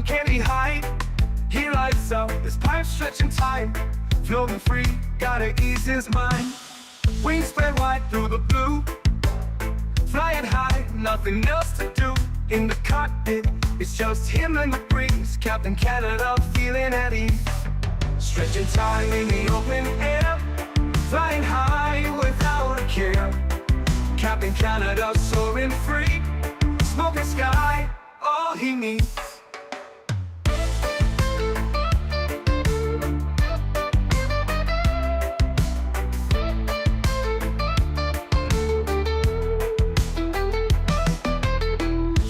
can't he hide? He lights up, his pipe stretching time. Floating free, gotta ease his mind. Wings spread wide through the blue. Flying high, nothing else to do. In the cockpit, it's just him and the breeze. Captain Canada feeling at ease. Stretching time in the open air. Flying high without a care. Captain Canada soaring free. Smoking sky, all he needs.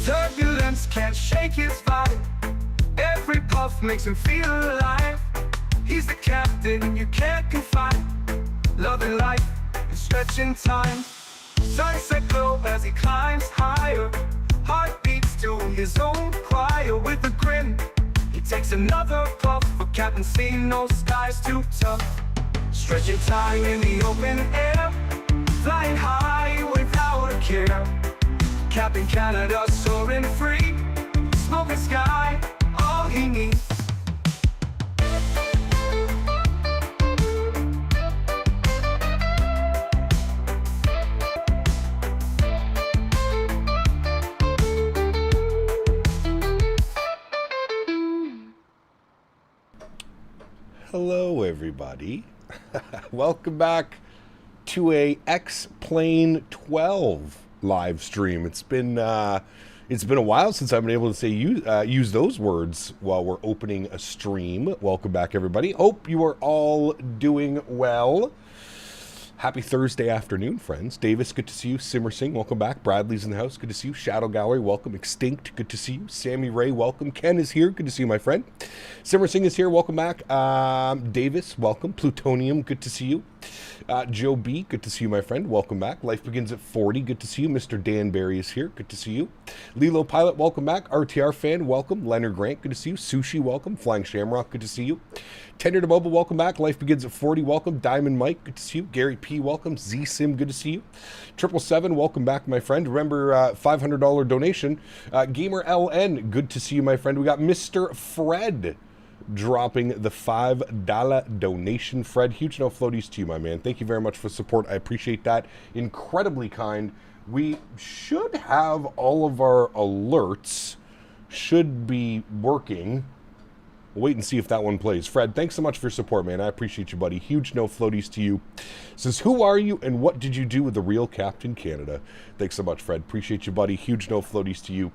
Turbulence can't shake his vibe. Every puff makes him feel alive. He's the captain you can't confide. Loving life and stretching time. Sunset glow as he climbs higher. Heart beats to his own choir. With a grin, he takes another puff. For Captain seen no skies too tough. Stretching time in the open air. Flying high without a care. Captain Canada soaring free. Smoking sky, all he needs. Hello everybody. Welcome back to a X-Plane 12 live stream. It's been a while since I've been able to say use those words while we're opening a stream. Welcome back everybody. Hope you are all doing well. Happy Thursday afternoon, friends. Davis, good to see you. Simmer Singh, welcome back. Bradley's in the house, good to see you. Shadow Gallery, welcome. Extinct, good to see you. Sammy Ray, welcome. Ken is here, good to see you, my friend. Simmer Singh is here, welcome back. Davis, welcome. Plutonium, good to see you. Joe B, good to see you, my friend. Welcome back. Life Begins at 40, good to see you. Mr. Dan Barry is here, good to see you. Lilo Pilot, welcome back. RTR fan, welcome. Leonard Grant, good to see you. Sushi, welcome. Flying Shamrock, good to see you. Tender to Mobile, welcome back. Life Begins at 40, welcome. Diamond Mike, good to see you. Gary P, welcome. Z-Sim, good to see you. 777, welcome back, my friend. Remember, $500 donation. Gamer LN, good to see you, my friend. We got Mr. Fred dropping the $5 donation. Fred, huge no floaties to you, my man. Thank you very much for support. I appreciate that. Incredibly kind. We should have all of our alerts should be working. We'll wait and see if that one plays. Fred, thanks so much for your support, man. I appreciate you, buddy. Huge no floaties to you. Says, who are you and what did you do with the real Captain Canada? Thanks so much, Fred. Appreciate you, buddy. Huge no floaties to you.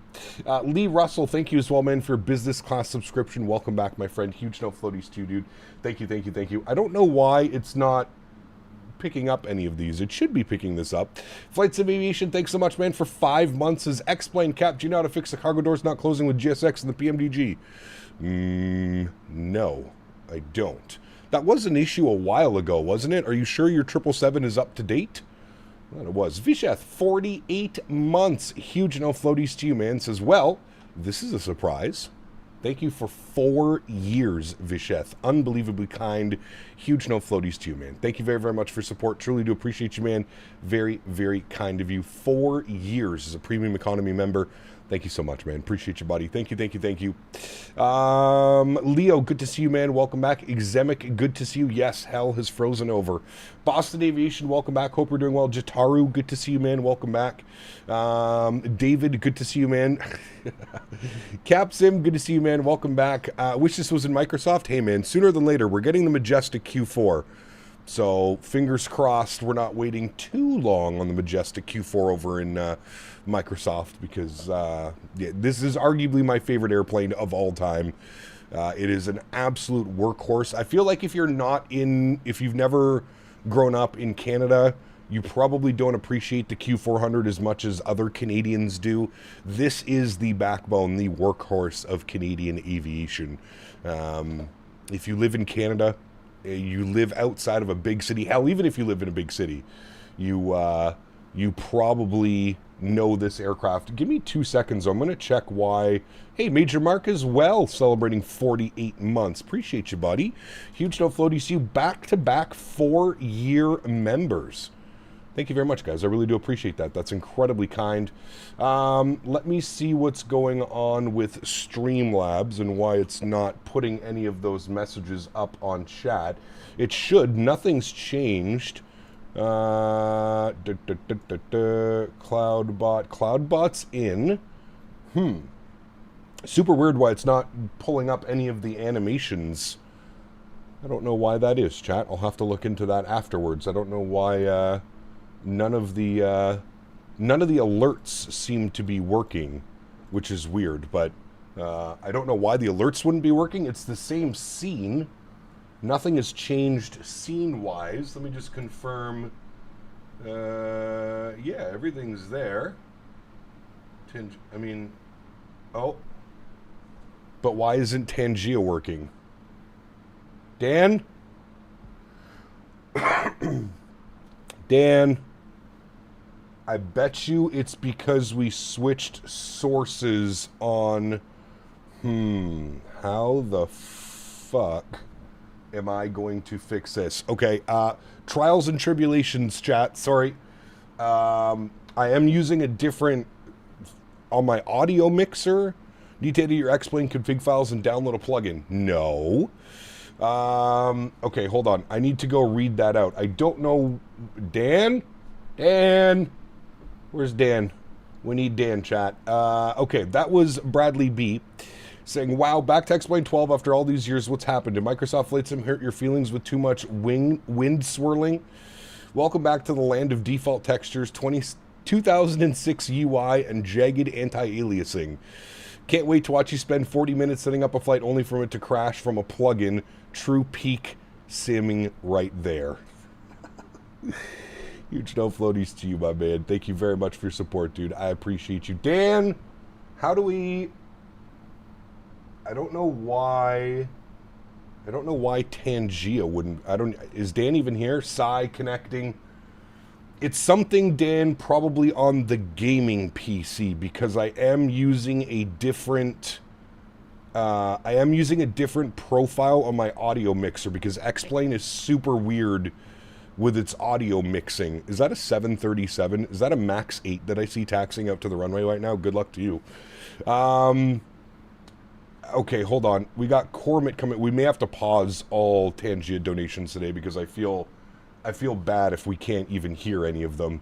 Lee Russell, thank you as well, man, for your business class subscription. Welcome back, my friend. Huge no floaties to you, dude. Thank you, thank you, thank you. I don't know why it's not picking up any of these. It should be picking this up. FlyJSim Aviation, thanks so much, man, for 5 months. As X-Plane Cap, do you know how to fix the cargo doors not closing with GSX and the PMDG? No, I don't. That was an issue a while ago, wasn't it? Are you sure your 777 is up to date? Well, it was. Visheth, 48 months. Huge no floaties to you, man. Says, well, this is a surprise. Thank you for 4 years, Visheth. Unbelievably kind. Huge no floaties to you, man. Thank you very, very much for support. Truly do appreciate you, man. Very, very kind of you. 4 years as a premium economy member. Thank you so much, man. Appreciate you, buddy. Thank you, thank you, thank you. Leo, good to see you, man. Welcome back. Exemic, good to see you. Yes, hell has frozen over. Boston Aviation, welcome back. Hope you're doing well. Jataru, good to see you, man. Welcome back. David, good to see you, man. Capsim, good to see you, man. Welcome back. Wish this was in Microsoft. Hey, man, sooner than later, we're getting the Majestic Q4. So, fingers crossed, we're not waiting too long on the Majestic Q4 over in Microsoft, because yeah, this is arguably my favorite airplane of all time. It is an absolute workhorse. I feel like if you've never grown up in Canada, you probably don't appreciate the Q400 as much as other Canadians do. This is the backbone, the workhorse of Canadian aviation. If you live in Canada, you live outside of a big city, hell, even if you live in a big city, you probably know this aircraft. Give me 2 seconds. I'm going to check why. Hey, Major Mark as well, celebrating 48 months. Appreciate you, buddy. Huge no floaties to you. Back-to-back 4-year members. Thank you very much, guys. I really do appreciate that. That's incredibly kind. Let me see what's going on with Streamlabs and why it's not putting any of those messages up on chat. It should. Nothing's changed. Cloudbot's in. Super weird why it's not pulling up any of the animations. I don't know why that is, chat. I'll have to look into that afterwards. I don't know why none of the alerts seem to be working, which is weird, but I don't know why the alerts wouldn't be working. It's the same scene. Nothing has changed scene-wise. Let me just confirm. Yeah, everything's there. I mean, oh. But why isn't Tangia working? Dan? Dan, I bet you it's because we switched sources on... how the fuck am I going to fix this? Okay, trials and tribulations, chat. Sorry. I am using a different... On my audio mixer, need to edit your X-Plane config files and download a plugin. No. Okay, hold on. I need to go read that out. I don't know... Dan? Dan? Where's Dan? We need Dan, chat. Okay, that was Bradley B. saying, wow, back to X-Plane 12 after all these years. What's happened? Did Microsoft FlyJSim hurt your feelings with too much wind swirling? Welcome back to the land of default textures, 2006 UI, and jagged anti-aliasing. Can't wait to watch you spend 40 minutes setting up a flight only for it to crash from a plugin. True peak simming right there. Huge no floaties to you, my man. Thank you very much for your support, dude. I appreciate you. Dan, how do we... I don't know why Tangia wouldn't... Is Dan even here? Psy connecting. It's something, Dan, probably on the gaming PC, because I am using a different profile on my audio mixer, because X-Plane is super weird with its audio mixing. Is that a 737? Is that a Max 8 that I see taxiing out to the runway right now? Good luck to you. Okay, hold on. We got Cormit coming. We may have to pause all Tangia donations today, because I feel bad if we can't even hear any of them.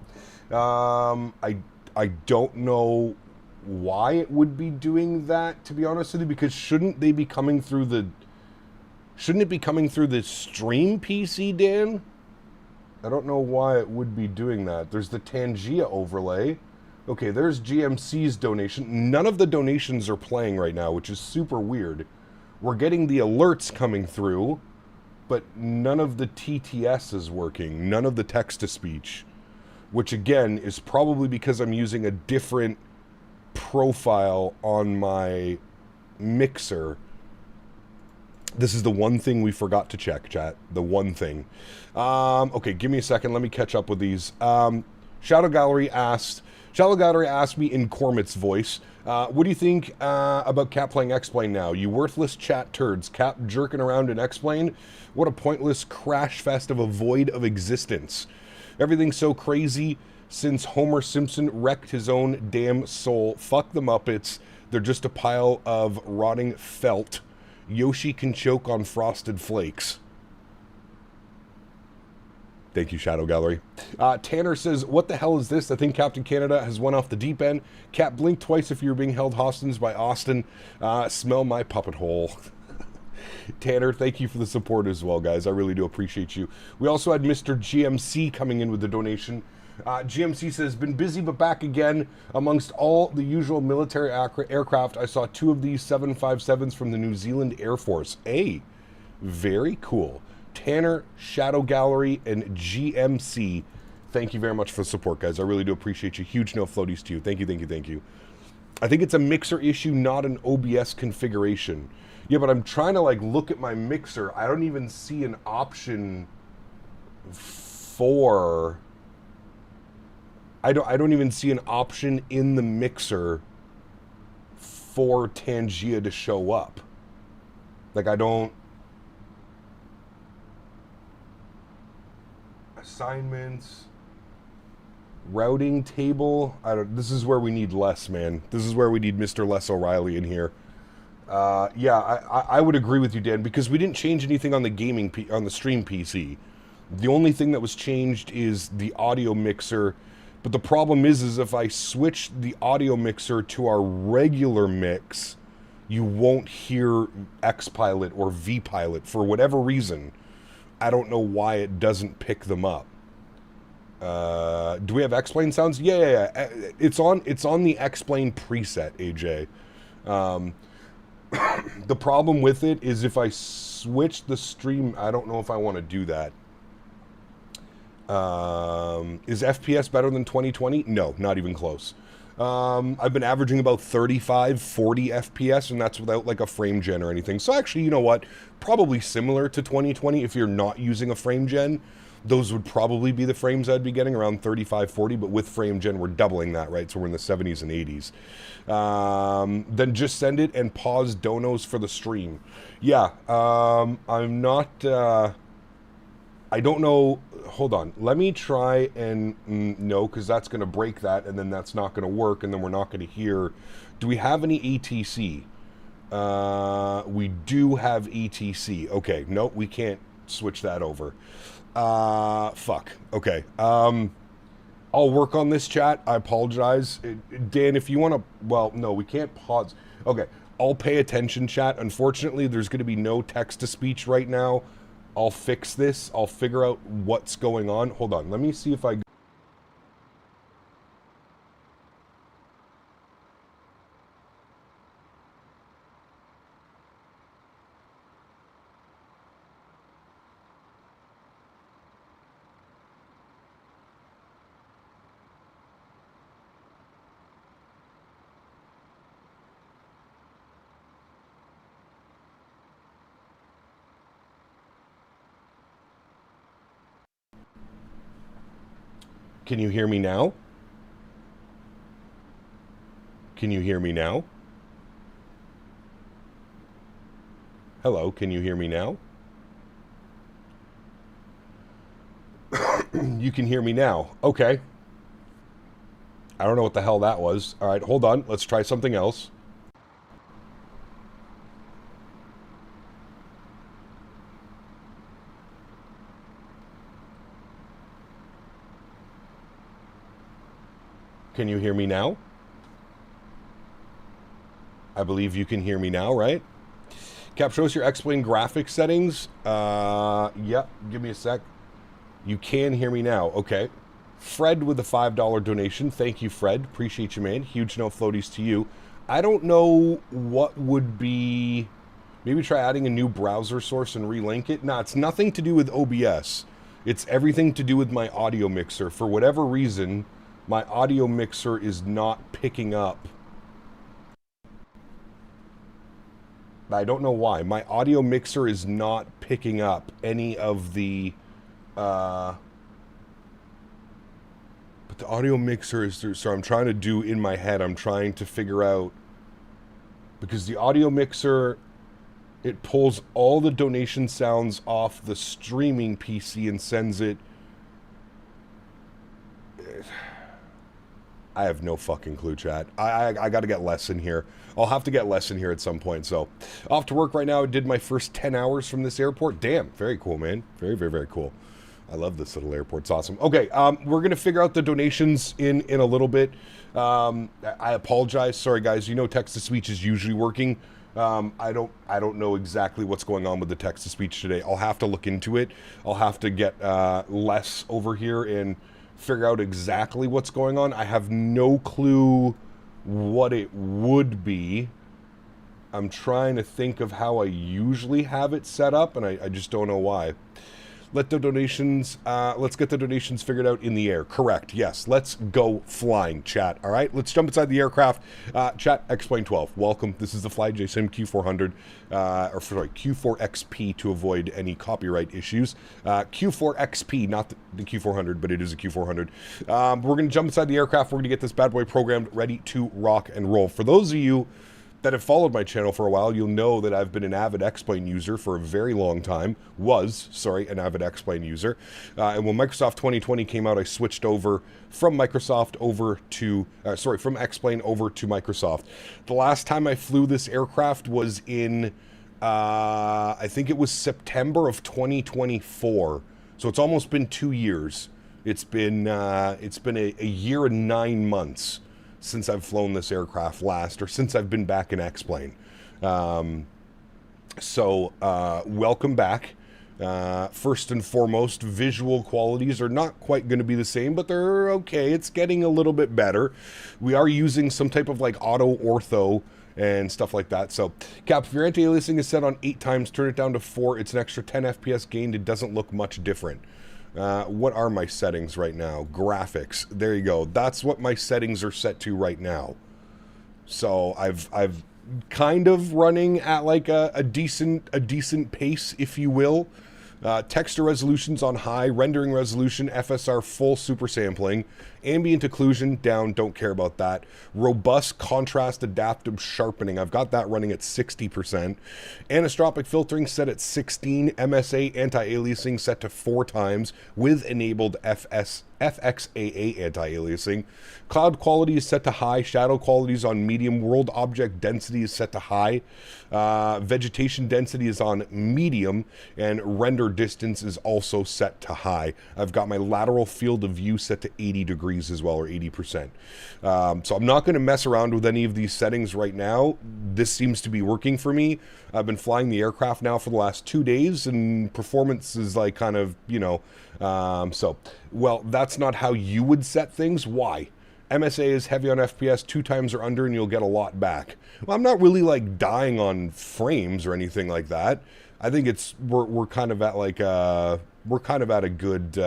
I don't know why it would be doing that, to be honest with you, because shouldn't it be coming through the stream PC, Dan? I don't know why it would be doing that. There's the Tangia overlay. Okay, there's GMC's donation. None of the donations are playing right now, which is super weird. We're getting the alerts coming through, but none of the TTS is working. None of the text-to-speech, which again is probably because I'm using a different profile on my mixer. This is the one thing we forgot to check, chat. The one thing. Okay, give me a second. Let me catch up with these. Shadow Gallery asked me in Cormit's voice, what do you think about Cap playing X-Plane now? You worthless chat turds. Cap jerking around in X-Plane? What a pointless crash fest of a void of existence. Everything's so crazy since Homer Simpson wrecked his own damn soul. Fuck the Muppets. They're just a pile of rotting felt. Yoshi can choke on frosted flakes. Thank you, Shadow Gallery. Tanner says, what the hell is this? I think Captain Canada has went off the deep end. Cap, blink twice if you're being held hostage by Austin. Smell my puppet hole. Tanner, thank you for the support as well, guys. I really do appreciate you. We also had Mr. GMC coming in with the donation. GMC says, been busy but back again. Amongst all the usual military aircraft, I saw 2 of these 757s from the New Zealand Air Force. Hey, very cool. Tanner, Shadow Gallery, and GMC, thank you very much for the support, guys. I really do appreciate you. Huge no floaties to you. Thank you, thank you, thank you. I think it's a mixer issue, not an OBS configuration. Yeah, but I'm trying to look at my mixer. I don't even see an option for... I don't even see an option in the mixer for Tangia to show up. I don't... Assignments, Routing table. This is where we need Les, man. This is where we need Mr. Les O'Reilly in here. Yeah, I would agree with you, Dan, because we didn't change anything on the on the stream PC. The only thing that was changed is the audio mixer. But the problem is if I switch the audio mixer to our regular mix, you won't hear XPilot or VPilot for whatever reason. I don't know why it doesn't pick them up. Do we have X-Plane sounds? Yeah. It's on the X-Plane preset, AJ. The problem with it is if I switch the stream, I don't know if I want to do that. Is FPS better than 2020? No, not even close. I've been averaging about 35, 40 FPS, and that's without like a frame gen or anything. So actually, you know what? Probably similar to 2020 if you're not using a frame gen. Those would probably be the frames I'd be getting, around 35, 40, but with frame gen, we're doubling that, right? So we're in the 70s and 80s. Then just send it and pause donos for the stream. Yeah, I'm not, I don't know. Hold on. Let me try and, no, because that's going to break that, and then that's not going to work, and then we're not going to hear. Do we have any ETC? We do have ETC. Okay, no, we can't switch that over. Fuck. Okay. I'll work on this, chat. I apologize. Dan, if you want to... Well, no, we can't pause. Okay. I'll pay attention, chat. Unfortunately, there's going to be no text-to-speech right now. I'll fix this. I'll figure out what's going on. Hold on. Let me see if I... Can you hear me now? Can you hear me now? Hello, can you hear me now? You can hear me now. Okay. I don't know what the hell that was. All right, hold on. Let's try something else. Can you hear me now? I believe you can hear me now, right? Cap, show us your X-Plane graphics settings. Yep, give me a sec. You can hear me now. Okay. Fred with a $5 donation. Thank you, Fred. Appreciate you, man. Huge no floaties to you. I don't know what would be... Maybe try adding a new browser source and relink it. Nah, it's nothing to do with OBS. It's everything to do with my audio mixer. For whatever reason... My audio mixer is not picking up. I don't know why. My audio mixer is not picking up any of the... But the audio mixer is through... So I'm trying to do in my head. I'm trying to figure out... Because the audio mixer... It pulls all the donation sounds off the streaming PC and sends it... I have no fucking clue, chat. I got to get Les in here. I'll have to get Les in here at some point. So, off to work right now. I did my first 10 hours from this airport. Damn, very cool, man. Very, very, very cool. I love this little airport. It's awesome. Okay, we're going to figure out the donations in a little bit. I apologize. Sorry, guys. You know text-to-speech is usually working. I don't know exactly what's going on with the text-to-speech today. I'll have to look into it. I'll have to get Les over here and... figure out exactly what's going on. I have no clue what it would be. I'm trying to think of how I usually have it set up, and I just don't know why. Let the donations, let's get the donations figured out in the air. Correct, yes. Let's go flying, chat. All right, let's jump inside the aircraft. Chat, X-Plane 12, welcome. This is the FlyJSim Q400, or sorry, Q4XP to avoid any copyright issues. Q4XP, not the Q400, but it is a Q400. We're going to jump inside the aircraft. We're going to get this bad boy programmed, ready to rock and roll. For those of you that have followed my channel for a while, you'll know that I've been an avid X-Plane user for a very long time. An avid X-Plane user. And when Microsoft 2020 came out, I switched over from Microsoft over to, from X-Plane over to Microsoft. The last time I flew this aircraft was in, I think it was September of 2024. So it's almost been 2 years. It's been a year and 9 months since I've flown this aircraft last, or since I've been back in X-Plane. Welcome back. First and foremost, visual qualities are not quite going to be the same, but they're okay. It's getting a little bit better. We are using some type of like auto ortho and stuff like that. So, Cap, if your anti-aliasing is set on 8 times, turn it down to 4. It's an extra 10 FPS gained. It doesn't look much different. What are my settings right now? Graphics. There you go. That's what my settings are set to right now. So I've kind of running at like a decent pace, if you will. Texture resolutions on high, rendering resolution, FSR full super sampling, ambient occlusion down, don't care about that. Robust contrast adaptive sharpening, I've got that running at 60%. Anisotropic filtering set at 16, MSA anti-aliasing set to 4 times with enabled FXAA anti-aliasing. Cloud quality is set to high, shadow quality is on medium, world object density is set to high, vegetation density is on medium, and render distance is also set to high. I've got my lateral field of view set to 80 degrees as well, or 80%. So I'm not going to mess around with any of these settings right now. This seems to be working for me. I've been flying the aircraft now for the last 2 days, and performance is like kind of, you know, well, that's not how you would set things. Why? MSA is heavy on FPS, 2 times or under, and you'll get a lot back. Well, I'm not really like dying on frames or anything like that. I think it's we're kind of at like we're kind of at a good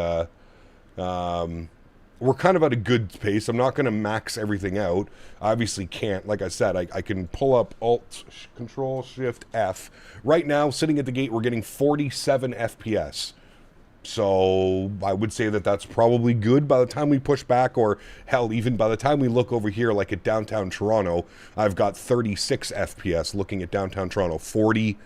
pace. I'm not going to max everything out. I obviously can't. Like I said, I can pull up Alt Control Shift F. Right now, sitting at the gate, we're getting 47 FPS. So I would say that that's probably good by the time we push back, or hell, even by the time we look over here, like at downtown Toronto, I've got 36 FPS looking at downtown Toronto, 40,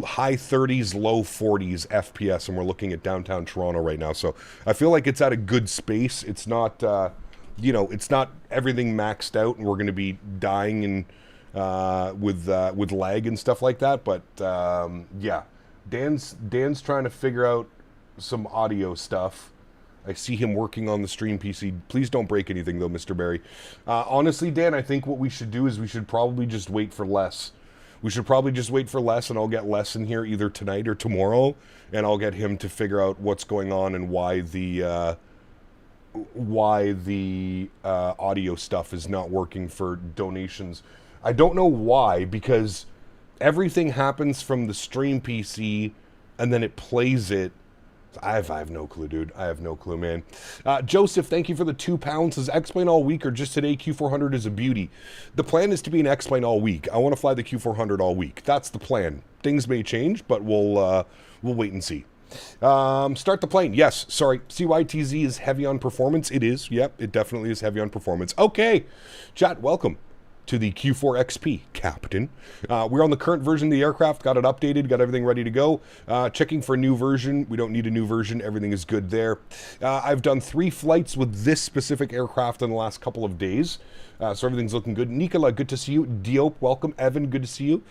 high 30s, low 40s FPS, and we're looking at downtown Toronto right now. So I feel like it's at a good space. It's not, you know, it's not everything maxed out, and we're going to be dying and with lag and stuff like that. But yeah, Dan's trying to figure out some audio stuff. I see him working on the stream PC. Please don't break anything though, Mr. Barry. Honestly, Dan, I think what we should do is we should probably just wait for Les. We should probably just wait for Les, and I'll get Les in here either tonight or tomorrow, and I'll get him to figure out what's going on and why the audio stuff is not working for donations. I don't know why, because everything happens from the stream PC, and then it plays it. I have no clue, dude. I have no clue, man. Joseph, thank you for the £2. Says X-Plane all week or just today? Q400 is a beauty. The plan is to be an X-Plane all week. I want to fly the Q400 all week. That's the plan. Things may change, but we'll wait and see. Start the plane. Yes, sorry. CYTZ is heavy on performance. It is. Yep, it definitely is heavy on performance. Okay. Chat, welcome to the Q4XP, Captain. We're on the current version of the aircraft, got it updated, got everything ready to go. Checking for a new version. We don't need a new version. Everything is good there. I've done 3 flights with this specific aircraft in the last couple of days. So everything's looking good. Nicola, good to see you. Diop, welcome. Evan, good to see you.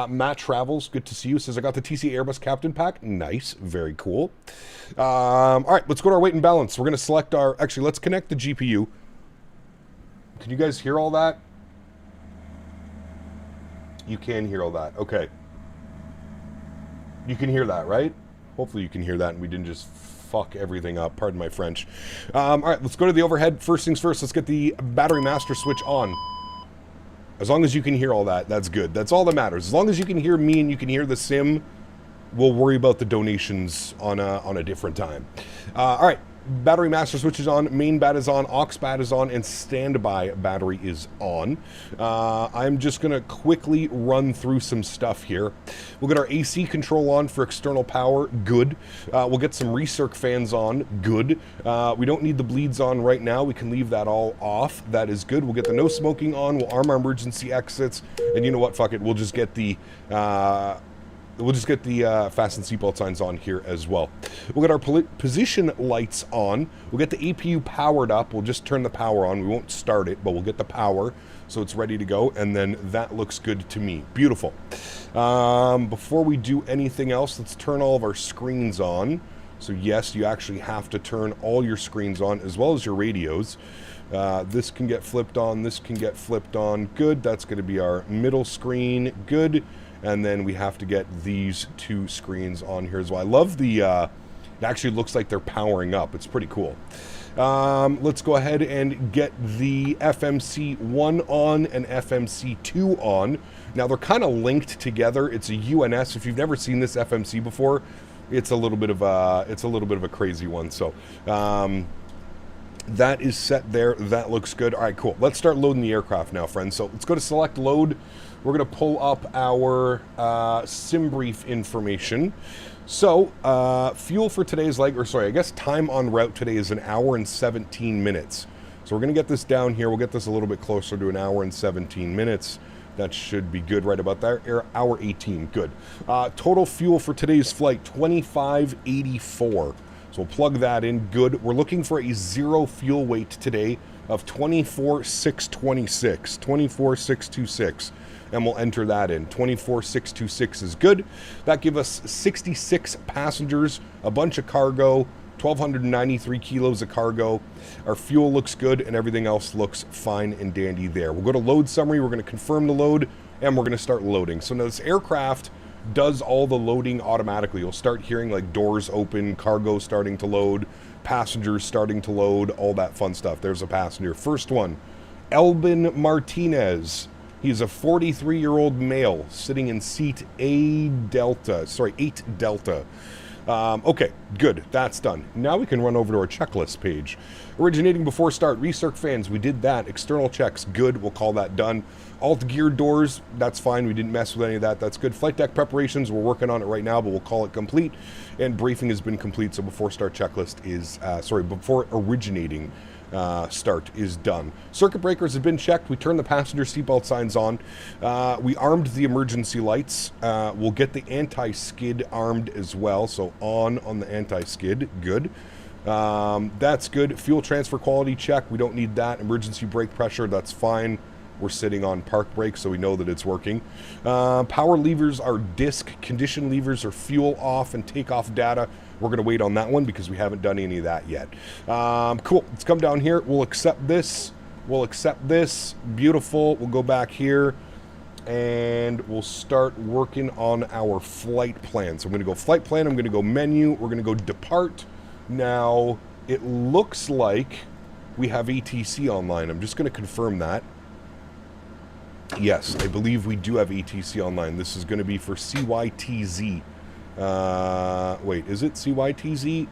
Matt Travels, good to see you. Says, I got the TC Airbus Captain Pack. Nice. Very cool. All right, let's go to our weight and balance. We're going to select our... Actually, let's connect the GPU. Can you guys hear all that? You can hear all that. Okay. You can hear that, right? Hopefully you can hear that and we didn't just fuck everything up. Pardon my French. All right, let's go to the overhead. First things first, let's get the battery master switch on. As long as you can hear all that, that's good. That's all that matters. As long as you can hear me and you can hear the sim, we'll worry about the donations on a different time. All right. battery master switch is on, main bat is on, aux bat is on, and standby battery is on. I'm just going to quickly run through some stuff here. We'll get our AC control on for external power. Good. We'll get some recirc fans on. Good. We don't need the bleeds on right now. We can leave that all off. That is good. We'll get the no smoking on. We'll arm our emergency exits. And you know what? Fuck it. We'll just get the... fasten seatbelt signs on here as well. We'll get our position lights on. We'll get the APU powered up. We'll just turn the power on. We won't start it, but we'll get the power so it's ready to go. And then that looks good to me. Beautiful. Before we do anything else, let's turn all of our screens on. So yes, you actually have to turn all your screens on as well as your radios. This can get flipped on. This can get flipped on. Good. That's going to be our middle screen. Good. And then we have to get these two screens on here as well. I love the, it actually looks like they're powering up. It's pretty cool. Let's go ahead and get the FMC1 on and FMC2 on. Now they're kind of linked together. It's a UNS. If you've never seen this FMC before, it's a little bit of a crazy one. So, that is set there. That looks good. All right, cool. Let's start loading the aircraft now, friends. So let's go to select load. We're going to pull up our sim brief information. So fuel for today's leg, or sorry, I guess time en route today is 1 hour and 17 minutes. So we're going to get this down here. We'll get this a little bit closer to 1 hour and 17 minutes. That should be good right about there. Hour 18, good. Total fuel for today's flight, 2584. So we'll plug that in, good. We're looking for a zero fuel weight today of 24,626, 24,626, and we'll enter that in. 24,626 is good. That gives us 66 passengers, a bunch of cargo, 1,293 kilos of cargo. Our fuel looks good, and everything else looks fine and dandy there. We'll go to load summary. We're going to confirm the load, and we're going to start loading. So now this aircraft does all the loading automatically. You'll start hearing like doors open, cargo starting to load, passengers starting to load, all that fun stuff. There's a passenger. First one, Elbin Martinez. He's a 43-year-old male sitting in seat 8 Delta. Okay, good. That's done. Now we can run over to our checklist page. Originating before start, recirc fans, we did that. External checks, good. We'll call that done. Alt gear doors, that's fine. We didn't mess with any of that. That's good. Flight deck preparations, we're working on it right now, but we'll call it complete. And briefing has been complete, so before start checklist is, before originating start is done. Circuit breakers have been checked. We turned the passenger seatbelt signs on. We armed the emergency lights. We'll get the anti-skid armed as well. So on the anti-skid. Good. That's good. Fuel transfer quality check. We don't need that. Emergency brake pressure. That's fine. We're sitting on park brake, so we know that it's working. Power levers are disc. Condition levers are fuel off and takeoff data. We're going to wait on that one because we haven't done any of that yet. Cool. Let's come down here. We'll accept this. We'll accept this. Beautiful. We'll go back here and we'll start working on our flight plan. So I'm going to go flight plan. I'm going to go menu. We're going to go depart. Now, it looks like we have ATC online. I'm just going to confirm that. Yes, I believe we do have ATC online. This is going to be for CYTZ. Wait, is it CYTZ?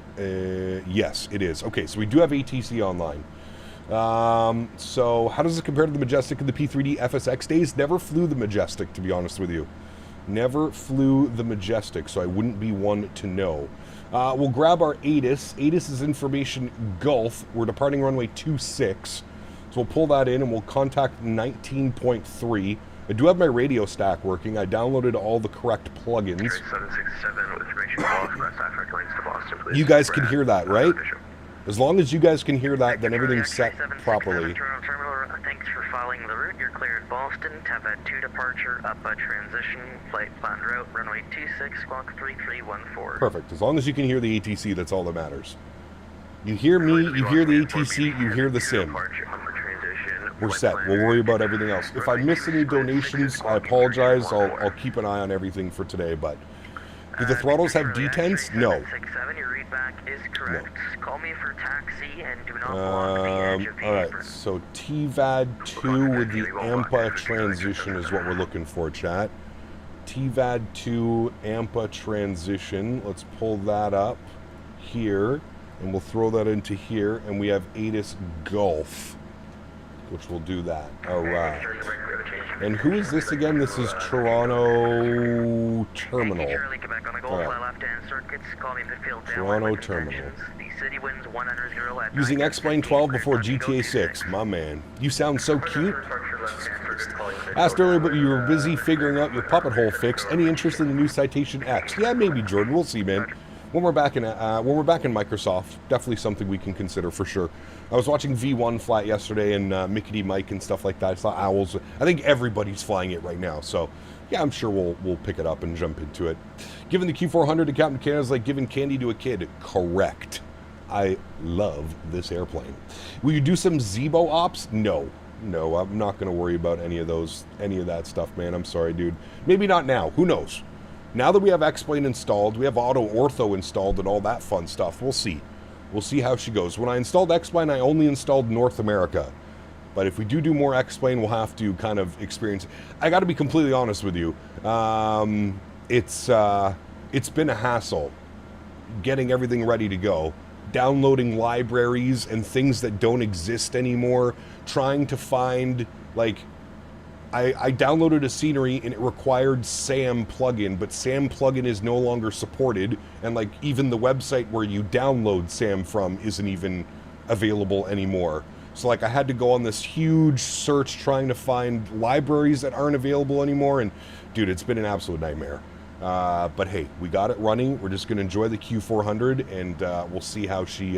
Yes, it is. Okay, so we do have ATC online. So how does it compare to the Majestic and the P3D FSX days? Never flew the Majestic, to be honest with you. Never flew the Majestic, so I wouldn't be one to know. We'll grab our ATIS. ATIS is information Gulf. We're departing runway 26. So we'll pull that in and we'll contact 19.3. I do have my radio stack working. I downloaded all the correct plugins. 767 with information to Boston, please. You guys can hear that, right? As long as you guys can hear that, then everything's set properly. Thanks for following the route. You're cleared Boston. Tab at 2 departure, up a transition, flight plan route, runway 26, squawk 3314. Perfect. As long as you can hear the ATC, that's all that matters. You hear me, you hear the ATC, you hear the sim. We're set. We'll worry about everything else. If I miss any donations, I apologize. I'll keep an eye on everything for today, but do the throttles have detents? No. Your readback is correct. No. Call me for taxi and do not block the edge of the all right, apron. so TVAD2 with the AMPA transition is what we're looking for, chat. TVAD2 AMPA transition. Let's pull that up here. And we'll throw that into here, and we have Adis Gulf, which will do that. All right. And who is this again? This is Toronto Terminal. All right. Toronto Terminal. Using X-Plane 12 before GTA 6. My man. You sound so cute. Asked earlier, but you were busy figuring out your puppet hole fix. Any interest in the new Citation X? Yeah, maybe, Jordan. We'll see, man. When we're back in Microsoft, definitely something we can consider for sure. I was watching V1 fly yesterday and Mickey D. Mike and stuff like that. I saw Owls. I think everybody's flying it right now. So, yeah, I'm sure we'll pick it up and jump into it. Giving the Q400 to Captain Canada is like giving candy to a kid. Correct. I love this airplane. Will you do some Zebo ops? No. No, I'm not going to worry about any of that stuff, man. I'm sorry, dude. Maybe not now. Who knows? Now that we have X-Plane installed, we have Auto Ortho installed and all that fun stuff. We'll see. We'll see how she goes. When I installed X-Plane, I only installed North America. But if we do more X-Plane, we'll have to kind of experience... I got to be completely honest with you. It's been a hassle getting everything ready to go. Downloading libraries and things that don't exist anymore. Trying to find, like... I downloaded a scenery and it required SAM plugin, but SAM plugin is no longer supported, and like even the website where you download SAM from isn't even available anymore. So like I had to go on this huge search trying to find libraries that aren't available anymore, and dude, it's been an absolute nightmare. But hey, we got it running. We're just gonna enjoy the Q400, and we'll see how she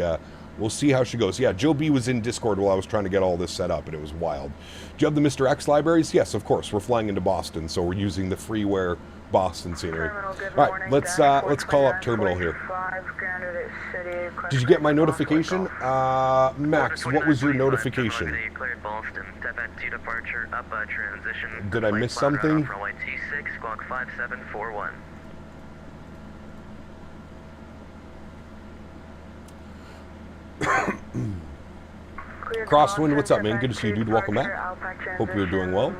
goes. Yeah, Joe B was in Discord while I was trying to get all this set up, and it was wild. Do you have the Mr. X libraries? Yes, of course. We're flying into Boston, so we're using the freeware Boston scenery. All right, let's call up Terminal here. Did you get my notification? Max, what was your notification? Did I miss something? Crosswind, what's up, man? Good to see you, dude. Welcome back. Hope you're doing well.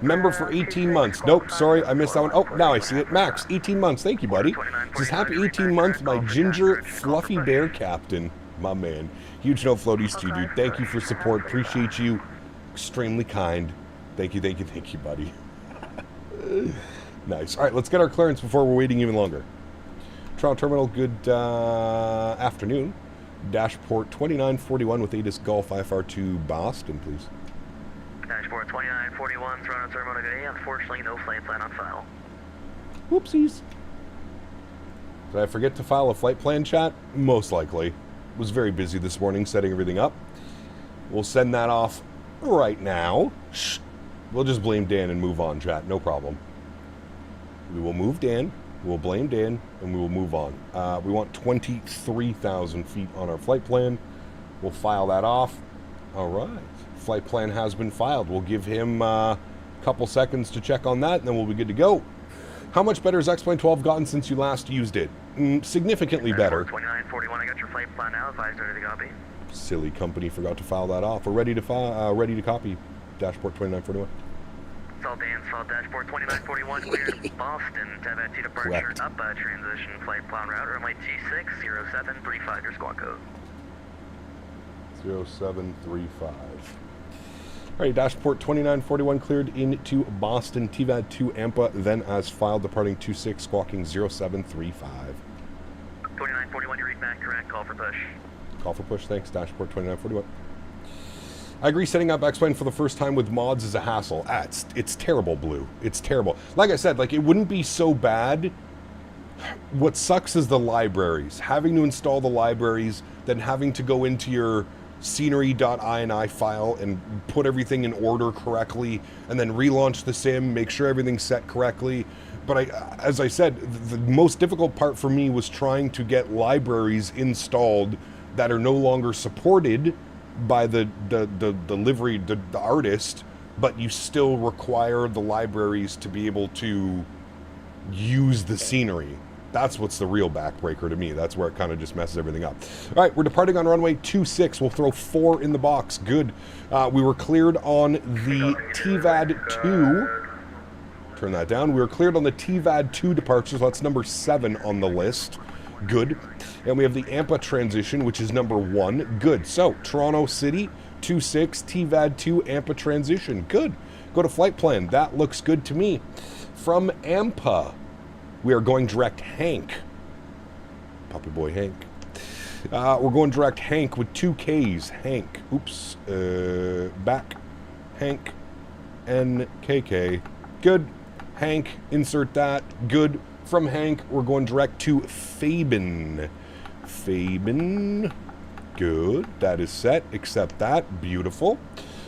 Member for 18 months. Nope, sorry, I missed that one. Oh, now I see it. Max, 18 months. Thank you, buddy. It says, happy 18 month, my ginger fluffy bear captain. My man. Huge no floaties to you, dude. Thank you for support. Appreciate you. Extremely kind. Thank you, buddy. Nice. All right, let's get our clearance before we're waiting even longer. Toronto Terminal, good afternoon. Dashport 2941 with Adis Gulf IFR2 Boston, please. Dashport 2941, Toronto Terminal, good day. Unfortunately, no flight plan on file. Whoopsies. Did I forget to file a flight plan, chat? Most likely. Was very busy this morning setting everything up. We'll send that off right now. Shh. We'll just blame Dan and move on, chat. No problem. We will move Dan. We'll blame Dan, and we will move on. We want 23,000 feet on our flight plan. We'll file that off. All right. Flight plan has been filed. We'll give him a couple seconds to check on that, and then we'll be good to go. How much better has X-Plane 12 gotten since you last used it? Significantly better. 2941, I got your flight plan now. Advise ready to copy. Silly company forgot to file that off. We're ready to copy. Dashport 2941. It's all Dan's fault. Dashport 2941, cleared Boston. Tav2 departure, up transition, flight plan route, runway 26, 0735, your squawk code. 0735. Alright, Dashport 2941 cleared into Boston, TVAD2 AMPA, then as filed, departing 26, squawking 0735. 2941, you read back correct, call for push. Call for push, thanks, Dashport 2941. I agree, setting up X-Plane for the first time with mods is a hassle. It's terrible, Blue. It's terrible. Like I said, like, it wouldn't be so bad. What sucks is the libraries. Having to install the libraries, then having to go into your scenery.ini file and put everything in order correctly, and then relaunch the sim, make sure everything's set correctly. But as I said, the most difficult part for me was trying to get libraries installed that are no longer supported by the artist, but you still require the libraries to be able to use the scenery. That's what's the real backbreaker to me. That's where it kind of just messes everything up. All right, we're departing on runway 26. We'll throw 4 in the box. Good. We were cleared on the TVAD2. Turn that down. We were cleared on the TVAD2 departures. That's number 7 on the list. Good. And we have the AMPA transition, which is number 1. Good. So, Toronto City, 26, TVAD2, AMPA transition. Good. Go to flight plan. That looks good to me. From AMPA, we are going direct Hank. Puppy boy Hank. We're going direct Hank with 2 Ks. Hank. Oops. Back. Hank. NKK. Good. Hank. Insert that. Good. From Hank, we're going direct to Faben. Faben. Good. That is set. Accept that. Beautiful.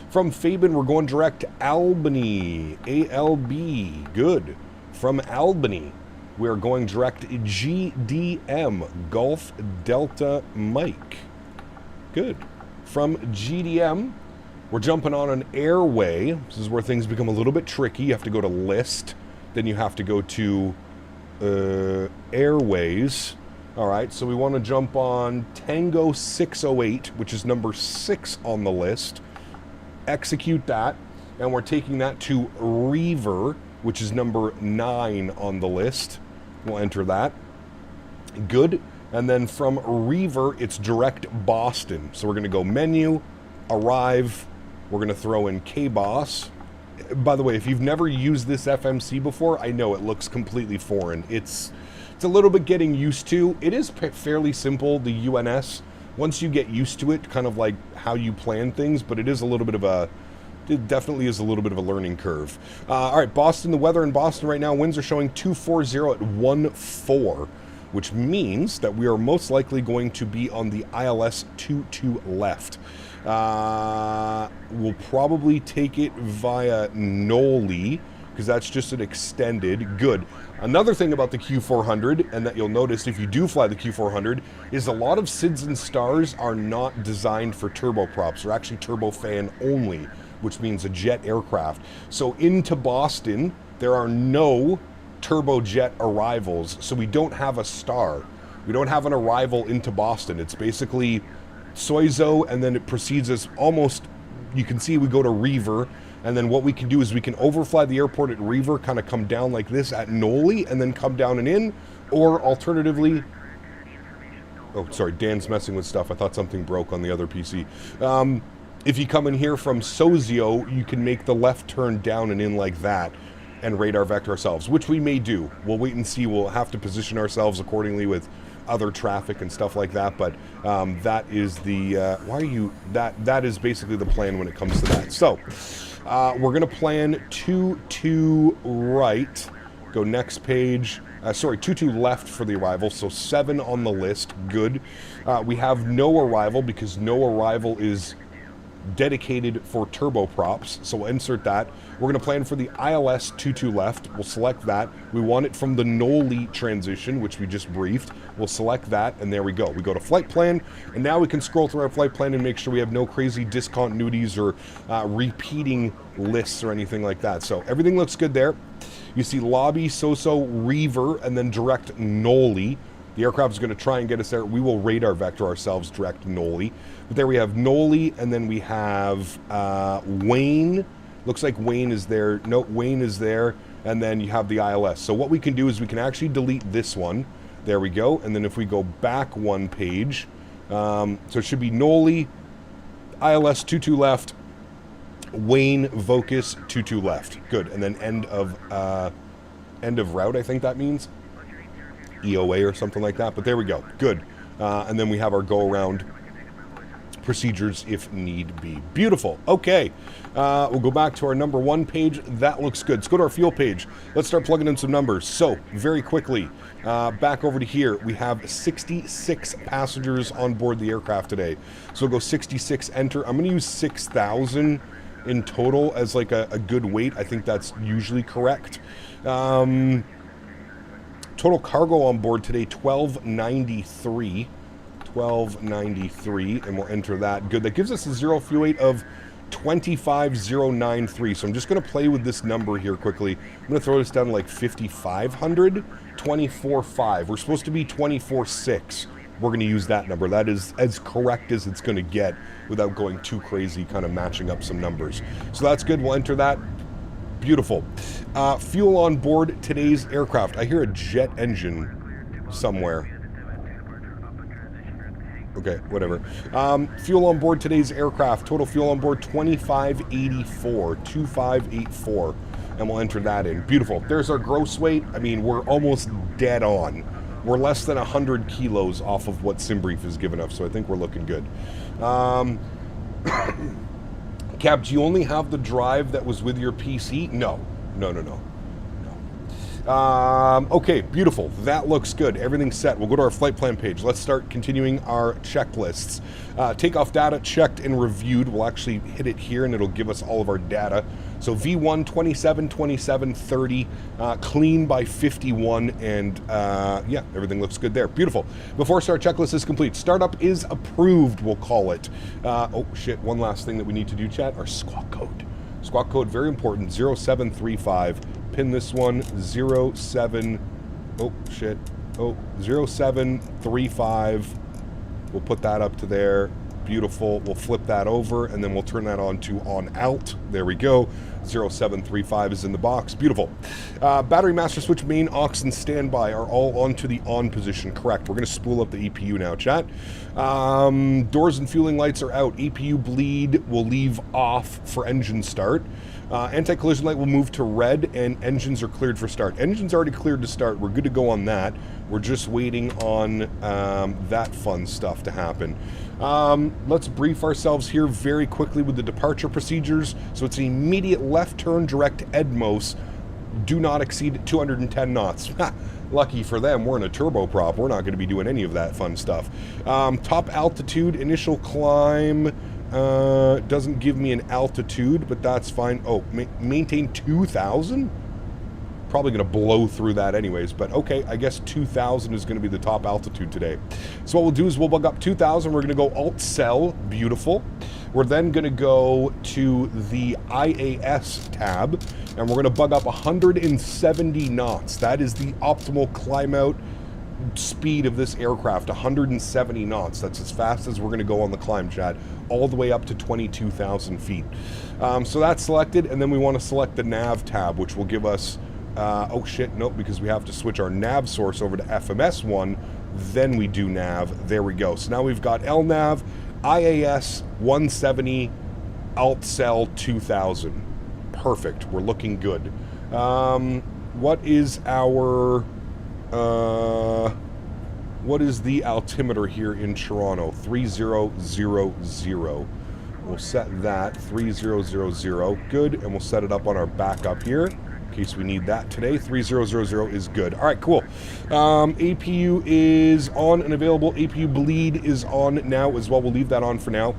From Faben, we're going direct to Albany. ALB. Good. From Albany, we're going direct to GDM. Golf Delta Mike. Good. From GDM, we're jumping on an airway. This is where things become a little bit tricky. You have to go to list. Then you have to go to airways. All right, so we want to jump on Tango 608, which is number 6 on the list. Execute that, and we're taking that to Reaver, which is number 9 on the list. We'll enter that. Good. And then from Reaver, it's direct Boston. So we're going to go menu, arrive. We're going to throw in KBOS. By the way, if you've never used this FMC before, I know it looks completely foreign. It's a little bit getting used to. It is fairly simple, the UNS. Once you get used to it, kind of like how you plan things, but it is a little bit of a, it definitely is a little bit of a learning curve. All right, Boston, the weather in Boston right now, winds are showing 240 at 14, which means that we are most likely going to be on the ILS 22 left. We'll probably take it via Noli, because that's just an extended. Good. Another thing about the Q400, and that you'll notice if you do fly the Q400, is a lot of SIDS and stars are not designed for turboprops. They're actually turbofan only, which means a jet aircraft. So into Boston, there are no turbojet arrivals, so we don't have a star. We don't have an arrival into Boston. It's basically Souza, and then it proceeds as almost, you can see we go to Reaver, and then what we can do is we can overfly the airport at Reaver, kind of come down like this at Noli, and then come down and in, or alternatively, oh, sorry, Dan's messing with stuff. I thought something broke on the other PC. If you come in here from Sozio, you can make the left turn down and in like that, and radar vector ourselves, which we may do. We'll wait and see. We'll have to position ourselves accordingly with other traffic and stuff like that, but that is the that is basically the plan when it comes to that. So we're gonna plan 2-2 right, go next page, sorry, 2-2 left for the arrival, so 7 on the list. Good. We have no arrival because no arrival is dedicated for turboprops, so we'll insert that. We're going to plan for the ILS 22 left. We'll select that. We want it from the Noli transition, which we just briefed. We'll select that, and there we go. We go to flight plan, and now we can scroll through our flight plan and make sure we have no crazy discontinuities or repeating lists or anything like that. So everything looks good there. You see lobby, Soso, Reaver, and then direct Noli. The aircraft is going to try and get us there. We will radar vector ourselves direct Noli. But there we have Noli, and then we have Wayne. Looks like Wayne is there. No, Wayne is there. And then you have the ILS. So what we can do is we can actually delete this one. There we go. And then if we go back one page, so it should be Noli, ILS 22 left, Wayne, Vocus 22 left. Good. And then end of route, I think that means. EOA or something like that, but there we go. Good. And then we have our go-around procedures if need be. Beautiful. Okay. We'll go back to our number 1 page. That looks good. Let's go to our fuel page. Let's start plugging in some numbers. So, very quickly, back over to here, we have 66 passengers on board the aircraft today. So we'll go 66, enter. I'm going to use 6,000 in total as like a good weight. I think that's usually correct. Total cargo on board today, 1293. 1293, and we'll enter that. Good. That gives us a zero fuel weight of 25093. So I'm just going to play with this number here quickly. I'm going to throw this down to like 5,500. 24.5. We're supposed to be 24.6. We're going to use that number. That is as correct as it's going to get without going too crazy, kind of matching up some numbers. So that's good. We'll enter that. Beautiful. Fuel on board today's aircraft. I hear a jet engine somewhere. Okay, whatever. Fuel on board today's aircraft. Total fuel on board 2584. And we'll enter that in. Beautiful. There's our gross weight. I mean, we're almost dead on. We're less than 100 kilos off of what SimBrief has given us, so I think we're looking good. Cap, do you only have the drive that was with your PC? No. Okay, beautiful. That looks good. Everything's set. We'll go to our flight plan page. Let's start continuing our checklists. Takeoff data checked and reviewed. We'll actually hit it here and it'll give us all of our data. So V1 27, 27, 30, clean by 51, and yeah, everything looks good there. Beautiful. Before start checklist is complete, startup is approved, we'll call it. Oh shit, one last thing that we need to do, chat, our squawk code. Squawk code, very important, 0735. Pin this one, 0735. We'll put that up to there. Beautiful. We'll flip that over and then we'll turn that on to on out. There we go. 0735 is in the box. Beautiful. Battery master switch, main aux and standby are all onto the on position. Correct. We're going to spool up the EPU now, chat. Doors and fueling lights are out. EPU bleed will leave off for engine start. Anti-collision light will move to red and engines are cleared for start. Engine's already cleared to start. We're good to go on that. We're just waiting on that fun stuff to happen. Let's brief ourselves here very quickly with the departure procedures. So it's an immediate left turn direct Edmos. Do not exceed 210 knots. Lucky for them, we're in a turboprop. We're not going to be doing any of that fun stuff. Top altitude, initial climb. Doesn't give me an altitude, but that's fine. Oh, maintain 2,000? Probably going to blow through that anyways, but okay, I guess 2,000 is going to be the top altitude today. So what we'll do is we'll bug up 2,000. We're going to go alt-cell. Beautiful. We're then going to go to the IAS tab, and we're going to bug up 170 knots. That is the optimal climb out speed of this aircraft, 170 knots. That's as fast as we're going to go on the climb, chat, all the way up to 22,000 feet. So that's selected, and then we want to select the nav tab, which will give us oh shit, nope, because we have to switch our nav source over to FMS1, then we do nav. There we go. So now we've got LNAV, IAS 170, alt cell 2000. Perfect. We're looking good. What is our what is the altimeter here in Toronto? 3000. We'll set that 3000. Good, and we'll set it up on our backup here in case we need that today. 3000 is good. All right, cool. APU is on and available. APU bleed is on now as well. We'll leave that on for now.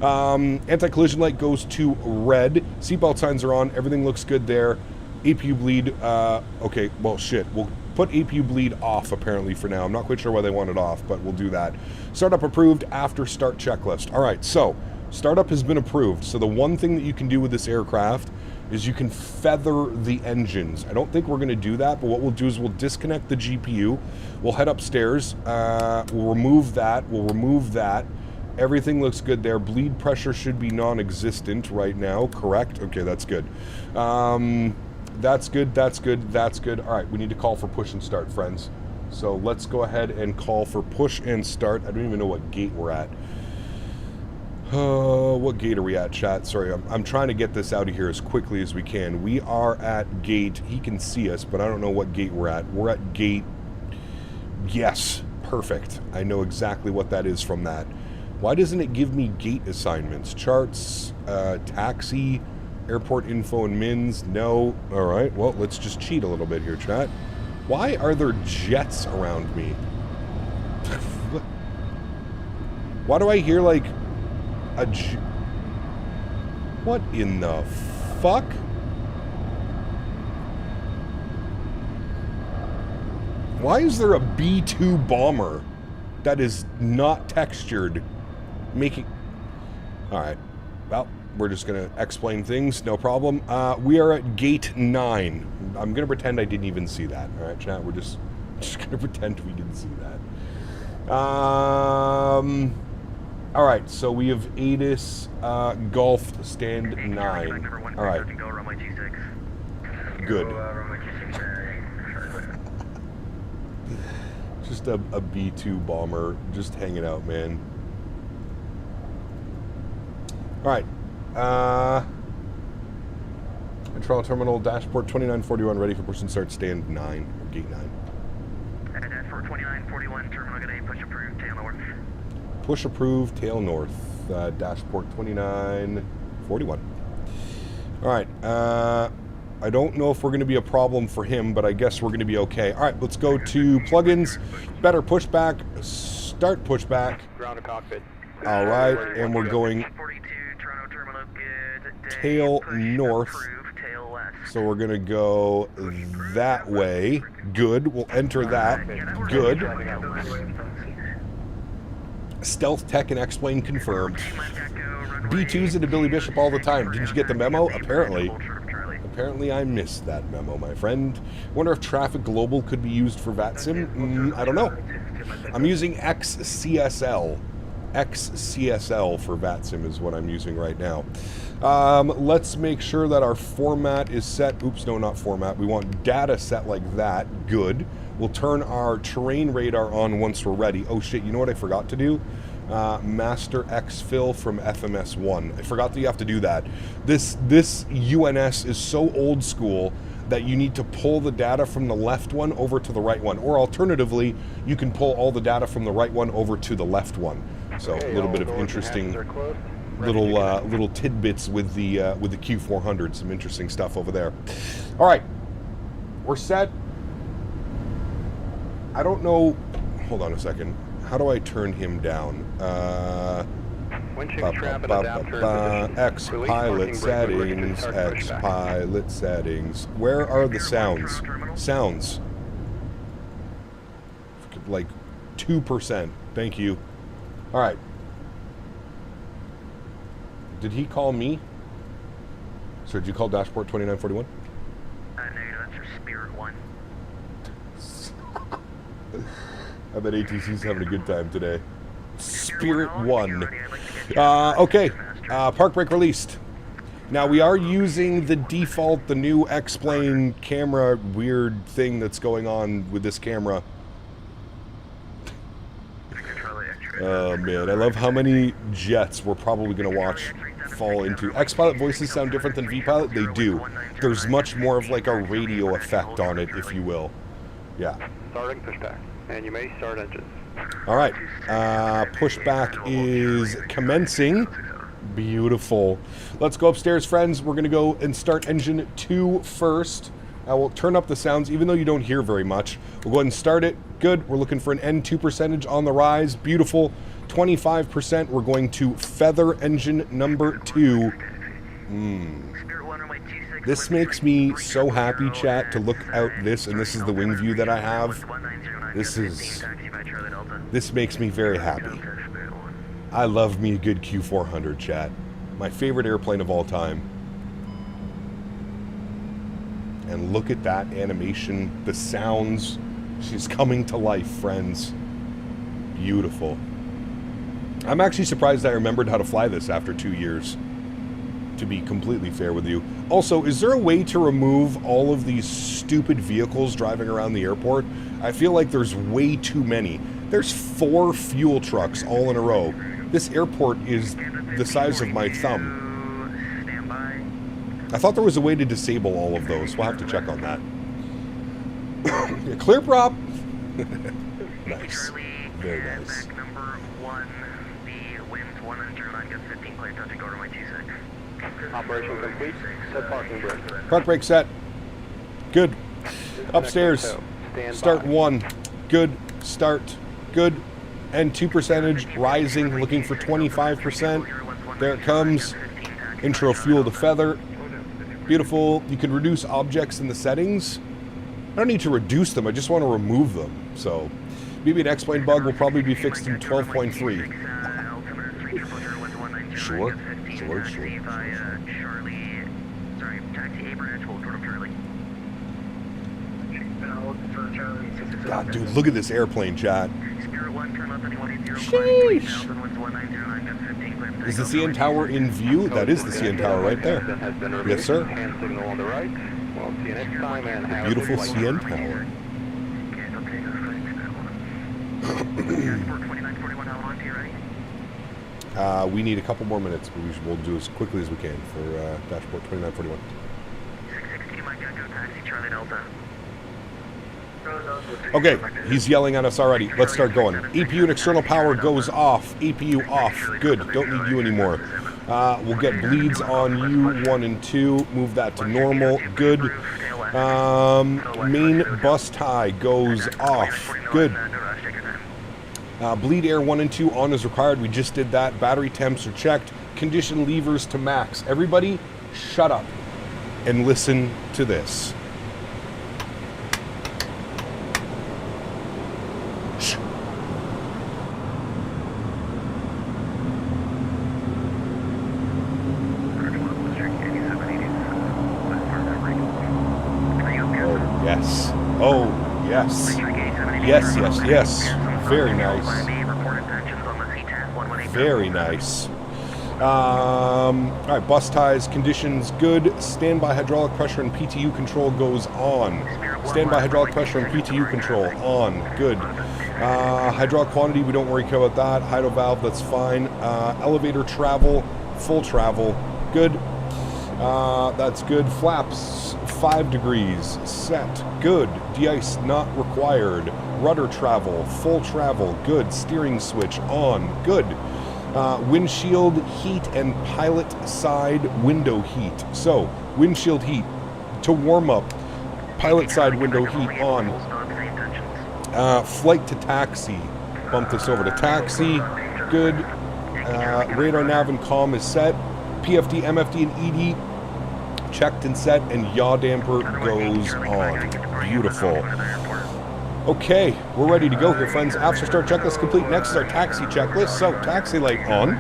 Anti-collision light goes to red. Seatbelt signs are on. Everything looks good there. APU bleed, okay, well, shit. We'll put APU bleed off, apparently, for now. I'm not quite sure why they want it off, but we'll do that. Startup approved after start checklist. All right, so startup has been approved. So the one thing that you can do with this aircraft is you can feather the engines. I don't think we're going to do that, but what we'll do is we'll disconnect the GPU. We'll head upstairs. We'll remove that. We'll remove that. Everything looks good there. Bleed pressure should be non-existent right now. Correct? Okay, that's good. That's good, that's good, that's good. All right, we need to call for push and start, friends. So let's go ahead and call for push and start. I don't even know what gate we're at. What gate are we at, chat? Sorry, I'm trying to get this out of here as quickly as we can. We are at gate, he can see us, but I don't know what gate we're at. We're at gate, yes, perfect. I know exactly what that is from that. Why doesn't it give me gate assignments? Charts, taxi, airport info and mins, no. All right, well, let's just cheat a little bit here, chat. Why are there jets around me? Why do I hear like a what in the fuck? Why is there a B-2 bomber that is not textured making... All right, well, we're just going to explain things, no problem. We are at gate 9. I'm going to pretend I didn't even see that. All right, chat, we're just going to pretend we didn't see that. All right, so we have ATIS Golf Stand 9. All right. Good. Just a B-2 bomber just hanging out, man. right. Control terminal, dashport 2941, ready for push and start, stand 9, or gate 9. Dashport 2941, terminal gate A, push approved, tail north. Push approved, tail north, dashport 2941. All right. I don't know if we're going to be a problem for him, but I guess we're going to be okay. All right, let's go to plugins, better pushback, start pushback. Ground to cockpit. All right, and we're going tail north. So we're going to go that way. Good. We'll enter that. Good. Stealth Tech and X-Plane confirmed. B2s into Billy Bishop all the time. Didn't you get the memo? Apparently. Apparently I missed that memo, my friend. Wonder if Traffic Global could be used for VATSIM? I don't know. I'm using XCSL. XCSL for VATSIM is what I'm using right now. Let's make sure that our format is set. Oops, no, not format. We want data set like that. Good. We'll turn our terrain radar on once we're ready. Oh shit, you know what I forgot to do? Master exfil from FMS1. I forgot that you have to do that. This UNS is so old school that you need to pull the data from the left one over to the right one. Or alternatively, you can pull all the data from the right one over to the left one. So a little bit of interesting little tidbits with the Q400. Some interesting stuff over there. All right, we're set. I don't know. Hold on a second. How do I turn him down? X pilot settings. X pilot settings. Where are the sounds? Sounds. Like 2%. Thank you. All right. Did he call me? So did you call dashboard 2941? No, that's your Spirit 1. I bet ATC's having a good time today. Spirit 1. Okay. Park brake released. Now we are using the default, the new X-Plane camera weird thing that's going on with this camera. Oh man, I love how many jets we're probably going to watch fall into. X-Pilot voices sound different than V-Pilot? They do. There's much more of like a radio effect on it, if you will. Yeah. Starting pushback. And you may start engines. All right. Pushback is commencing. Beautiful. Let's go upstairs, friends. We're going to go and start engine 2 first. I will turn up the sounds, even though you don't hear very much. We'll go ahead and start it. Good. We're looking for an N2 percentage on the rise. Beautiful. 25%. We're going to feather engine number 2. This makes me so happy, chat, to look out this, and this is the wing view that I have. This makes me very happy. I love me a good Q400, chat. My favorite airplane of all time. And look at that animation, the sounds. She's coming to life, friends. Beautiful. I'm actually surprised I remembered how to fly this after 2 years, to be completely fair with you. Also, is there a way to remove all of these stupid vehicles driving around the airport? I feel like there's way too many. There's 4 fuel trucks all in a row. This airport is the size of my thumb. I thought there was a way to disable all of those. We'll have to check on that. Clear prop. Nice. Very nice. Operation complete. Set parking brake. Park brake set. Good. Upstairs. Start 1. Good. Start. Good. N2 percentage rising. Looking for 25%. There it comes. Intro fuel to feather. Beautiful. You can reduce objects in the settings. I don't need to reduce them. I just want to remove them. So maybe an X-Plane bug will probably be fixed in 12.3. Sure. God, dude, look at this airplane, chat. Sheesh. Is the CN Tower in view? That is the CN Tower right there. Yes, sir. The beautiful CN Tower. We need a couple more minutes, but we'll do as quickly as we can for dashboard 2941. 662 Mike Echo, taxi Charlie Delta. Okay, he's yelling at us already. Let's start going. APU and external power goes off. APU off. Good. Don't need you anymore. We'll get bleeds on you 1 and 2. Move that to normal. Good. Main bus tie goes off. Good. Bleed air 1 and 2 on as required. We just did that. Battery temps are checked. Condition levers to max. Everybody, shut up and listen to this. Yes. Oh, yes. Yes, yes, yes. Very nice. Very nice. Alright, bus ties, conditions good. Standby hydraulic pressure and PTU control goes on. Standby hydraulic pressure and PTU control on. Good. Hydraulic quantity, we don't worry about that. Hydro valve, that's fine. Elevator travel, full travel. Good. That's good. Flaps, 5 degrees, set, good. De-ice not required. Rudder travel, full travel, good. Steering switch on, good. Windshield heat and pilot side window heat. So, windshield heat to warm up. Pilot side window heat on. Flight to taxi. Bump this over to taxi, good. Radar nav and comm is set. PFD, MFD, and ED checked and set, and yaw damper goes on. Beautiful. Okay, we're ready to go here, friends. After start checklist complete. Next is our taxi checklist. So, taxi light on.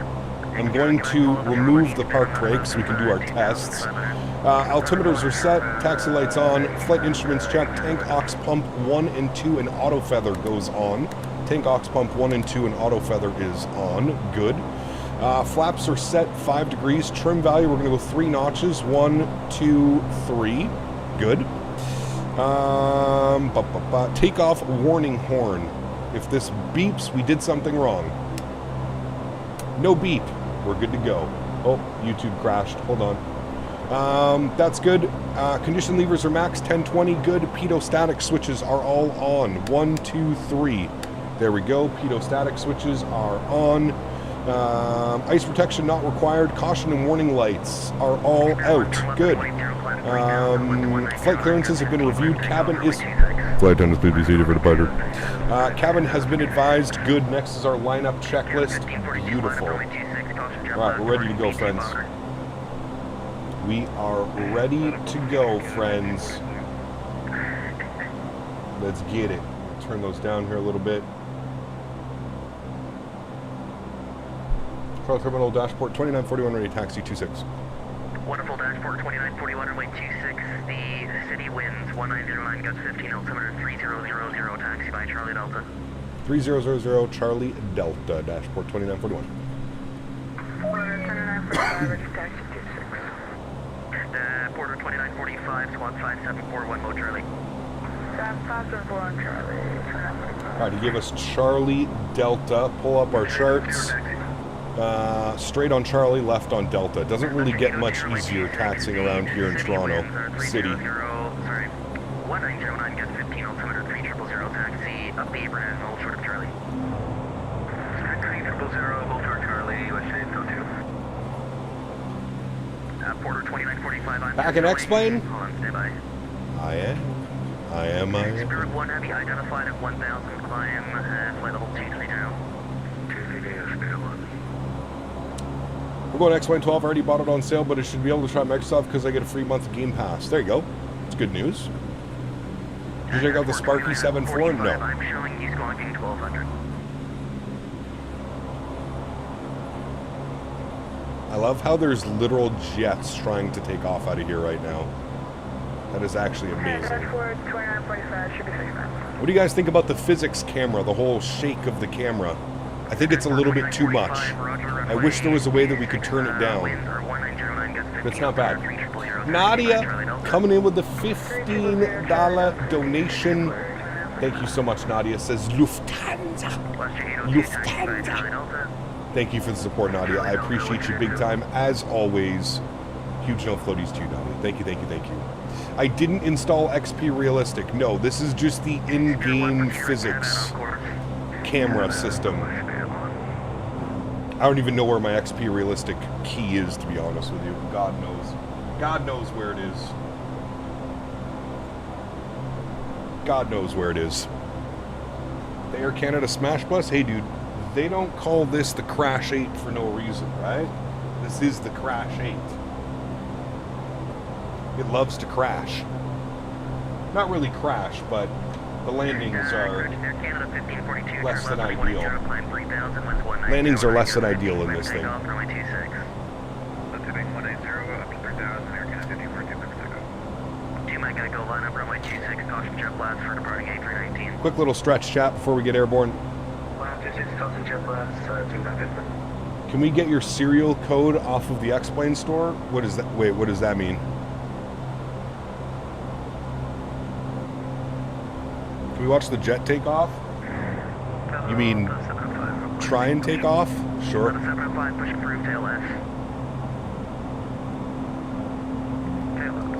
I'm going to remove the park brake so we can do our tests. Altimeters are set. Taxi lights on. Flight instruments checked. Tank aux pump 1 and 2 and auto feather goes on. Tank aux pump 1 and 2 and auto feather is on. Good. Flaps are set 5 degrees. Trim value, we're going to go 3 notches. 1, 2, 3. Good. Takeoff warning horn. If this beeps, we did something wrong. No beep. We're good to go. Oh, YouTube crashed. Hold on. That's good. Condition levers are max 1020. Good. Pitot static switches are all on. 1, 2, 3. There we go. Pitot static switches are on. Ice protection not required. Caution and warning lights are all out. Good. Flight clearances have been reviewed. Cabin is... Flight attendants please be seated for departure. Cabin has been advised. Good. Next is our lineup checklist. Beautiful. Alright, we're ready to go, friends. We are ready to go, friends. Let's get it. Turn those down here a little bit. Karl Terminal Dashport 2941 ready, taxi 26. Wonderful, Dashport 2941 runway 26. The city winds 1909 guts 15 altimeter 3000 taxi by Charlie Delta. 3000 Charlie Delta, Dashport 2941. 2945 taxi 26. Border 2945 squad 5741 Mo Charlie. 5741 Charlie. Alright, he gave us Charlie Delta. Pull up our charts. Straight on Charlie, left on Delta. Doesn't really get much easier taxiing around here in Toronto City. 1909 gets 15 altimeter 3000 taxi up the Abraham, hold short of Charlie. 3000 hold short Charlie, let's say go to. Porter 2945 on. Back in X-plane? Hold on, stay by. I am. Spirit 1 Heavy identified at 1000 climb, flight level 230 now. 230 Spirit 1. We're going X-Plane 12. I already bought it on sale, but I should be able to try Microsoft because I get a free month of Game Pass. There you go. It's good news. Did you check out the Sparky 7.4? No. I'm showing you squawking 1200. I love how there's literal jets trying to take off out of here right now. That is actually amazing. What do you guys think about the physics camera, the whole shake of the camera? I think it's a little bit too much. I wish there was a way that we could turn it down. It's not bad. Nadya coming in with the $15 donation. Thank you so much, Nadya. Says Lufthansa. Lufthansa. Thank you for the support, Nadya. I appreciate you big time. As always, huge no floaties to you, Nadya. Thank you, thank you, thank you. I didn't install XP Realistic. No, this is just the in-game physics camera system. I don't even know where my XP Realistic key is, to be honest with you. God knows. God knows where it is. God knows where it is. The Air Canada Smash Bus? Hey, dude, they don't call this the Crash 8 for no reason, right? This is the Crash 8. It loves to crash. Not really crash, but the landings are less than ideal. Landings are less than ideal in this thing. Quick little stretch chat before we get airborne. Can we get your serial code off of the X-Plane store? What is that? Wait, what does that mean? Can we watch the jet take off? You mean try and take off? Sure.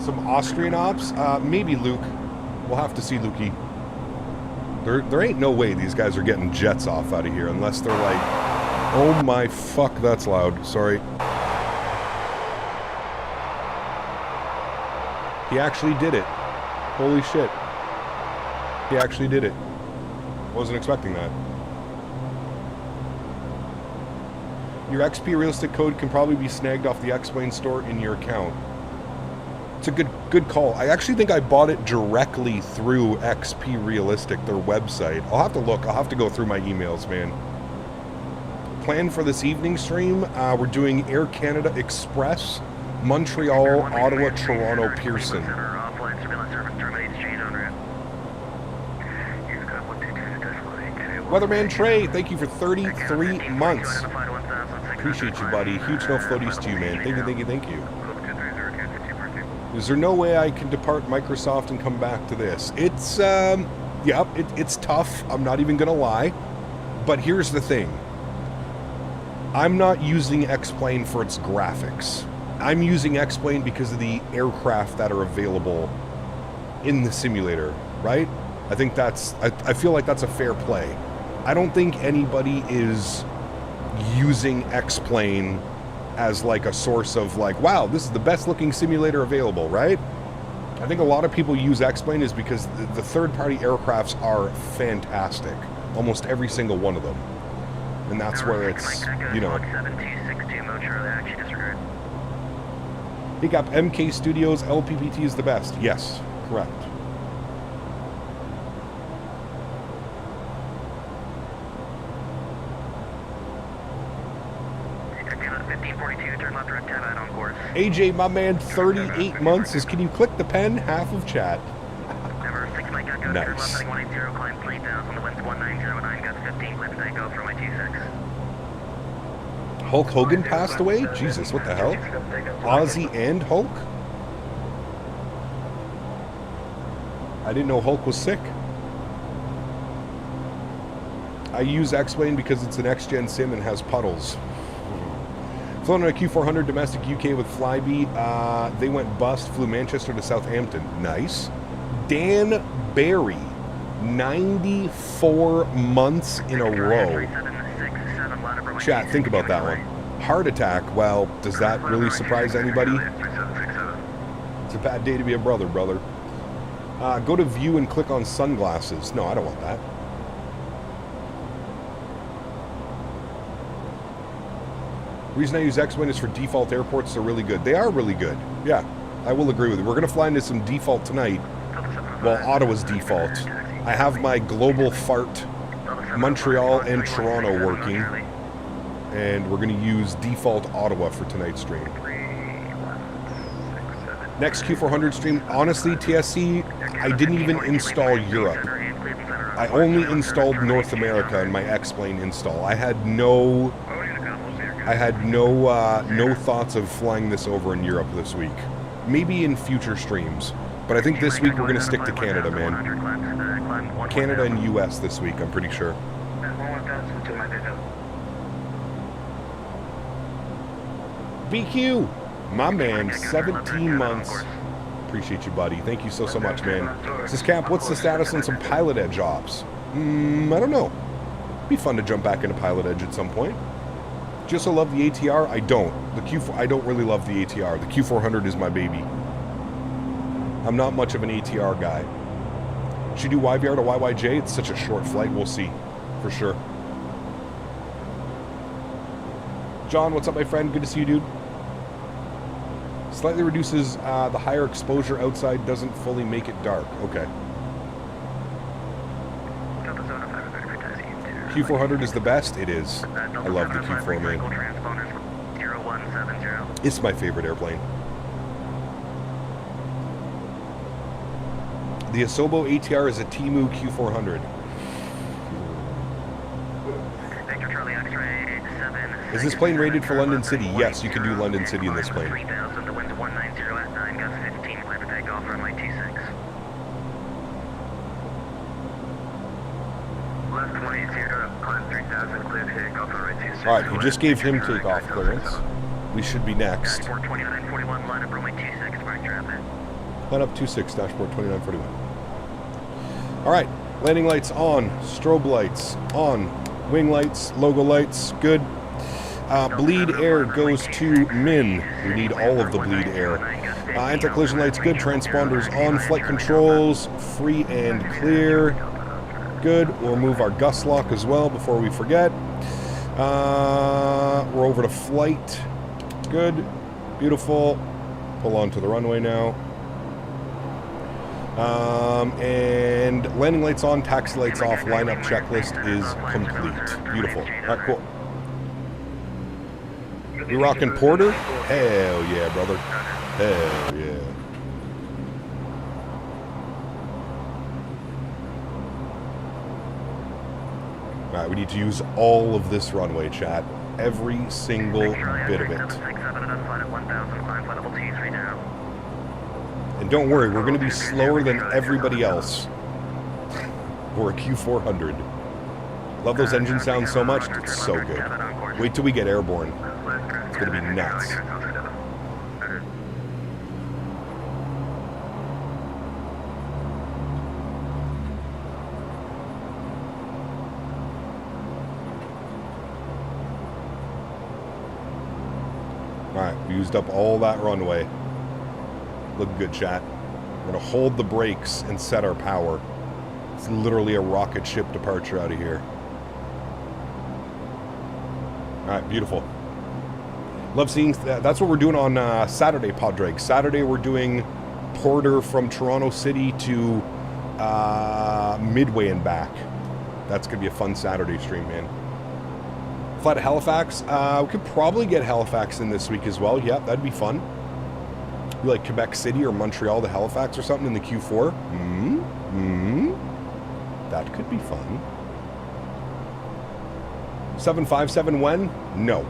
Some Austrian ops? Maybe, Luke. We'll have to see, Lukey. There ain't no way these guys are getting jets off out of here unless they're like, oh my fuck, that's loud. Sorry. He actually did it. Holy shit. He actually did it. Wasn't expecting that. Your XP Realistic code can probably be snagged off the X-Plane store in your account. It's a good call. I actually think I bought it directly through XP Realistic, their website. I'll have to look. I'll have to go through my emails, man. Plan for this evening stream, we're doing Air Canada Express, Montreal, Ottawa, Toronto, Pearson. Weatherman Trey, thank you for 33 months. Appreciate you, buddy. Huge no floaties to you, man. Thank you, thank you, thank you. Is there no way I can depart Microsoft and come back to this? It's, yeah, it's tough. I'm not even going to lie. But here's the thing. I'm not using X-Plane for its graphics. I'm using X-Plane because of the aircraft that are available in the simulator, right? I think that's, I feel like that's a fair play. I don't think anybody is using X-Plane as like a source of like, wow, this is the best looking simulator available, right? I think a lot of people use X-Plane is because the third-party aircrafts are fantastic. Almost every single one of them. And that's where it's, you know. Pick up MK Studios, LPPT is the best. Yes, correct. AJ, my man, 38 months says, can you click the pen? Half of chat. Nice. Hulk Hogan passed away? Jesus, what the hell? Ozzy and Hulk? I didn't know Hulk was sick. I use X-Plane because it's an X-Gen sim and has puddles. Flown on a Q400 domestic UK with Flybe. They went bust, flew Manchester to Southampton. Nice. Dan Barry, 94 months in a row. Chat, think about that one. Heart attack, well, does that really surprise anybody? It's a bad day to be a brother. Go to view and click on sunglasses. No, I don't want that. The reason I use X-Wing is for default airports. They're really good. They are really good. Yeah, I will agree with you. We're going to fly into some default tonight. Well, Ottawa's default. I have my global fart Montreal and Toronto working. And we're going to use default Ottawa for tonight's stream. Next Q400 stream, honestly, TSC, I didn't even install Europe. I only installed North America in my X-Plane install. I had no thoughts of flying this over in Europe this week. Maybe in future streams. But I think this week we're going to stick to Canada, man. Canada and US this week, I'm pretty sure. BQ, my man, 17 months. Appreciate you, buddy. Thank you so much, man. Says Camp, what's the status on some Pilot Edge jobs? I don't know. Be fun to jump back into Pilot Edge at some point. Do you also love the ATR? I don't. The Q4, I don't really love the ATR. The Q400 is my baby. I'm not much of an ATR guy. Should you do YVR to YYJ? It's such a short flight. We'll see, for sure. John, what's up, my friend? Good to see you, dude. Slightly reduces the higher exposure outside, doesn't fully make it dark. Okay. Q400 is the best? It is. I love the Q4, man. It's my favorite airplane. The Asobo ATR is a Temu Q400. Is this plane rated for London City? Yes, you can do London City in this plane. The wind's 190 at 9, gusts 15, clear for takeoff, runway 26. Left 180, climb 3000, clear for takeoff, runway 26. Alright, we just gave him takeoff clearance. We should be next. Dashboard 2941, line up runway 26, departure rapid. Line up 26, dashboard 2941. Alright, landing lights on, strobe lights on, wing lights, logo lights, good. Bleed air goes to Min. We need all of the bleed air. Anti-collision lights, good. Transponders on. Flight controls, free and clear. Good. We'll move our gust lock as well before we forget. We're over to flight. Good. Beautiful. Pull onto the runway now. And landing lights on, taxi lights off, lineup checklist is complete. Beautiful. All right, cool. You rocking Porter? Hell yeah, brother. Hell yeah. Alright, we need to use all of this runway, chat. Every single bit of it. And don't worry, we're going to be slower than everybody else. We're a Q400. Love those engine sounds so much. It's so good. Wait till we get airborne. It's going to be nuts. Alright, we used up all that runway. Look good, chat. We're going to hold the brakes and set our power. It's literally a rocket ship departure out of here. Alright, beautiful. Love seeing that. That's what we're doing on Saturday, Poddrake. Saturday, we're doing Porter from Toronto City to Midway and back. That's going to be a fun Saturday stream, man. Fly to Halifax. We could probably get Halifax in this week as well. Yeah, that'd be fun. We like Quebec City or Montreal to Halifax or something in the Q4. That could be fun. 757 when? No.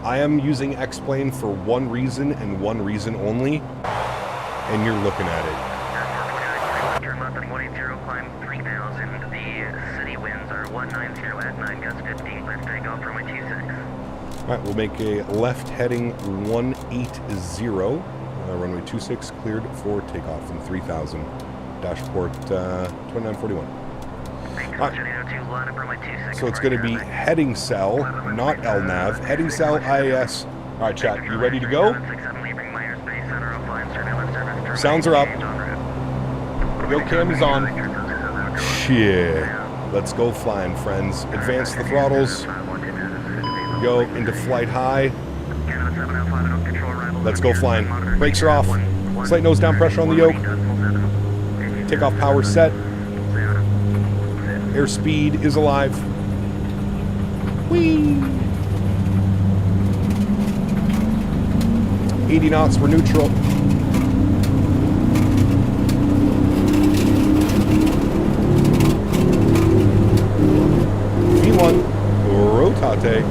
I am using X-Plane for one reason and one reason only, and you're looking at it. Turn left on 180, climb 3000. The city winds are 190 at 9, gusts 15, clear for takeoff, runway 26. Alright, we'll make a left heading 180, runway 26, cleared for takeoff in 3000, dashport 2941. Right. So it's going to be heading cell, not LNAV. Heading cell, IAS. Alright, chat, you ready to go? Sounds are up. Yo, cam is on. Shit. Let's go flying, friends. Advance the throttles. Go into flight high. Let's go flying. Brakes are off. Slight nose down pressure on the yoke. Takeoff power set. Airspeed is alive. Whee! 80 knots, we're neutral. V1, rotate.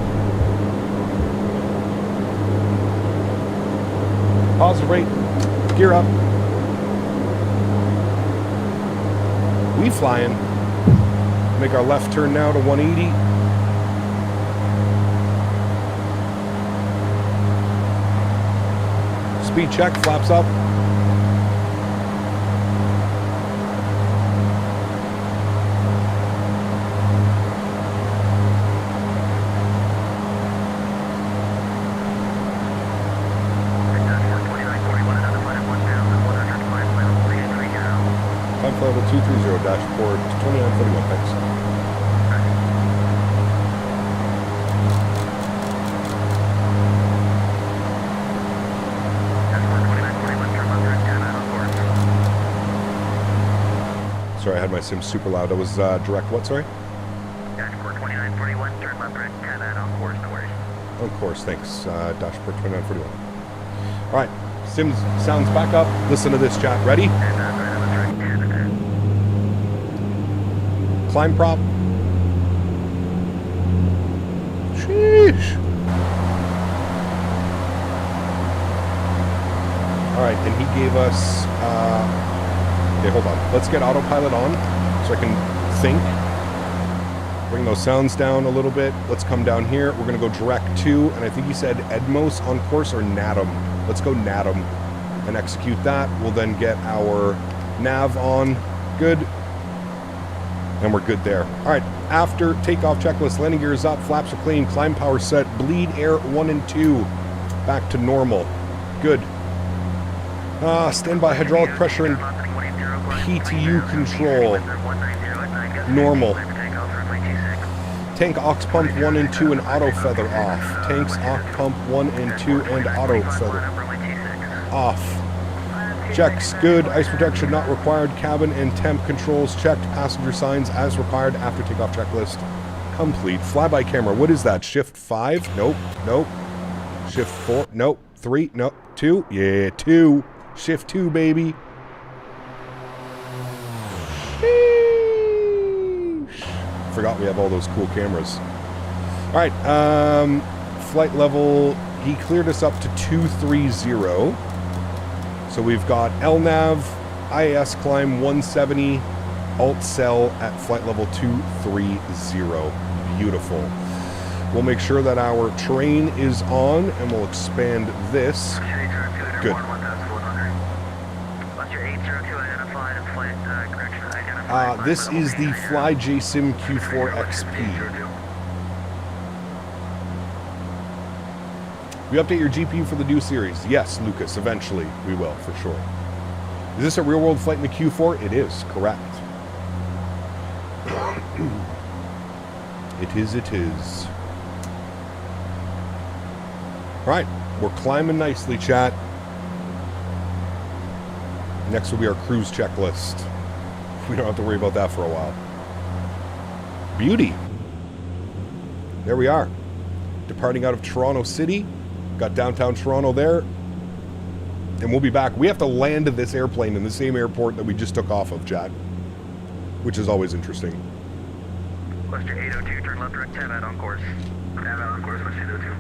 Positive rate, gear up. We flying. Make our left turn now to 180. Speed check, flaps up. Time flight level 230, dashboard 2941, thanks. Sorry, I had my sim super loud. That was direct what, sorry? Dashboard 2941, turn left right 10 out on course, no worries. On course, thanks. Dashboard 2941. Alright, sim sounds back up. Listen to this, chat. Ready? Climb prop. Sheesh. Alright, and he gave us... okay, hold on. Let's get autopilot on so I can think. Bring those sounds down a little bit. Let's come down here. We're going to go direct to, and I think he said Edmos on course or Natum. Let's go Natum and execute that. We'll then get our nav on. Good. And we're good there. All right. After takeoff checklist, landing gear is up, flaps are clean, climb power set, bleed air 1 and 2. Back to normal. Good. Standby hydraulic pressure and PTU control. Normal. Tank aux pump 1 and 2 and auto feather off. Tanks aux pump 1 and 2 and auto feather off. Checks good. Ice protection not required. Cabin and temp controls checked. Passenger signs as required. After takeoff checklist complete. Flyby camera. What is that? Shift 5? Nope. Nope. Shift 4? Nope. 3? Nope. 2? Yeah, 2. Shift 2, baby. Forgot we have all those cool cameras. All right. Flight level. He cleared us up to 230. So we've got LNAV, IAS climb 170, alt cell at flight level 230. Beautiful. We'll make sure that our terrain is on, and we'll expand this. Good. This is the FlyJSim Q4XP. We update your GPU for the new series. Yes, Lucas, eventually we will, for sure. Is this a real-world flight in the Q4? It is, correct. It is. All right, we're climbing nicely, chat. Next will be our cruise checklist. We don't have to worry about that for a while. Beauty. There we are. Departing out of Toronto City. Got downtown Toronto there. And we'll be back. We have to land this airplane in the same airport that we just took off of, chat. Which is always interesting. Western 802, turn left direct 10 out on course. 10 out on course, Western 802.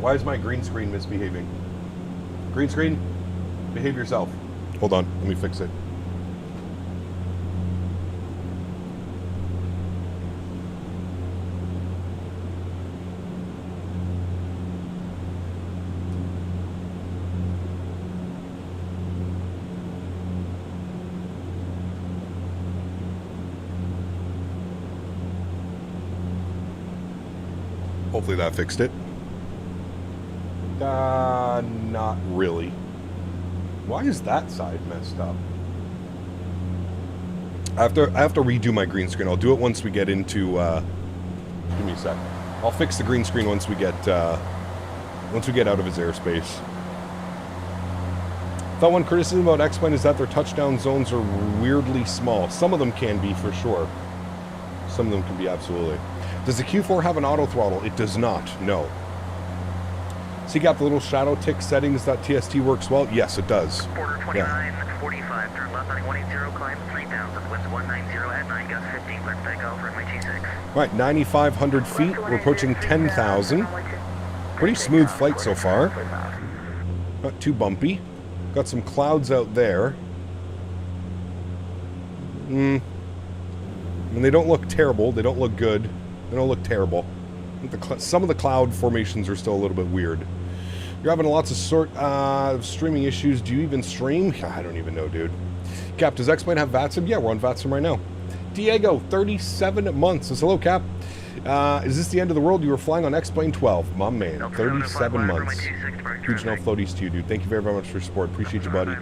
Why is my green screen misbehaving? Green screen, behave yourself. Hold on, let me fix it. Hopefully that fixed it. Not really. Why is that side messed up? I have to redo my green screen. I'll do it once we get into. Give me a sec. I'll fix the green screen once we get out of his airspace. Thought one criticism about X-Plane is that their touchdown zones are weirdly small. Some of them can be, for sure. Some of them can be, absolutely. Does the Q4 have an auto throttle? It does not. No. So you got the little shadow tick settings that TST works well? Yes, it does. Border 29, 45, turn left on 180, climb 3,000, winds 190 at 9, gust 15, clear for takeoff, runway 26. Right, 9,500 feet. We're approaching 10,000. Pretty smooth flight so far. Not too bumpy. Got some clouds out there. I mean, they don't look terrible. They don't look good. They don't look terrible. Some of the cloud formations are still a little bit weird. You're having lots of streaming issues. Do you even stream? I don't even know, dude. Cap, does X-Plane have VATSIM? Yeah, we're on VATSIM right now. Diego, 37 months. Says, hello, Cap. Is this the end of the world? You were flying on X-Plane 12. My man, 37 months. Huge no floaties to you, dude. Thank you very much for your support. Appreciate you, buddy.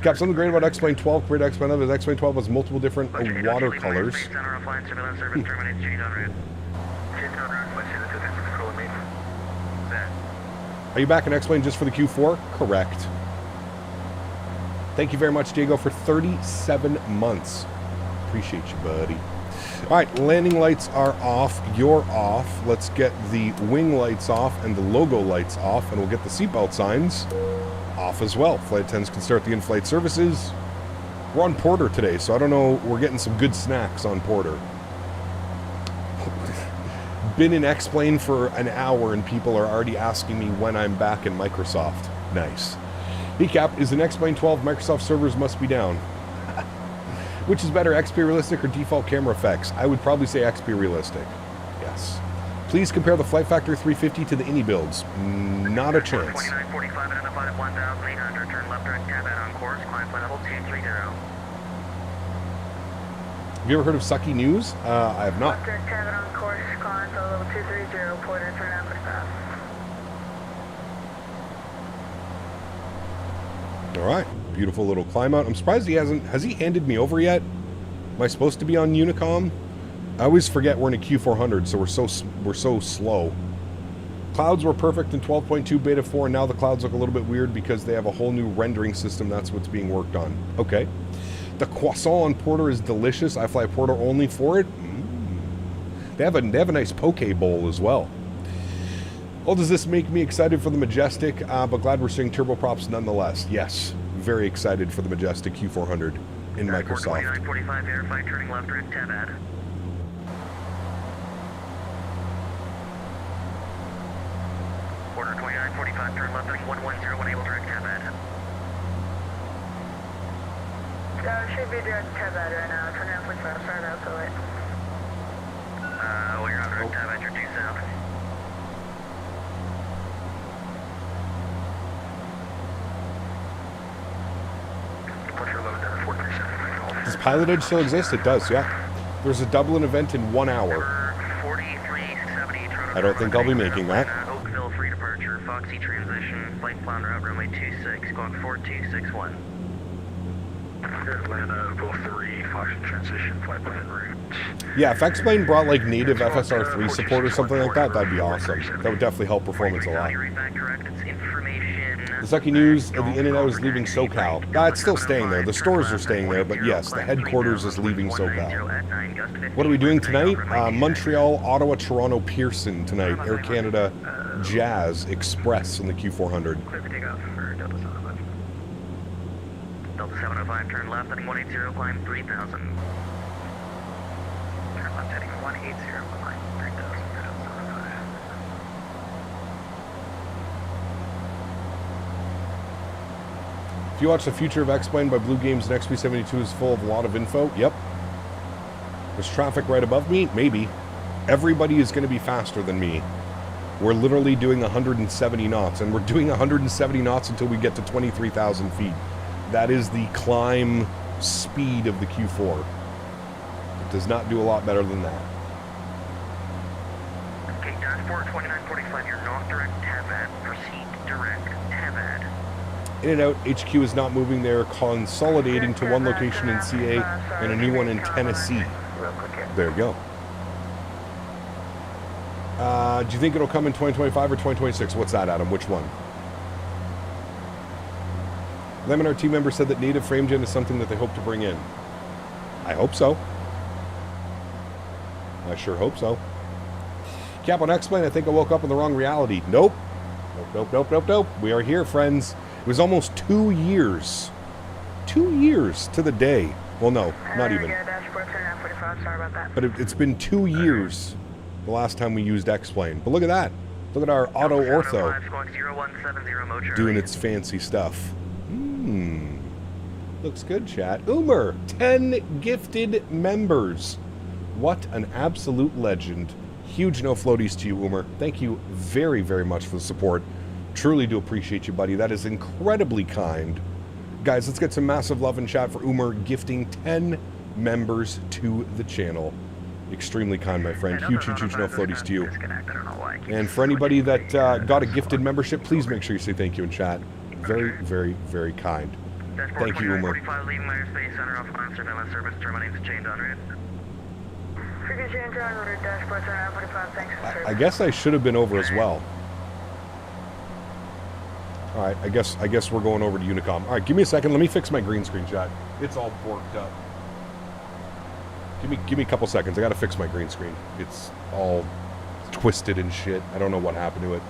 Cap, something great about X-Plane 12 compared to X-Plane 11 is X-Plane 12 has multiple different watercolors. Are you back in X-Plane just for the Q4? Correct. Thank you very much, Diego, for 37 months. Appreciate you, buddy. All right, landing lights are off. You're off. Let's get the wing lights off and the logo lights off, and we'll get the seatbelt signs off as well. Flight attendants can start the in-flight services. We're on Porter today, so I don't know. We're getting some good snacks on Porter. Been in X-Plane for an hour, and people are already asking me when I'm back in Microsoft. Nice. Recap, is the X-Plane 12 Microsoft servers must be down? Which is better, XP Realistic or default camera effects? I would probably say XP Realistic. Yes. Please compare the Flight Factor 350 to the Innie builds. Not a chance. 2945 identified at 1,800. Turn left direct cab out on course. Climb flight level 230. Have you ever heard of Sucky News? I have not. Left direct cab out on course. Climb flight level 230. Porter, turn out for stop. All right. Beautiful little climb out. I'm surprised he hasn't. Has he handed me over yet? Am I supposed to be on Unicom? I always forget we're in a Q400, so we're so slow. Clouds were perfect in 12.2 beta 4, and now the clouds look a little bit weird because they have a whole new rendering system. That's what's being worked on. Okay. The croissant on Porter is delicious. I fly Porter only for it. They have a nice poke bowl as well. Well, does this make me excited for the Majestic? But glad we're seeing turboprops nonetheless. Yes. Very excited for the Majestic Q400 in Microsoft. 2945 verified, turning left direct tab ad. Order 2945, turn left direct 110, enable direct tab ad. Should be direct tab ad right now. 2945, sorry about the late. You're on direct tab ad, you're due south. Does Pilot Edge still exist? It does, yeah. There's a Dublin event in 1 hour. 4370, I don't think I'll be making that. Oakville, free departure, Foxy transition, flight plan route, runway 26, going 4261. Atlanta, Oakville 3, Foxy transition, flight plan route. Yeah, if X-Plane brought like native FSR3 support or something like that, that'd be awesome. That would definitely help performance a lot. The Sucky News, the In-N-Out is leaving SoCal. It's still staying there. The stores are staying there, but yes, the headquarters is leaving SoCal. What are we doing tonight? Montreal, Ottawa, Toronto, Pearson tonight. Air Canada, Jazz, Express in the Q400. Clear for takeoff for Delta 705. Delta 705, turn left, heading 180, climb 3000. Turn left, heading 180, climb 3000 for Delta 705. If you watch The Future of X-Plane by Blue Games, and XP72 is full of a lot of info. Yep. There's traffic right above me? Maybe. Everybody is going to be faster than me. We're literally doing 170 knots, and we're doing 170 knots until we get to 23,000 feet. That is the climb speed of the Q4. It does not do a lot better than that. Okay, dashboard 2945, you're not direct tab ad. Proceed direct tab ad. In-N-Out HQ is not moving. They're consolidating to one location in CA and a new one in Tennessee. There you go. Do you think it'll come in 2025 or 2026? What's that, Adam? Which one? Laminar team member said that native frame gen is something that they hope to bring in. I hope so. I sure hope so. Cap on X-Plane, I think I woke up in the wrong reality. Nope. Nope. We are here, friends. It was almost 2 years. 2 years to the day. Well, no, not even. But it's been 2 years the last time we used X-Plane. But look at that. Look at our auto ortho doing its fancy stuff. Looks good, chat. Umer, 10 gifted members. What an absolute legend. Huge no floaties to you, Umer. Thank you very, very much for the support. Truly do appreciate you, buddy. That is incredibly kind. Guys, let's get some massive love and chat for Umer gifting 10 members to the channel. Extremely kind, my friend. Huge, huge, huge no floaties to you. And for anybody that got a gifted membership, please make sure you say thank you in chat. Very, very, very kind. Thank you, Umer. I guess I should have been over as well. All right, I guess we're going over to Unicom. All right, give me a second. Let me fix my green screen, chat. It's all borked up. Give me a couple seconds. I got to fix my green screen. It's all twisted and shit. I don't know what happened to it.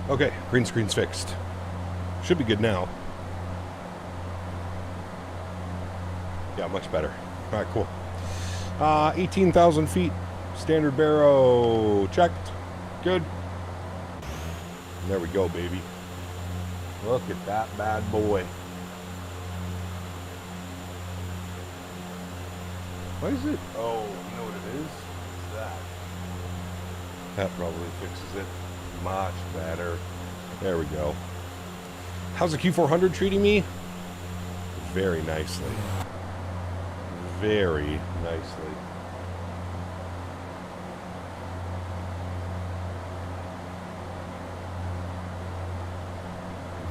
Okay, green screen's fixed. Should be good now. Yeah, much better. All right, cool. 18,000 feet. Standard barrow checked. Good. There we go, baby. Look at that bad boy. Why is it? Oh, you know what it is? It's that. That probably fixes it. Much better. There we go. How's the Q400 treating me? Very nicely. Very nicely.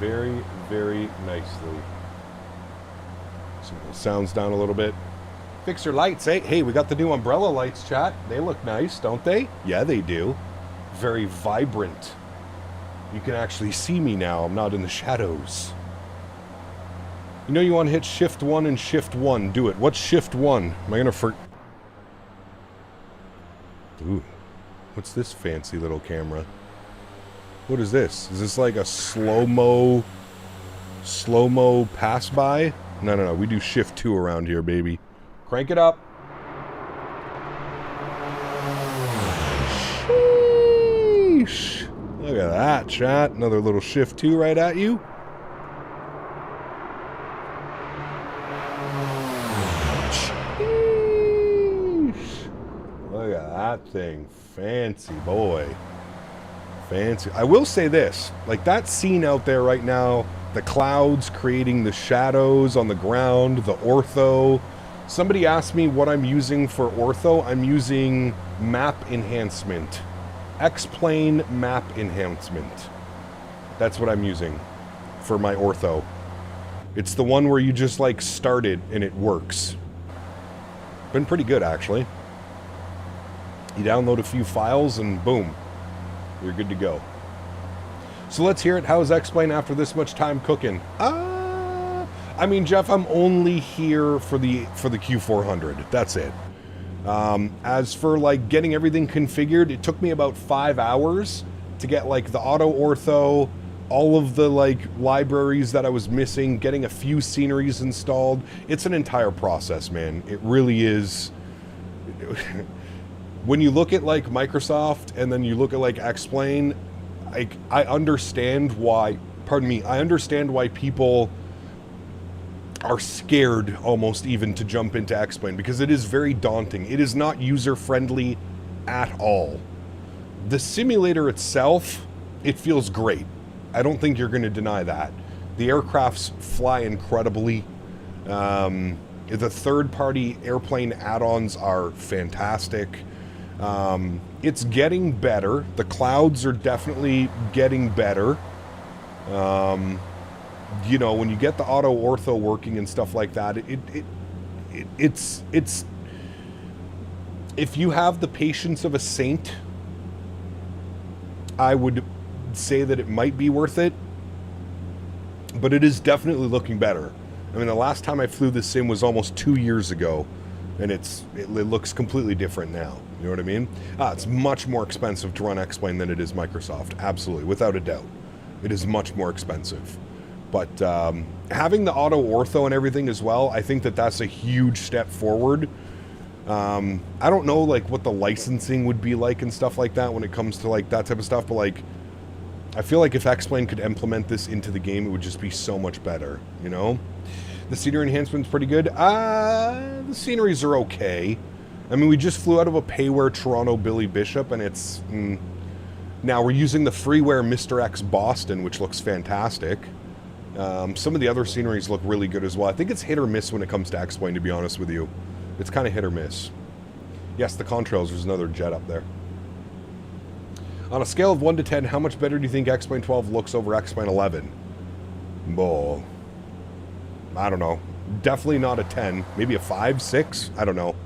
Very, very nicely. So the sound's down a little bit. Fix your lights, eh? Hey, we got the new umbrella lights, chat. They look nice, don't they? Yeah, they do. Very vibrant. You can actually see me now. I'm not in the shadows. You know you want to hit shift 1 and shift 1. Do it. What's shift 1? Am I going to Ooh. What's this fancy little camera? What is this? Is this like a slow-mo pass by? No. We do shift 2 around here, baby. Crank it up. Sheesh. Look at that, chat. Another little shift 2 right at you. Look at that thing. Fancy, boy. Fancy. I will say this. Like, that scene out there right now, the clouds creating the shadows on the ground, the ortho. Somebody asked me what I'm using for ortho. I'm using map enhancement. X-plane map enhancement. That's what I'm using for my ortho. It's the one where you just, like, start it and it works. Been pretty good, actually. You download a few files and boom, you're good to go. So let's hear it. How is X-Plane after this much time cooking? I mean, Jeff, I'm only here for the Q400. That's it. As for like getting everything configured, it took me about 5 hours to get like the auto ortho, all of the like libraries that I was missing, getting a few sceneries installed. It's an entire process, man. It really is. When you look at like Microsoft and then you look at like X-Plane, I understand why, pardon me, I understand why people are scared almost even to jump into X-Plane, because it is very daunting. It is not user-friendly at all. The simulator itself, it feels great. I don't think you're going to deny that. The aircrafts fly incredibly. The third-party airplane add-ons are fantastic. It's getting better. The clouds are definitely getting better. You know, when you get the auto ortho working and stuff like that, it's if you have the patience of a saint, I would say that it might be worth it, but it is definitely looking better. I mean, the last time I flew this sim was almost 2 years ago, and it looks completely different now. You know what I mean? It's much more expensive to run X-Plane than it is Microsoft. Absolutely, without a doubt. It is much more expensive. But having the auto ortho and everything as well, I think that that's a huge step forward. I don't know like what the licensing would be like and stuff like that when it comes to like that type of stuff, but like I feel like if X-Plane could implement this into the game, it would just be so much better, you know? The scenery enhancement's pretty good. The sceneries are okay. I mean, we just flew out of a Payware Toronto Billy Bishop, and it's... Now, we're using the freeware Mr. X Boston, which looks fantastic. Some of the other sceneries look really good as well. I think it's hit or miss when it comes to X-Plane, to be honest with you. It's kind of hit or miss. Yes, the contrails, there's another jet up there. On a scale of 1 to 10, how much better do you think X-Plane 12 looks over X-Plane 11? Oh, I don't know. Definitely not a 10. Maybe a 5, 6? I don't know.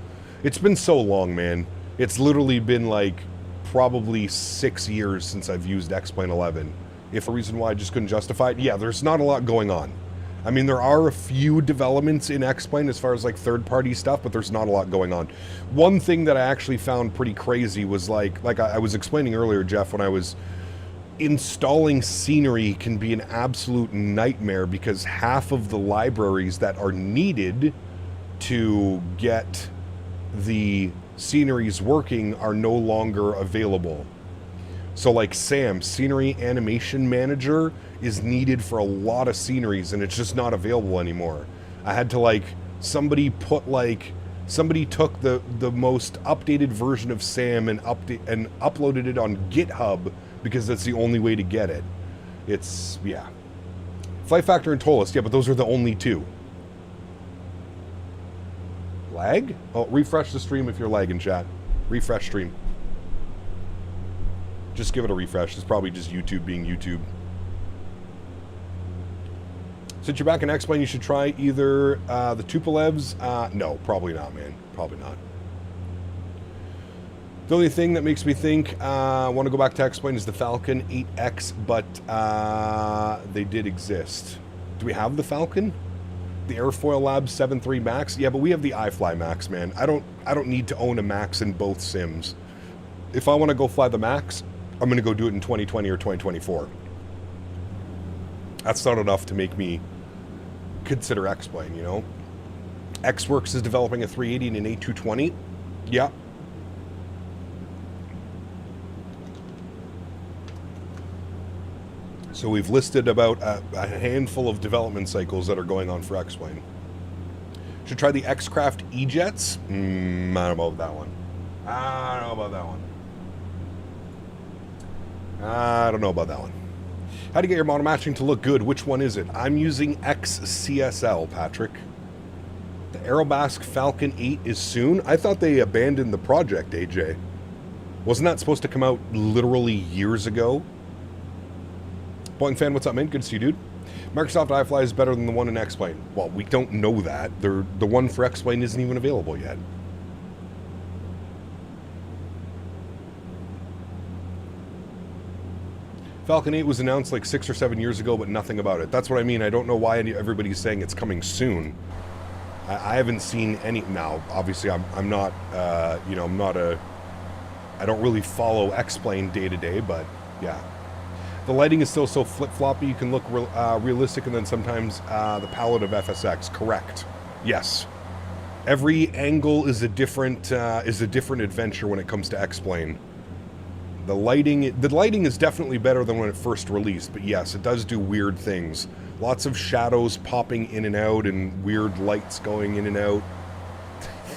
It's been so long, man. It's literally been like probably 6 years since I've used X-Plane 11. If a reason why I just couldn't justify it, yeah, there's not a lot going on. I mean, there are a few developments in X-Plane as far as like third-party stuff, but there's not a lot going on. One thing that I actually found pretty crazy was like I was explaining earlier, Jeff, when I was installing scenery can be an absolute nightmare because half of the libraries that are needed to get the sceneries working are no longer available. So like SAM, Scenery Animation Manager, is needed for a lot of sceneries and it's just not available anymore. I had to like, somebody took the most updated version of SAM and uploaded it on GitHub because that's the only way to get it. It's, yeah. Flight Factor and Tolus, yeah, but those are the only two. Lag? Oh, refresh the stream if you're lagging, chat. Refresh stream. Just give it a refresh. It's probably just YouTube being YouTube. Since you're back in X-Plane, you should try either the Tupolevs. No, probably not, man. Probably not. The only thing that makes me think I want to go back to X-Plane is the Falcon 8X, but they did exist. Do we have the Falcon? The Airfoil Labs 7.3 Max? Yeah, but we have the iFly Max, man. I don't need to own a Max in both sims. If I want to go fly the Max, I'm going to go do it in 2020 or 2024. That's not enough to make me consider X-Plane, you know? Xworks is developing a 380 and an A220. Yeah. So we've listed about a handful of development cycles that are going on for X-Plane. Should try the X-Craft E-Jets? I don't know about that one. I don't know about that one. I don't know about that one. How to get your model matching to look good? Which one is it? I'm using XCSL, Patrick. The Aerobasque Falcon 8 is soon? I thought they abandoned the project, AJ. Wasn't that supposed to come out literally years ago? Boeing fan, what's up, man? Good to see you, dude. Microsoft iFly is better than the one in X-Plane. Well, we don't know that. The one for X-Plane isn't even available yet. Falcon 8 was announced like 6 or 7 years ago, but nothing about it. That's what I mean. I don't know why everybody's saying it's coming soon. I haven't seen any. Now, obviously, I'm not, you know, I'm not a, I don't really follow X-Plane day to day, but yeah. The lighting is still so flip-floppy, you can look realistic, and then sometimes the palette of FSX. Correct. Yes. Every angle is a different adventure when it comes to X-Plane. The lighting is definitely better than when it first released, but yes, it does do weird things. Lots of shadows popping in and out and weird lights going in and out.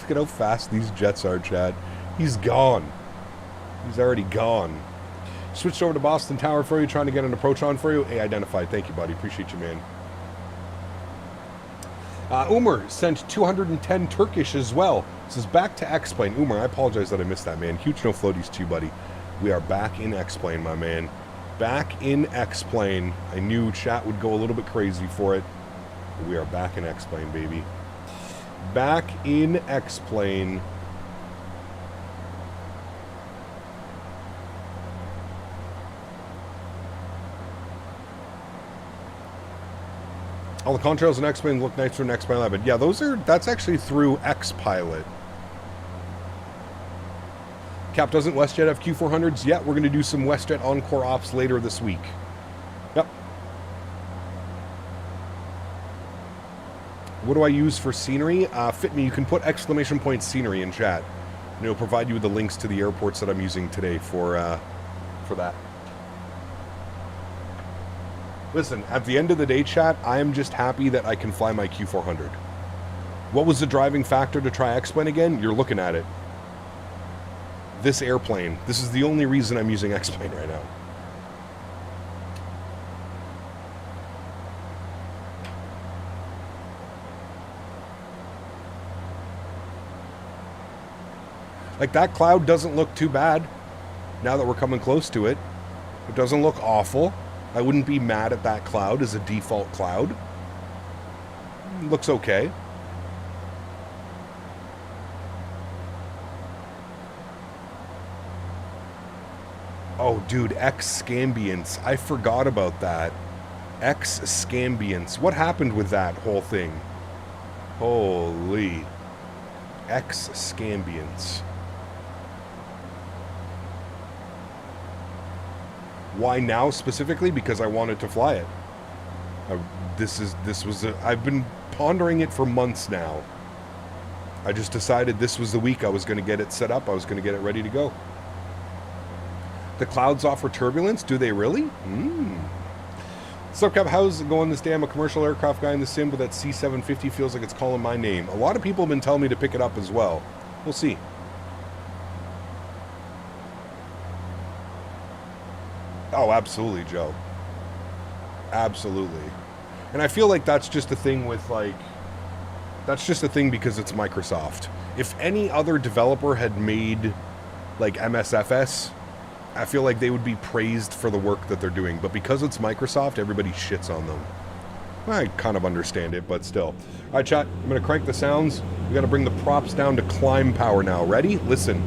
Look at how fast these jets are, Chad. He's gone. He's already gone. Switched over to Boston Tower for you, trying to get an approach on for you. Hey, identified. Thank you, buddy. Appreciate you, man. Umar sent 210 Turkish as well. This is back to X-Plane. Umar, I apologize that I missed that, man. Huge no floaties to you, buddy. We are back in X-Plane, my man. Back in X-Plane. I knew chat would go a little bit crazy for it. But we are back in X-Plane, baby. Back in X-Plane. All the contrails in X-Plane look nice through an X-Pilot, but yeah, that's actually through X-Pilot. Cap, doesn't WestJet have Q400s? Yeah, we're going to do some WestJet Encore ops later this week. Yep. What do I use for scenery? Fit me. You can put exclamation point scenery in chat. And it'll provide you with the links to the airports that I'm using today for that. Listen, at the end of the day, chat, I am just happy that I can fly my Q400. What was the driving factor to try X-Plane again? You're looking at it. This airplane. This is the only reason I'm using X-Plane right now. Like, that cloud doesn't look too bad now that we're coming close to it. It doesn't look awful. I wouldn't be mad at that cloud as a default cloud. It looks okay. Oh, dude, X-Scambience. I forgot about that. X-Scambience. What happened with that whole thing? Holy. X-Scambience. Why now specifically? Because I wanted to fly it. I've been pondering it for months now. I just decided this was the week I was going to get it set up. I was going to get it ready to go. The clouds offer turbulence? Do they really? So, Cap, how's it going this day? I'm a commercial aircraft guy in the sim, but that C-750 feels like it's calling my name. A lot of people have been telling me to pick it up as well. We'll see. Oh, absolutely, Joe. Absolutely. And I feel like that's just a thing with, like... That's just a thing because it's Microsoft. If any other developer had made, like, MSFS... I feel like they would be praised for the work that they're doing, but because it's Microsoft, everybody shits on them. I kind of understand it, but still. All right, chat, I'm going to crank the sounds. We got to bring the props down to climb power now. Ready? Listen.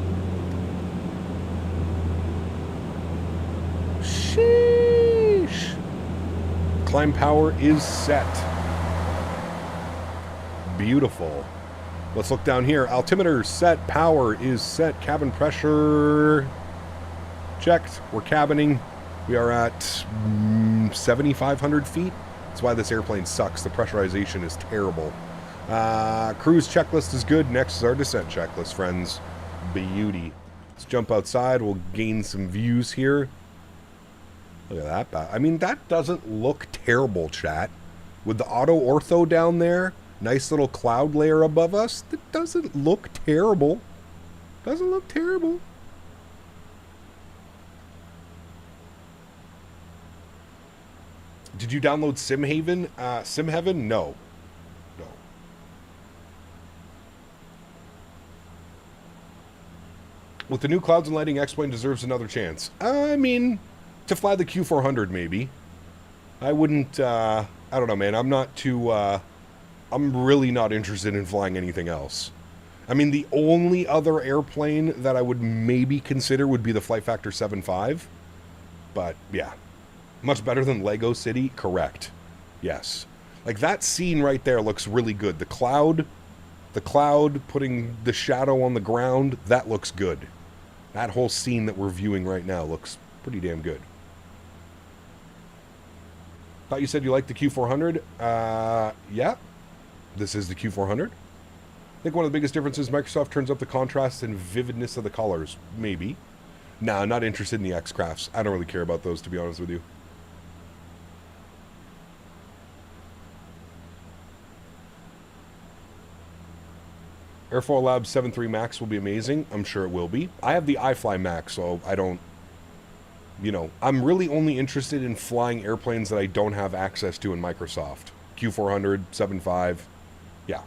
Sheesh. Climb power is set. Beautiful. Let's look down here. Altimeter set. Power is set. Cabin pressure... checked. We're cabining. We are at 7,500 feet. That's why this airplane sucks. The pressurization is terrible. Cruise checklist is good. Next is our descent checklist, friends. Beauty. Let's jump outside. We'll gain some views here. Look at that. I mean, that doesn't look terrible, chat. With the auto ortho down there, nice little cloud layer above us, that doesn't look terrible. Doesn't look terrible. Did you download SimHaven? SimHeaven? No. No. With the new clouds and lighting, X-Plane deserves another chance. I mean, to fly the Q400, maybe. I wouldn't, I don't know, man. I'm not too, I'm really not interested in flying anything else. I mean, the only other airplane that I would maybe consider would be the Flight Factor 7.5. But, yeah. Much better than Lego City? Correct. Yes. Like, that scene right there looks really good. The cloud putting the shadow on the ground, that looks good. That whole scene that we're viewing right now looks pretty damn good. Thought you said you liked the Q400. Yeah. This is the Q400. I think one of the biggest differences, Microsoft turns up the contrast and vividness of the colors. Maybe. Nah, not interested in the X-Crafts. I don't really care about those, to be honest with you. Airfoil Labs 7.3 Max will be amazing. I'm sure it will be. I have the iFly Max, so I don't... You know, I'm really only interested in flying airplanes that I don't have access to in Microsoft. Q400, 7.5. Yeah.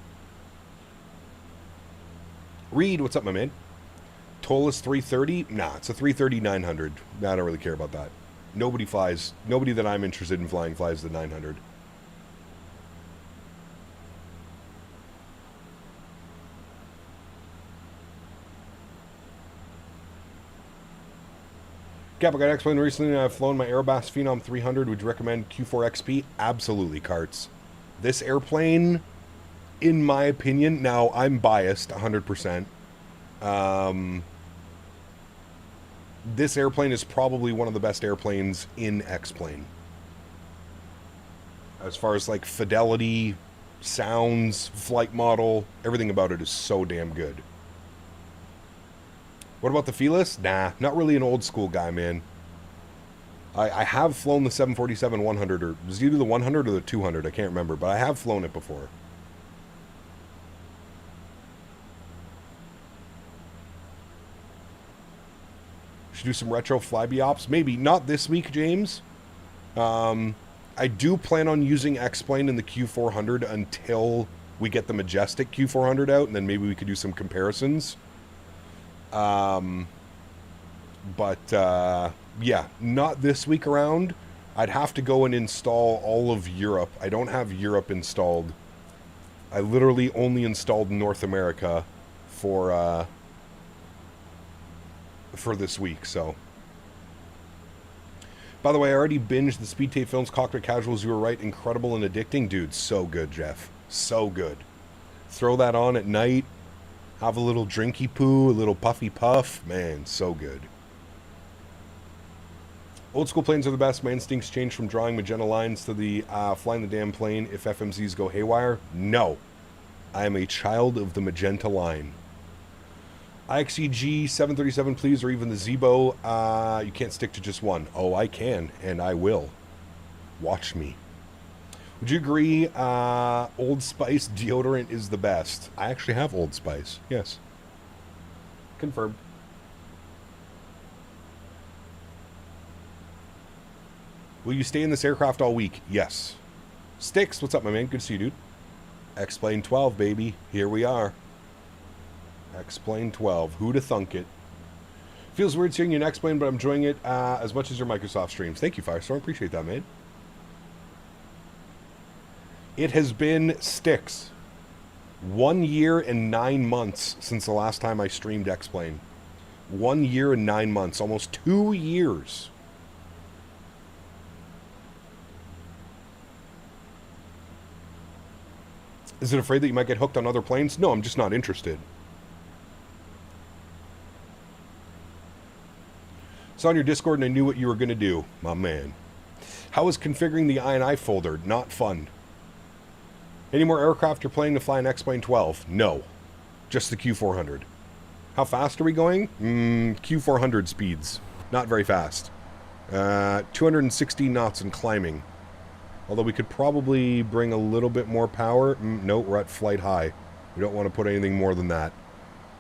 Reed, what's up, my man? Tollus 330? Nah, it's a 330-900. Nah, I don't really care about that. Nobody flies. Nobody that I'm interested in flying flies the 900. Cap, I got explained recently and I've flown my Airbus Phenom 300. Would you recommend Q4XP? Absolutely, Carts. This airplane, in my opinion, now I'm biased 100%. This airplane is probably one of the best airplanes in X-Plane. As far as like fidelity, sounds, flight model, everything about it is so damn good. What about the Felis? Nah, not really an old school guy, man. I have flown the 747-100, or was it either the 100 or the 200? I can't remember, but I have flown it before. Should do some retro Flyby ops? Maybe. Not this week, James. I do plan on using X-Plane in the Q400 until we get the Majestic Q400 out, and then maybe we could do some comparisons. Yeah, not this week around. I'd have to go and install all of Europe. I don't have Europe installed. I literally only installed North America for this week, so. By the way, I already binged the Speed Tape Films Cockpit Casuals. You were right, incredible and addicting. Dude, so good, Jeff. So good. Throw that on at night. Have a little drinky poo, a little puffy puff. Man, so good. Old school planes are the best. My instincts change from drawing magenta lines to the flying the damn plane if FMCs go haywire. No. I am a child of the magenta line. IXEG 737, please, or even the Zebo. You can't stick to just one. Oh, I can, and I will. Watch me. Would you agree Old Spice deodorant is the best? I actually have Old Spice. Yes. Confirmed. Will you stay in this aircraft all week? Yes. Sticks, what's up, my man? Good to see you, dude. X-Plane 12, baby. Here we are. X-Plane 12. Who'da thunk it? Feels weird seeing you in X-Plane, but I'm enjoying it as much as your Microsoft streams. Thank you, Firestorm. Appreciate that, man. It has been Sticks. 1 year and 9 months since the last time I streamed X-Plane. 1 year and 9 months. Almost 2 years. Is it afraid that you might get hooked on other planes? No, I'm just not interested. Saw on your Discord and I knew what you were going to do. My man. How is configuring the I&I folder? Not fun. Any more aircraft you're planning to fly in X-Plane 12? No. Just the Q400. How fast are we going? Q400 speeds. Not very fast. 260 knots and climbing. Although we could probably bring a little bit more power. No, we're at flight high. We don't want to put anything more than that.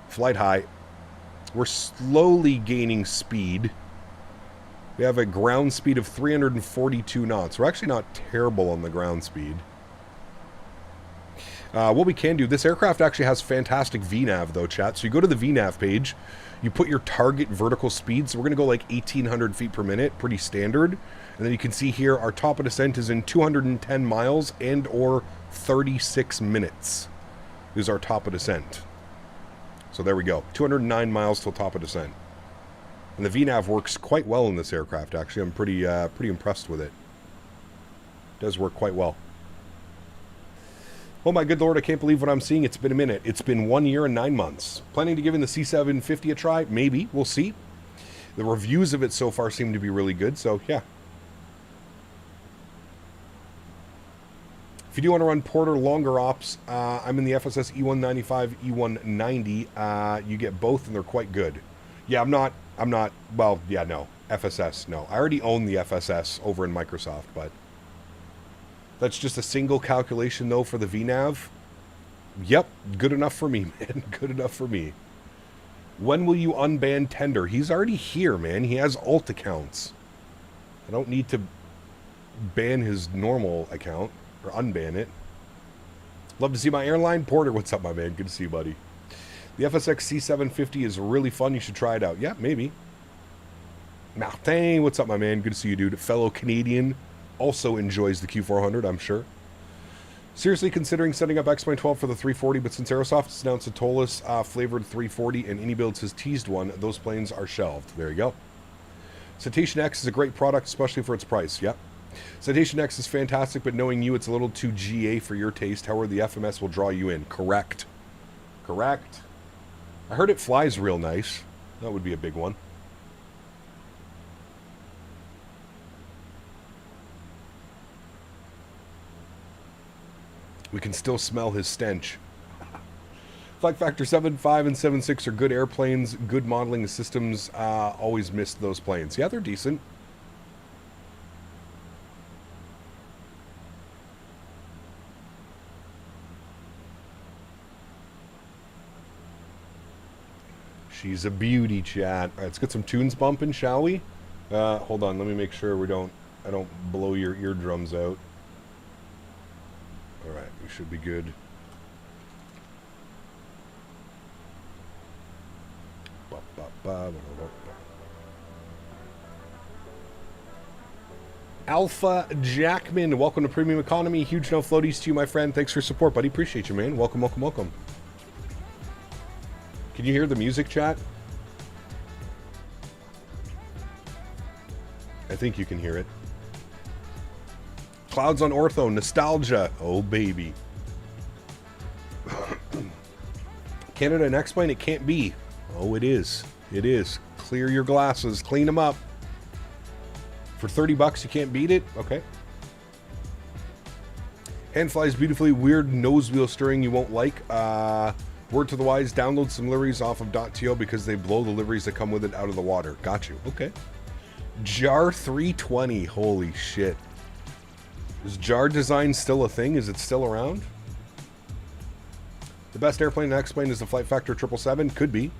Flight high. We're slowly gaining speed. We have a ground speed of 342 knots. We're actually not terrible on the ground speed. What we can do, this aircraft actually has fantastic VNAV though, chat. So you go to the VNAV page, you put your target vertical speed. So we're going to go like 1,800 feet per minute, pretty standard. And then you can see here our top of descent is in 210 miles and or 36 minutes is our top of descent. So there we go. 209 miles till top of descent. And the VNAV works quite well in this aircraft, actually. I'm pretty impressed with it. It does work quite well. Oh my good lord, I can't believe what I'm seeing. It's been a minute. It's been 1 year and 9 months. Planning to give in the C750 a try? Maybe. We'll see. The reviews of it so far seem to be really good, so yeah. If you do want to run Porter longer ops, I'm in the FSS E195, E190. You get both, and they're quite good. Yeah, I'm not, well, yeah, no. FSS, no. I already own the FSS over in Microsoft, but that's just a single calculation, though, for the VNAV. Yep, good enough for me, man. Good enough for me. When will you unban Tender? He's already here, man. He has alt accounts. I don't need to ban his normal account, or unban it. Love to see my airline. Porter, what's up, my man? Good to see you, buddy. The FSX C750 is really fun. You should try it out. Yeah, maybe. Martin, what's up, my man? Good to see you, dude. A fellow Canadian also enjoys the Q400, I'm sure. Seriously considering setting up X-Plane 12 for the 340, but since Aerosoft has announced a tolless flavored 340 and AnyBuilds has teased one, those planes are shelved. There you go. Citation X is a great product, especially for its price. Yep. Citation X is fantastic, but knowing you, it's a little too GA for your taste. However, the FMS will draw you in. Correct. Correct. I heard it flies real nice. That would be a big one. We can still smell his stench. Flight Factor 7.5 and 7.6 are good airplanes, good modeling systems. Always missed those planes. Yeah, they're decent. She's a beauty, chat. All right, let's get some tunes bumping, shall we? Hold on, let me make sure I don't blow your eardrums out. All right, we should be good. Alpha Jackman, welcome to Premium Economy. Huge no floaties to you, my friend. Thanks for your support, buddy. Appreciate you, man. Welcome, welcome, welcome. Can you hear the music, chat? I think you can hear it. Clouds on Ortho, nostalgia. Oh, baby. Canada and X-Plane, it can't be. Oh, it is. It is. Clear your glasses. Clean them up. For 30 bucks, you can't beat it? Okay. Hand flies beautifully. Weird nose wheel stirring you won't like. Word to the wise, download some liveries off of .to because they blow the liveries that come with it out of the water. Got you. Okay. Jar 320. Holy shit. Is jar design still a thing? Is it still around? The best airplane in X-Plane is the Flight Factor 777. Could be.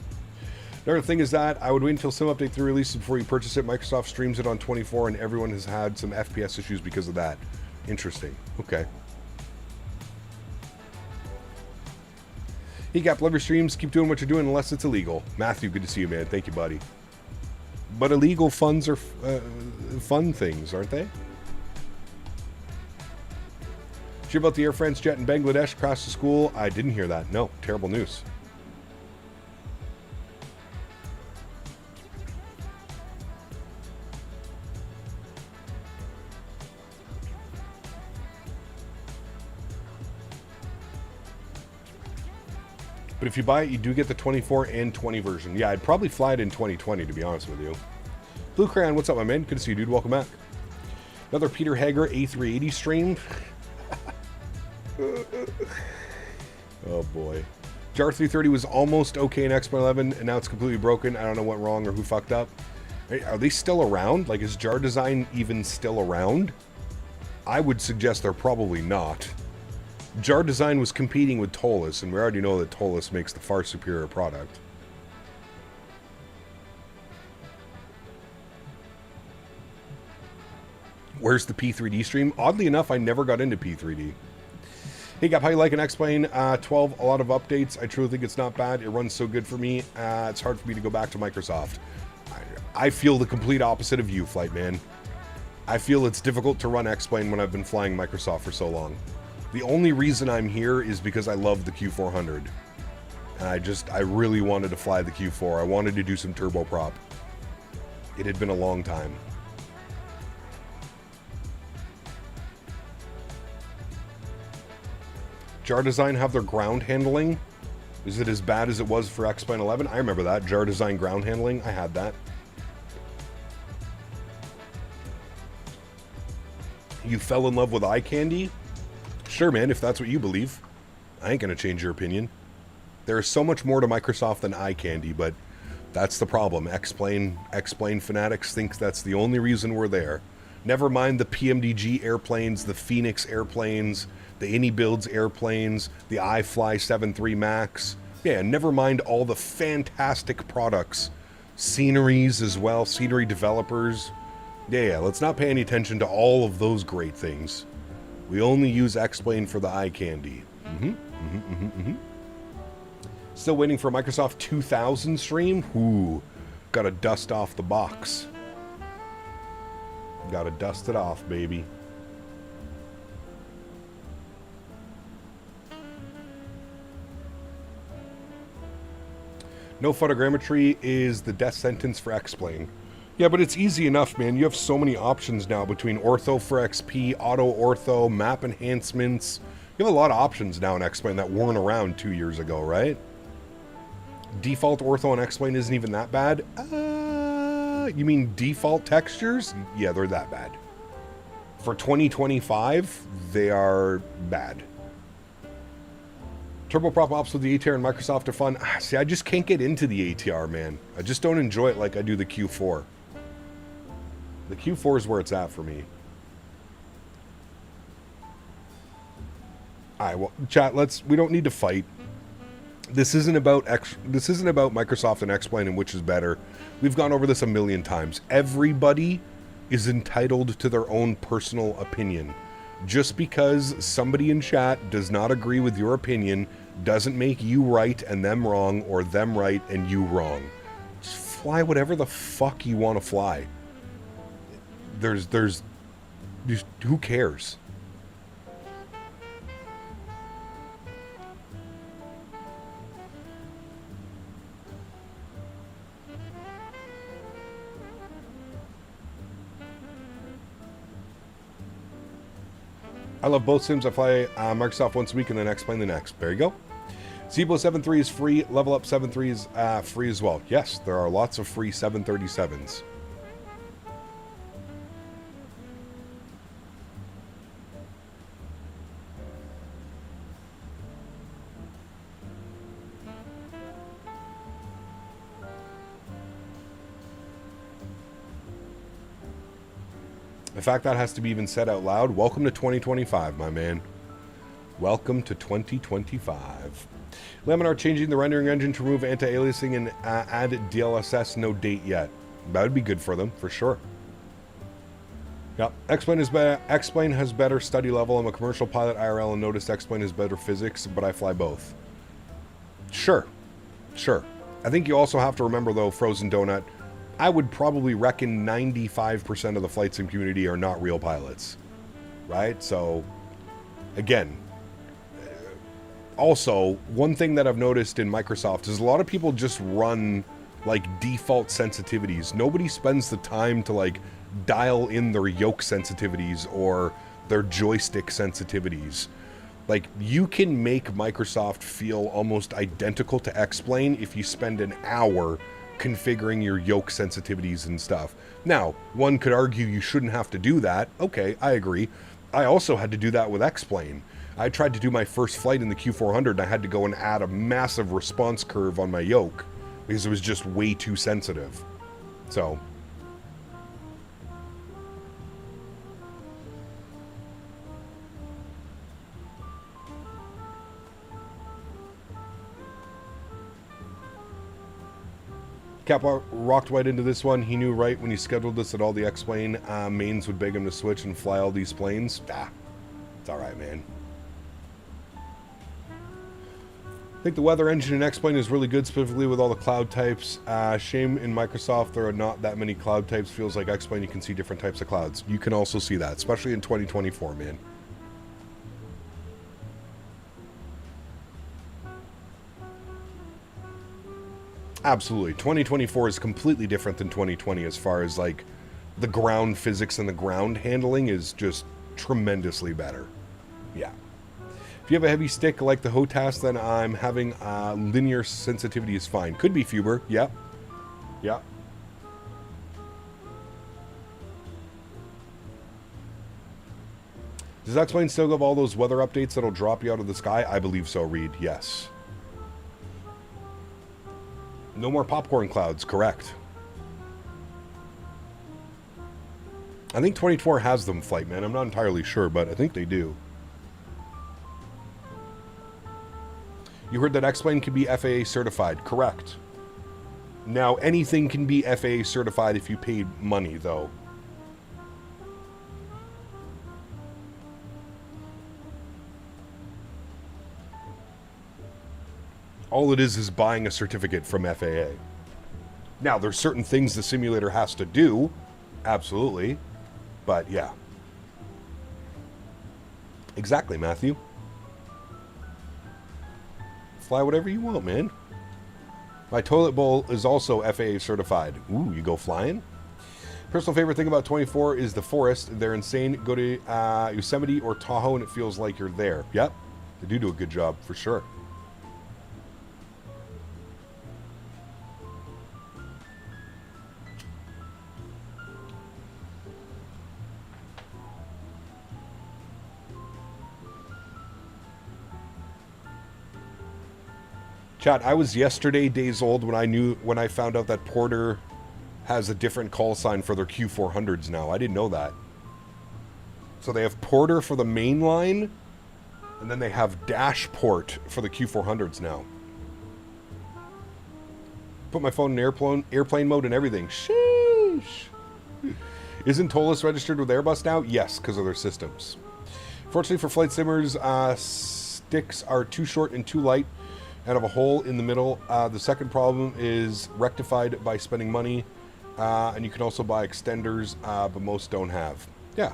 Another thing is that I would wait until Sim Update 3 releases before you purchase it. Microsoft streams it on 24 and everyone has had some FPS issues because of that. Interesting. Okay. Gap, love your streams. Keep doing what you're doing unless it's illegal. Matthew, good to see you, man. Thank you, buddy. But illegal funds are fun things, aren't they? Did you hear about the Air France jet in Bangladesh crashed the school? I didn't hear that. No, terrible news. But if you buy it, you do get the 24 and 20 version. Yeah, I'd probably fly it in 2020, to be honest with you. Blue Crayon, what's up, my man? Good to see you, dude. Welcome back. Another Peter Hager A380 stream. Oh, boy. Jar 330 was almost okay in X-Men 11, and now it's completely broken. I don't know what wrong or who fucked up. Are they still around? Like, is Jar Design even still around? I would suggest they're probably not. Jar Design was competing with Tollus, and we already know that Tollus makes the far superior product. Where's the P3D stream? Oddly enough, I never got into P3D. Hey, Gap, how you like an X-Plane 12? A lot of updates. I truly think it's not bad. It runs so good for me. It's hard for me to go back to Microsoft. I feel the complete opposite of you, Flight Man. I feel it's difficult to run X-Plane when I've been flying Microsoft for so long. The only reason I'm here is because I love the Q400. And I really wanted to fly the Q4. I wanted to do some turboprop. It had been a long time. Jar Design have their ground handling? Is it as bad as it was for X-Plane 11? I remember that. Jar Design ground handling. I had that. You fell in love with eye candy? Sure, man, if that's what you believe. I ain't gonna change your opinion. There is so much more to Microsoft than eye candy, but that's the problem. X-Plane fanatics think that's the only reason we're there. Never mind the PMDG airplanes, the Phoenix airplanes, the AnyBuilds airplanes, the iFly 7.3 Max. Yeah, never mind all the fantastic products. Sceneries as well, scenery developers. Yeah, let's not pay any attention to all of those great things. We only use X-Plane for the eye candy. Still waiting for a Microsoft 2000 stream? Ooh, gotta dust off the box. Gotta dust it off, baby. No photogrammetry is the death sentence for X-Plane. Yeah, but it's easy enough, man. You have so many options now between ortho for XP, auto ortho, map enhancements. You have a lot of options now in X-Plane that weren't around 2 years ago, right? Default ortho on X-Plane isn't even that bad. You mean default textures? Yeah, they're that bad. For 2025, they are bad. Turboprop ops with the ATR and Microsoft are fun. See, I just can't get into the ATR, man. I just don't enjoy it like I do the Q4. The Q4 is where it's at for me. Alright, well, chat, we don't need to fight. This isn't about Microsoft and X-Plane and which is better. We've gone over this a million times. Everybody is entitled to their own personal opinion. Just because somebody in chat does not agree with your opinion doesn't make you right and them wrong, or them right and you wrong. Just fly whatever the fuck you want to fly. There's just, who cares? I love both sims. I fly Microsoft once a week and then X-Plane the next. There you go. Zebo 7.3 is free. Level Up 7.3 is free as well. Yes, there are lots of free 737s. The fact that has to be even said out loud. Welcome to 2025, my man. Welcome to 2025. Laminar changing the rendering engine to remove anti-aliasing and add DLSS. No date yet. That would be good for them, for sure. Yep. X-Plane has better study level. I'm a commercial pilot IRL and noticed X-Plane has better physics, but I fly both. Sure. Sure. I think you also have to remember, though, Frozen Donut, I would probably reckon 95% of the flight sim community are not real pilots, right? So, again, also, one thing that I've noticed in Microsoft is a lot of people just run, like, default sensitivities. Nobody spends the time to, like, dial in their yoke sensitivities or their joystick sensitivities. Like, you can make Microsoft feel almost identical to X-Plane if you spend an hour configuring your yoke sensitivities and stuff. Now, one could argue you shouldn't have to do that. Okay, I agree. I also had to do that with X-Plane. I tried to do my first flight in the Q400 and I had to go and add a massive response curve on my yoke because it was just way too sensitive. So, Kappa rocked right into this one. He knew right when he scheduled this that all the X-Plane mains would beg him to switch and fly all these planes. It's alright, man. I think the weather engine in X-Plane is really good, specifically with all the cloud types. Shame in Microsoft there are not that many cloud types. Feels like X-Plane you can see different types of clouds. You can also see that, especially in 2024, man. Absolutely. 2024 is completely different than 2020 as far as like the ground physics and the ground handling is just tremendously better. Yeah. If you have a heavy stick like the HOTAS, then I'm having linear sensitivity is fine. Could be Fuber. Yep. Yeah. Does X-Plane still have all those weather updates that'll drop you out of the sky? I believe so, Reed. Yes. No more popcorn clouds. Correct. I think 24 has them, Flight Man. I'm not entirely sure, but I think they do. You heard that X-Plane can be FAA certified. Correct. Now, anything can be FAA certified if you paid money, though. All it is buying a certificate from FAA. Now, there's certain things the simulator has to do. Absolutely. But, yeah. Exactly, Matthew. Fly whatever you want, man. My toilet bowl is also FAA certified. Ooh, you go flying? Personal favorite thing about 24 is the forest. They're insane. Go to Yosemite or Tahoe and it feels like you're there. Yep. They do a good job, for sure. Chat, I was yesterday days old when I found out that Porter has a different call sign for their Q400s now. I didn't know that. So they have Porter for the main line, and then they have Dashport for the Q400s now. Put my phone in airplane mode and everything. Sheesh. Isn't Tolis registered with Airbus now? Yes, because of their systems. Fortunately for flight simmers, sticks are too short and too light and have a hole in the middle. The second problem is rectified by spending money, and you can also buy extenders, but most don't have. Yeah.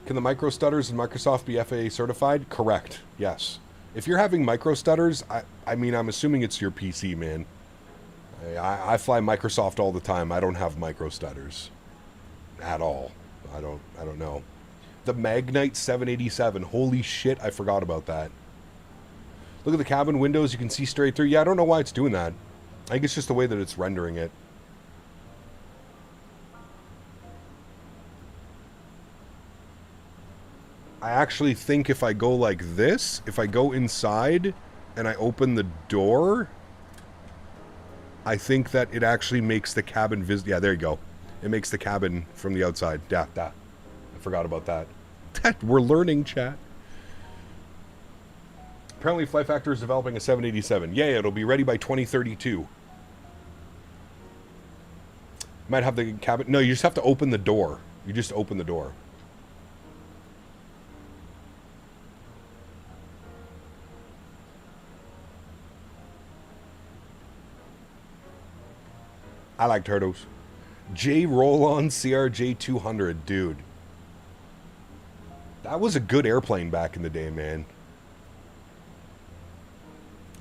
Can the micro stutters in Microsoft be FAA certified? Correct. Yes. If you're having micro stutters, I mean, I'm assuming it's your PC, man. I fly Microsoft all the time. I don't have micro stutters at all. I don't know. The Magnite 787. Holy shit, I forgot about that. Look at the cabin windows. You can see straight through. Yeah, I don't know why it's doing that. I think it's just the way that it's rendering it. I actually think if I go like this, if I go inside and I open the door, I think that it actually makes the cabin visible. Yeah, there you go. It makes the cabin from the outside. Yeah, I forgot about that. We're learning, chat. Apparently, Flight Factor is developing a 787. Yeah, it'll be ready by 2032. Might have the cabin. No, you just have to open the door. You just open the door. I like turtles. J Roll-On CRJ 200, dude. That was a good airplane back in the day, man.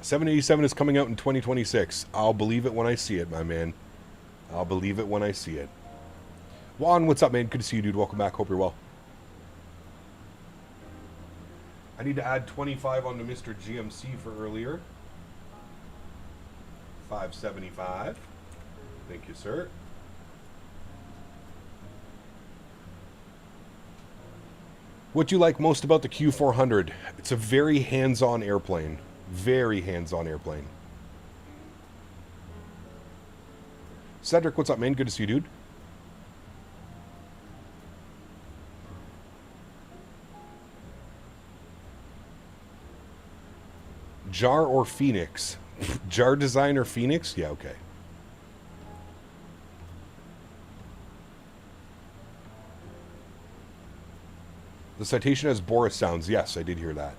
787 is coming out in 2026. I'll believe it when I see it, my man. I'll believe it when I see it. Juan, what's up, man? Good to see you, dude. Welcome back. Hope you're well. I need to add 25 onto Mr. GMC for earlier. 575. Thank you, sir. What do you like most about the Q400? It's a very hands-on airplane. Very hands-on airplane. Cedric, what's up, man? Good to see you, dude. Jar or Phoenix? Jar design or Phoenix? Yeah, okay. The citation has Boris sounds. Yes, I did hear that.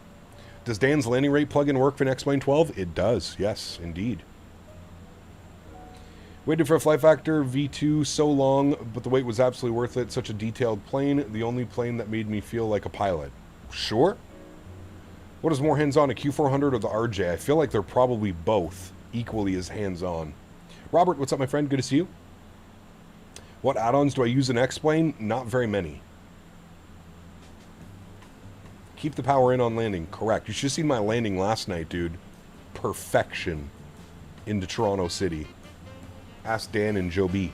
Does Dan's landing rate plugin work for an X-Plane 12? It does. Yes, indeed. Waited for a Flight Factor V2 so long, but the wait was absolutely worth it. Such a detailed plane. The only plane that made me feel like a pilot. Sure. What is more hands-on, a Q400 or the RJ? I feel like they're probably both. equally as hands-on. Robert, what's up, my friend? Good to see you. What add-ons do I use in X-Plane? Not very many. Keep the power in on landing. Correct. You should have seen my landing last night, dude. Perfection into Toronto City. Ask Dan and Joe B.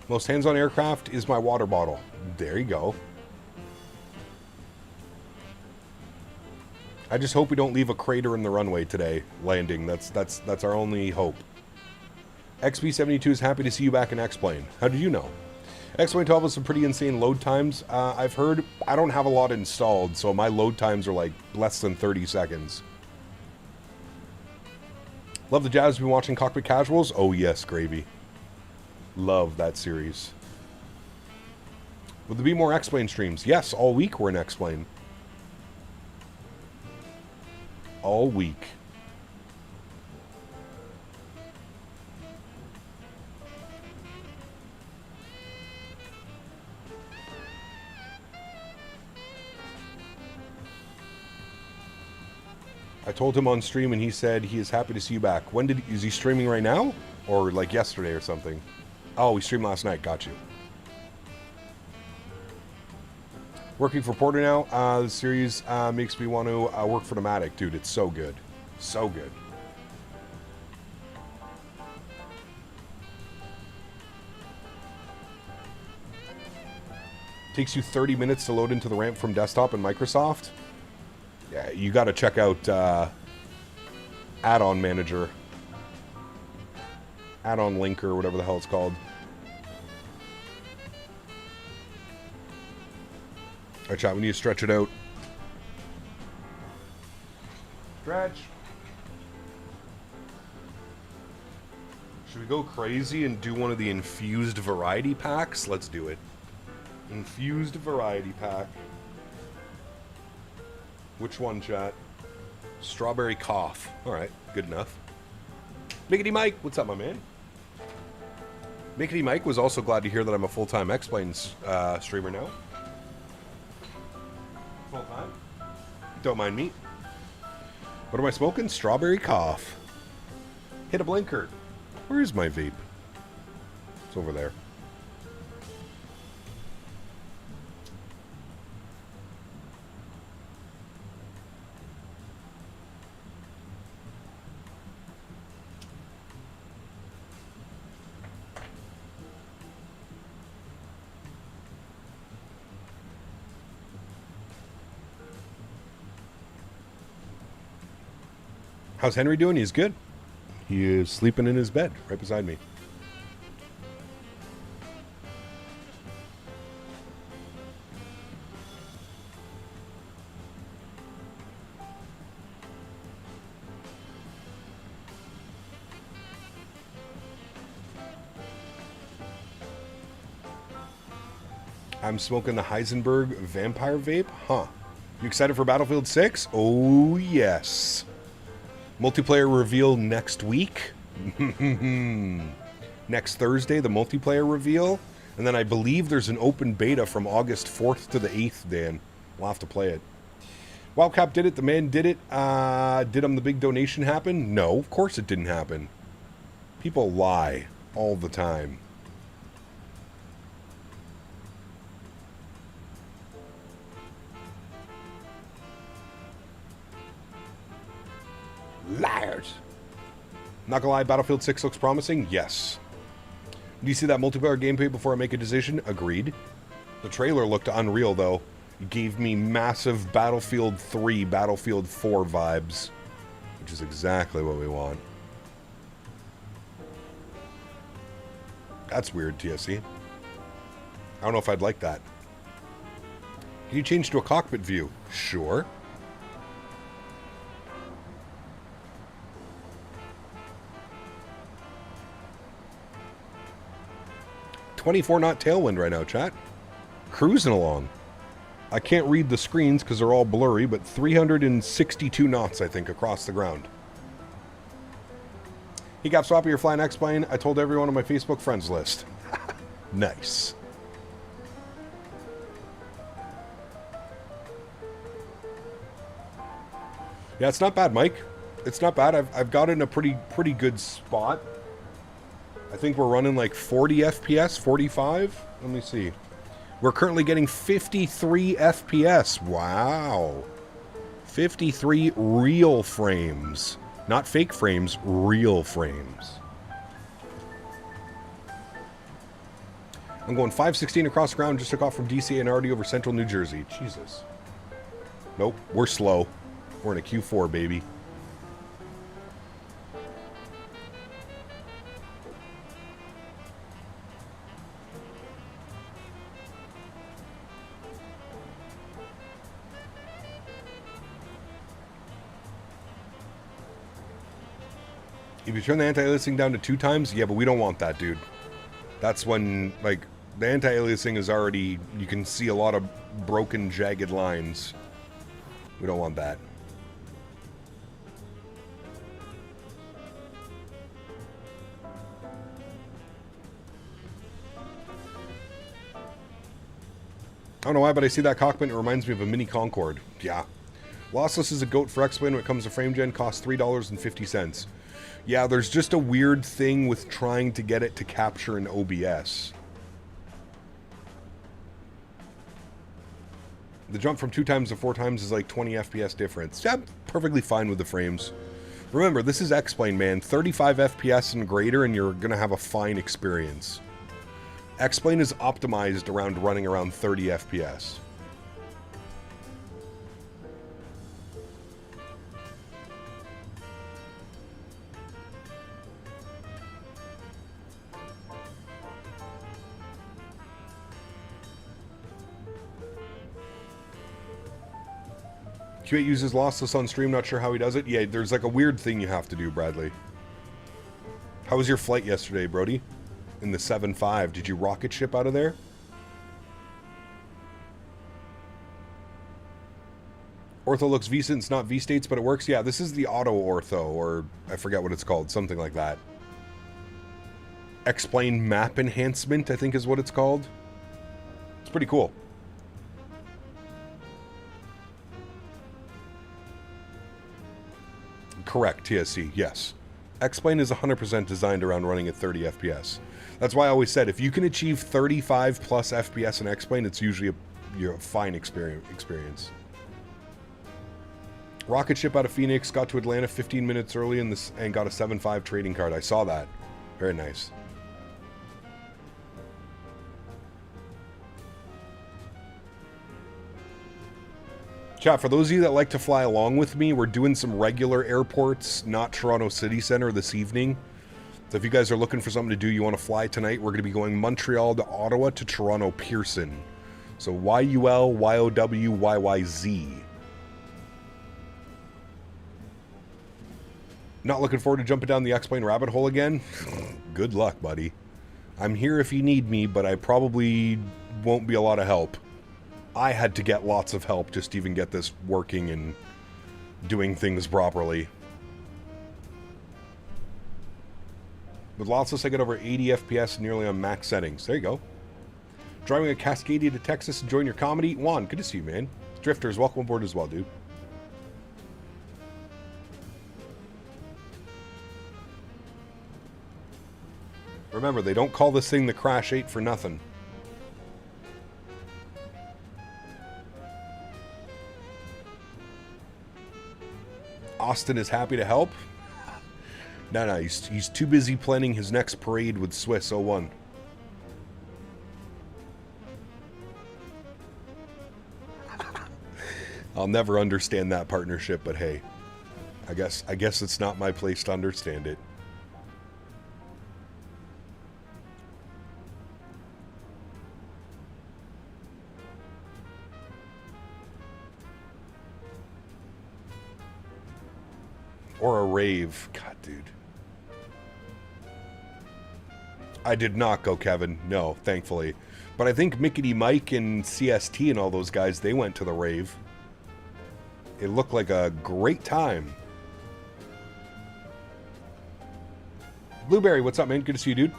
Most hands-on aircraft is my water bottle. There you go. I just hope we don't leave a crater in the runway today, landing. That's our only hope. XP72 is happy to see you back in X-Plane. How did you know? X-Plane 12 has some pretty insane load times. I've heard. I don't have a lot installed, so my load times are like less than 30 seconds. Love the jazz. Been watching Cockpit Casuals? Oh yes, gravy. Love that series. Will there be more X-Plane streams? Yes, all week we're in X-Plane. All week. I told him on stream and he said he is happy to see you back. Is he streaming right now? Or like yesterday or something? Oh, we streamed last night. Got you. Working for Porter now. The series makes me want to work for Nomadic. Dude, it's so good. So good. Takes you 30 minutes to load into the ramp from desktop in Microsoft. Yeah, you got to check out Add-on Manager. Add-on Linker, whatever the hell it's called. Alright, chat, we need to stretch it out. Stretch. Should we go crazy and do one of the infused variety packs? Let's do it. Infused variety pack. Which one, chat? Strawberry cough. Alright, good enough. Mickety Mike, what's up, my man? Mickety Mike was also glad to hear that I'm a full-time X-Plane streamer now. Full-time? Don't mind me. What am I smoking? Strawberry cough. Hit a blinker. Where's my vape? It's over there. How's Henry doing? He's good. He is sleeping in his bed right beside me. I'm smoking the Heisenberg Vampire Vape. Huh. You excited for Battlefield 6? Oh, yes. Multiplayer reveal next week. Next Thursday, the multiplayer reveal. And then I believe there's an open beta from August 4th to the 8th, Dan. We'll have to play it. Wildcap did it. The man did it. Did the big donation happen? No, of course it didn't happen. People lie all the time. Liars. Not gonna lie, Battlefield 6 looks promising? Yes. Do you see that multiplayer gameplay before I make a decision? Agreed. The trailer looked unreal, though. It gave me massive Battlefield 3, Battlefield 4 vibes. Which is exactly what we want. That's weird, TSC. I don't know if I'd like that. Can you change to a cockpit view? Sure. 24 knot tailwind right now, chat. Cruising along. I can't read the screens because they're all blurry, but 362 knots, I think, across the ground. He got Swappy, you're flying X-Plane. I told everyone on my Facebook friends list. Nice. Yeah, it's not bad, Mike. It's not bad. I've got it in a pretty good spot. I think we're running like 40 FPS, 45. Let me see. We're currently getting 53 FPS. Wow. 53 real frames. Not fake frames, real frames. I'm going 516 across the ground. Just took off from DC and already over central New Jersey. Jesus. Nope, we're slow. We're in a Q4, baby. If you turn the anti-aliasing down to 2 times, yeah, but we don't want that, dude. That's when, like, the anti-aliasing is already, you can see a lot of broken, jagged lines. We don't want that. I don't know why, but I see that cockpit, it reminds me of a mini Concorde. Yeah. Lossless is a goat for X-Plane when it comes to frame gen, costs $3.50. Yeah, there's just a weird thing with trying to get it to capture an OBS. The jump from 2 times to 4 times is like 20 FPS difference. Yeah, I'm perfectly fine with the frames. Remember, this is X-Plane, man. 35 FPS and greater, and you're going to have a fine experience. X-Plane is optimized around running around 30 FPS. Q8 uses lossless on stream, not sure how he does it. Yeah, there's like a weird thing you have to do, Bradley. How was your flight yesterday, Brody? In the 7.5, did you rocket ship out of there? Ortho looks V-States, it's not V-States, but it works. Yeah, this is the auto ortho, or I forget what it's called, something like that. Explain map enhancement, I think is what it's called. It's pretty cool. Correct, TSC, yes. X-Plane is 100% designed around running at 30 FPS. That's why I always said, if you can achieve 35 plus FPS in X-Plane, it's usually a fine experience. Rocket ship out of Phoenix, got to Atlanta 15 minutes early and got a 7.5 trading card. I saw that. Very nice. Chat, for those of you that like to fly along with me, we're doing some regular airports, not Toronto City Centre this evening. So if you guys are looking for something to do, you want to fly tonight, we're going to be going Montreal to Ottawa to Toronto Pearson. So YUL, YOW, YYZ. Not looking forward to jumping down the X-Plane rabbit hole again? Good luck, buddy. I'm here if you need me, but I probably won't be a lot of help. I had to get lots of help just to even get this working and doing things properly. With lossless, I get over 80 FPS nearly on max settings. There you go. Driving a Cascadia to Texas, enjoying your comedy. Juan, good to see you, man. Drifters, welcome aboard as well, dude. Remember, they don't call this thing the Crash 8 for nothing. Austin is happy to help. No, he's too busy planning his next parade with Swiss 01. I'll never understand that partnership, but hey, I guess it's not my place to understand it. Or a rave. God, dude. I did not go, Kevin. No, thankfully. But I think Mickety Mike and CST and all those guys, they went to the rave. It looked like a great time. Blueberry, what's up, man? Good to see you, dude.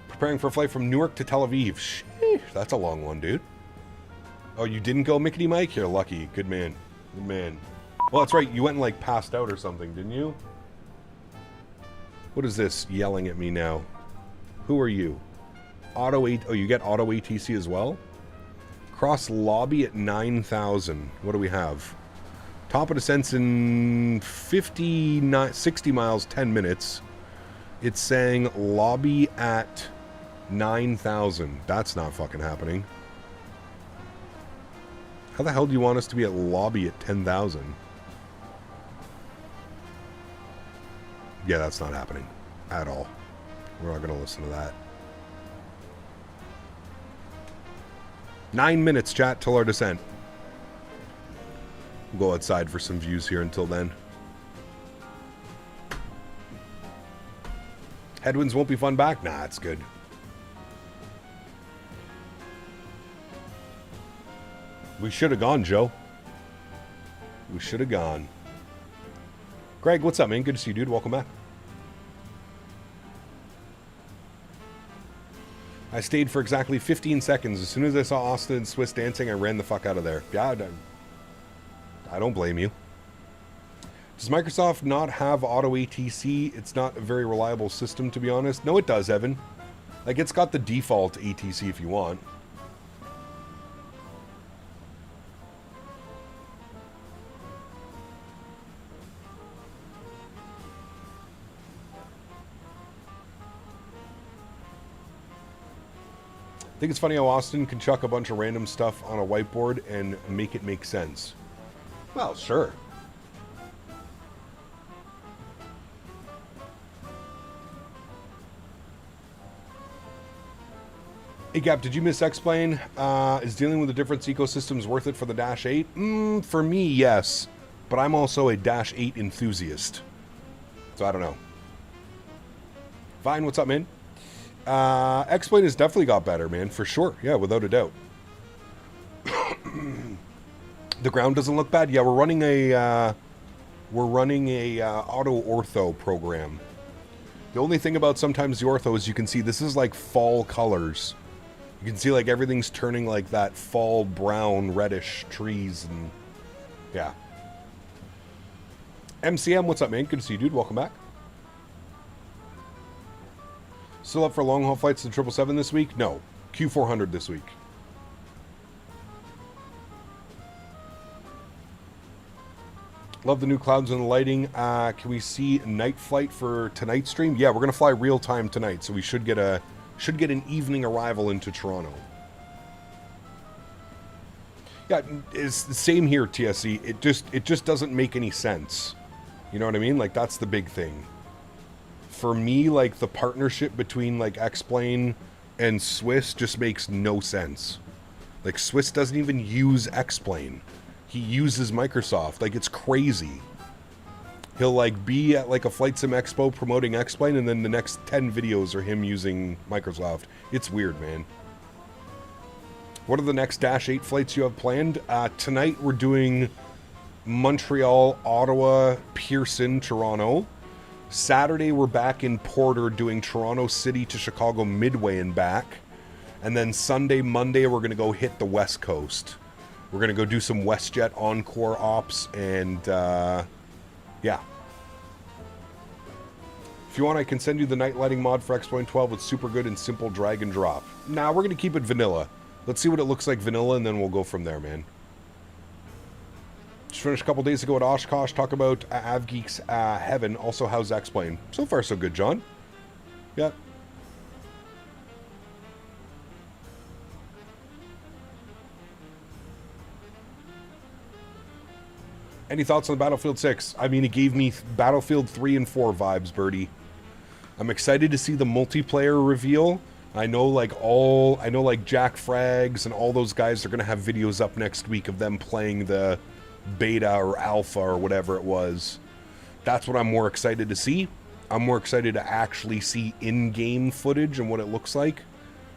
Preparing for a flight from Newark to Tel Aviv. Sheesh, that's a long one, dude. Oh, you didn't go, Mickety Mike? You're lucky. Good man. Good man. Well, that's right. You went and, like, passed out or something, didn't you? What is this yelling at me now? Who are you? Oh, you get auto ATC as well? Cross lobby at 9,000. What do we have? Top of descents in 60 miles, 10 minutes. It's saying lobby at 9,000. That's not fucking happening. How the hell do you want us to be at lobby at 10,000? Yeah, that's not happening at all. We're not going to listen to that. 9 minutes, chat, till our descent. We'll go outside for some views here until then. Headwinds won't be fun back? Nah, it's good. We should have gone, Joe. We should have gone. Greg, what's up, man? Good to see you, dude. Welcome back. I stayed for exactly 15 seconds. As soon as I saw Austin and Swiss dancing, I ran the fuck out of there. Yeah, I don't blame you. Does Microsoft not have auto ATC? It's not a very reliable system, to be honest. No, it does, Evan. Like, it's got the default ATC if you want. I think it's funny how Austin can chuck a bunch of random stuff on a whiteboard and make it make sense. Well, sure. Hey Gap, did you miss X-Plane? Is dealing with the different ecosystems worth it for the Dash 8? For me, yes. But I'm also a Dash 8 enthusiast. So I don't know. Vine, what's up, man? X-Plane has definitely got better, man, for sure. Yeah, without a doubt. The ground doesn't look bad. Yeah, we're running a auto ortho program. The only thing about sometimes the ortho is you can see this is like fall colors. You can see like everything's turning like that fall brown reddish trees and yeah. MCM, what's up, man? Good to see you, dude. Welcome back. Still up for long haul flights to 777 this week? No. Q400 this week. Love the new clouds and the lighting. Can we see night flight for tonight's stream? Yeah, we're gonna fly real time tonight, so we should get an evening arrival into Toronto. Yeah, it's the same here, TSC. It just doesn't make any sense. You know what I mean? Like, that's the big thing. For me, like, the partnership between, like, X-Plane and Swiss just makes no sense. Like, Swiss doesn't even use X-Plane. He uses Microsoft. Like, it's crazy. He'll, like, be at, like, a FlyJSim Expo promoting X-Plane, and then the next 10 videos are him using Microsoft. It's weird, man. What are the next Dash 8 flights you have planned? Tonight we're doing Montreal, Ottawa, Pearson, Toronto. Saturday we're back in Porter doing Toronto City to Chicago Midway and back. And then Sunday, Monday, we're going to go hit the West Coast. We're going to go do some WestJet Encore ops and, yeah. If you want, I can send you the night lighting mod for X-Plane 12 with super good and simple drag and drop. Nah, we're going to keep it vanilla. Let's see what it looks like vanilla, and then we'll go from there, man. Just finished a couple days ago at Oshkosh. Talk about AvGeek's Heaven. Also, how's X-Plane? So far, so good, John. Yeah. Any thoughts on Battlefield 6? I mean, it gave me Battlefield 3 and 4 vibes, Birdie. I'm excited to see the multiplayer reveal. I know like Jack Frags and all those guys are going to have videos up next week of them playing the beta or alpha or whatever it was. That's what I'm more excited to see. I'm more excited to actually see in-game footage and what it looks like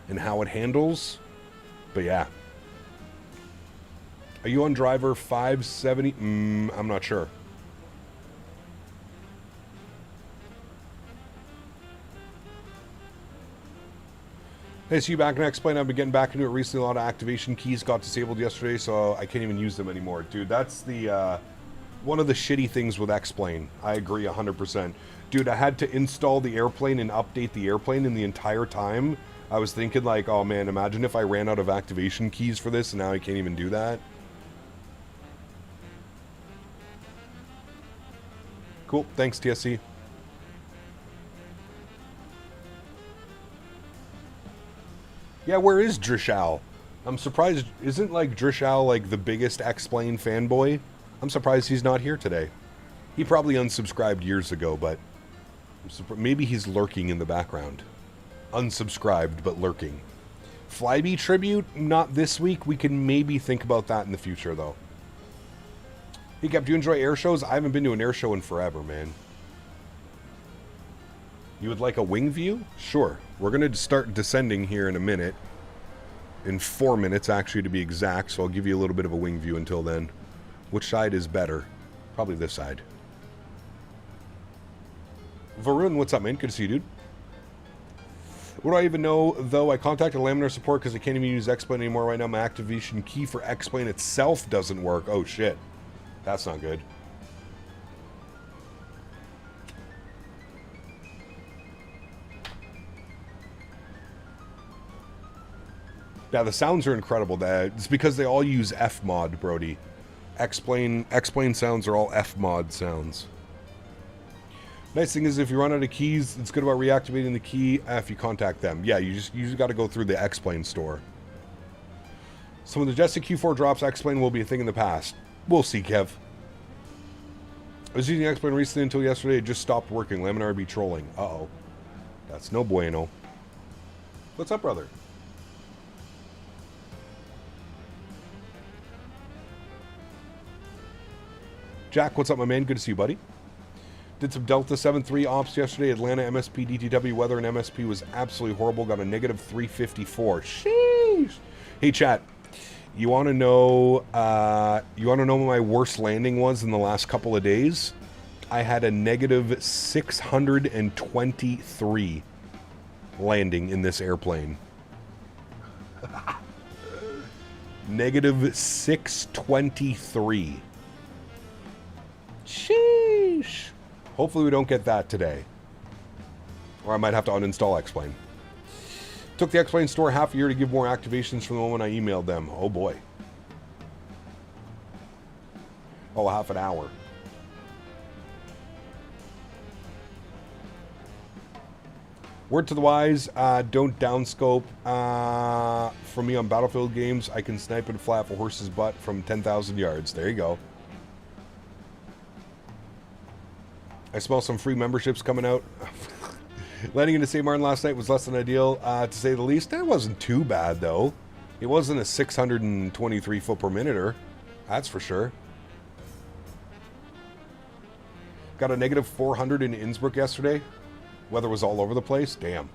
and how it handles. But yeah. Are you on driver 570? I'm not sure. Hey, see you back and explain. I've been getting back into it recently. A lot of activation keys got disabled yesterday, so I can't even use them anymore. Dude, that's the one of the shitty things with X-Plane. I agree 100%. Dude, I had to install the airplane and update the airplane, and the entire time I was thinking like, oh man, imagine if I ran out of activation keys for this and now I can't even do that. Cool, thanks TSC. Yeah, where is Drishal? I'm surprised, isn't like Drishal like the biggest X-Plane fanboy? I'm surprised he's not here today. He probably unsubscribed years ago, but maybe he's lurking in the background. Unsubscribed, but lurking. Flybe tribute, not this week. We can maybe think about that in the future, though. Hey, Cap, do you enjoy air shows? I haven't been to an air show in forever, man. You would like a wing view? Sure. We're going to start descending here in a minute. In 4 minutes, actually, to be exact. So I'll give you a little bit of a wing view until then. Which side is better? Probably this side. Varun, what's up, man? Good to see you, dude. What do I even know, though? I contacted Laminar support because I can't even use X-Plane anymore right now. My activation key for X-Plane itself doesn't work. Oh, shit. That's not good. Yeah, the sounds are incredible. It's because they all use F-mod, Brody. X-Plane sounds are all F-mod sounds. Nice thing is if you run out of keys, it's good about reactivating the key if you contact them. Yeah, you just got to go through the X-Plane store. So when the Majestic Q4 drops, X-Plane will be a thing in the past. We'll see, Kev. I was using X-Plane recently until yesterday. It just stopped working. Laminar be trolling. Uh-oh. That's no bueno. What's up, brother? Jack, what's up, my man? Good to see you, buddy. Did some Delta 7-3 ops yesterday. Atlanta MSP DTW weather and MSP was absolutely horrible. Got a negative 354. Sheesh. Hey, chat. You want to know? What my worst landing was in the last couple of days? I had a negative 623 landing in this airplane. Negative 623. Sheesh. Hopefully we don't get that today. Or I might have to uninstall X-Plane. Took the X-Plane store half a year to give more activations from the moment I emailed them. Oh boy. Oh, half an hour. Word to the wise, don't downscope from me on Battlefield games. I can snipe and fly off a horse's butt from 10,000 yards. There you go. I smell some free memberships coming out. Landing into St. Martin last night was less than ideal, to say the least. That wasn't too bad, though. It wasn't a 623 foot per minute, that's for sure. Got a negative 400 in Innsbruck yesterday. Weather was all over the place. Damn.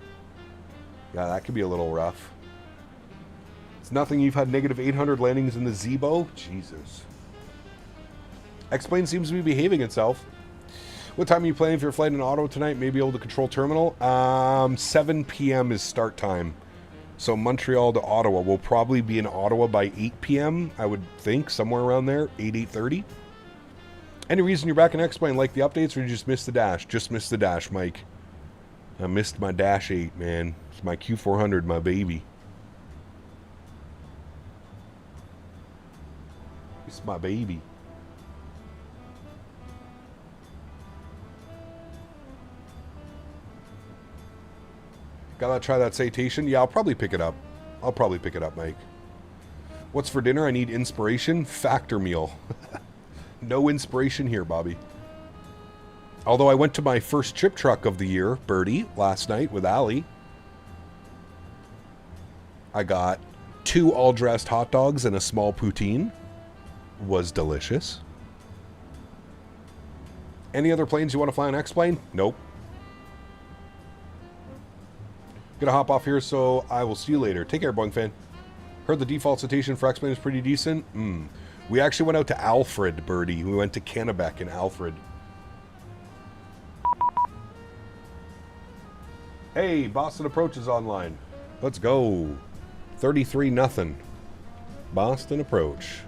Yeah, that could be a little rough. It's nothing. You've had negative 800 landings in the Zebo. Jesus. X-Plane seems to be behaving itself. What time are you planning for your flight in Ottawa tonight? Maybe able to control terminal? 7 p.m. is start time. So Montreal to Ottawa. We'll probably be in Ottawa by 8 p.m. I would think, somewhere around there. 8:30. Any reason you're back in X-Plane? Like the updates, or you just missed the dash? Just missed the dash, Mike. I missed my Dash 8, man. It's my Q400, my baby. It's my baby. Gotta try that citation. Yeah, I'll probably pick it up. I'll probably pick it up, Mike. What's for dinner? I need inspiration. Factor meal. No inspiration here, Bobby. Although I went to my first chip truck of the year, Birdie, last night with Allie. I got 2 all-dressed hot dogs and a small poutine. Was delicious. Any other planes you want to fly on X-Plane? Nope. Gonna hop off here, so I will see you later. Take care, Boeing fan. Heard the default citation for X-Plane is pretty decent. We actually went out to Alfred, Birdie. We went to Kennebec in Alfred. Hey, Boston Approach is online. Let's go. 33-0. Boston Approach.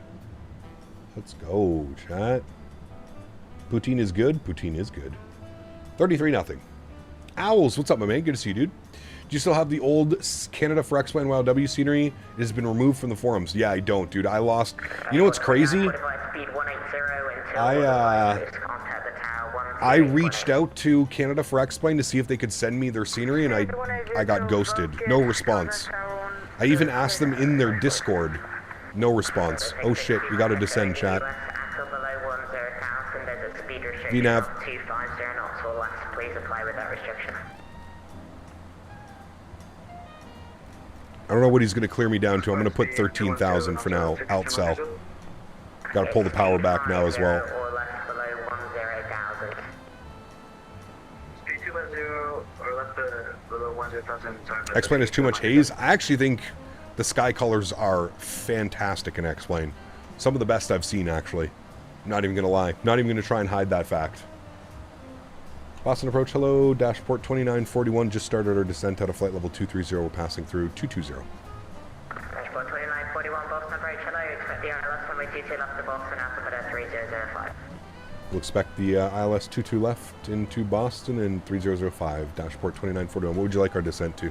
Let's go, chat. Poutine is good. Poutine is good. 33-0. Owls, what's up, my man? Good to see you, dude. Do you still have the old Canada for X-Plane Wild W scenery? It has been removed from the forums. Yeah, I don't, dude. I lost... You know what's crazy? I reached out to Canada for X-Plane to see if they could send me their scenery, and I got ghosted. No response. I even asked them in their Discord. No response. Oh shit, we gotta descend, chat. VNav. I don't know what he's going to clear me down to. I'm going to put 13,000 for now. Outsell. Got to pull the power back now as well. X-Plane has too much haze. I actually think the sky colors are fantastic in X-Plane. Some of the best I've seen, actually. I'm not even going to lie. Not even going to try and hide that fact. Boston Approach, hello. Dashport 2941 just started our descent out of flight level 230. We're passing through 220. Dashport 2941, Boston Approach, hello. Expect the ILS runway 22 left to Boston, Alphabet 3005. We'll expect the ILS 22 left into Boston and 3005. Dashport 2941. What would you like our descent to?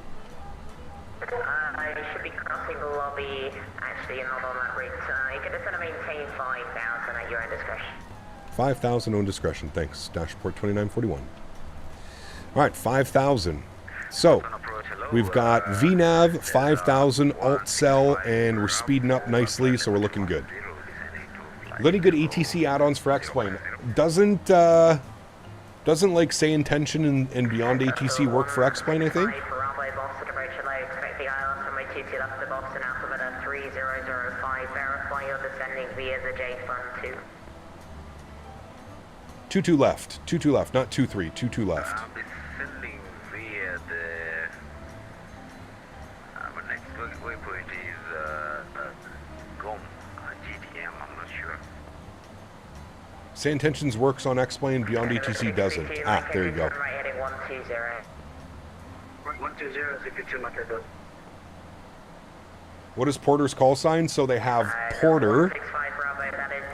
I should be crossing the lobby. Actually, not on that route. You can descend and maintain 5,000 at your own discretion. 5,000 own discretion. Thanks. Dashport 2941. Alright, 5,000. So, we've got VNav, 5,000, alt cell, and we're speeding up nicely, so we're looking good. Any good ETC add-ons for X-Plane? Doesn't like say intention and beyond ATC work for X-Plane, I think? 22 left. 22 left, not 23. 22 left. I'll be sending via the... our next waypoint is GOM, GTM, I'm not sure. Say intentions works on X-Plane, beyond ATC doesn't. Ah, there you go. 120, What is Porter's call sign? So they have Porter,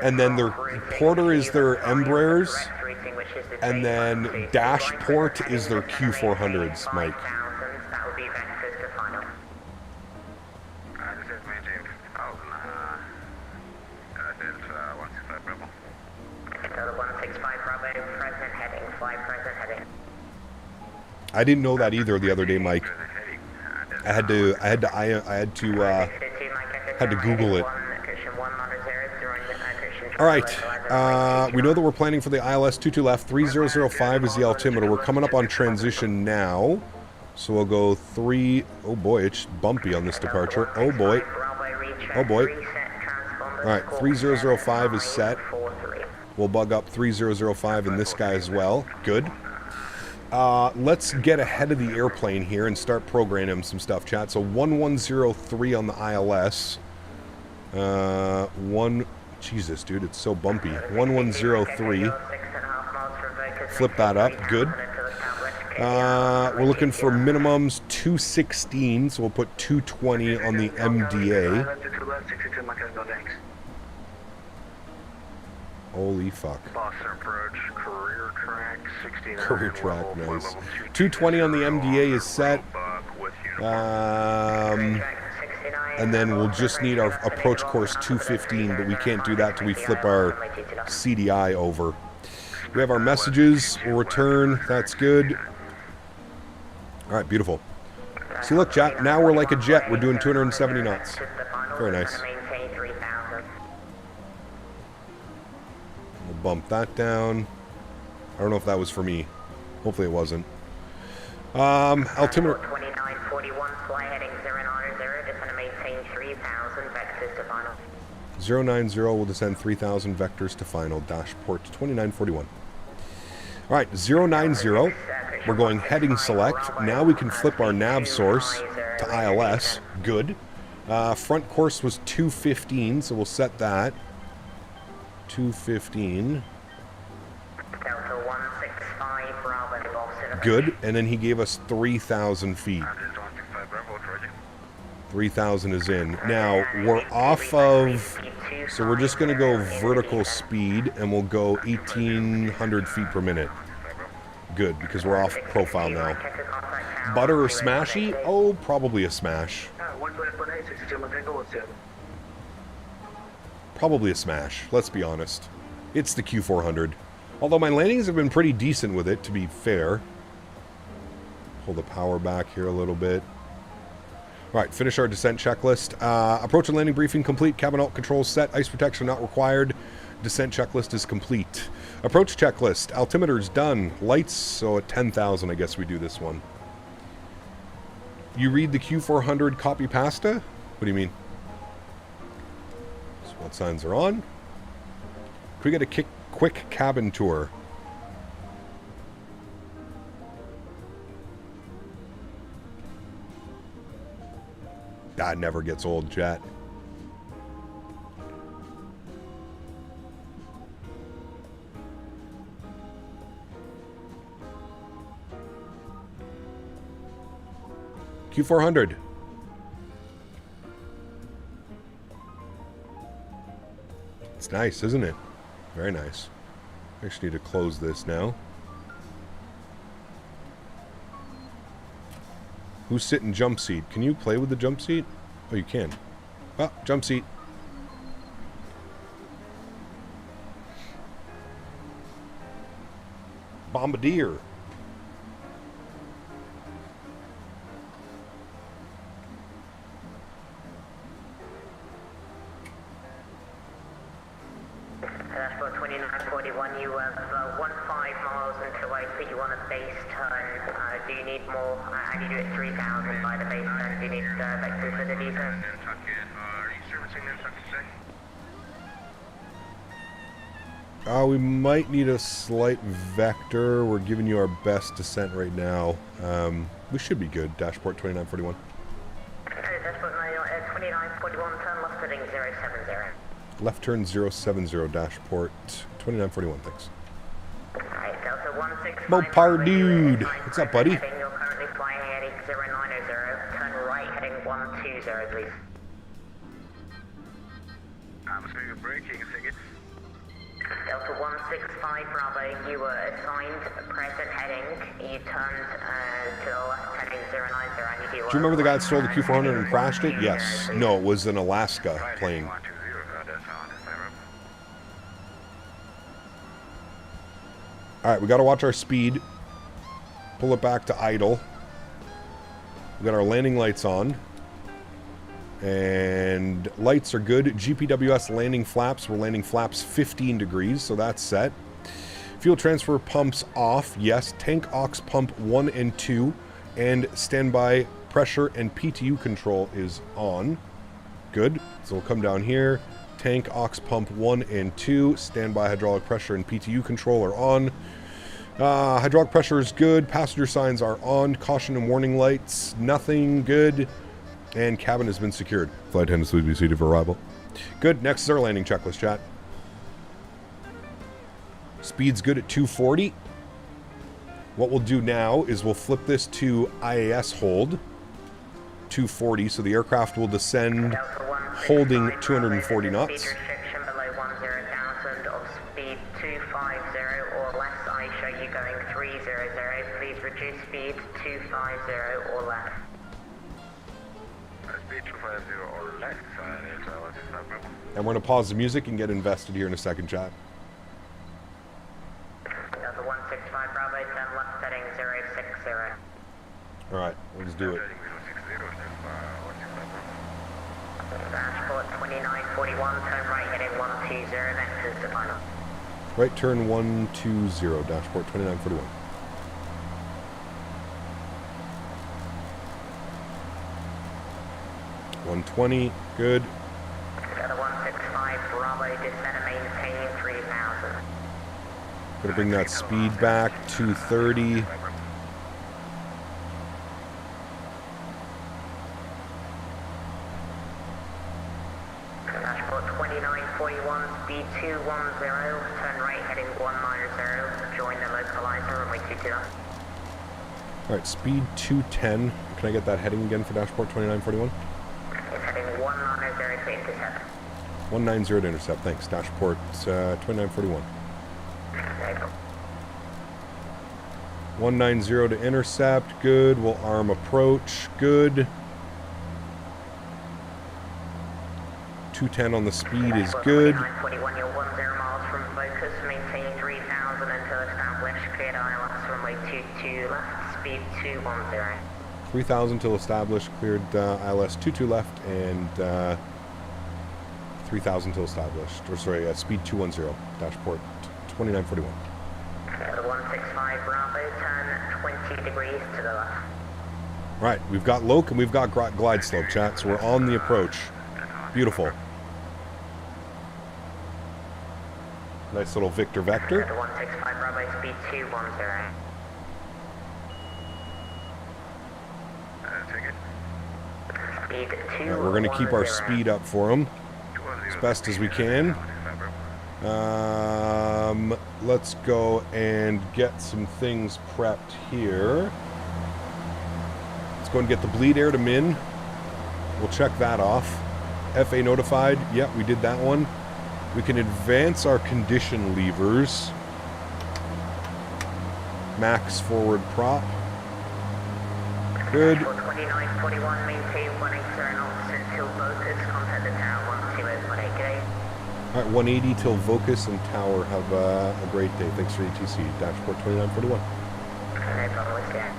and then their Porter is their Embraers, and then Dashport is their Q400s, Mike. I didn't know that either the other day, Mike. I had to Google it. All right, we know that we're planning for the ILS 22 left. 3005 is the altimeter. We're coming up on transition now, so we'll go 3. Oh boy, it's bumpy on this departure. Oh boy. Oh boy. All right, 3005 is set. We'll bug up 3005 in this guy as well. Good. Let's get ahead of the airplane here and start programming some stuff, chat. So 1103 on the ILS. Jesus, dude, it's so bumpy. 1103. Flip that up. Good. We're looking for minimums 216, so we'll put 220 on the MDA. Holy fuck. Boston Approach, career track, 16. Career track, nice. 220 on the MDA is set. And then we'll just need our approach course 215, but we can't do that till we flip our CDI over. We have our messages. We'll return. That's good. All right, beautiful. See, look, chat. Now we're like a jet. We're doing 270 knots. Very nice. We'll bump that down. I don't know if that was for me. Hopefully it wasn't. Altimeter. 2941, fly heading 090, descend and maintain 3,000 vectors to final. 090 will descend 3,000 vectors to final. Dashport 2941. All right, 090. We're going heading select. Now we can flip our nav source to ILS. Good. Front course was 215, so we'll set that. 215. Delta 165 Bravo, Boston. Good. And then he gave us 3,000 feet. 3,000 is in. Now, we're off of... So we're just going to go vertical speed, and we'll go 1,800 feet per minute. Good, because we're off profile now. Butter or smashy? Oh, probably a smash. Probably a smash, let's be honest. It's the Q400. Although my landings have been pretty decent with it, to be fair. Pull the power back here a little bit. Alright, finish our descent checklist. Approach and landing briefing complete. Cabin alt controls set. Ice protection not required. Descent checklist is complete. Approach checklist. Altimeter's done. Lights, so at 10,000 I guess we do this one. You read the Q400 copy pasta? What do you mean? SWAT signs are on. Could we get a quick cabin tour? That never gets old, chat. Q400. It's nice, isn't it? Very nice. I just need to close this now. Who's sitting jump seat? Can you play with the jump seat? Oh, you can. Oh, jump seat. Bombardier. Dashboard 2941, you have 15 miles until I put you on a base turn. Do you need more? I need you at 3,000 by the base turn. Do you need vectors for the depot? Are you servicing Nantucket today? We might need a slight vector. We're giving you our best descent right now. We should be good. Dashport 2941. Dashboard 2941, turn left heading 070. Left turn 070, Dashport 2941, thanks. Alright, Delta 165. Mopar dude. What's up, buddy? You're currently flying heading 0900. Turn right heading 120, please. I'm assuming you're braking a second. Delta 165 Bravo, you were assigned present heading. You turned to the left heading 090. I need you. Do you remember the guy that stole the Q400 and crashed it? Yes. No, it was an Alaska plane. Alright, we got to watch our speed. Pull it back to idle. We got our landing lights on. And lights are good. GPWS landing flaps. We're landing flaps 15 degrees, so that's set. Fuel transfer pumps off. Yes. Tank aux pump 1 and 2. And standby pressure and PTU control is on. Good. So we'll come down here. Tank aux pump 1 and 2. Standby hydraulic pressure and PTU control are on. Hydraulic pressure is good. Passenger signs are on. Caution and warning lights. Nothing good. And cabin has been secured. Flight attendants will be seated for arrival. Good. Next is our landing checklist, chat. Speed's good at 240. What we'll do now is we'll flip this to IAS hold. 240, so the aircraft will descend holding 240 knots. Restriction below 10,000 of speed 250 or less. I show you going 300. Please reduce speed 250 or less. Speed 250 or less. And we're going to pause the music and get invested here in a second, chat. Delta 165 Bravo, turn left heading 060. Alright, let's do it. Dashport 2941, turn right heading 120, next is the final. Right turn 120, Dashport 2941. $120, good. Delta 165 Bravo, descend and maintain 3,000. Gonna bring that speed back, 230. equalizer, runway 22 left. Alright, speed 210. Can I get that heading again for dashport 2941? It's heading 190 to intercept. 190 to intercept, thanks. Dashport 2941. There you go. 190 to intercept, good. We'll arm approach, good. 210 on the speed is good. 2941, you're 10 miles from focus, maintain 3000 until established, cleared ILS, runway 22 left, speed 210. 3,000 till established, cleared ILS 22 left, and 3,000 till established. Or sorry, speed 210, dashport 2941. The 165 Bravo, turn 20 degrees to the left. Right, we've got loc and we've got glide slope, chat, so we're on the approach. Beautiful. Nice little Victor vector. The 165 Bravo, speed 210. Speed 210. Right, we're going to keep our speed up for them as best as we can. Let's go and get some things prepped here. Let's go and get the bleed air to min. We'll check that off. FA notified. Yep, we did that one. We can advance our condition levers. Max forward prop. Good. 2941, maintain 180 knots until focus, contact the tower 120.8 gate. Alright, 180 till Vocus and Tower. Have a great day. Thanks for ETC. Dashport 2941. No problem, yeah.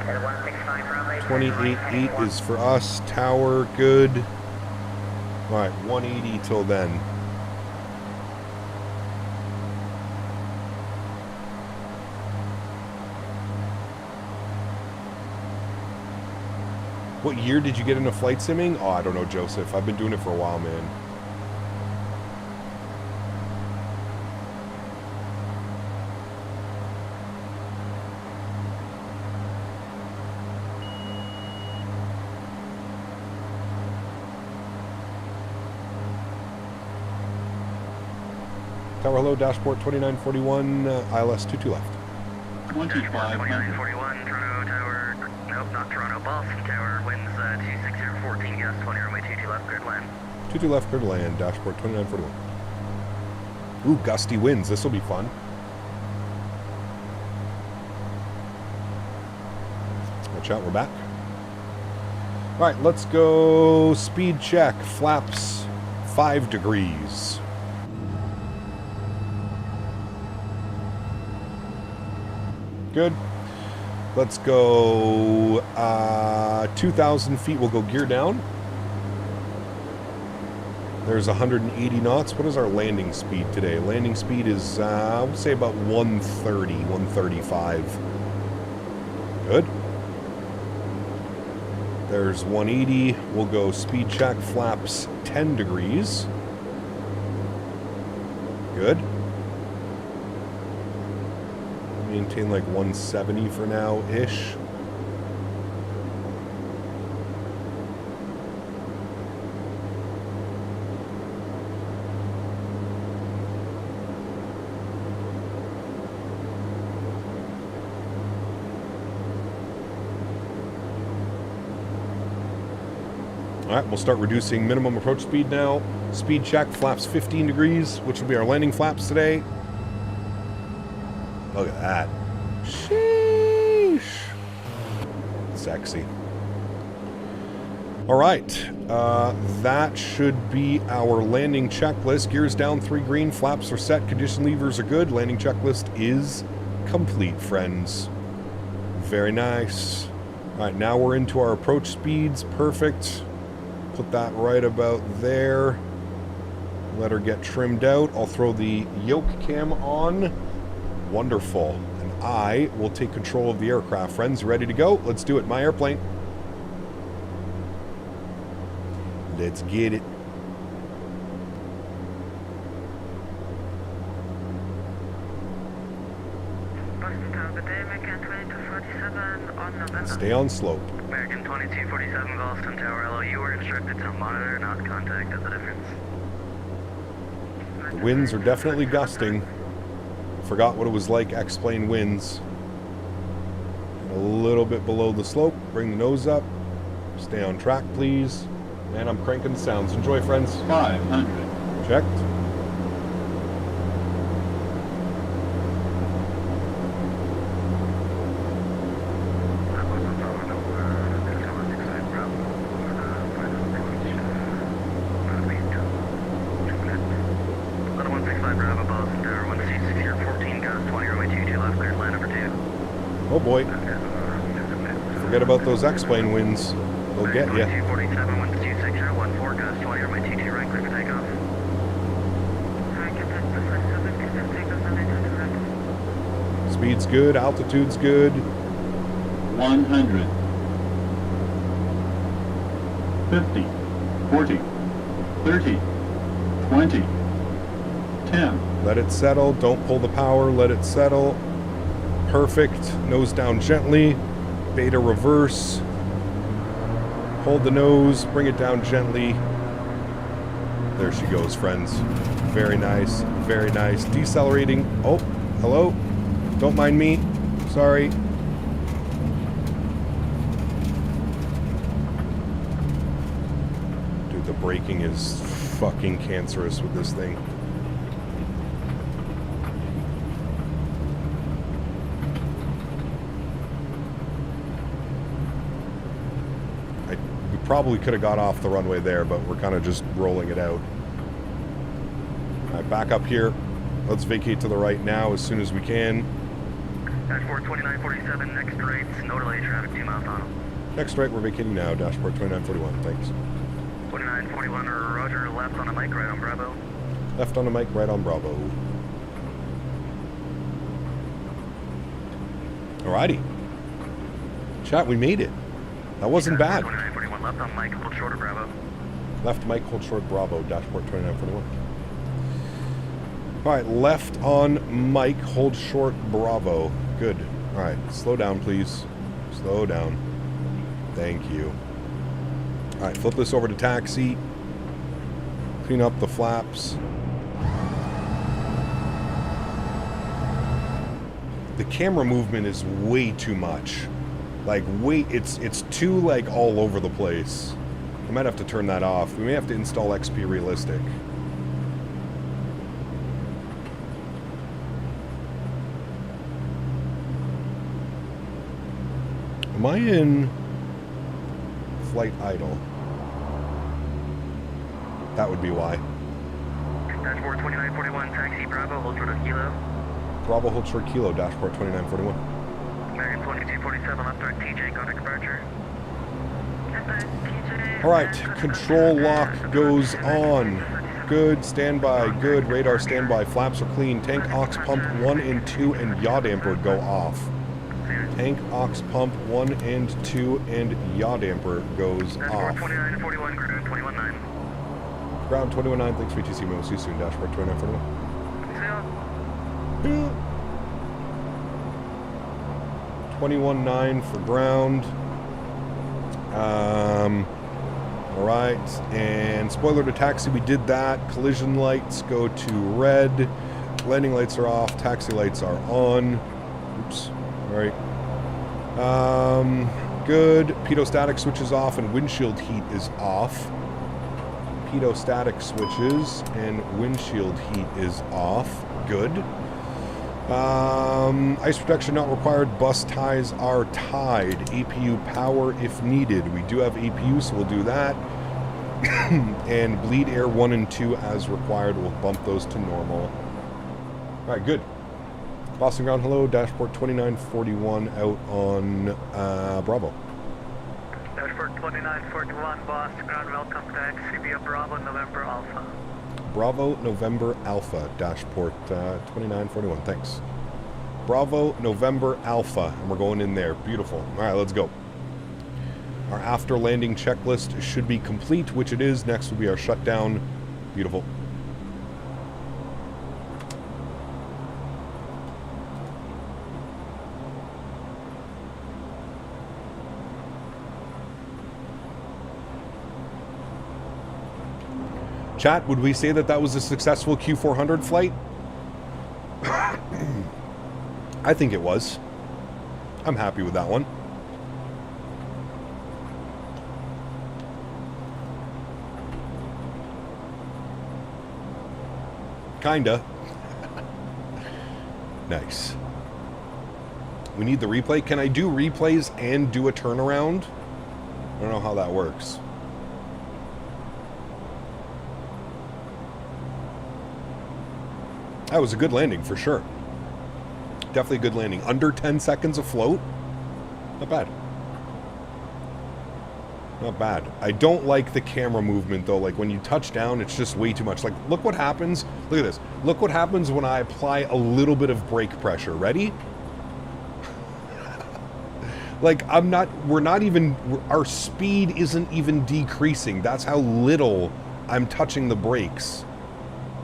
The 165 Bravo. 28.8 is for us. Tower, good. Alright, 180 till then. What year did you get into flight simming? Oh, I don't know, Joseph. I've been doing it for a while, man. Tower, hello, dashport 2941, ILS 22 left. 25, 2941, Toronto Tower, nope, not Toronto, Boston Tower, winds 26014, gas 20, runway 22 left, grid land. 22 left, grid land, dashport 2941. Ooh, gusty winds, this will be fun. Watch out, we're back. Alright, let's go speed check, flaps 5 degrees. Good. Let's go 2,000 feet. We'll go gear down. There's 180 knots. What is our landing speed today? Landing speed is, I would say about 130, 135. Good. There's 180. We'll go speed check, flaps 10 degrees. Good. Maintain like 170 for now-ish. Alright, we'll start reducing minimum approach speed now. Speed check, flaps 15 degrees, which will be our landing flaps today. Look at that. Sheesh. Sexy. All right. That should be our landing checklist. Gears down, 3 green. Flaps are set. Condition levers are good. Landing checklist is complete, friends. Very nice. All right, now we're into our approach speeds. Perfect. Put that right about there. Let her get trimmed out. I'll throw the yoke cam on. Wonderful. And I will take control of the aircraft. Friends, ready to go? Let's do it. My airplane. Let's get it. Stay on slope. American 2247 Boston Tower, hello. You were instructed to monitor, not contact, at the difference. The winds are definitely gusting. I forgot what it was like X-plane winds. A little bit below the slope. Bring the nose up. Stay on track, please. And I'm cranking the sounds. Enjoy, friends. 500. Checked. Oh boy. Forget about those X-plane winds. They'll get you. Speed's good, altitude's good. 100. 50. 40. 30. 20. 10. Let it settle. Don't pull the power. Let it settle. Perfect. Nose down gently. Beta reverse. Hold the nose. Bring it down gently. There she goes, friends. Very nice. Very nice. Decelerating. Oh, hello. Don't mind me. Sorry. Dude, the braking is fucking cancerous with this thing. We probably could have got off the runway there, but we're kind of just rolling it out. All right, back up here. Let's vacate to the right now as soon as we can. Dashboard 2947, next right, no delay traffic, 2 miles on. Next right, we're vacating now. Dashboard 2941, thanks. 2941, roger, left on the mic, right on Bravo. Left on the mic, right on Bravo. Alrighty. Chat, we made it. That wasn't bad. 2941, left on mic, hold short of Bravo. Left mic, hold short Bravo, dashboard 2941. Alright, left on mic, hold short Bravo. Good. Alright, slow down, please. Slow down. Thank you. Alright, flip this over to taxi. Clean up the flaps. The camera movement is way too much. Like, it's too, like, all over the place. I might have to turn that off. We may have to install XP Realistic. Am I in flight idle? That would be why. Dashboard 2941, taxi Bravo, hold short of Kilo. Bravo, hold short Kilo, dashboard 2941. American 2247, left direct TJ, contact departure. Alright, control lock goes on. Good, standby, good, radar standby, flaps are clean. Tank aux pump 1 and 2 and yaw damper go off. Tank aux pump 1 and 2 and yaw damper goes off. 2941, ground 219. Ground 219, thanks VTC, we'll see you soon, dashboard 2941. 21.9 for ground. Alright, and spoiler to taxi, we did that. Collision lights go to red. Landing lights are off, taxi lights are on. Oops, alright. Good. Pitot-static switches off and windshield heat is off. Pitot-static switches and windshield heat is off. Good. Ice protection not required. Bus ties are tied. APU power if needed. We do have APU, so we'll do that. And bleed air 1 and 2 as required. We'll bump those to normal. Alright, good. Boston ground, hello. Dashboard 2941 out on Bravo. Dashboard 2941, Boston ground, welcome to XCB Bravo, November Alpha. Bravo, November Alpha, dashport 2941, thanks. Bravo, November Alpha, and we're going in there. Beautiful. All right, let's go. Our after landing checklist should be complete, which it is. Next will be our shutdown. Beautiful. Chat, would we say that that was a successful Q400 flight? I think it was. I'm happy with that one. Kinda. Nice. We need the replay. Can I do replays and do a turnaround? I don't know how that works. That was a good landing for sure. Definitely a good landing. Under 10 seconds afloat. Not bad. Not bad. I don't like the camera movement though. Like when you touch down, it's just way too much. Like look what happens. Look at this. Look what happens when I apply a little bit of brake pressure. Ready? Like our speed isn't even decreasing. That's how little I'm touching the brakes.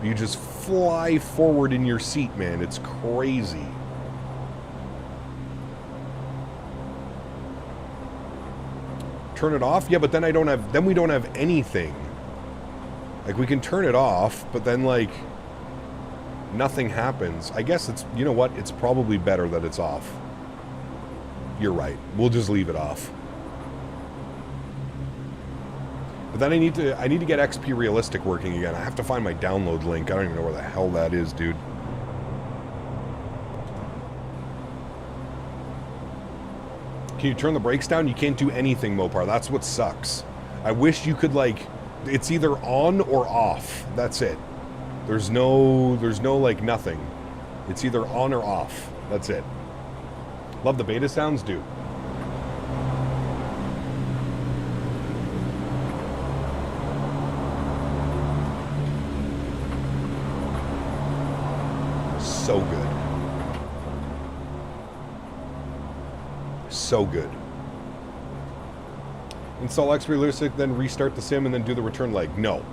You just fly forward in your seat, man. It's crazy. Turn it off? Yeah, but then we don't have anything. Like we can turn it off, but then like nothing happens. I guess it's, you know what? It's probably better that it's off. You're right. We'll just leave it off. But then I need to get XP Realistic working again. I have to find my download link. I don't even know where the hell that is, dude. Can you turn the brakes down? You can't do anything, Mopar. That's what sucks. I wish you could, like, it's either on or off. That's it. There's no like nothing. It's either on or off. That's it. Love the beta sounds, dude. So good. So good. Install XP Realistic, then restart the sim, and then do the return leg. No.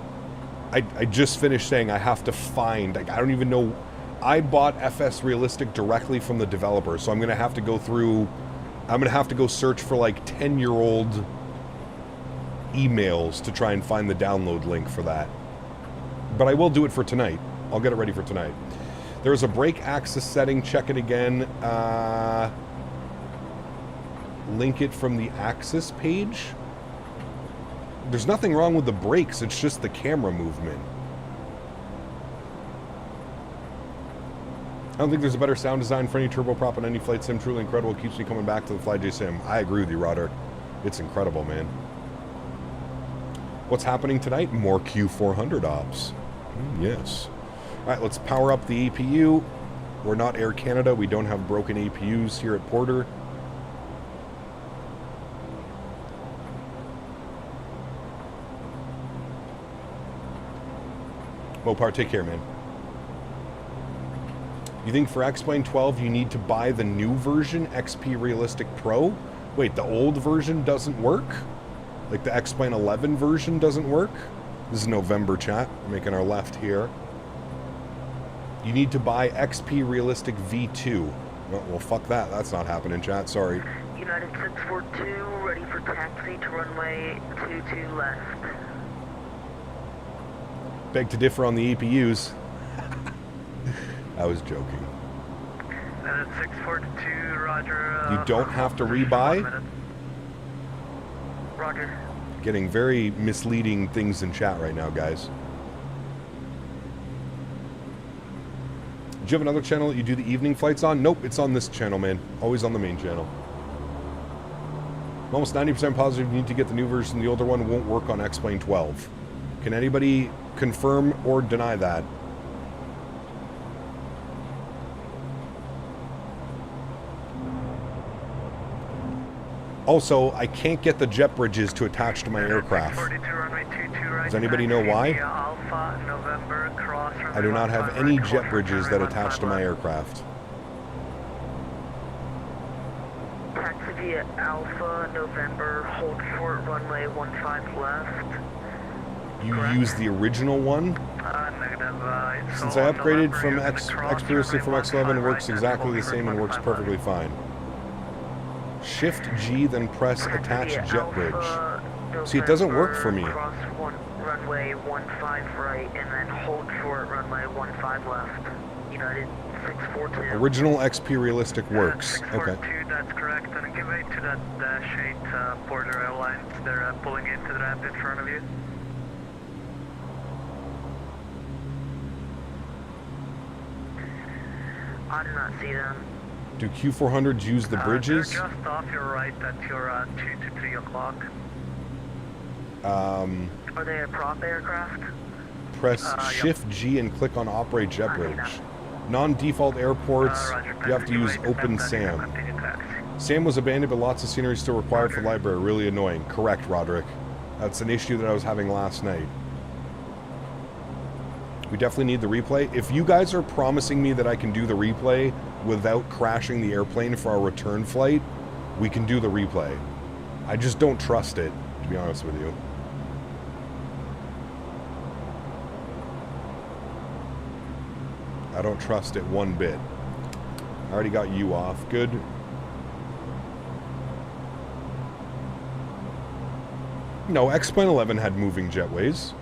I just finished saying I have to find, like, I don't even know. I bought FS Realistic directly from the developer, so I'm going to have to go through, I'm going to have to go search for like 10-year-old emails to try and find the download link for that. But I will do it for tonight. I'll get it ready for tonight. There's a brake axis setting. Check it again. Link it from the axis page. There's nothing wrong with the brakes. It's just the camera movement. I don't think there's a better sound design for any turboprop on any flight sim. Truly incredible. It keeps me coming back to the FlyJSim. I agree with you, Rodder. It's incredible, man. What's happening tonight? More Q400 ops. Yes. All right, let's power up the APU. We're not Air Canada. We don't have broken APUs here at Porter. Mopar, take care, man. You think for X-Plane 12 you need to buy the new version, XP Realistic Pro? Wait, the old version doesn't work? Like the X-Plane 11 version doesn't work? This is November, chat. We're making our left here. You need to buy XP Realistic V2. Well, fuck that. That's not happening, chat. Sorry. United 642, ready for taxi to runway 22 left. Beg to differ on the APUs. I was joking. United 642, roger. You don't have to rebuy? Roger. Getting very misleading things in chat right now, guys. Do you have another channel that you do the evening flights on? Nope, it's on this channel, man. Always on the main channel. I'm almost 90% positive you need to get the new version. The older one won't work on X-Plane 12. Can anybody confirm or deny that? Also, I can't get the jet bridges to attach to my aircraft. Does anybody know why? I do not have any jet bridges that attach to my aircraft. Taxi via Alpha, November, hold short, runway 15 left. You use the original one? Negative. Since I upgraded from XP Realistic from X11, it works exactly the same and works perfectly fine. Shift G, then press attach jet bridge. See, it doesn't work for me. Cross runway 15 right, and then hold short, runway 15 left. United 642. Original XP realistic works. Okay. 642, that's correct. And give way to that dash 8 border airlines. They're pulling into the ramp in front of you. I do not see them. Do Q400s use the bridges? They're just off your right at your 2 to 3 o'clock. Are they a prop aircraft? Press Shift G and click on Operate Jet Bridge. Non-default airports, you have to use Open SAM. SAM was abandoned, but lots of scenery still required for library. Really annoying. Correct, Roderick. That's an issue that I was having last night. We definitely need the replay. If you guys are promising me that I can do the replay without crashing the airplane for our return flight, we can do the replay. I just don't trust it, to be honest with you. I don't trust it one bit. I already got you off. Good. No, X-Plane 11 had moving jetways.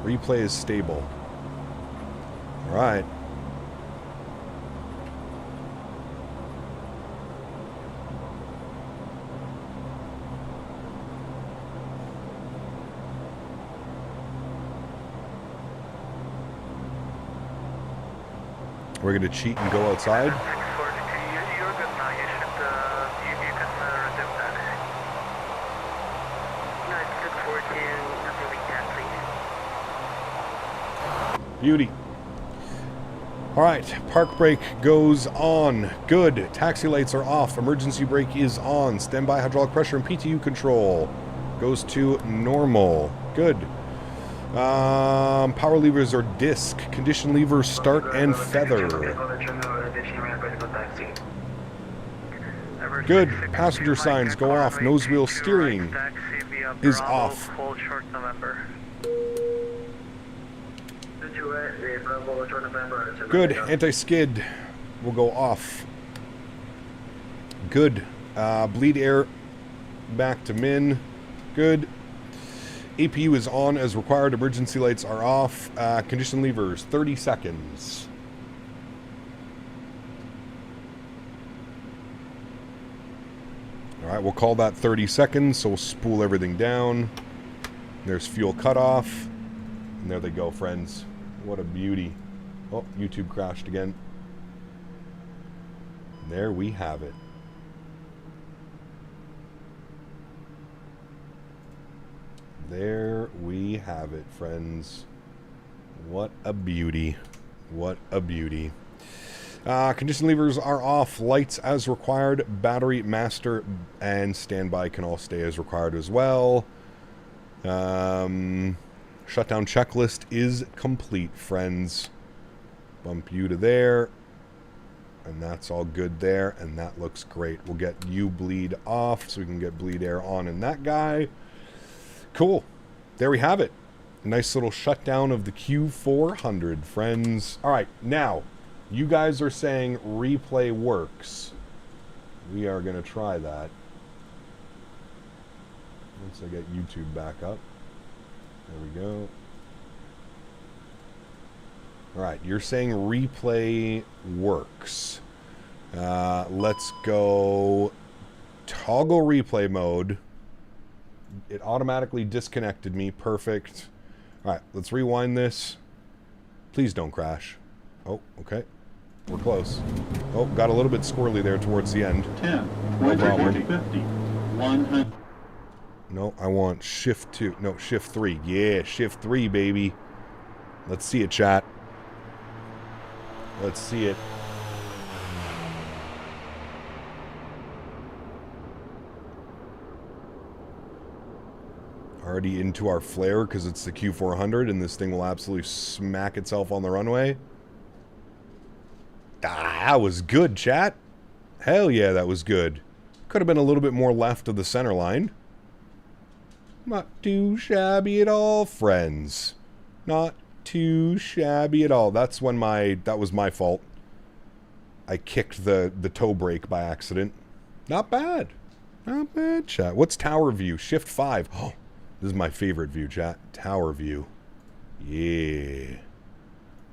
Replay is stable. Alright. We're gonna cheat and go outside. 642, you're good now. You should, you can resume that. United 642, nothing leak taxi. Beauty. Alright, park brake goes on. Good. Taxi lights are off. Emergency brake is on. Standby hydraulic pressure and PTU control goes to normal. Good. Power levers are disc. Condition levers start and feather. Good. Passenger signs go off. Nose wheel steering is off. Hold short November. Good. Anti-skid will go off. Good. Bleed air back to min. Good. APU is on as required. Emergency lights are off. Condition levers, 30 seconds. All right, we'll call that 30 seconds, so we'll spool everything down. There's fuel cutoff. And there they go, friends. What a beauty. Oh, YouTube crashed again. There we have it. There we have it, friends. What a beauty. What a beauty. Condition levers are off. Lights as required. Battery, master, and standby can all stay as required as well. Shutdown checklist is complete, friends. Bump you to there. And that's all good there. And that looks great. We'll get you bleed off so we can get bleed air on in that guy. Cool. There we have it. Nice little shutdown of the Q400, friends. All right, now, you guys are saying replay works. We are going to try that. Once I get YouTube back up. There we go. All right, you're saying replay works. Let's go toggle replay mode. It automatically disconnected me. Perfect. All right, let's rewind this. Please don't crash. Oh, okay. We're close. Oh, got a little bit squirrely there towards the end. 10, No 20, problem. 40, 50, 100. No, I want shift 2. No, shift 3. Yeah, shift 3, baby. Let's see it, chat. Let's see it. Already into our flare because it's the Q400 and this thing will absolutely smack itself on the runway. Ah, that was good, chat. Hell yeah, that was good. Could have been a little bit more left of the center line. Not too shabby at all, friends. Not too shabby at all. That was my fault. I kicked the toe brake by accident. Not bad. Not bad, chat. What's tower view? Shift 5. Oh, This is my favorite view, chat. Tower view. Yeah.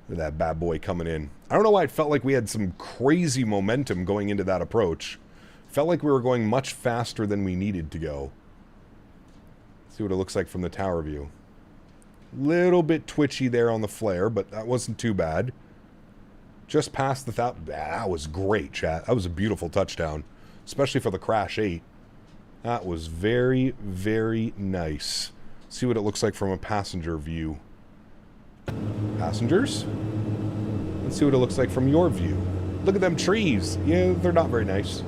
Look at that bad boy coming in. I don't know why it felt like we had some crazy momentum going into that approach. Felt like we were going much faster than we needed to go. Let's see what it looks like from the tower view. Little bit twitchy there on the flare, but that wasn't too bad. Just past the that was great, chat. That was a beautiful touchdown, especially for the Crash 8. That was very, very nice. See what it looks like from a passenger view. Passengers? Let's see what it looks like from your view. Look at them trees. Yeah, they're not very nice.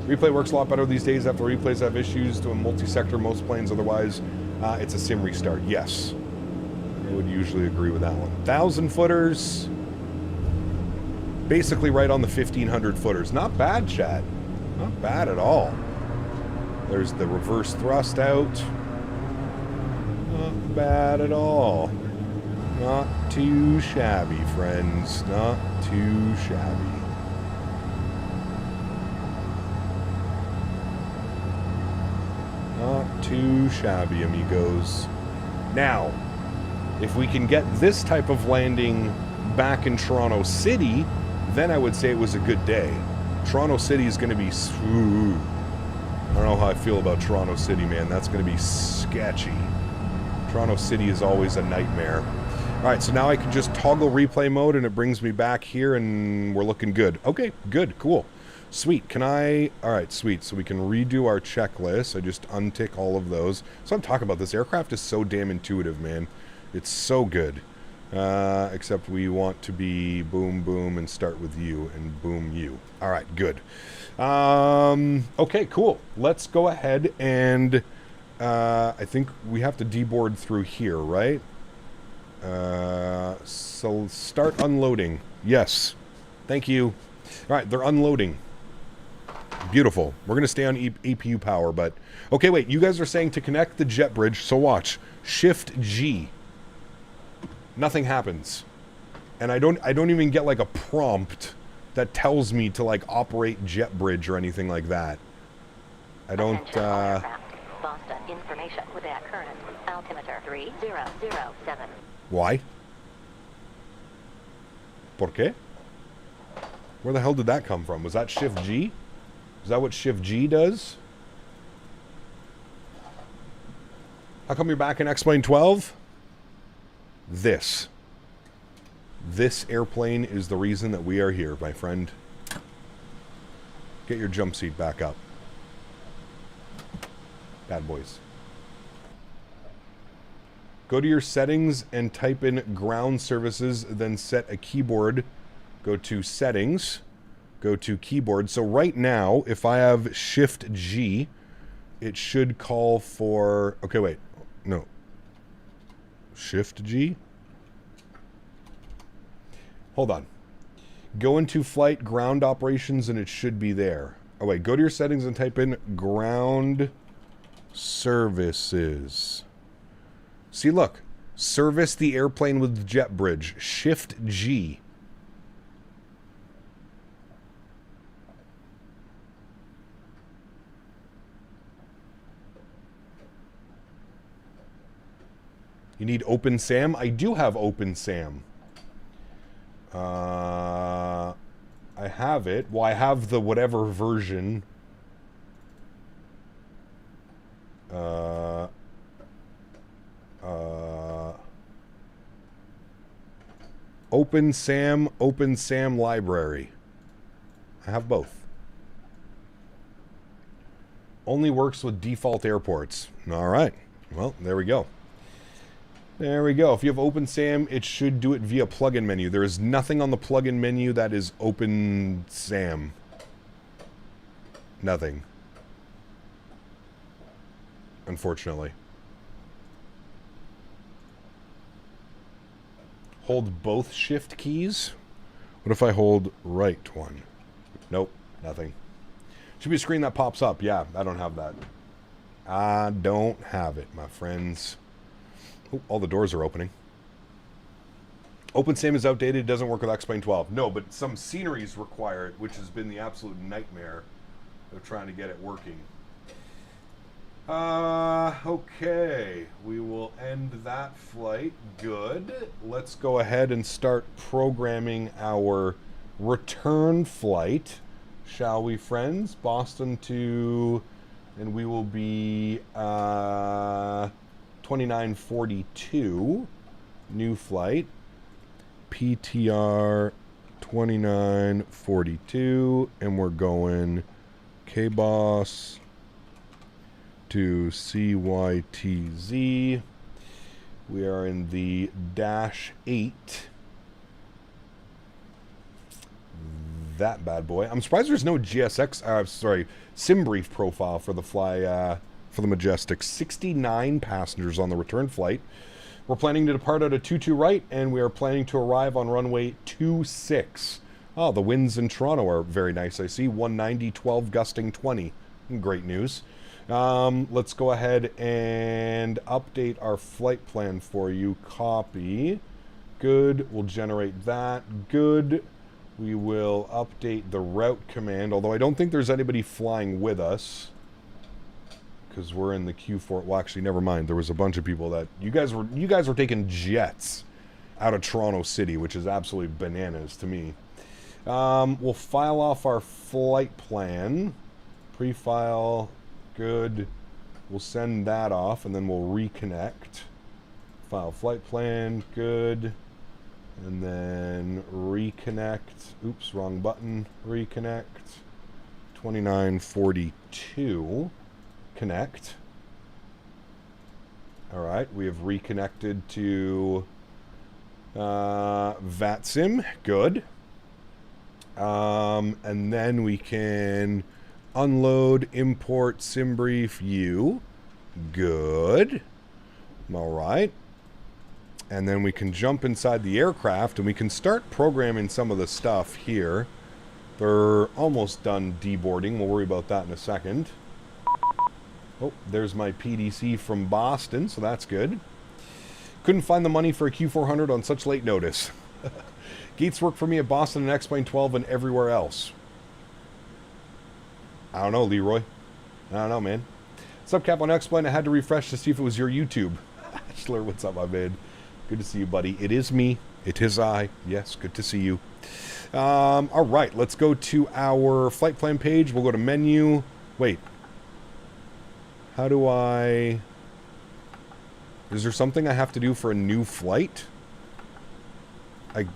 Replay works a lot better these days after replays have issues doing multi-sector most planes. Otherwise, it's a sim restart. Yes. I would usually agree with that one. 1,000 footers. Basically right on the 1,500 footers. Not bad, chat. Not bad at all. There's the reverse thrust out. Not bad at all. Not too shabby, friends. Not too shabby. Not too shabby, amigos. Now, if we can get this type of landing back in Toronto City, then I would say it was a good day. Toronto City is going to be... I don't know how I feel about Toronto City, man. That's going to be sketchy. Toronto City is always a nightmare. All right, so now I can just toggle replay mode, and it brings me back here, and we're looking good. Okay, good, cool. Sweet, can I... All right, sweet. So we can redo our checklist. I just untick all of those. So I'm talking about this. Aircraft is so damn intuitive, man. It's so good. Except we want to be boom, boom, and start with you, and boom, you. All right, good. Okay, cool. Let's go ahead and... I think we have to deboard through here, right? So start unloading. Yes. Thank you. All right, they're unloading. Beautiful. We're going to stay on APU power, but... Okay, wait. You guys are saying to connect the jet bridge, so watch. Shift G. Nothing happens. And I don't even get, like, a prompt that tells me to, like, operate jet bridge or anything like that. I don't, Boston information with that current altimeter 3007. Why? ¿Por qué? Where the hell did that come from? Was that Shift G? Is that what Shift G does? How come you're back in X-Plane 12? This airplane is the reason that we are here, my friend. Get your jump seat back up. Bad boys. Go to your settings and type in ground services, then set a keyboard. Go to settings, go to keyboard. So right now, if I have Shift G, it should call for... Okay, wait. No. Shift G? Hold on. Go into flight ground operations and it should be there. Oh wait, go to your settings and type in ground services. See, look. Service the airplane with jet bridge. Shift G. You need OpenSAM? I do have OpenSAM. I have it. Well, I have the whatever version. OpenSAM library. I have both. Only works with default airports. All right. Well, there we go. There we go. If you have OpenSAM, it should do it via plugin menu. There is nothing on the plugin menu that is OpenSAM. Nothing. Unfortunately. Hold both shift keys? What if I hold right one? Nope, nothing. Should be a screen that pops up. Yeah, I don't have that. I don't have it, my friends. Oh, all the doors are opening. OpenSAM is outdated. It doesn't work with X-Plane 12. No, but some sceneries require it, which has been the absolute nightmare of trying to get it working. Okay. We will end that flight. Good. Let's go ahead and start programming our return flight. Shall we, friends? Boston to... And we will be 2942. New flight. PTR 2942. And we're going KBOS to CYTZ. We are in the -8. That bad boy. I'm surprised there's no sim brief profile for the for the Majestic. 69 passengers on the return flight. We're planning to depart at a 22 right, and we are planning to arrive on runway 26. Oh, the winds in Toronto are very nice. I see 190, 12 gusting 20. Great news. Let's go ahead and update our flight plan for you. Copy. Good. We'll generate that. Good. We will update the route command, although I don't think there's anybody flying with us because we're in the Q4. Well, actually, never mind. There was a bunch of people that you guys were taking jets out of Toronto City, which is absolutely bananas to me. We'll file off our flight plan. Pre-file. Good. We'll send that off, and then we'll reconnect. File flight plan. Good. And then reconnect. Oops, wrong button. Reconnect. 2942. Connect. Alright, we have reconnected to VATSIM. Good. And then we can unload, import, SimBrief U. Good. Alright. And then we can jump inside the aircraft and we can start programming some of the stuff here. They're almost done deboarding. We'll worry about that in a second. Oh, there's my PDC from Boston, so that's good. Couldn't find the money for a Q400 on such late notice. Gates work for me at Boston and X-Plane 12 and everywhere else. I don't know, Leroy. I don't know, man. Subcap on X-Plane, I had to refresh to see if it was your YouTube. Schler, what's up, my man? Good to see you, buddy. It is me. It is I. Yes, good to see you. All right, let's go to our flight plan page. We'll go to menu. Wait. How do I... Is there something I have to do for a new flight? I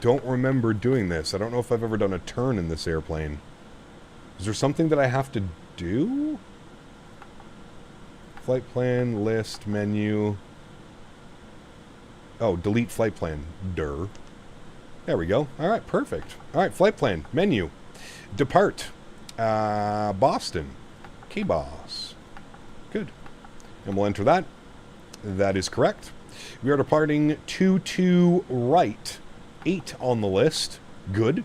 don't remember doing this. I don't know if I've ever done a turn in this airplane. Is there something that I have to do? Flight plan, list, menu... Oh, delete flight plan. There we go. All right, perfect. All right, flight plan. Menu. Depart. Boston. KBOS. Good. And we'll enter that. That is correct. We are departing 22 right. 8 on the list. Good.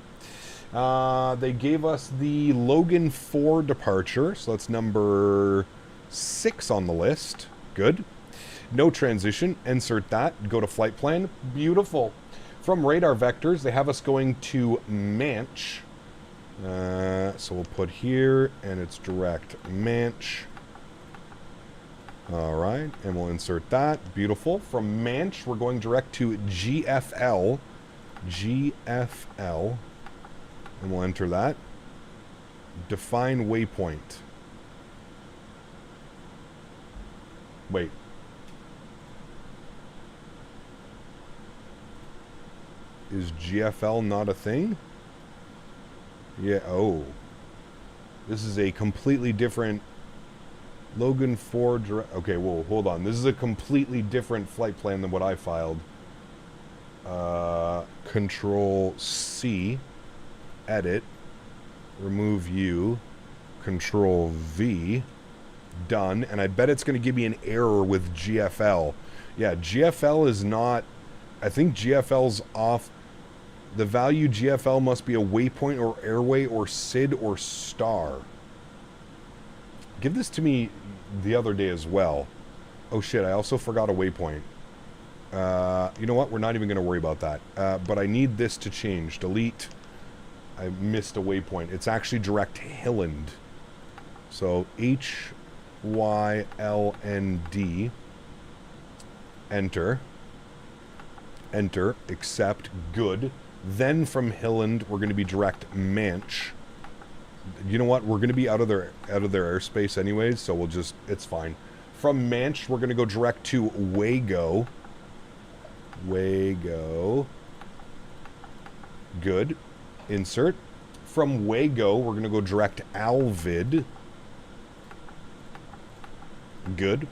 They gave us the Logan 4 departure. So that's number 6 on the list. Good. No transition. Insert that. Go to flight plan. Beautiful. From radar vectors, they have us going to Manch. So we'll put here, and it's direct Manch. All right, and we'll insert that. Beautiful. From Manch, we're going direct to GFL. GFL. And we'll enter that. Define waypoint. Wait. Is GFL not a thing? Yeah, oh. This is a completely different Logan 4 direct. Okay, whoa, hold on. This is a completely different flight plan than what I filed. Control C, edit, remove U, Control V, done. And I bet it's going to give me an error with GFL. Yeah, GFL is not... I think GFL's off. The value GFL must be a waypoint or airway or SID or star. Give this to me the other day as well. Oh shit, I also forgot a waypoint. You know what? We're not even going to worry about that. But I need this to change. Delete. I missed a waypoint. It's actually direct Hilland. So AlwaysFlying. Enter. Enter. Accept. Good. Then from Hilland, we're going to be direct Manch. You know what? We're going to be out of their airspace anyways, so we'll just, it's fine. From Manch, we're going to go direct to Wago. Wago. Good. Insert. From Wago, we're going to go direct Alvid. Good.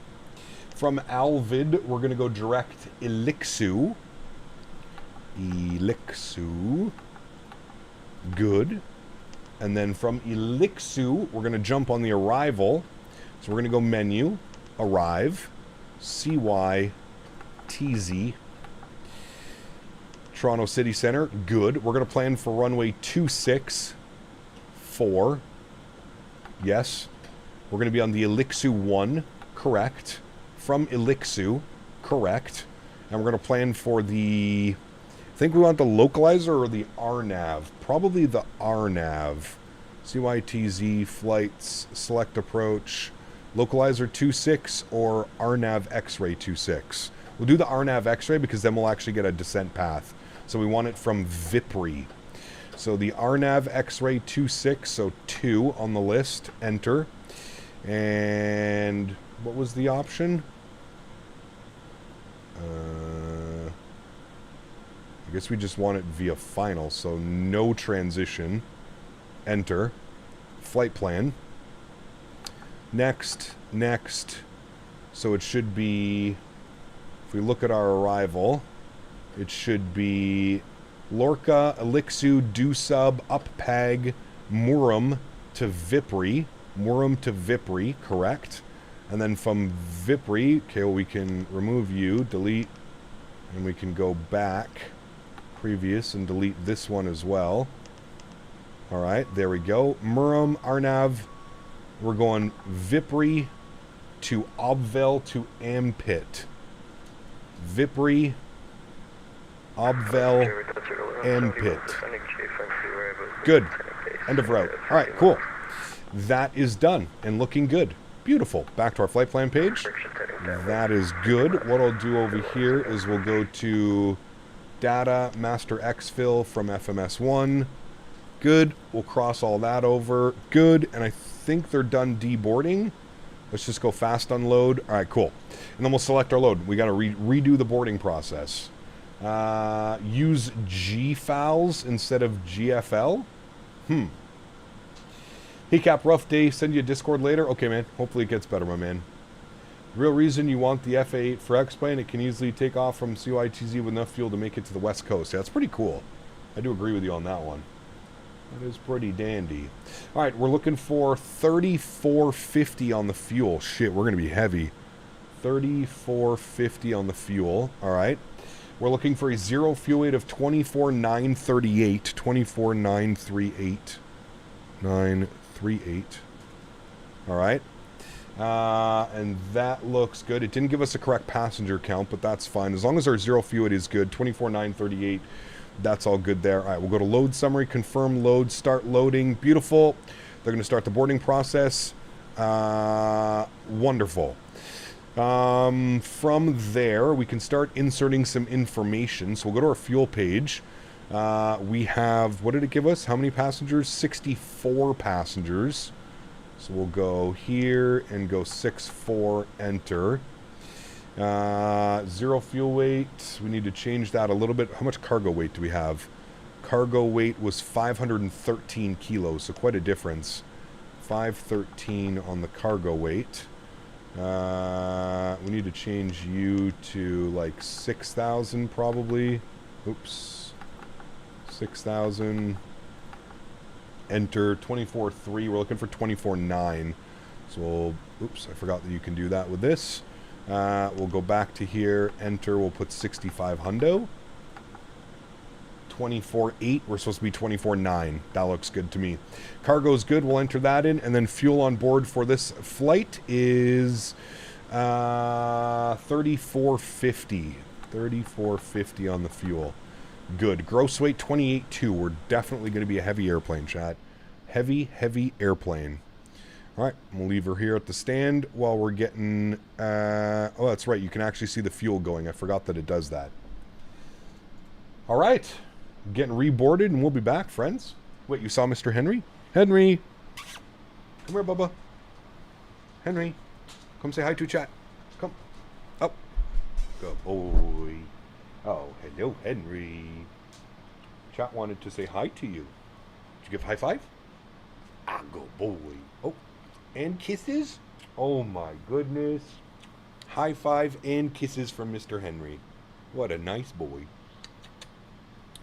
From Alvid, we're going to go direct AlexSiu. AlexSiu. Good. And then from AlexSiu, we're going to jump on the arrival. So we're going to go menu, arrive, CYTZ. Toronto City Center, good. We're going to plan for runway 264. Yes. We're going to be on the AlexSiu 1, correct. From AlexSiu, correct. And we're going to plan for the... I think we want the localizer or the RNAV. Probably the RNAV. CYTZ, flights, select approach, localizer 26 or RNAV X-ray 26. We'll do the RNAV X-ray because then we'll actually get a descent path. So we want it from Vipri. So the RNAV X-ray 26, so 2 on the list, enter. And what was the option? I guess we just want it via final, so no transition. Enter. Flight plan. Next. Next. So it should be, if we look at our arrival, it should be Lorca, AlexSiu, Dusub, Uppag, Murrum to Vipri. Murrum to Vipri, correct. And then from Vipri, okay, well, we can remove you, delete, and we can go back previous and delete this one as well. Alright, there we go. Murrum, Arnav, we're going Vipri to Obvel to Ampit. Vipri, Obvel, Ampit. Good. End of route. Alright, cool. That is done and looking good. Beautiful. Back to our flight plan page. That is good. What I'll do over here is we'll go to data, master exfil from FMS1. Good. We'll cross all that over. Good. And I think they're done deboarding. Let's just go fast unload. All right, cool. And then we'll select our load. We got to redo the boarding process. Use GFALs instead of GFL. Hey Cap, rough day. Send you a Discord later. Okay, man. Hopefully it gets better, my man. Real reason you want the FA8 for X-Plane, it can easily take off from CYTZ with enough fuel to make it to the west coast. Yeah, that's pretty cool. I do agree with you on that one. That is pretty dandy. All right, we're looking for 3450 on the fuel. Shit, we're going to be heavy. 3450 on the fuel. All right. We're looking for a zero fuel weight of 24,938. 24,938. 938. All right. And that looks good. It didn't give us a correct passenger count, but that's fine. As long as our zero fuel weight is good, 24,938. That's all good there. All right, we'll go to load summary, confirm load, start loading. Beautiful. They're going to start the boarding process. Wonderful. From there, we can start inserting some information. So we'll go to our fuel page. We have, what did it give us? How many passengers? 64 passengers. So we'll go here and go 64, enter. Zero fuel weight. We need to change that a little bit. How much cargo weight do we have? Cargo weight was 513 kilos, so quite a difference. 513 on the cargo weight. We need to change you to like 6,000 probably. Oops. 6,000. Enter 24.3. We're looking for 24.9. So we'll, oops, I forgot that you can do that with this. We'll go back to here, enter, we'll put 65 hundo. 24.8, we're supposed to be 24.9. That looks good to me. Cargo's good, we'll enter that in, and then fuel on board for this flight is 3450. 3450 on the fuel. Good. Gross weight 28.2. We're definitely going to be a heavy airplane, chat. Heavy, heavy airplane. All right, we'll leave her here at the stand while we're getting... oh, that's right. You can actually see the fuel going. I forgot that it does that. All right. Getting reboarded, and we'll be back, friends. Wait, you saw Mr. Henry? Henry! Come here, Bubba. Henry. Come say hi to chat. Come. Up. Good boy. Oh, hello, Henry. Chat wanted to say hi to you. Did you give a high five? Ah, good boy. Oh. And kisses? Oh my goodness. High five and kisses from Mr. Henry. What a nice boy.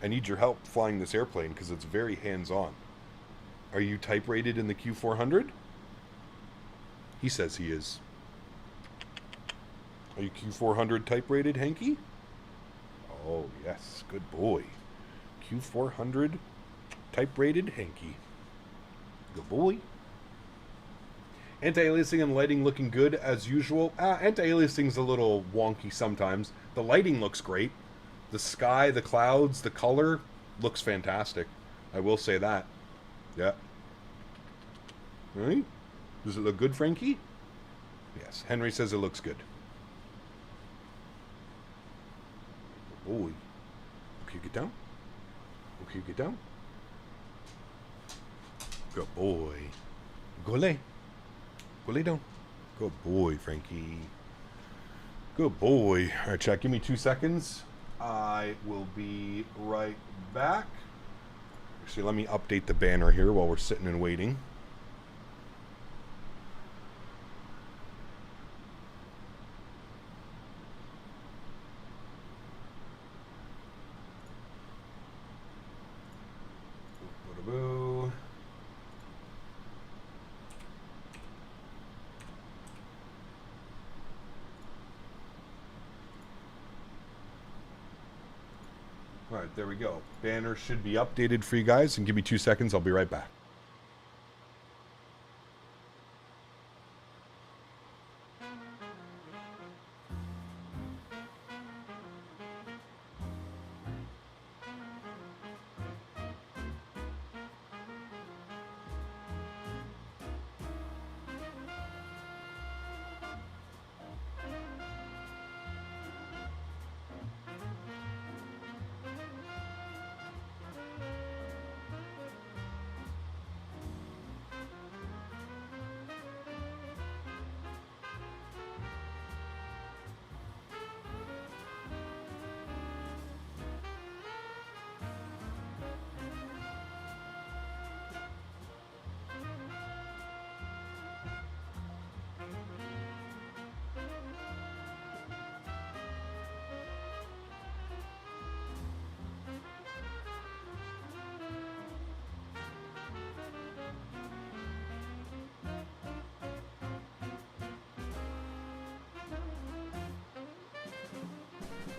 I need your help flying this airplane because it's very hands-on. Are you type rated in the Q400? He says he is. Are you Q400 type rated, Hanky? Oh, yes. Good boy. Q400 type rated, Hanky. Good boy. Anti-aliasing and lighting looking good as usual. Anti-aliasing's a little wonky sometimes. The lighting looks great. The sky, the clouds, the color looks fantastic. I will say that. Yeah. Right? Does it look good, Frankie? Yes. Henry says it looks good. Boy. Okay, get down. Okay, get down. Good boy. Go lay. Go lay down. Good boy, Frankie. Good boy. All right, chat. Give me 2 seconds. I will be right back. Actually, let me update the banner here while we're sitting and waiting. Boo. All right, there we go. Banner should be updated for you guys, and give me 2 seconds. I'll be right back.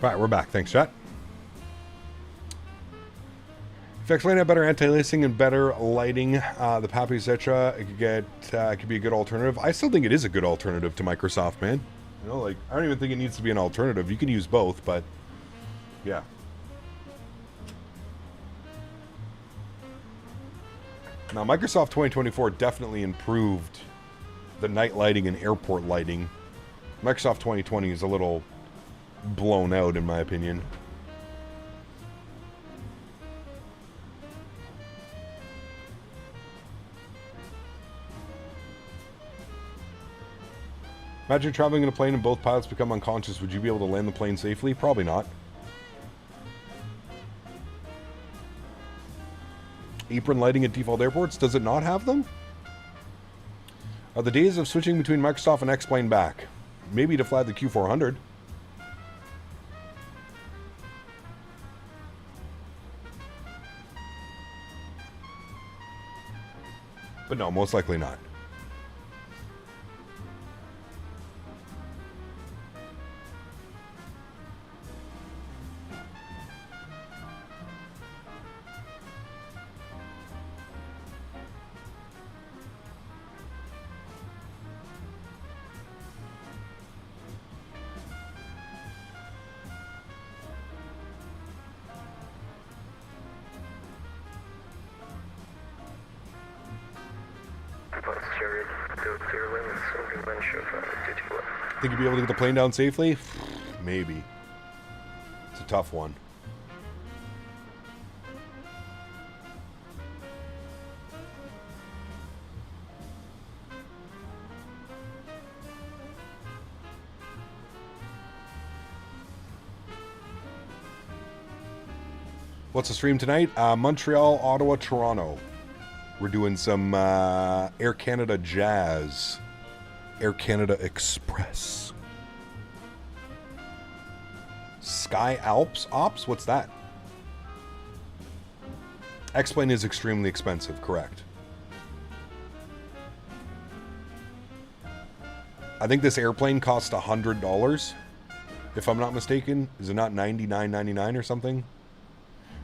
All right, we're back. Thanks, chat. If X-Lane had better anti-aliasing and better lighting, the Pappy, etc., it could be a good alternative. I still think it is a good alternative to Microsoft, man. You know, like, I don't even think it needs to be an alternative. You can use both, but yeah. Now, Microsoft 2024 definitely improved the night lighting and airport lighting. Microsoft 2020 is a little blown out, in my opinion. Imagine traveling in a plane and both pilots become unconscious. Would you be able to land the plane safely? Probably not. Apron lighting at default airports, does it not have them? Are the days of switching between Microsoft and X-Plane back? Maybe to fly the Q400. But no, most likely not. Think you'd be able to get the plane down safely? Maybe. It's a tough one. What's the stream tonight? Montreal, Ottawa, Toronto. We're doing some Air Canada Jazz. Air Canada Express. Sky Alps Ops? What's that? X-Plane is extremely expensive, correct. I think this airplane cost $100, if I'm not mistaken. Is it not $99.99 or something?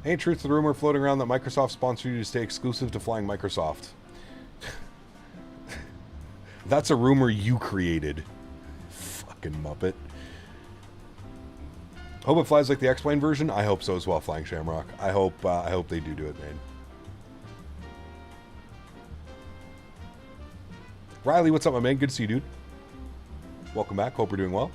Ain't truth to the rumor floating around that Microsoft sponsored you to stay exclusive to flying Microsoft. That's a rumor you created. Fucking Muppet. Hope it flies like the X-Plane version. I hope so as well, Flying Shamrock. I hope they do it, man. Riley, what's up, my man? Good to see you, dude. Welcome back. Hope you're doing well.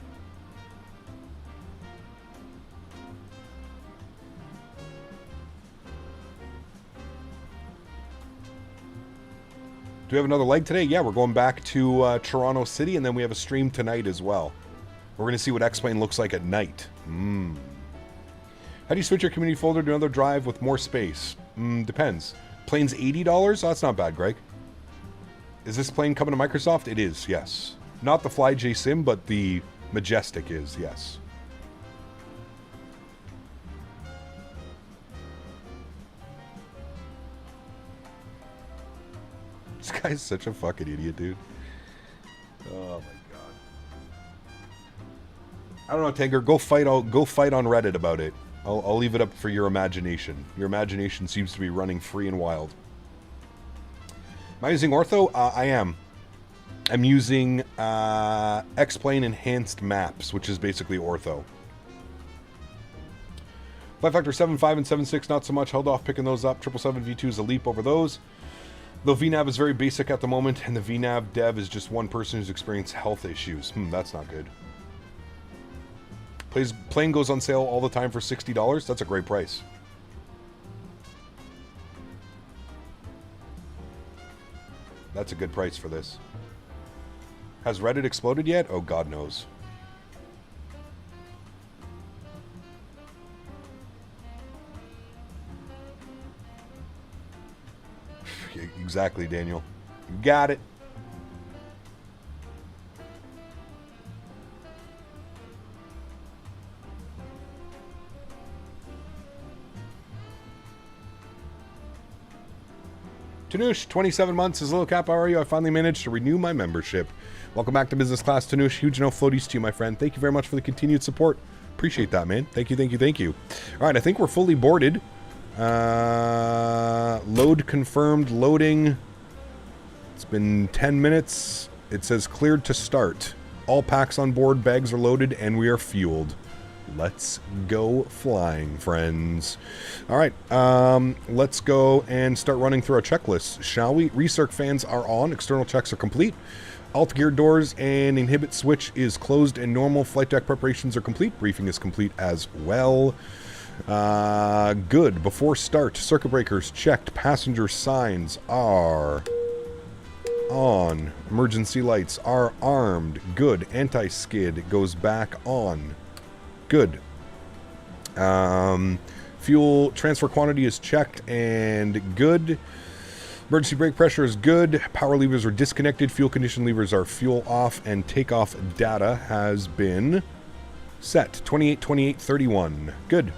Do we have another leg today? Yeah, we're going back to Toronto City, and then we have a stream tonight as well. We're going to see what X-Plane looks like at night. How do you switch your community folder to another drive with more space? Depends. Plane's $80? Oh, that's not bad, Greg. Is this plane coming to Microsoft? It is, yes. Not the FlyJSim, but the Majestic is, yes. This guy's such a fucking idiot, dude. Oh my god. I don't know, Tanger. Go fight on Reddit about it. I'll leave it up for your imagination. Your imagination seems to be running free and wild. Am I using Ortho? I am. I'm using X-Plane Enhanced Maps, which is basically Ortho. Flight Factor 7.5 and 7.6, not so much. Held off picking those up. 777 V2 is a leap over those. Though VNAV is very basic at the moment, and the VNAV dev is just one person who's experienced health issues. That's not good. Plane goes on sale all the time for $60. That's a great price. That's a good price for this. Has Reddit exploded yet? Oh, God knows. Exactly, Daniel. You got it. Tanush, 27 months is a little cap. How are you? I finally managed to renew my membership. Welcome back to business class, Tanush. Huge no floaties to you, my friend. Thank you very much for the continued support. Appreciate that, man. Thank you, thank you, thank you. All right, I think we're fully boarded. Load confirmed, loading. It's been 10 minutes. It says cleared to start. All packs on board, bags are loaded, and we are fueled. Let's go flying, friends. All right, let's go and start running through our checklist, shall we? Recirc fans are on. External checks are complete. Alt gear doors and inhibit switch is closed and normal. Flight deck preparations are complete. Briefing is complete as well. Good. Before start, circuit breakers checked. Passenger signs are on. Emergency lights are armed. Good. Anti-skid goes back on. Good. Fuel transfer quantity is checked and good. Emergency brake pressure is good. Power levers are disconnected. Fuel condition levers are fuel off, and takeoff data has been set. 28:28:31. Good.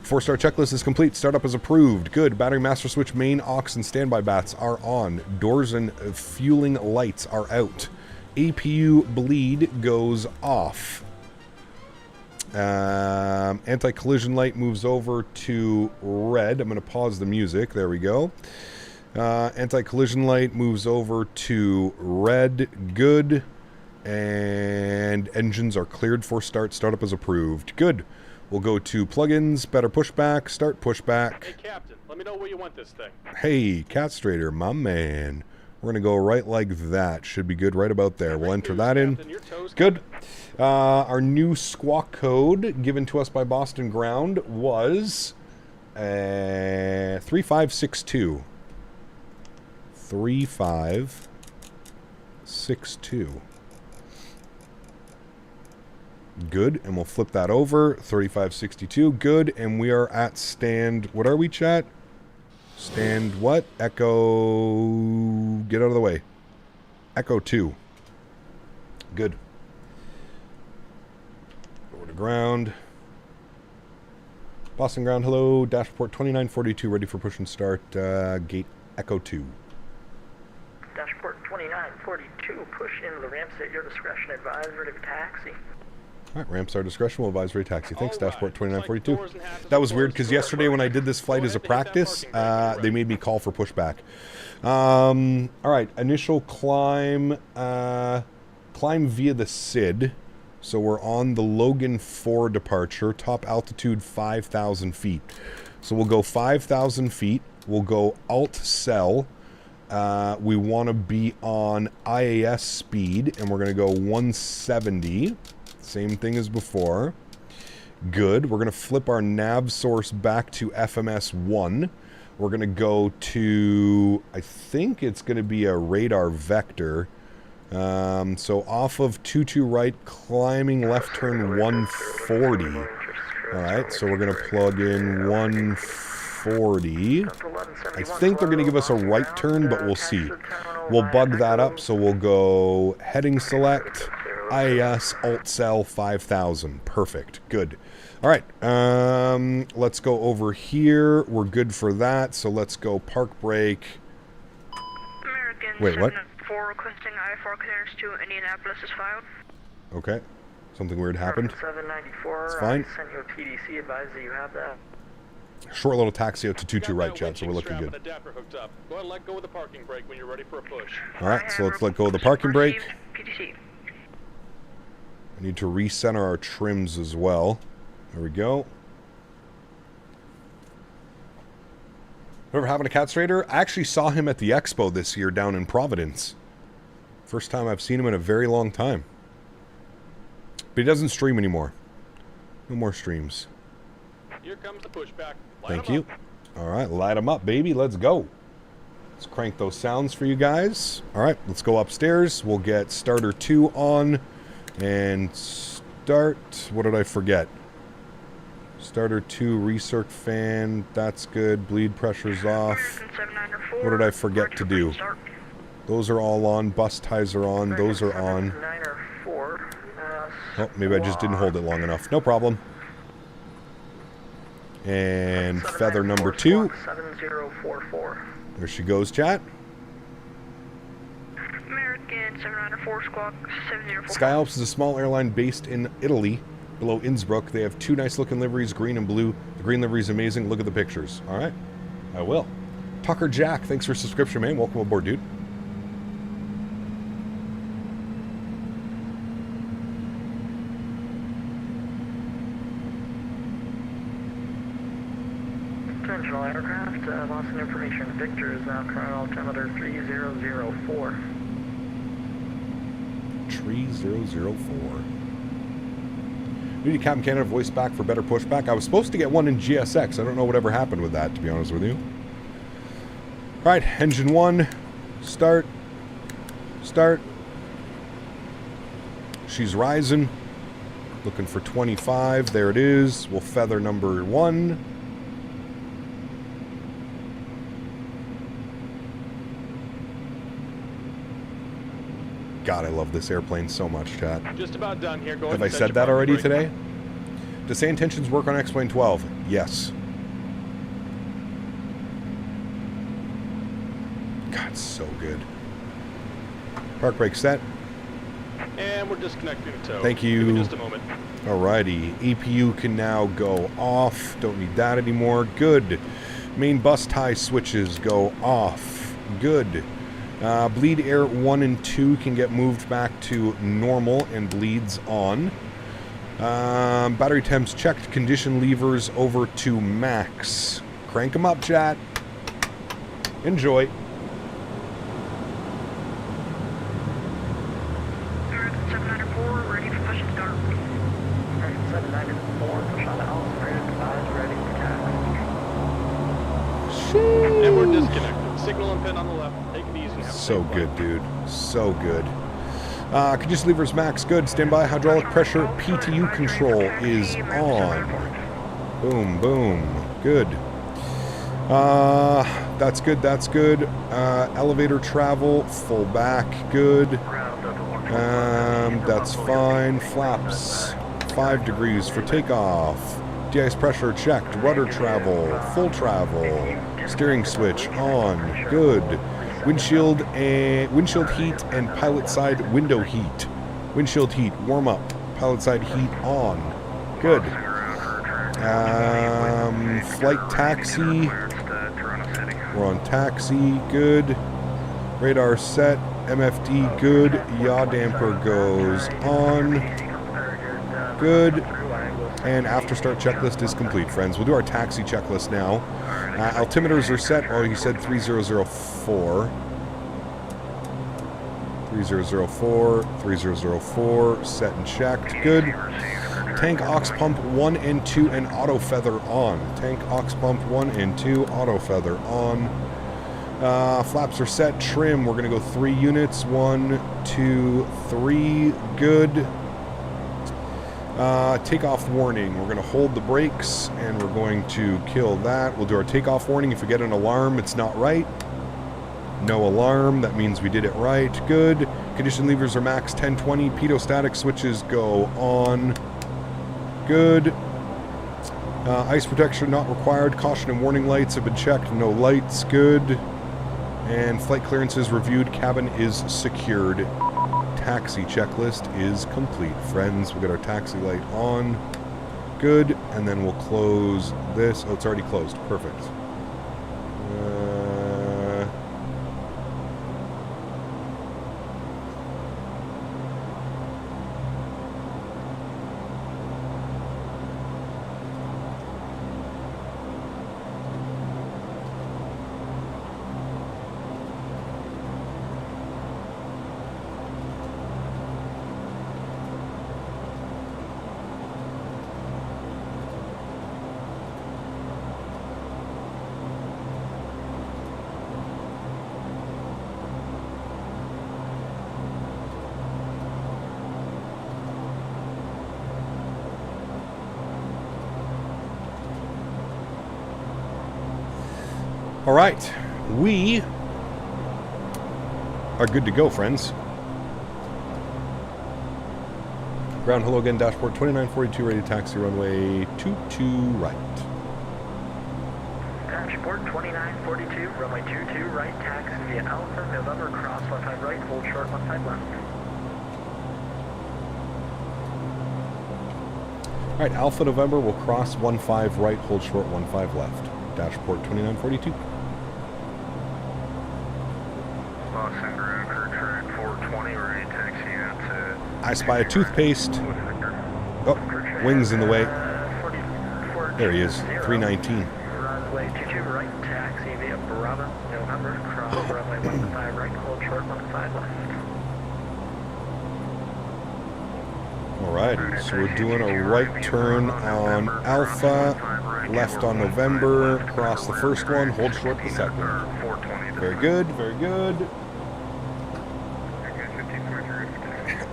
4-star checklist is complete. Startup is approved. Good. Battery master switch, main, aux, and standby bats are on. Doors and fueling lights are out. APU bleed goes off. Anti-collision light moves over to red. I'm going to pause the music. There we go. Anti-collision light moves over to red. Good. And engines are cleared for start. Startup is approved. Good. We'll go to plugins, better pushback, start pushback. Hey, Captain, let me know where you want this thing. Hey, Cat Strader, my man. We're going to go right like that. Should be good right about there. We'll enter that in. Good. Our new squawk code given to us by Boston Ground was 3562. 3562. Good, and we'll flip that over. 3562. Good, and we are at stand. What are we, chat? Stand what? Echo. Get out of the way. Echo 2. Good. Over to ground. Boston Ground, hello. Dash report 2942, ready for push and start. Gate Echo 2. Dashport 2942, push into the ramps at your discretion, advise ready for taxi. Alright, ramps our discretion, will advise ready taxi. Thanks, Dashport 2942. That was weird, because yesterday when I did this flight as a practice, they made me call for pushback. Alright, initial climb, climb via the SID. So we're on the Logan 4 departure, top altitude 5,000 feet. So we'll go 5,000 feet, we'll go alt-cell. We want to be on IAS speed, and we're going to go 170. Same thing as before. Good. We're going to flip our nav source back to FMS 1. We're going to go to, I think it's going to be a radar vector. So off of 22 right, climbing left turn 140. Alright, so we're going to plug in 140. I think they're going to give us a right turn, but we'll see. We'll bug that up, so we'll go heading select, IAS, alt-cell, 5,000. Perfect. Good. Alright, let's go over here. We're good for that, so let's go park brake. Wait, what? For requesting I-4 clearance to Indianapolis is filed. Okay. Something weird happened. 794. It's fine. I sent you a PDC advise that you have that. Short little taxi out to 22 right, chat, so we're looking good. Go ahead and let go of the parking brake when you're ready for a push. Alright, so let's let go of the parking brake. PDC. I need to recenter our trims as well. There we go. Ever having a cat strader? I actually saw him at the expo this year down in Providence. First time I've seen him in a very long time. But he doesn't stream anymore. No more streams. Here comes the pushback. Thank you. Alright, light him up, baby. Let's go. Let's crank those sounds for you guys. Alright, let's go upstairs. We'll get starter 2 on. And start... What did I forget? Starter 2, recirc fan. That's good. Bleed pressure's off. What did I forget to do? Those are all on. Bus ties are on. Those are on. Oh, maybe I just didn't hold it long enough. No problem. And feather number 2. There she goes, chat. American 794 squawk 704. Sky Alps is a small airline based in Italy, below Innsbruck. They have 2 nice looking liveries, green and blue. The green livery is amazing. Look at the pictures. All right, I will. Tucker Jack, thanks for subscription, man. Welcome aboard, dude. Conventional aircraft, Boston information. Victor is now current altimeter 3004. 3004. Need Captain Canada voice back for better pushback. I was supposed to get one in GSX. I don't know whatever happened with that, to be honest with you. Alright, engine 1. Start. Start. She's rising. Looking for 25. There it is. We'll feather number 1. God, I love this airplane so much, chat. Just about done here. Go Have I said that already today? Does say intentions work on X-Plane 12? Yes. God, so good. Park brake set. And we're disconnecting the tow. Thank you. Give me just a moment. Alrighty. EPU can now go off. Don't need that anymore. Good. Main bus tie switches go off. Good. Bleed air 1 and 2 can get moved back to normal and bleeds on. Battery temps checked. Condition levers over to max. Crank them up, chat. Enjoy. 29 and 4, push on to altitude, advise ready for taxi. And we're disconnected. Signal and pin on the left. Take it easy and have a So safe good, flight. dude. So good. Condition levers max. Good. Stand by. Hydraulic pressure PTU control is on. Boom, boom. Good. That's good. That's good. Elevator travel. Full back. Good. That's fine. Flaps. 5 degrees for takeoff. De-ice pressure checked. Rudder travel. Full travel. Steering switch on. Good. Windshield heat and pilot side window heat. Windshield heat warm up. Pilot side heat on. Good. Flight taxi. We're on taxi. Good. Radar set. MFD good. Yaw damper goes on. Good. And after start checklist is complete, friends. We'll do our taxi checklist now. Altimeters are set. Oh, he said 3004. 3004. 3004. Set and checked. Good. Tank aux pump 1 and 2 and auto feather on. Tank aux pump 1 and 2 auto feather on. Flaps are set. Trim. We're going to go 3 units. 1, 2, 3. Good. Takeoff warning. We're going to hold the brakes and we're going to kill that. We'll do our takeoff warning. If we get an alarm, it's not right. No alarm. That means we did it right. Good. Condition levers are max 1020. Pitot-static switches go on. Good. Ice protection not required. Caution and warning lights have been checked. No lights. Good. And flight clearances reviewed. Cabin is secured. Taxi checklist is complete, friends. We got our taxi light on. Good. And then we'll close this. Oh, it's already closed. Perfect. All right, we are good to go, friends. Ground, hello again, dashboard 2942, ready to taxi runway 22 right. Dashboard 2942, runway 22 right, taxi via Alpha, November, cross 15 right, hold short 15 left. All right, Alpha November will cross 15 right, hold short 15 left. Dashboard 2942. Boston ground, crew track 420, ready to taxi out to... I spy a toothpaste. Oh, wings in the way. There he is, 319. Runway 22 right, taxi via Bravo, November, cross runway 15 right, hold short 15 left. Alrighty, so we're doing a right turn on Alpha, left on November, cross the first one, hold short the second. Very good, very good.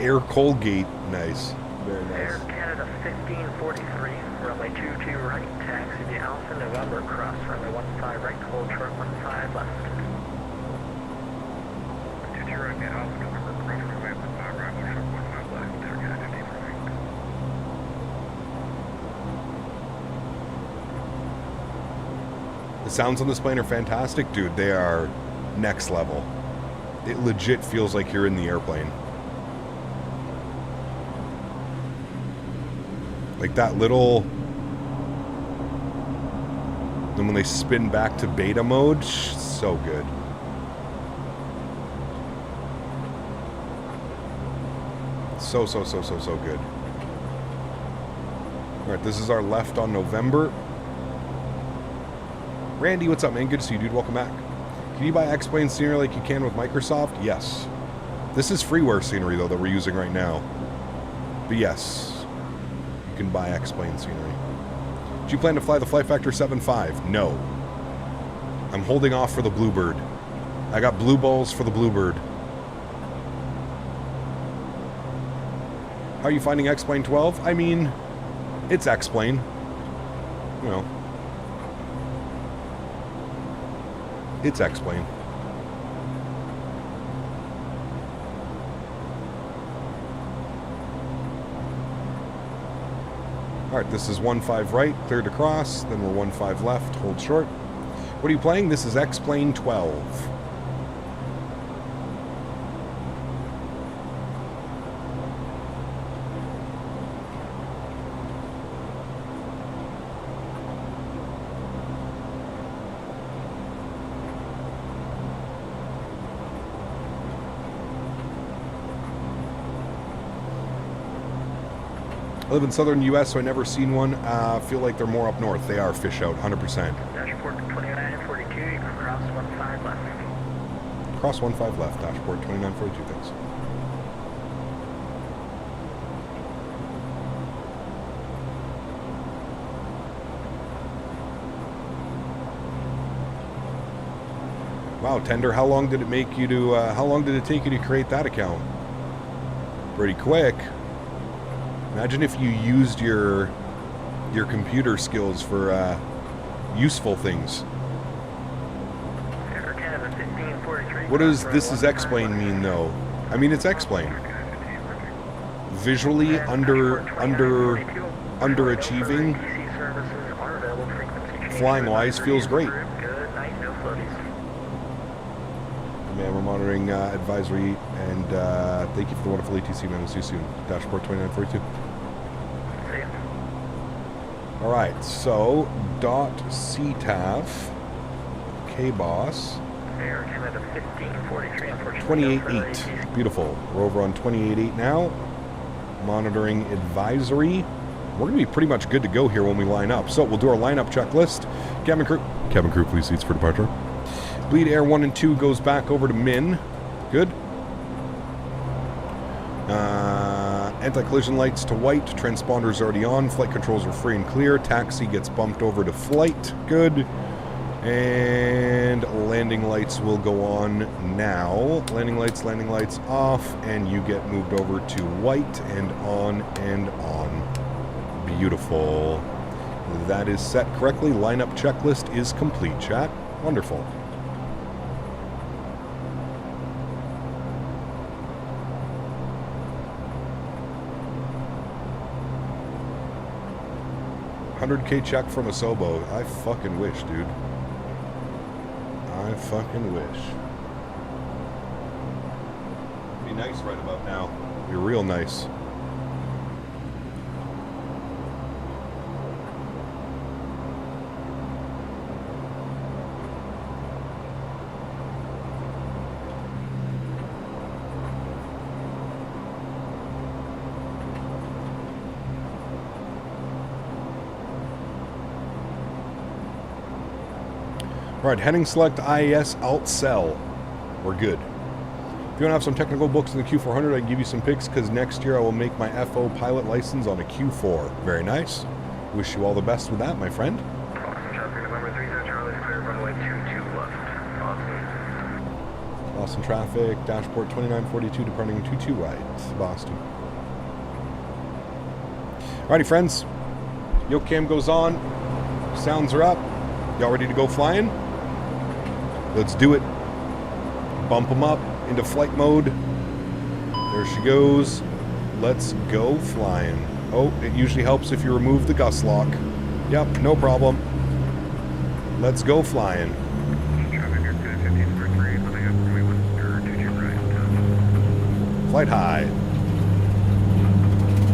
Air Colgate, nice, very Air nice. Canada 1543, runway 22 right, taxi via Alpha, November, cross runway 15 right, hold short 15 left. 22 right, via Alpha, November, cross runway 15 right, hold short 15 left, Air Canada 15 right. The sounds on this plane are fantastic, dude. They are next level. It legit feels like you're in the airplane. Like that little... Then when they spin back to beta mode, so good. So good. Alright, this is our left on November. Randy, what's up, man? Good to see you, dude. Welcome back. Can you buy X-Plane scenery like you can with Microsoft? Yes. This is freeware scenery, though, that we're using right now. But yes. you can buy X-Plane scenery. Do you plan to fly the Flight Factor 7.5? No. I'm holding off for the Bluebird. I got blue balls for the Bluebird. How are you finding X-Plane 12? I mean, it's X-Plane. You know. It's X-Plane. Alright, this is 1-5 right, cleared to cross, then we're 1-5 left, hold short. What are you playing? This is X-Plane 12. I live in southern U.S., so I've never seen one. Feel like they're more up north. They are fish out, 100%. Dashboard 2942, you can cross 15 left. Cross 15 left, dashboard 2942, thanks. Wow, Tender, how long did it make you to, how long did it take you to create that account? Pretty quick. Imagine if you used your computer skills for useful things. What does this is X-Plane mean though? I mean, it's X-Plane. Visually underachieving, flying wise feels great. Man, we're monitoring advisory, and thank you for the wonderful ATC, man. We'll see you soon. Dashboard 2942. Alright, so .CTAF KBOS 28.8. Beautiful. We're over on 28.8 now. Monitoring advisory. We're going to be pretty much good to go here when we line up. So we'll do our lineup checklist. Cabin crew, please seats for departure. Bleed air 1 and 2 goes back over to Min. Good. Anti-collision lights to white. Transponders already on. Flight controls are free and clear. Taxi gets bumped over to flight. Good. And landing lights will go on now. Landing lights off. And you get moved over to white and on and on. Beautiful. That is set correctly. Lineup checklist is complete, chat. Wonderful. $100K check from a Sobo. I fucking wish, dude. I fucking wish. Be nice right about now. Be real nice. Alright, heading select IAS Alt Cell. We're good. If you want to have some technical books in the Q400, I can give you some picks because next year I will make my FO pilot license on a Q4. Very nice. Wish you all the best with that, my friend. Lost in traffic, dashboard 2942, departing 22 right, Boston. Alrighty, friends. Yoke cam goes on. Sounds are up. Y'all ready to go flying? Let's do it. Bump them up into flight mode. There she goes. Let's go flying. Oh, it usually helps if you remove the gust lock. Yep, no problem. Let's go flying. Flight high.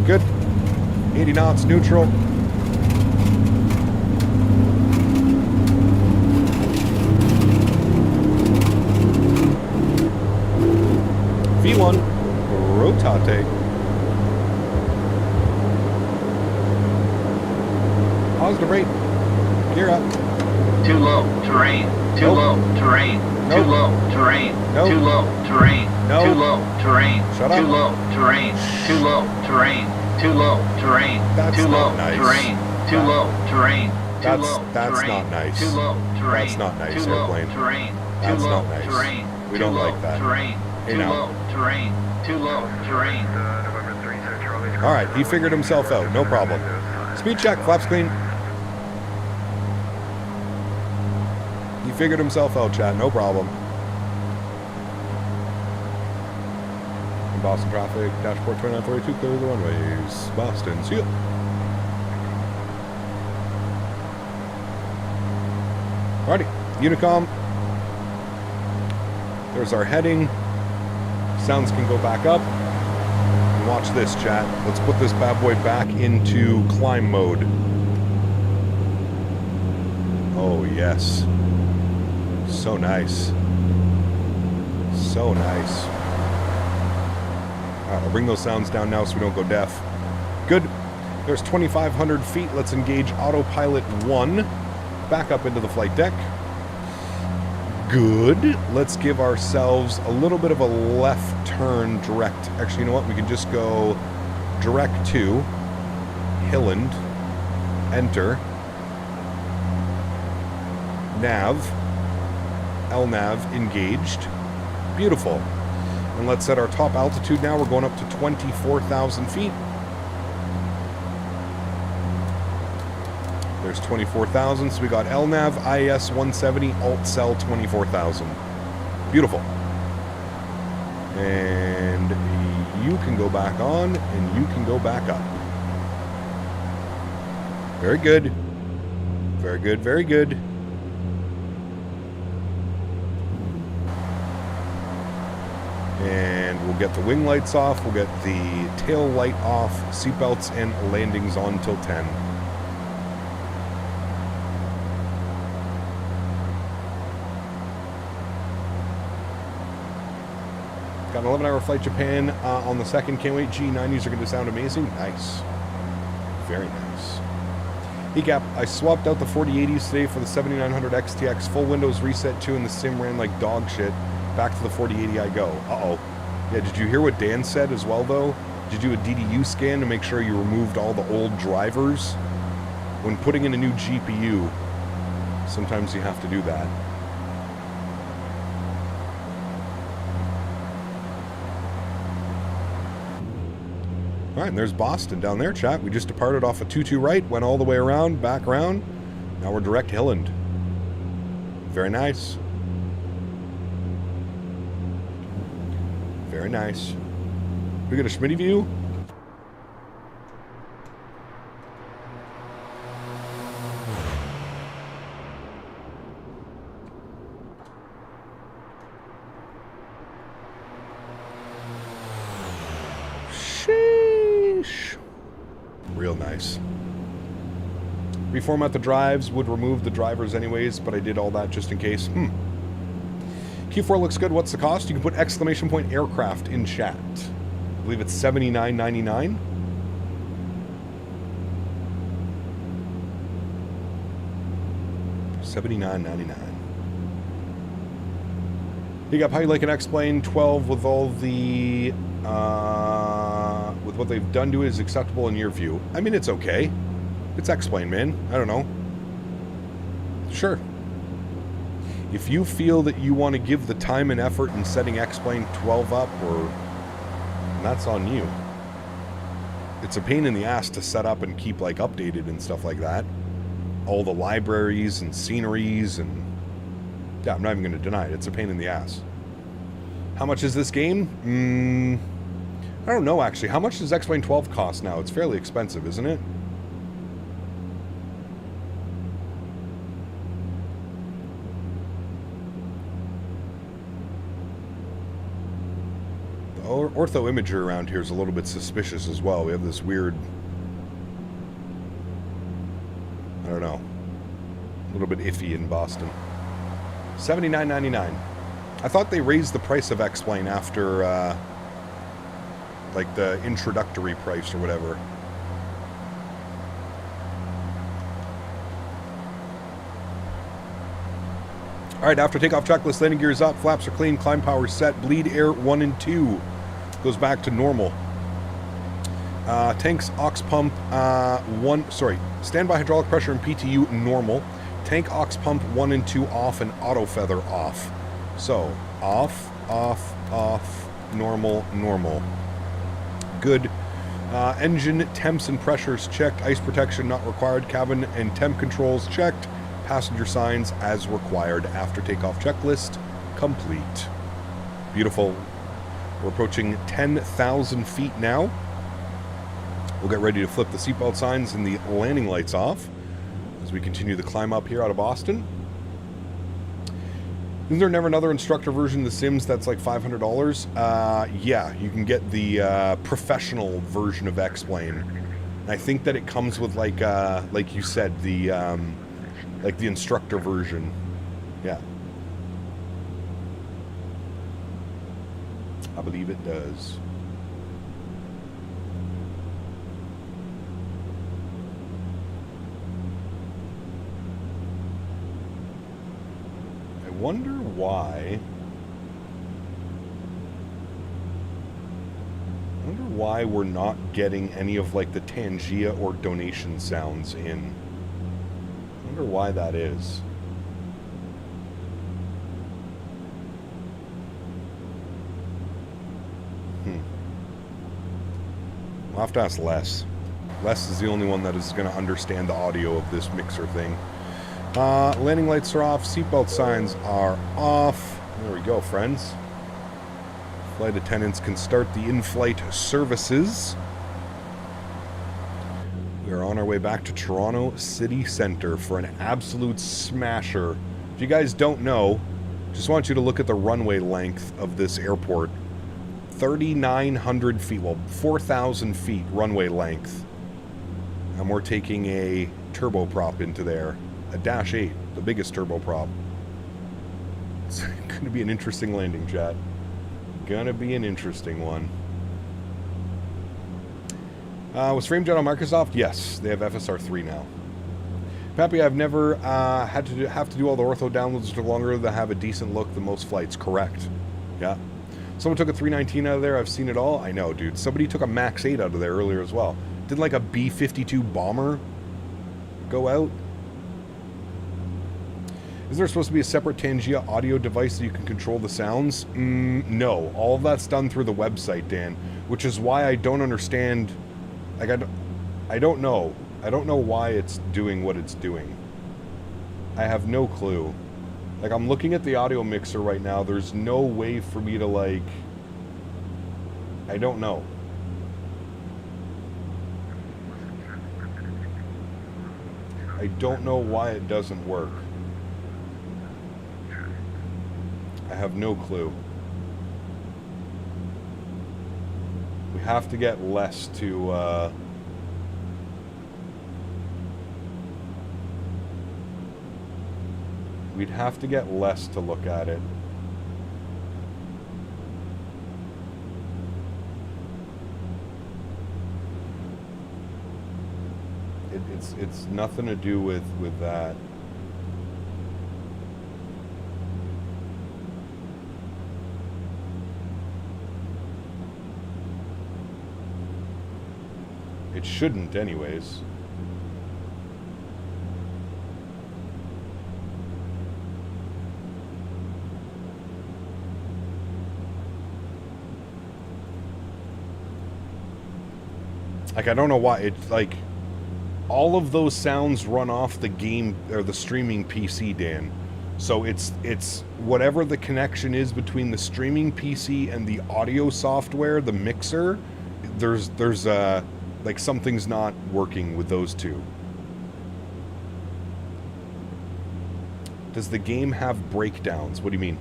Good. 80 knots neutral. V1, rotate. Positive rate. Gear up. Too low, terrain. Too low, terrain. Too low, terrain. Too low, terrain. Too low, terrain. Shut up. Too low, terrain. Too low, terrain. Too low. Terrain. That's Too not low. nice. Terrain. Too low. Terrain. That's Terrain. not nice. Too low. Terrain. That's not nice, Too low. airplane. Terrain. That's Too low. not nice. Terrain. We Too don't low. like that. Terrain. Hey, Too now. low. Terrain. Too low. Terrain. November 3, so Charlie's All right, he figured himself out. No problem. Speed check, flaps clean. He figured himself out, chat. No problem. In Boston traffic, dashboard 2942, clear the runways. Boston, see you. Alrighty, Unicom. There's our heading. Sounds can go back up. And watch this, chat. Let's put this bad boy back into climb mode. Oh, yes. So nice. So nice. Alright, I'll bring those sounds down now so we don't go deaf. Good. There's 2,500 feet. Let's engage autopilot 1. Back up into the flight deck. Good. Let's give ourselves a little bit of a left turn direct. Actually, you know what? We can just go direct to Hilland. Enter. Nav. LNAV engaged. Beautiful. And let's set our top altitude now. We're going up to 24,000 feet. There's 24,000. So we got LNAV, IAS 170, Alt Cell 24,000. Beautiful. And you can go back on, and you can go back up. Very good. Very good, very good. And we'll get the wing lights off. We'll get the tail light off. Seatbelts and landings on till 10. Got an 11-hour flight Japan on the 2nd. Can't wait. G90s are going to sound amazing. Nice. Very nice. ECAP, I swapped out the 4080s today for the 7900 XTX. Full Windows reset 2 and the sim ran like dog shit. Back to the 4080 I go. Uh-oh. Yeah, did you hear what Dan said as well, though? Did you do a DDU scan to make sure you removed all the old drivers? When putting in a new GPU, sometimes you have to do that. All right, and there's Boston down there, chat. We just departed off a 22 right, went all the way around, back around. Now we're direct Hilland. Very nice. Very nice. We got a Smitty view. Sheesh. Real nice. Reformat the drives, would remove the drivers anyways, but I did all that just in case. Q4 looks good. What's the cost? You can put exclamation point aircraft in chat. I believe it's $79.99. $79.99. You got how you like an X-Plane 12 with all the with what they've done to it is acceptable in your view. I mean, it's okay. It's X-Plane, man. I don't know. Sure. If you feel that you want to give the time and effort in setting X-Plane 12 up, or that's on you. It's a pain in the ass to set up and keep like updated and stuff like that. All the libraries and sceneries and yeah, I'm not even going to deny it. It's a pain in the ass. How much is this game? I don't know actually. How much does X-Plane 12 cost now? It's fairly expensive, isn't it? Ortho imagery around here is a little bit suspicious as well. We have this weird, I don't know, a little bit iffy in Boston. $79.99. I thought they raised the price of X-Plane after like the introductory price or whatever. All right, after takeoff checklist, landing gears up, flaps are clean, climb power set, bleed air 1 and 2. Goes back to normal. Tanks aux pump standby hydraulic pressure and PTU normal. Tank aux pump 1 and 2 off and auto feather off. So off, normal, normal. Good. Engine temps and pressures checked. Ice protection not required. Cabin and temp controls checked. Passenger signs as required. After takeoff checklist complete. Beautiful. We're approaching 10,000 feet now. We'll get ready to flip the seatbelt signs and the landing lights off as we continue the climb up here out of Boston. Isn't there never another instructor version of The Sims that's like $500? Yeah, you can get the professional version of X-Plane. I think that it comes with like you said, the instructor version. Yeah. I believe it does. I wonder why. We're not getting any of like the Tangia or donation sounds in. I wonder why that is. I'll have to ask Les. Les is the only one that is going to understand the audio of this mixer thing. Landing lights are off. Seatbelt signs are off. There we go, friends. Flight attendants can start the in-flight services. We are on our way back to Toronto City Centre for an absolute smasher. If you guys don't know, just want you to look at the runway length of this airport. 3,900 feet, well, 4,000 feet runway length. And we're taking a turboprop into there. A Dash 8, the biggest turboprop. It's going to be an interesting landing, chat. Gonna be an interesting one. Was FrameJet on Microsoft? Yes, they have FSR3 now. Pappy, I've never have to do all the ortho downloads for longer to have a decent look than most flights. Correct. Yeah. Someone took a 319 out of there. I've seen it all. I know, dude. Somebody took a Max 8 out of there earlier as well. Didn't like a B-52 bomber go out? Is there supposed to be a separate Tangia audio device so you can control the sounds? No. All of that's done through the website, Dan. Which is why I don't understand. Like, I don't know. I don't know why it's doing what it's doing. I have no clue. Like, I'm looking at the audio mixer right now. There's no way for me to, like... I don't know. I don't know why it doesn't work. I have no clue. We have to get less to, we'd have to get less to look at it. It's nothing to do with that. It shouldn't, anyways. Like, I don't know why. It's like all of those sounds run off the game or the streaming PC, Dan. So it's whatever the connection is between the streaming PC and the audio software, the mixer. There's like something's not working with those two. Does the game have breakdowns? What do you mean?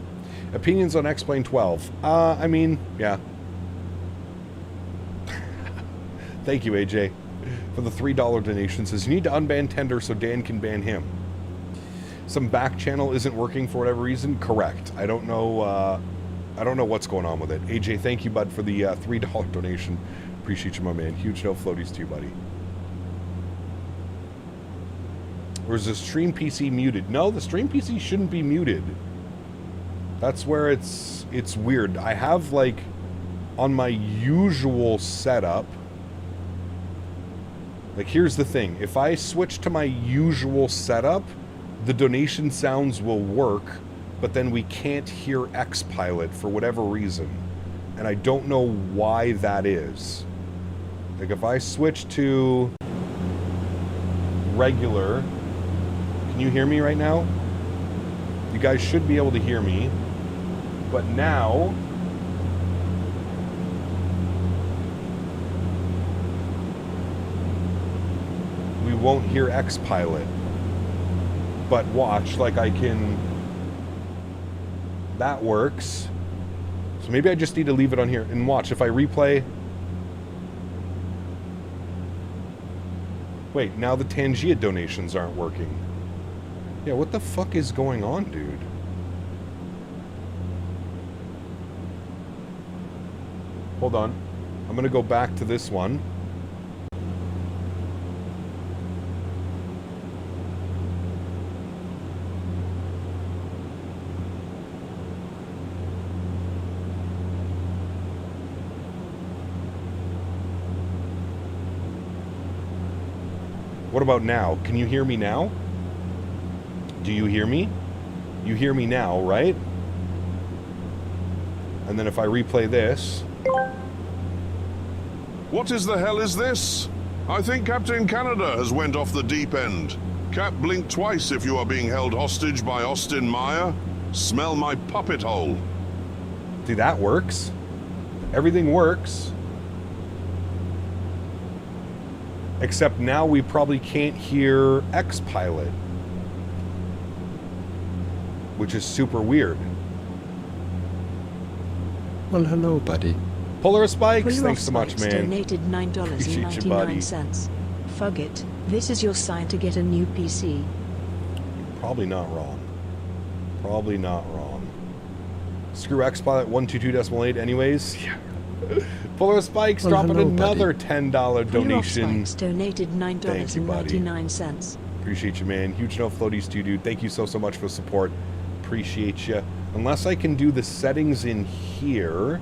Opinions on X-Plane 12. I mean, yeah. Thank you, AJ, for the $3 donation. Says you need to unban Tender so Dan can ban him. Some back channel isn't working for whatever reason. Correct. I don't know what's going on with it. AJ, thank you, bud, for the $3 donation. Appreciate you, my man. Huge no floaties to you, buddy. Or is the stream PC muted? No, the stream PC shouldn't be muted. That's where it's weird. I have, like, on my usual setup, Like, here's the thing. If I switch to my usual setup, the donation sounds will work, but then we can't hear XPilot for whatever reason. And I don't know why that is. Like, if I switch to regular, can you hear me right now? You guys should be able to hear me. But now, we won't hear XPilot. But watch, like I can... That works. So maybe I just need to leave it on here. And watch, if I replay... Wait, now the Tangia donations aren't working. Yeah, what the fuck is going on, dude? Hold on. I'm gonna go back to this one. What about now? Can you hear me now? Do you hear me? You hear me now, right? And then if I replay this... What is the hell is this? I think Captain Canada has went off the deep end. Cap, blink twice if you are being held hostage by Austin Meyer. Smell my puppet hole. See, that works. Everything works. Except now we probably can't hear XPilot. Which is super weird. Well, hello, buddy. Polaris Spikes, thanks so much, man. Donated $9.99. Fug it. This is your sign to get a new PC. Probably not wrong. Probably not wrong. Screw XPilot 122.8 anyways. Yeah. Polaris Spikes dropping another $10 donation. Spikes donated $9.99. Appreciate you, man. Huge no floaties to you, dude. Thank you so much for the support. Appreciate you. Unless I can do the settings in here.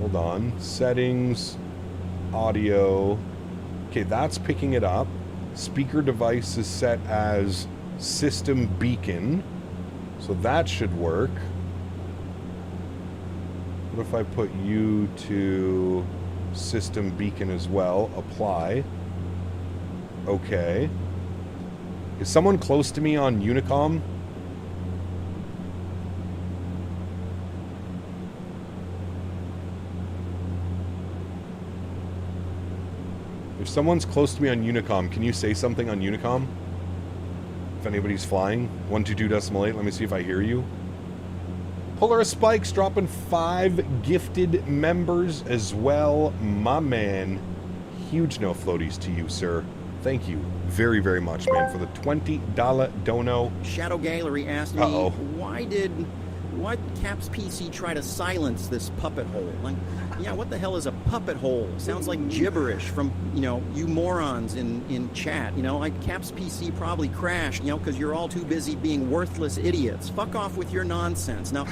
Hold on. Settings. Audio. Okay, that's picking it up. Speaker device is set as system beacon. So that should work. What if I put you to system beacon as well? Apply. Okay. Is someone close to me on Unicom? If someone's close to me on Unicom, can you say something on Unicom? If anybody's flying. 122.8, let me see if I hear you. Polaris Spikes dropping 5 gifted members as well. My man. Huge no floaties to you, sir. Thank you very, very much, man, for the $20 dono. Shadow Gallery asked me, why did Cap's PC try to silence this puppet hole? Like, yeah, what the hell is a puppet hole? Sounds like gibberish from, you morons in chat. Like Cap's PC probably crashed, because you're all too busy being worthless idiots. Fuck off with your nonsense. Now...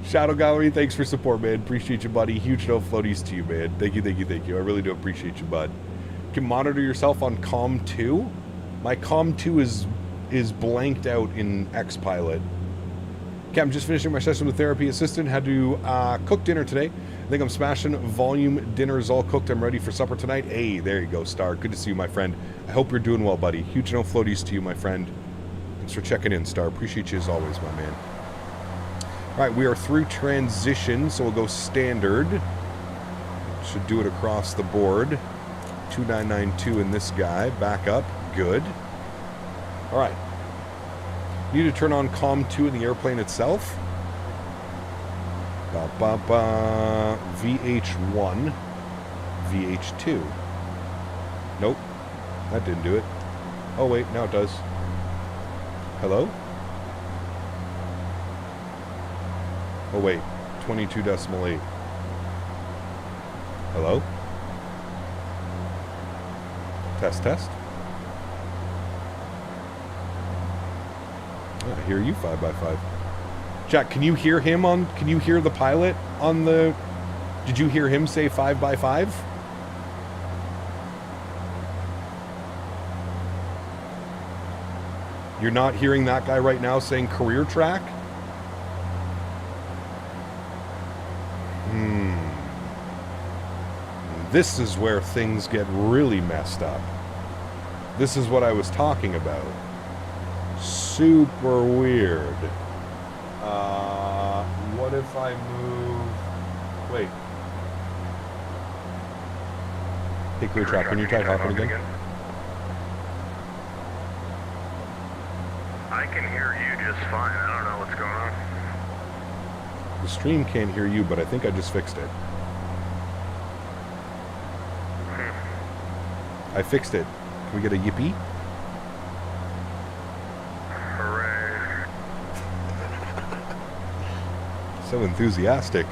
Shadow Gallery, thanks for support, man. Appreciate you, buddy. Huge no floaties to you, man. Thank you, thank you, thank you. I really do appreciate you, bud. You can monitor yourself on COM 2. My COM 2 is blanked out in XPilot. Okay, I'm just finishing my session with therapy assistant. Had to cook dinner today. I think I'm smashing volume. Dinner is all cooked. I'm ready for supper tonight. Hey, there you go, Star. Good to see you, my friend. I hope you're doing well, buddy. Huge no floaties to you, my friend. Thanks for checking in, Star. Appreciate you as always, my man. All right, we are through transition, so we'll go standard. Should do it across the board. 2992 in this guy. Back up. Good. All right. Need to turn on COM 2 in the airplane itself. VH1. VH2. Nope. That didn't do it. Oh, wait. Now it does. Hello? Oh, wait. 22.8. Hello? Test, test. Oh, I hear you 5x5. Jack, can you hear him on... Can you hear the pilot on the... Did you hear him say 5x5? You're not hearing that guy right now saying career track? This is where things get really messed up. This is what I was talking about. Super weird. What if I move... Wait. Hey, career track, can you try talking again? I can hear you just fine. I don't know what's going on. The stream can't hear you, but I think I just fixed it. I fixed it. Can we get a yippee? Hooray. So enthusiastic.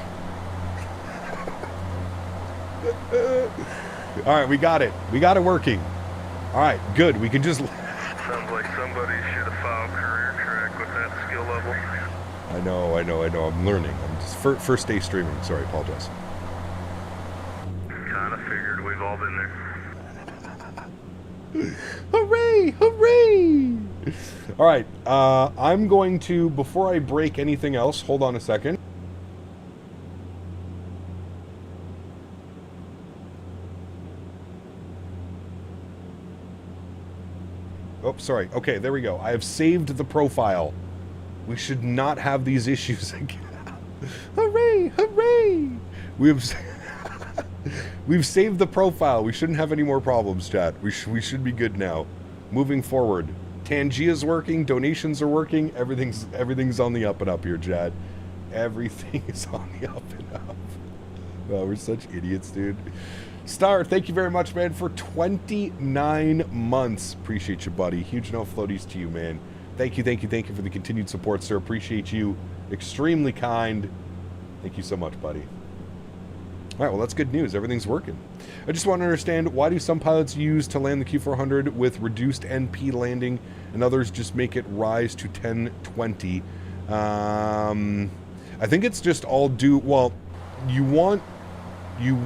Alright, we got it. We got it working. Alright, good. We can just... Sounds like somebody should have filed career track with that skill level. I know. I'm learning. I'm just first day streaming. Sorry, apologize. Kinda figured we've all been there. Hooray! Hooray! Alright, I'm going to, before I break anything else, hold on a second. Oh, sorry. Okay, there we go. I have saved the profile. We should not have these issues again. Hooray! Hooray! We've saved the profile. We shouldn't have any more problems, chat. We should be good now. Moving forward. Tangia's working. Donations are working. Everything's on the up and up here, chat. Everything is on the up and up. Wow, we're such idiots, dude. Star, thank you very much, man, for 29 months. Appreciate you, buddy. Huge no floaties to you, man. Thank you for the continued support, sir. Appreciate you. Extremely kind. Thank you so much, buddy. All right, well, that's good news. Everything's working. I just want to understand, why do some pilots use to land the Q400 with reduced NP landing and others just make it rise to 1020? I think it's just all due... Well, you want your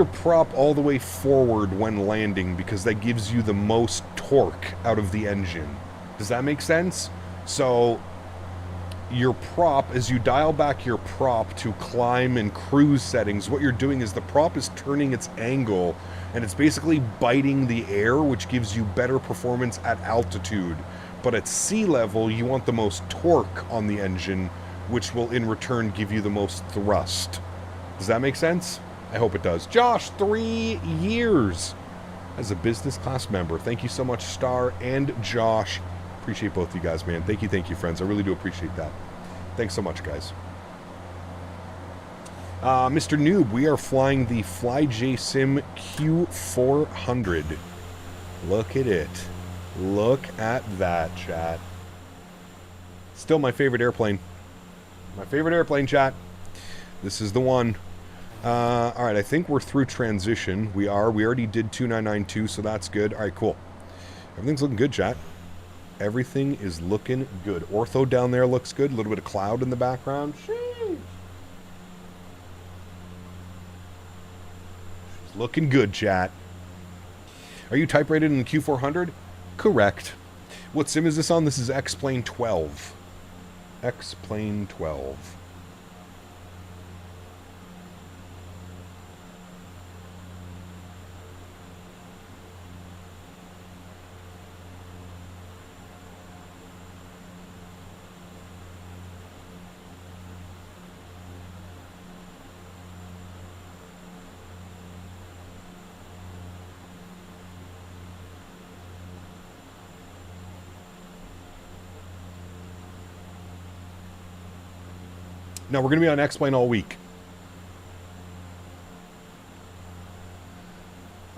prop all the way forward when landing because that gives you the most torque out of the engine. Does that make sense? So your prop, as you dial back your prop to climb and cruise settings, what you're doing is the prop is turning its angle and it's basically biting the air, which gives you better performance at altitude. But at sea level, you want the most torque on the engine, which will in return give you the most thrust. Does that make sense? I hope it does. Josh, 3 years as a business class member. Thank you so much, Star and Josh. Appreciate both of you guys, man. Thank you, friends. I really do appreciate that. Thanks so much, guys. Mr. Noob, we are flying the FlyJSim Q400. Look at it. Look at that, chat. Still my favorite airplane. My favorite airplane, chat. This is the one. Alright, I think we're through transition. We are. We already did 2992, so that's good. Alright, cool. Everything's looking good, chat. Everything is looking good. Ortho down there looks good. A little bit of cloud in the background. Sheesh. She's looking good, chat. Are you type rated in the Q400? Correct. What sim is this on? This is X-Plane 12. X-Plane 12. Now, we're going to be on X-Plane all week.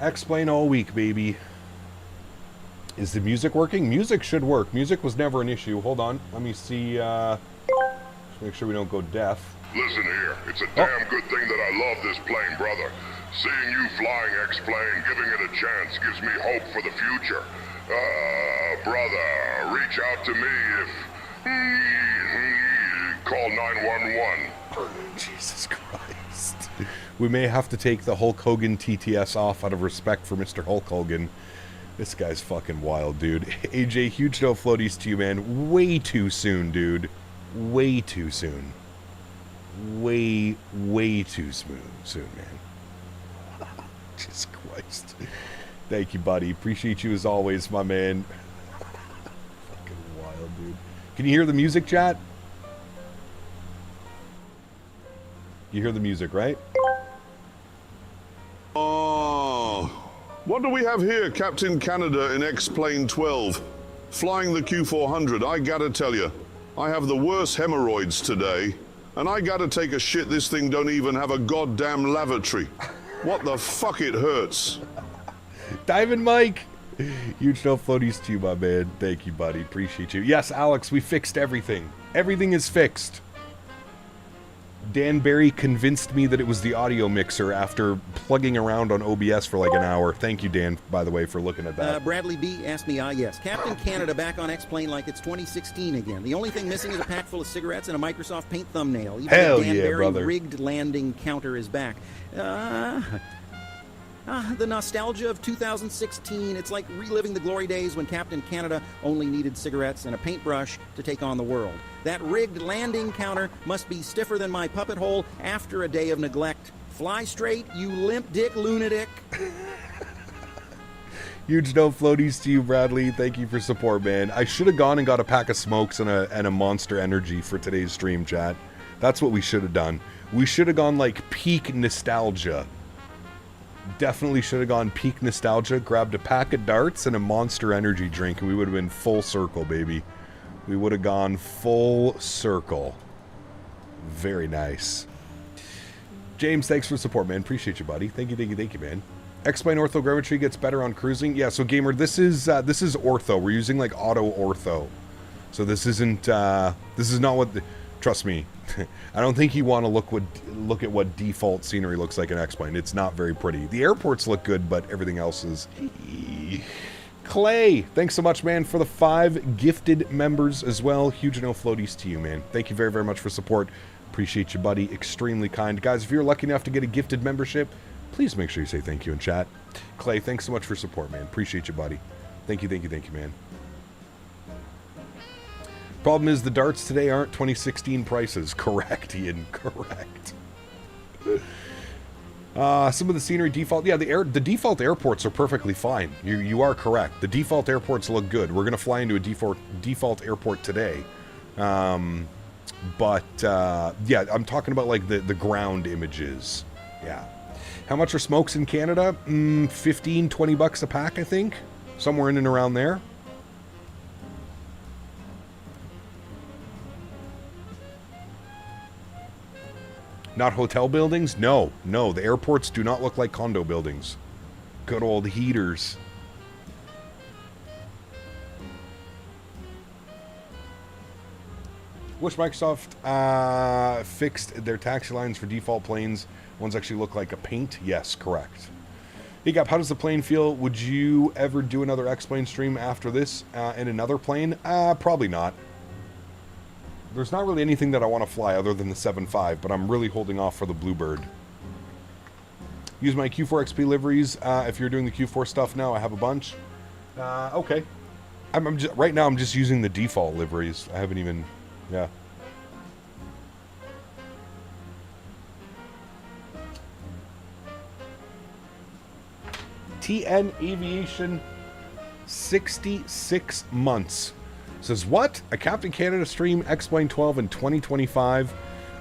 X-Plane all week, baby. Is the music working? Music should work. Music was never an issue. Hold on. Let me see. Just make sure we don't go deaf. Listen here. It's a damn good thing that I love this plane, brother. Seeing you flying X-Plane, giving it a chance, gives me hope for the future. Brother, reach out to me if... Call 911. Jesus Christ. We may have to take the Hulk Hogan TTS off out of respect for Mr. Hulk Hogan. This guy's fucking wild, dude. AJ, huge no floaties to you, man. Way too soon, dude. Way too soon. Way too soon, man. Jesus Christ. Thank you, buddy. Appreciate you as always, my man. Fucking wild, dude. Can you hear the music, chat? You hear the music, right? Oh, what do we have here, Captain Canada in X-Plane 12? Flying the Q400, I gotta tell you, I have the worst hemorrhoids today, and I gotta take a shit this thing don't even have a goddamn lavatory. What the fuck, it hurts. Diamond Mike! Huge no floaties to you, my man. Thank you, buddy. Appreciate you. Yes, Alex, we fixed everything. Everything is fixed. Dan Barry convinced me that it was the audio mixer after plugging around on OBS for like an hour. Thank you, Dan, by the way, for looking at that. Bradley B. asked me, yes. Captain Canada back on X-Plane like it's 2016 again. The only thing missing is a pack full of cigarettes and a Microsoft Paint thumbnail. Even Hell the Dan yeah, Barry brother. rigged landing counter is back. The nostalgia of 2016. It's like reliving the glory days when Captain Canada only needed cigarettes and a paintbrush to take on the world. That rigged landing counter must be stiffer than my puppet hole after a day of neglect. Fly straight, you limp dick lunatic. Huge no floaties to you, Bradley. Thank you for support, man. I should have gone and got a pack of smokes and a Monster Energy for today's stream, chat. That's what we should have done. We should have gone like peak nostalgia. Definitely should have gone peak nostalgia, grabbed a pack of darts and a Monster Energy drink, and we would have been full circle, baby. We would have gone full circle. Very nice. James, thanks for the support, man. Appreciate you, buddy. Thank you, man. X-Plane orthogrammetry gets better on cruising. Yeah, so gamer, this is ortho. We're using like auto ortho. So this isn't this is not what trust me. I don't think you want to look at what default scenery looks like in X-Plane. It's not very pretty. The airports look good, but everything else is Clay, thanks so much, man, for the 5 gifted members as well. Huge no floaties to you, man. Thank you very, very much for support. Appreciate you, buddy. Extremely kind. Guys, if you're lucky enough to get a gifted membership, please make sure you say thank you in chat. Clay, thanks so much for support, man. Appreciate you, buddy. Thank you, man. Problem is the darts today aren't 2016 prices. Correct, Ian. Correct. Some of the scenery default. Yeah, the default airports are perfectly fine. You are correct. The default airports look good. We're going to fly into a default airport today. Yeah, I'm talking about like the ground images. Yeah. How much are smokes in Canada? 15, 20 bucks a pack, I think. Somewhere in and around there. Not hotel buildings? No. The airports do not look like condo buildings. Good old heaters. Wish Microsoft fixed their taxi lines for default planes. Ones actually look like a paint. Yes, correct. Hey, Gap, how does the plane feel? Would you ever do another X-Plane stream after this in another plane? Probably not. There's not really anything that I want to fly other than the 7.5, but I'm really holding off for the Bluebird. Use my Q4XP liveries if you're doing the Q4 stuff now. I have a bunch. Okay. Right now I'm just using the default liveries. I haven't even... Yeah. TN Aviation 66 months. Says, what? A Captain Canada stream X-Plane 12 in 2025?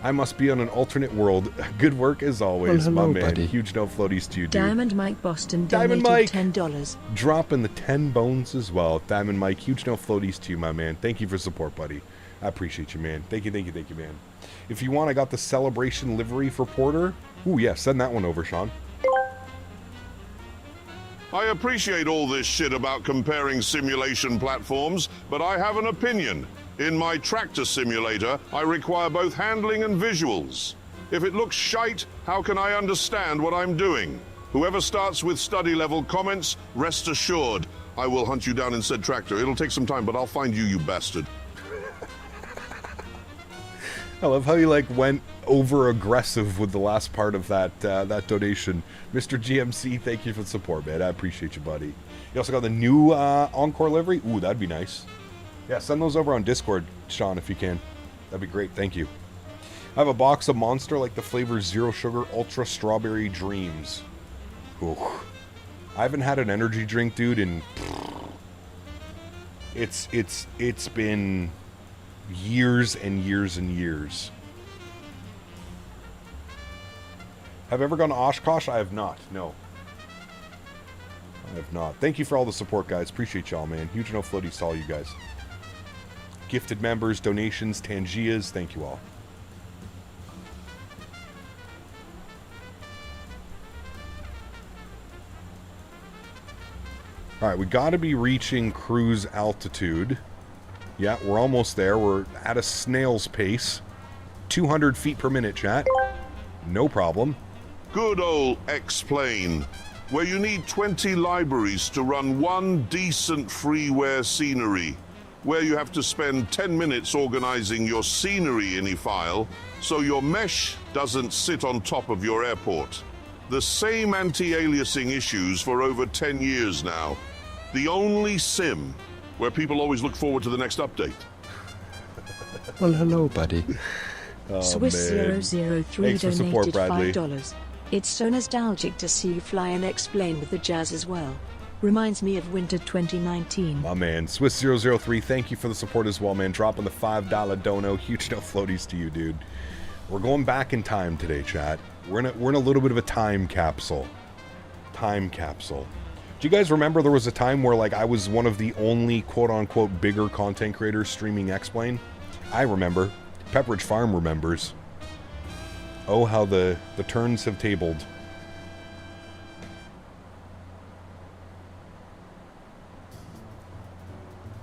I must be on an alternate world. Good work as always, hello, my man. buddy. Huge no floaties to you, dude. Diamond Mike Boston Diamond donated Mike. $10. Dropping the 10 bones as well. Diamond Mike, huge no floaties to you, my man. Thank you for support, buddy. I appreciate you, man. Thank you, man. If you want, I got the Celebration livery for Porter. Ooh, yeah, send that one over, Sean. I appreciate all this shit about comparing simulation platforms, but I have an opinion. In my tractor simulator, I require both handling and visuals. If it looks shite, how can I understand what I'm doing? Whoever starts with study level comments, rest assured, I will hunt you down in said tractor. It'll take some time, but I'll find you, you bastard. I love how you like went over aggressive with the last part of that that donation. Mr. GMC, thank you for the support, man. I appreciate you, buddy. You also got the new Encore livery. Ooh, that'd be nice. Yeah, send those over on Discord, Sean, if you can. That'd be great. Thank you. I have a box of Monster, like the flavor Zero Sugar Ultra Strawberry Dreams. Ooh. I haven't had an energy drink, dude, and it's been years and years and years. Have I ever gone to Oshkosh? I have not. No. I have not. Thank you for all the support, guys. Appreciate y'all, man. Huge no floaties to all you guys. Gifted members, donations, Tangias. Thank you all. All right, we got to be reaching cruise altitude. Yeah, we're almost there. We're at a snail's pace. 200 feet per minute, chat. No problem. Good old X-Plane, where you need 20 libraries to run one decent freeware scenery, where you have to spend 10 minutes organizing your scenery in file so your mesh doesn't sit on top of your airport. The same anti-aliasing issues for over 10 years now. The only sim where people always look forward to the next update. Well, hello, buddy. Oh, Swiss003 Thanks for support, donated Bradley. $5. It's so nostalgic to see you fly and explain with the jazz as well. Reminds me of winter 2019. My man, Swiss003, thank you for the support as well, man. Dropping the $5 dono. Huge no floaties to you, dude. We're going back in time today, chat. We're in a little bit of a time capsule. Time capsule. Do you guys remember there was a time where like I was one of the only quote-unquote bigger content creators streaming X-Plane? I remember. Pepperidge Farm remembers. Oh, how the turns have tabled.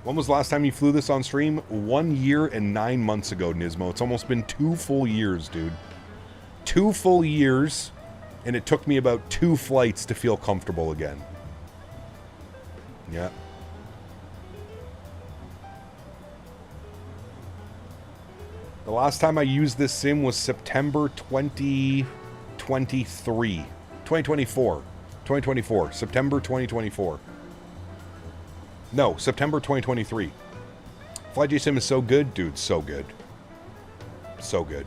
When was the last time you flew this on stream? 1 year and 9 months ago, Nismo. It's almost been 2 full years, dude. 2 full years, and it took me about 2 flights to feel comfortable again. Yeah. The last time I used this sim was September 2024. September 2024. No, September 2023. FlyJSim is so good, dude. So good. So good.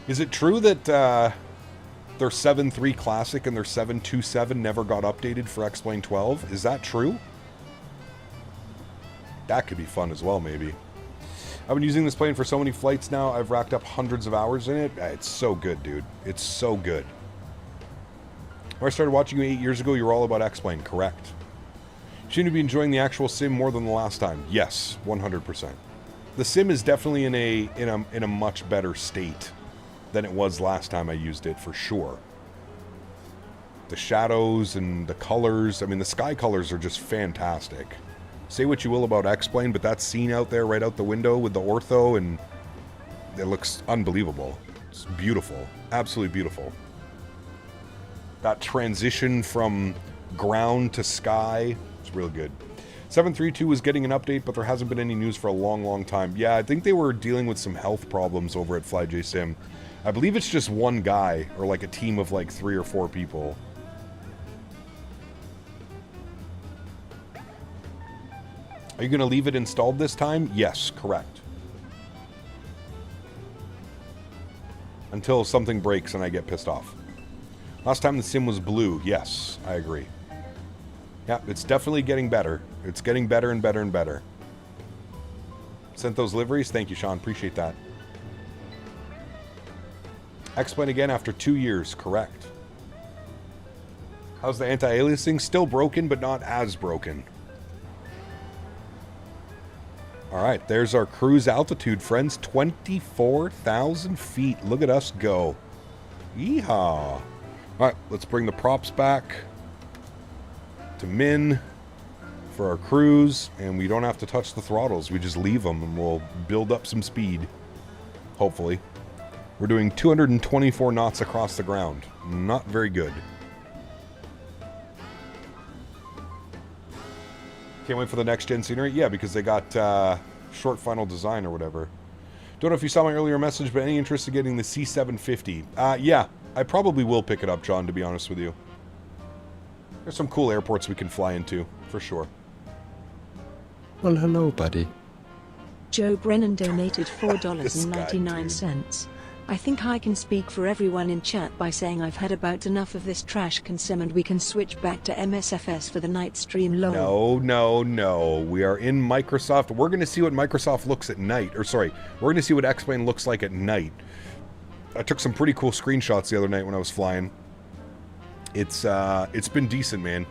Is it true that their 7.3 Classic and their 7.2.7 never got updated for X-Plane 12? Is that true? That could be fun as well, maybe. I've been using this plane for so many flights now, I've racked up hundreds of hours in it. It's so good, dude. It's so good. When I started watching you 8 years ago, you were all about X-Plane, correct? You seem to be enjoying the actual sim more than the last time. Yes, 100%. The sim is definitely in a much better state than it was last time I used it, for sure. The shadows and the colors, I mean, the sky colors are just fantastic. Say what you will about X-Plane, but that scene out there right out the window with the ortho, and it looks unbelievable. It's beautiful. Absolutely beautiful. That transition from ground to sky, it's real good. 732 is getting an update, but there hasn't been any news for a long, long time. Yeah, I think they were dealing with some health problems over at FlyJSim. I believe it's just one guy, or like a team of like 3 or 4 people. Are you going to leave it installed this time? Yes, correct. Until something breaks and I get pissed off. Last time the sim was blue. Yes, I agree. Yeah, it's definitely getting better. It's getting better and better and better. Sent those liveries? Thank you, Sean. Appreciate that. X-Plane again after 2 years. Correct. How's the anti-aliasing? Still broken, but not as broken. Alright, there's our cruise altitude, friends. 24,000 feet. Look at us go. Yeehaw. Alright, let's bring the props back to min for our cruise, and we don't have to touch the throttles. We just leave them, and we'll build up some speed. Hopefully. We're doing 224 knots across the ground. Not very good. Can't wait for the next gen scenery. Yeah, because they got short final design or whatever. Don't know if you saw my earlier message, but any interest in getting the C750? Yeah, I probably will pick it up, John, to be honest with you. There's some cool airports we can fly into, for sure. Well, hello, buddy. Joe Brennan donated $4.99. I think I can speak for everyone in chat by saying I've had about enough of this trash consim and we can switch back to MSFS for the night stream. No. We are in Microsoft. We're going to see what Microsoft looks at night. Or sorry, we're going to see what X-Plane looks like at night. I took some pretty cool screenshots the other night when I was flying. It's been decent, man.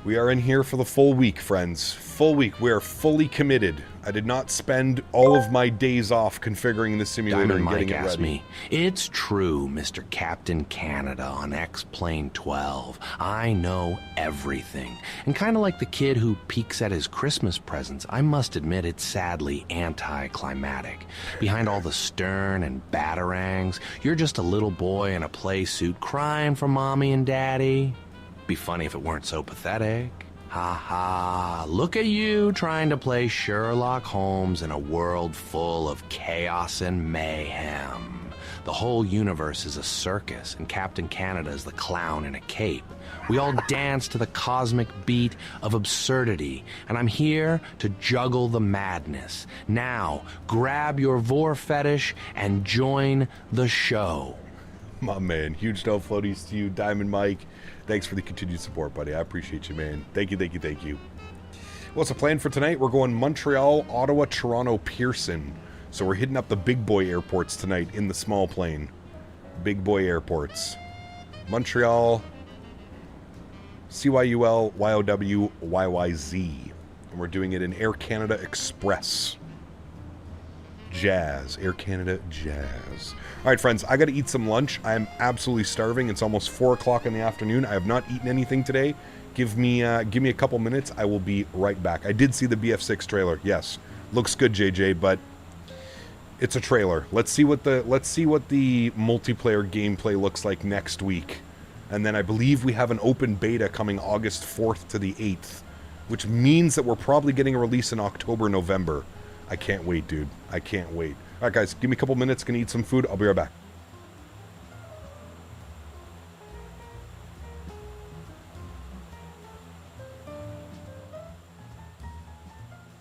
We are in here for the full week, friends. Full week. We are fully committed. I did not spend all of my days off configuring the simulator and getting it ready. Me. It's true, Mr. Captain Canada on X-Plane 12. I know everything. And kind of like the kid who peeks at his Christmas presents, I must admit it's sadly anticlimactic. Behind all the stern and batarangs, you're just a little boy in a play suit crying for mommy and daddy. Be funny if it weren't so pathetic. Ha ha, look at you trying to play Sherlock Holmes in a world full of chaos and mayhem. The whole universe is a circus, and Captain Canada is the clown in a cape. We all dance to the cosmic beat of absurdity, and I'm here to juggle the madness. Now, grab your vor fetish and join the show. My man, huge no floaties to you, Diamond Mike. Thanks for the continued support, buddy. I appreciate you, man. Thank you. What's the plan for tonight? We're going Montreal, Ottawa, Toronto, Pearson. So we're hitting up the big boy airports tonight in the small plane. Big boy airports. Montreal, CYUL, YOW, YYZ. And we're doing it in Air Canada Express. Jazz. Air Canada Jazz. All right, friends, I got to eat some lunch. I'm absolutely starving. It's almost 4 o'clock in the afternoon. I have not eaten anything today. Give me a couple minutes. I will be right back. I did see the BF6 trailer. Yes, looks good, JJ, but it's a trailer. Let's see what the multiplayer gameplay looks like next week. And then I believe we have an open beta coming August 4th to the 8th, which means that we're probably getting a release in October, November. I can't wait, dude. I can't wait. All right, guys, give me a couple minutes. Gonna eat some food. I'll be right back.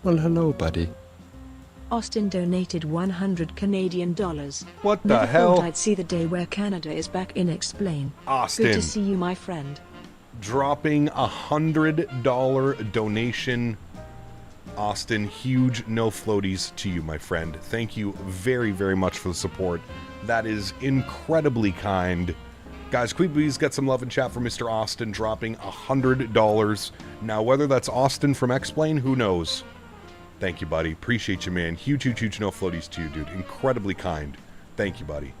Well, hello, buddy. Austin donated 100 Canadian dollars. What the Never hell? thought I'd see the day where Canada is back in Explain. Austin. Good to see you, my friend. Dropping $100 donation. Austin, huge no floaties to you, my friend. Thank you very, very much for the support. That is incredibly kind. Guys, can we please get some love and chat for Mr. Austin dropping $100. Now, whether that's Austin from X-Plane, who knows? Thank you, buddy. Appreciate you, man. Huge no floaties to you, dude. Incredibly kind. Thank you, buddy.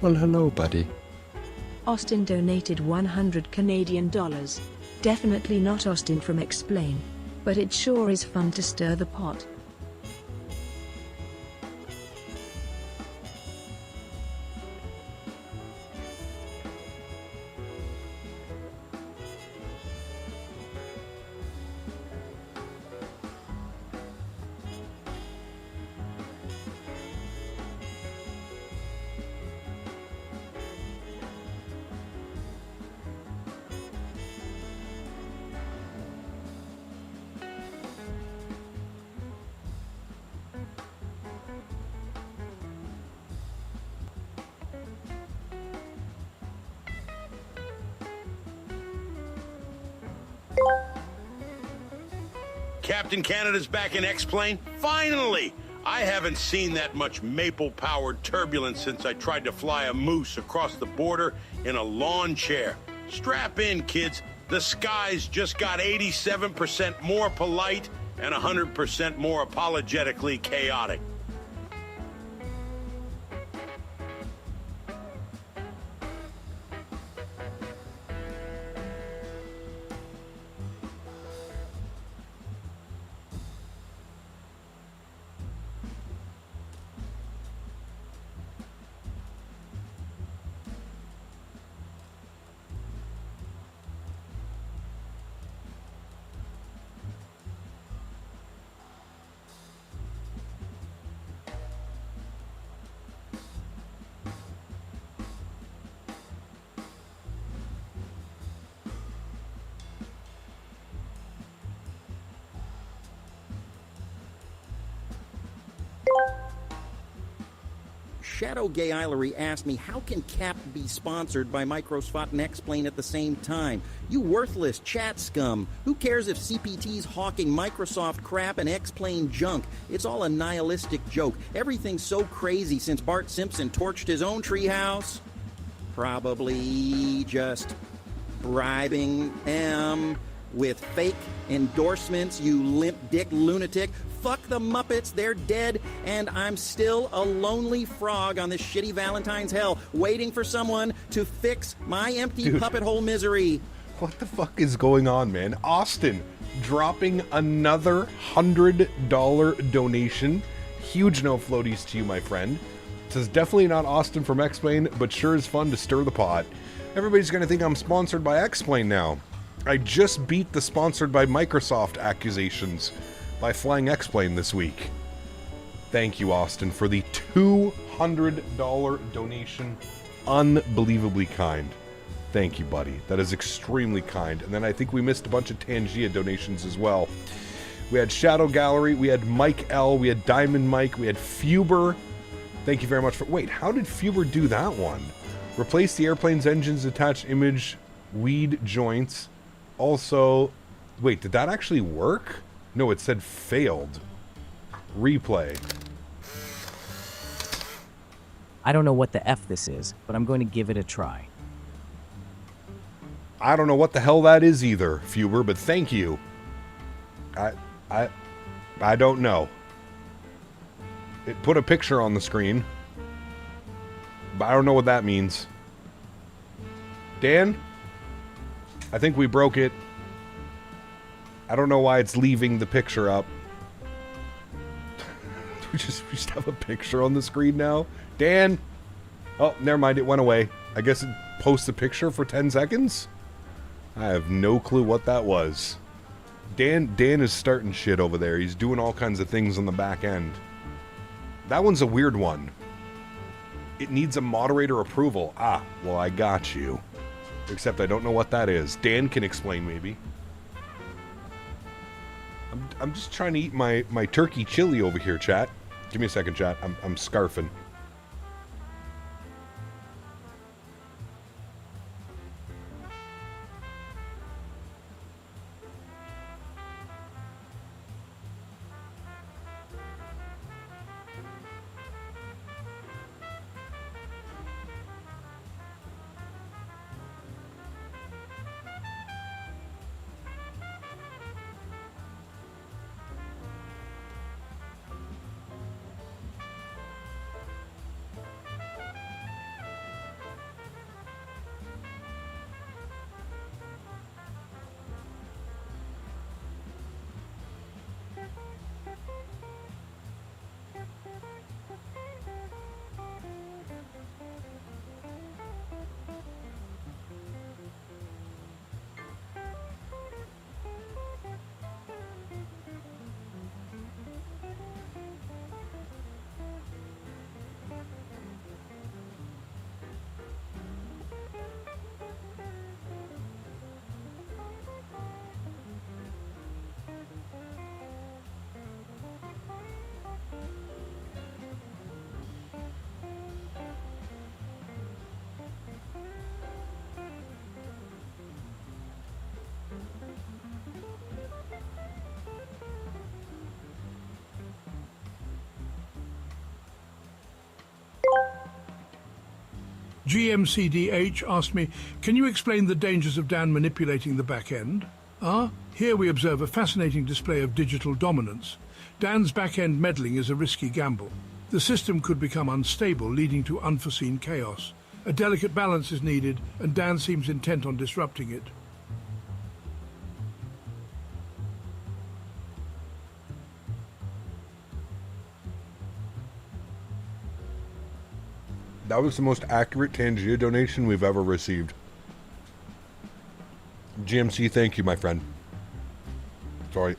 Well, hello, buddy. Austin donated 100 Canadian dollars. Definitely not Austin from Explain. But it sure is fun to stir the pot. Captain Canada's back in X-Plane? Finally! I haven't seen that much maple-powered turbulence since I tried to fly a moose across the border in a lawn chair. Strap in, kids. The skies just got 87% more polite and 100% more apologetically chaotic. Shadow Gay Eilery asked me, how can CAP be sponsored by Micros, Faten, and X-Plane at the same time? You worthless chat scum. Who cares if CPT's hawking Microsoft crap and X-Plane junk? It's all a nihilistic joke. Everything's so crazy since Bart Simpson torched his own treehouse. Probably just bribing M with fake endorsements, you limp dick lunatic. Fuck the Muppets, they're dead, and I'm still a lonely frog on this shitty Valentine's hell, waiting for someone to fix my empty puppet hole misery. What the fuck is going on, man? Austin dropping another $100 donation. Huge no floaties to you, my friend. Says definitely not Austin from X-Plane, but sure is fun to stir the pot. Everybody's gonna think I'm sponsored by X-Plane now. I just beat the sponsored by Microsoft accusations by flying X-Plane this week. Thank you, Austin, for the $200 donation. Unbelievably kind. Thank you, buddy. That is extremely kind. And then I think we missed a bunch of Tangia donations as well. We had Shadow Gallery, we had Mike L, we had Diamond Mike, we had Fuber. Thank you very much for... Wait, how did Fuber do that one? Replace the airplane's engines, attach image, weed joints. Also... Wait, did that actually work? No, it said failed. Replay. I don't know what the F this is, but I'm going to give it a try. I don't know what the hell that is either, Fuber, but thank you. I don't know. It put a picture on the screen, but I don't know what that means. Dan? I think we broke it. I don't know why it's leaving the picture up. we just have a picture on the screen now. Dan? Oh, never mind. It went away. I guess it posts a picture for 10 seconds? I have no clue what that was. Dan is starting shit over there. He's doing all kinds of things on the back end. That one's a weird one. It needs a moderator approval. Ah, well, I got you. Except I don't know what that is. Dan can explain, maybe. I'm just trying to eat my turkey chili over here, chat. Give me a second, chat. I'm scarfing. GMCDH asked me, can you explain the dangers of Dan manipulating the back end? Here we observe a fascinating display of digital dominance. Dan's back-end meddling is a risky gamble. The system could become unstable, leading to unforeseen chaos. A delicate balance is needed, and Dan seems intent on disrupting it. That was the most accurate Tangia donation we've ever received. GMC, thank you, my friend. Sorry.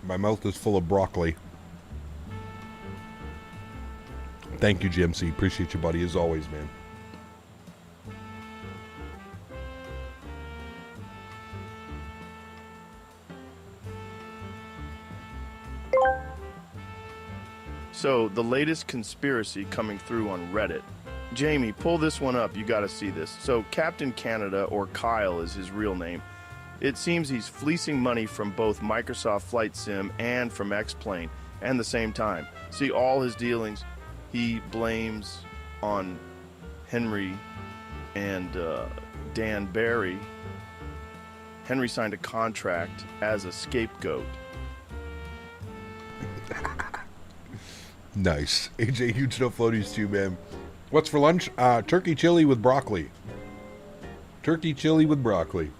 My mouth is full of broccoli. Thank you, GMC. Appreciate you, buddy, as always, man. So, the latest conspiracy coming through on Reddit. Jamie, pull this one up. You gotta see this. So, Captain Canada, or Kyle is his real name. It seems he's fleecing money from both Microsoft FlyJSim and from X-Plane at the same time. See, all his dealings he blames on Henry and Dan Barry. Henry signed a contract as a scapegoat. Nice. AJ, huge no floaties too, man. What's for lunch? Turkey chili with broccoli. Turkey chili with broccoli.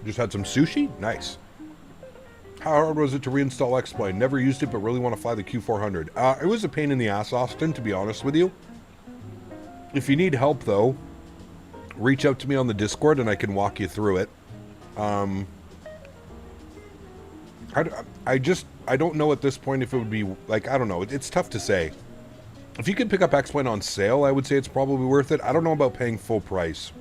Just had some sushi? Nice. How hard was it to reinstall X-Plane? Never used it, but really want to fly the Q400. It was a pain in the ass, Austin, to be honest with you. If you need help, though, reach out to me on the Discord and I can walk you through it. I don't know at this point if it would be, like, I don't know. It's tough to say. If you could pick up X-Plane on sale, I would say it's probably worth it. I don't know about paying full price.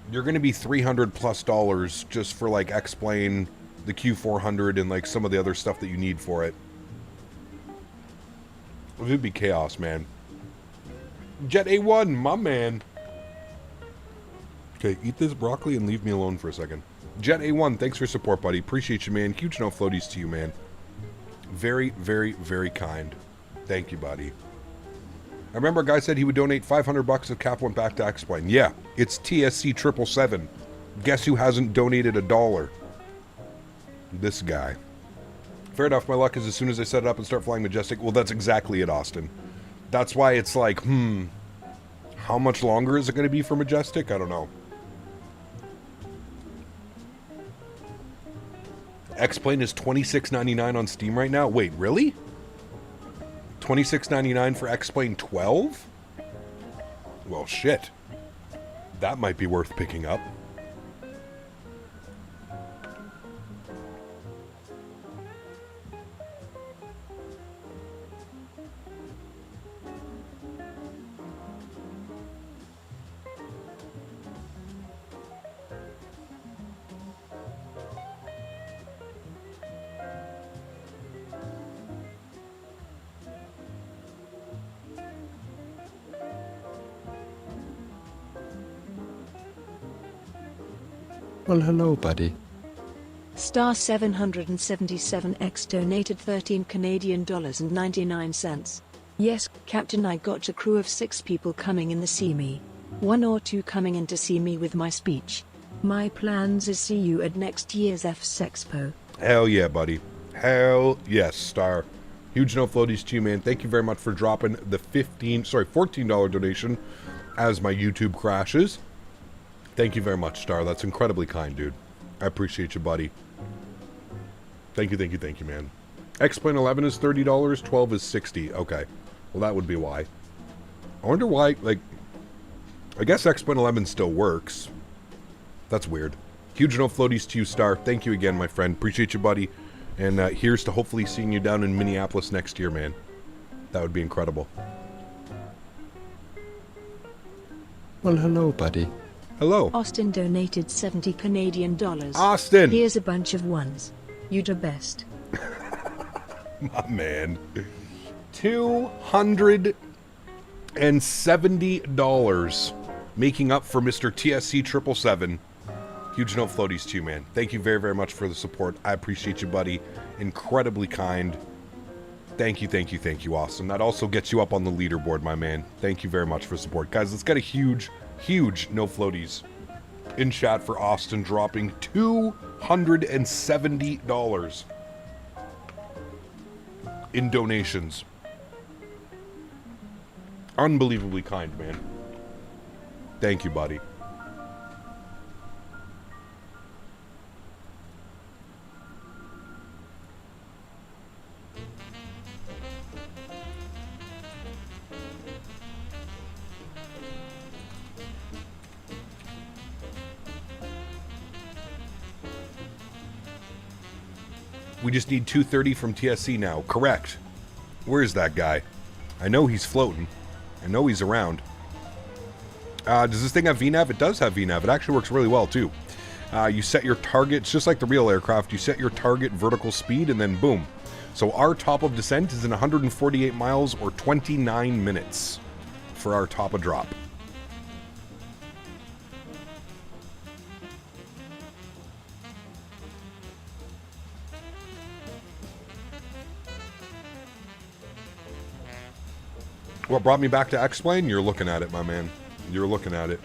You're going to be $300+ just for, like, X-Plane, the Q400, and, like, some of the other stuff that you need for it. It would be chaos, man. Jet A1, my man. Okay, eat this broccoli and leave me alone for a second. Jet A1, thanks for support, buddy. Appreciate you, man. Huge no floaties to you, man. Very, very, very kind. Thank you, buddy. I remember a guy said he would donate $500 if Cap went back to X-Plane. Yeah, it's TSC 777. Guess who hasn't donated $1? This guy. Fair enough, my luck is as soon as I set it up and start flying Majestic. Well, that's exactly it, Austin. That's why it's like, how much longer is it going to be for Majestic? I don't know. X-Plane is $26.99 on Steam right now. Wait, really? $26.99 for X-Plane 12? Well, shit. That might be worth picking up. Well, hello, buddy. Star 777X donated 13 Canadian dollars and 99 cents. Yes, Captain, I got a crew of 6 people coming in to see me. 1 or 2 coming in to see me with my speech. My plans is see you at next year's FS Expo. Hell yeah, buddy. Hell yes, Star. Huge no floaties to you, man. Thank you very much for dropping the $14 donation as my YouTube crashes. Thank you very much, Star. That's incredibly kind, dude. I appreciate you, buddy. Thank you, man. X-Plane 11 is $30, 12 is $60. Okay. Well, that would be why. I wonder why, like, I guess X-Plane 11 still works. That's weird. Huge no floaties to you, Star. Thank you again, my friend. Appreciate you, buddy. And here's to hopefully seeing you down in Minneapolis next year, man. That would be incredible. Well, hello, buddy. Hello. Austin donated 70 Canadian dollars. Austin! Here's a bunch of ones. You the best. My man. $270, making up for Mr. TSC 777. Huge no floaties to you, man. Thank you very, very much for the support. I appreciate you, buddy. Incredibly kind. Thank you, thank you, thank you. Awesome. That also gets you up on the leaderboard, my man. Thank you very much for support. Guys, let's get a huge, huge no floaties in chat for Austin dropping $270 in donations. Unbelievably kind, man. Thank you, buddy. We just need 230 from TSC now. Correct. Where's that guy? I know he's floating. I know he's around. Does this thing have VNAV? It does have VNAV. It actually works really well, too. You set your target, it's just like the real aircraft. You set your target vertical speed, and then boom. So our top of descent is in 148 miles or 29 minutes for our top of drop. What brought me back to X-Plane? You're looking at it, my man. You're looking at it.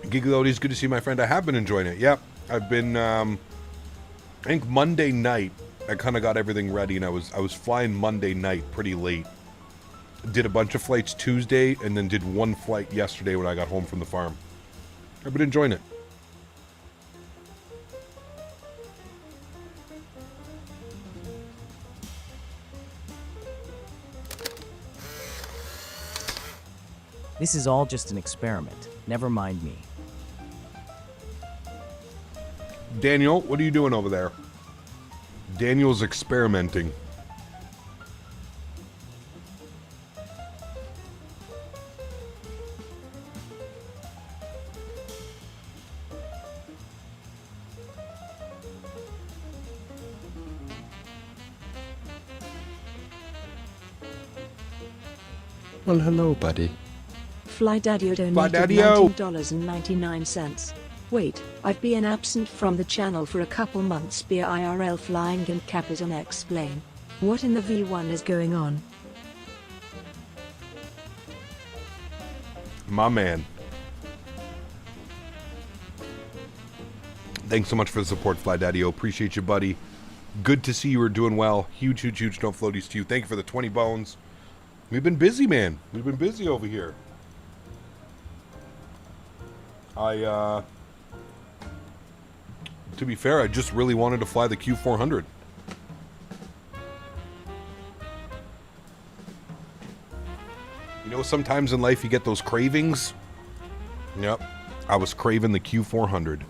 Gigalodi's good to see my friend. I have been enjoying it. Yep. I've been, I think Monday night, I kind of got everything ready, and I was flying Monday night pretty late. Did a bunch of flights Tuesday, and then did one flight yesterday when I got home from the farm. I've been enjoying it. This is all just an experiment. Never mind me. Daniel, what are you doing over there? Daniel's experimenting. Well, hello, buddy. FlyDaddy donated $19.99. Wait, I've been absent from the channel for a couple months. Beer IRL flying and cap is on X-Plane. What in the V1 is going on? My man. Thanks so much for the support, FlyDaddy. Appreciate you, buddy. Good to see you are doing well. Huge, huge, huge no floaties to you. Thank you for the 20 bones. We've been busy, man. We've been busy over here. To be fair, I just really wanted to fly the Q400. You know, sometimes in life you get those cravings. Yep. I was craving the Q400.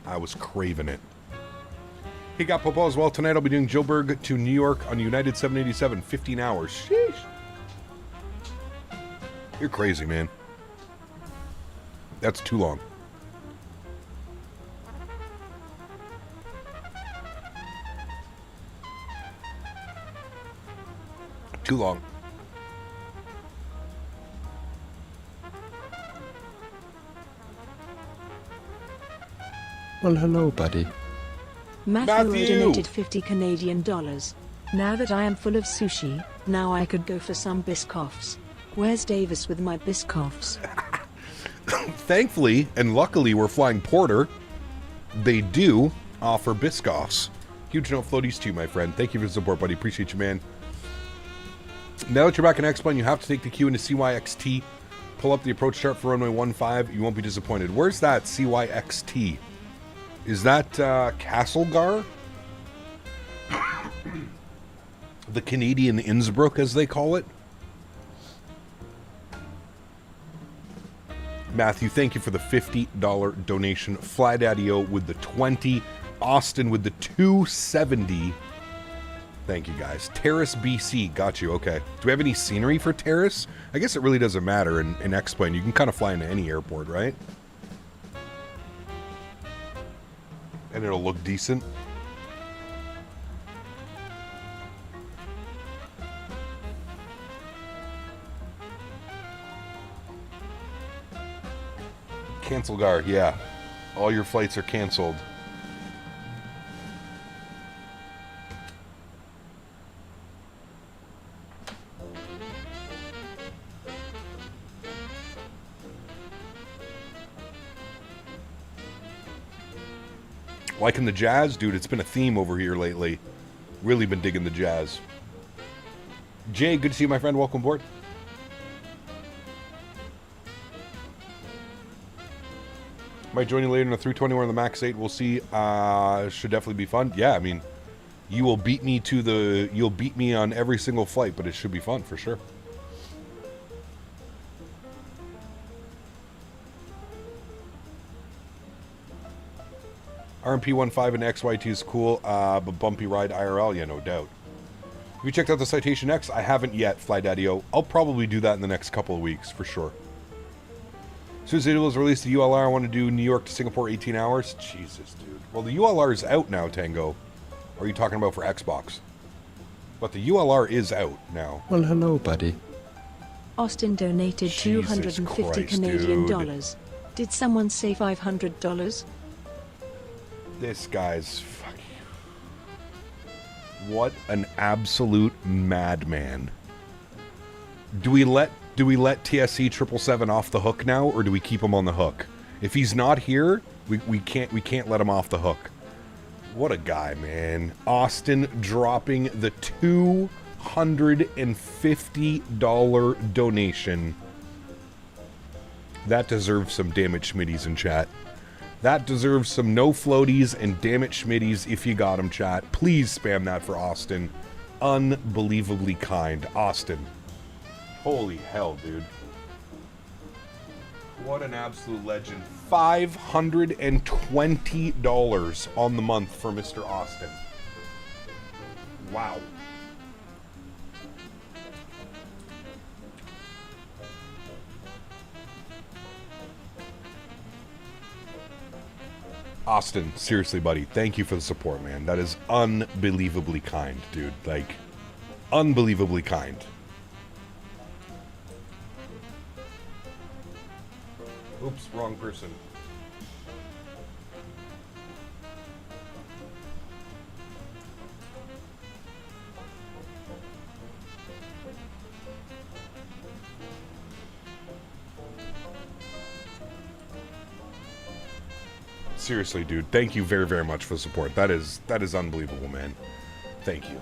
I was craving it. He got Popo as well. Tonight I'll be doing Joburg to New York on United 787, 15 hours. Sheesh. You're crazy, man. That's too long. Too long. Well, hello, buddy. MatthewO donated $50 Canadian. Now that I am full of sushi, now I could go for some Biscoffs. Where's Davis with my Biscoffs? Thankfully, and luckily, we're flying Porter. They do offer Biscoffs. Huge no floaties to you, my friend. Thank you for the support, buddy. Appreciate you, man. Now that you're back in X-Plane, you have to take the Q into CYXT. Pull up the approach chart for runway 15. You won't be disappointed. Where's that CYXT? Is that Castlegar? The Canadian Innsbruck, as they call it? Matthew, thank you for the $50 donation. FlyDaddy-O with the 20. Austin with the 270. Thank you, guys. Terrace, BC. Got you. Okay. Do we have any scenery for Terrace? I guess it really doesn't matter in X-Plane. You can kind of fly into any airport, right? And it'll look decent. Cancel guard, yeah. All your flights are canceled. Liking the jazz? Dude, it's been a theme over here lately. Really been digging the jazz. Jay, good to see you, my friend. Welcome aboard. Might join you later in the 321 or the Max 8. We'll see. Should definitely be fun. Yeah, I mean, you will beat me to the... You'll beat me on every single flight, but it should be fun for sure. RMP 15 and XYT is cool, but bumpy ride IRL, yeah, no doubt. Have you checked out the Citation X? I haven't yet, FlyDaddy-O. I'll probably do that in the next couple of weeks, for sure. As soon as it was released, the ULR, I want to do New York to Singapore 18 hours. Jesus, dude. Well, the ULR is out now, Tango. Or are you talking about for Xbox? But the ULR is out now. Well, hello, buddy. Austin donated Jesus 250 Christ, Canadian dude. dollars. Did someone say $500? This guy's fucking... What an absolute madman. Do we let TSC 777 off the hook now, or do we keep him on the hook? If he's not here, we can't let him off the hook. What a guy, man. Austin dropping the $250 donation. That deserves some damn it Schmitties in chat. That deserves some no floaties and damn it Schmitties if you got them, chat. Please spam that for Austin. Unbelievably kind. Austin. Holy hell, dude. What an absolute legend. $520 on the month for Mr. Austin. Wow. Austin, seriously, buddy, thank you for the support, man. That is unbelievably kind, dude. Like, unbelievably kind. Oops, wrong person. Seriously, dude, thank you very, very much for the support. That is unbelievable, man. Thank you.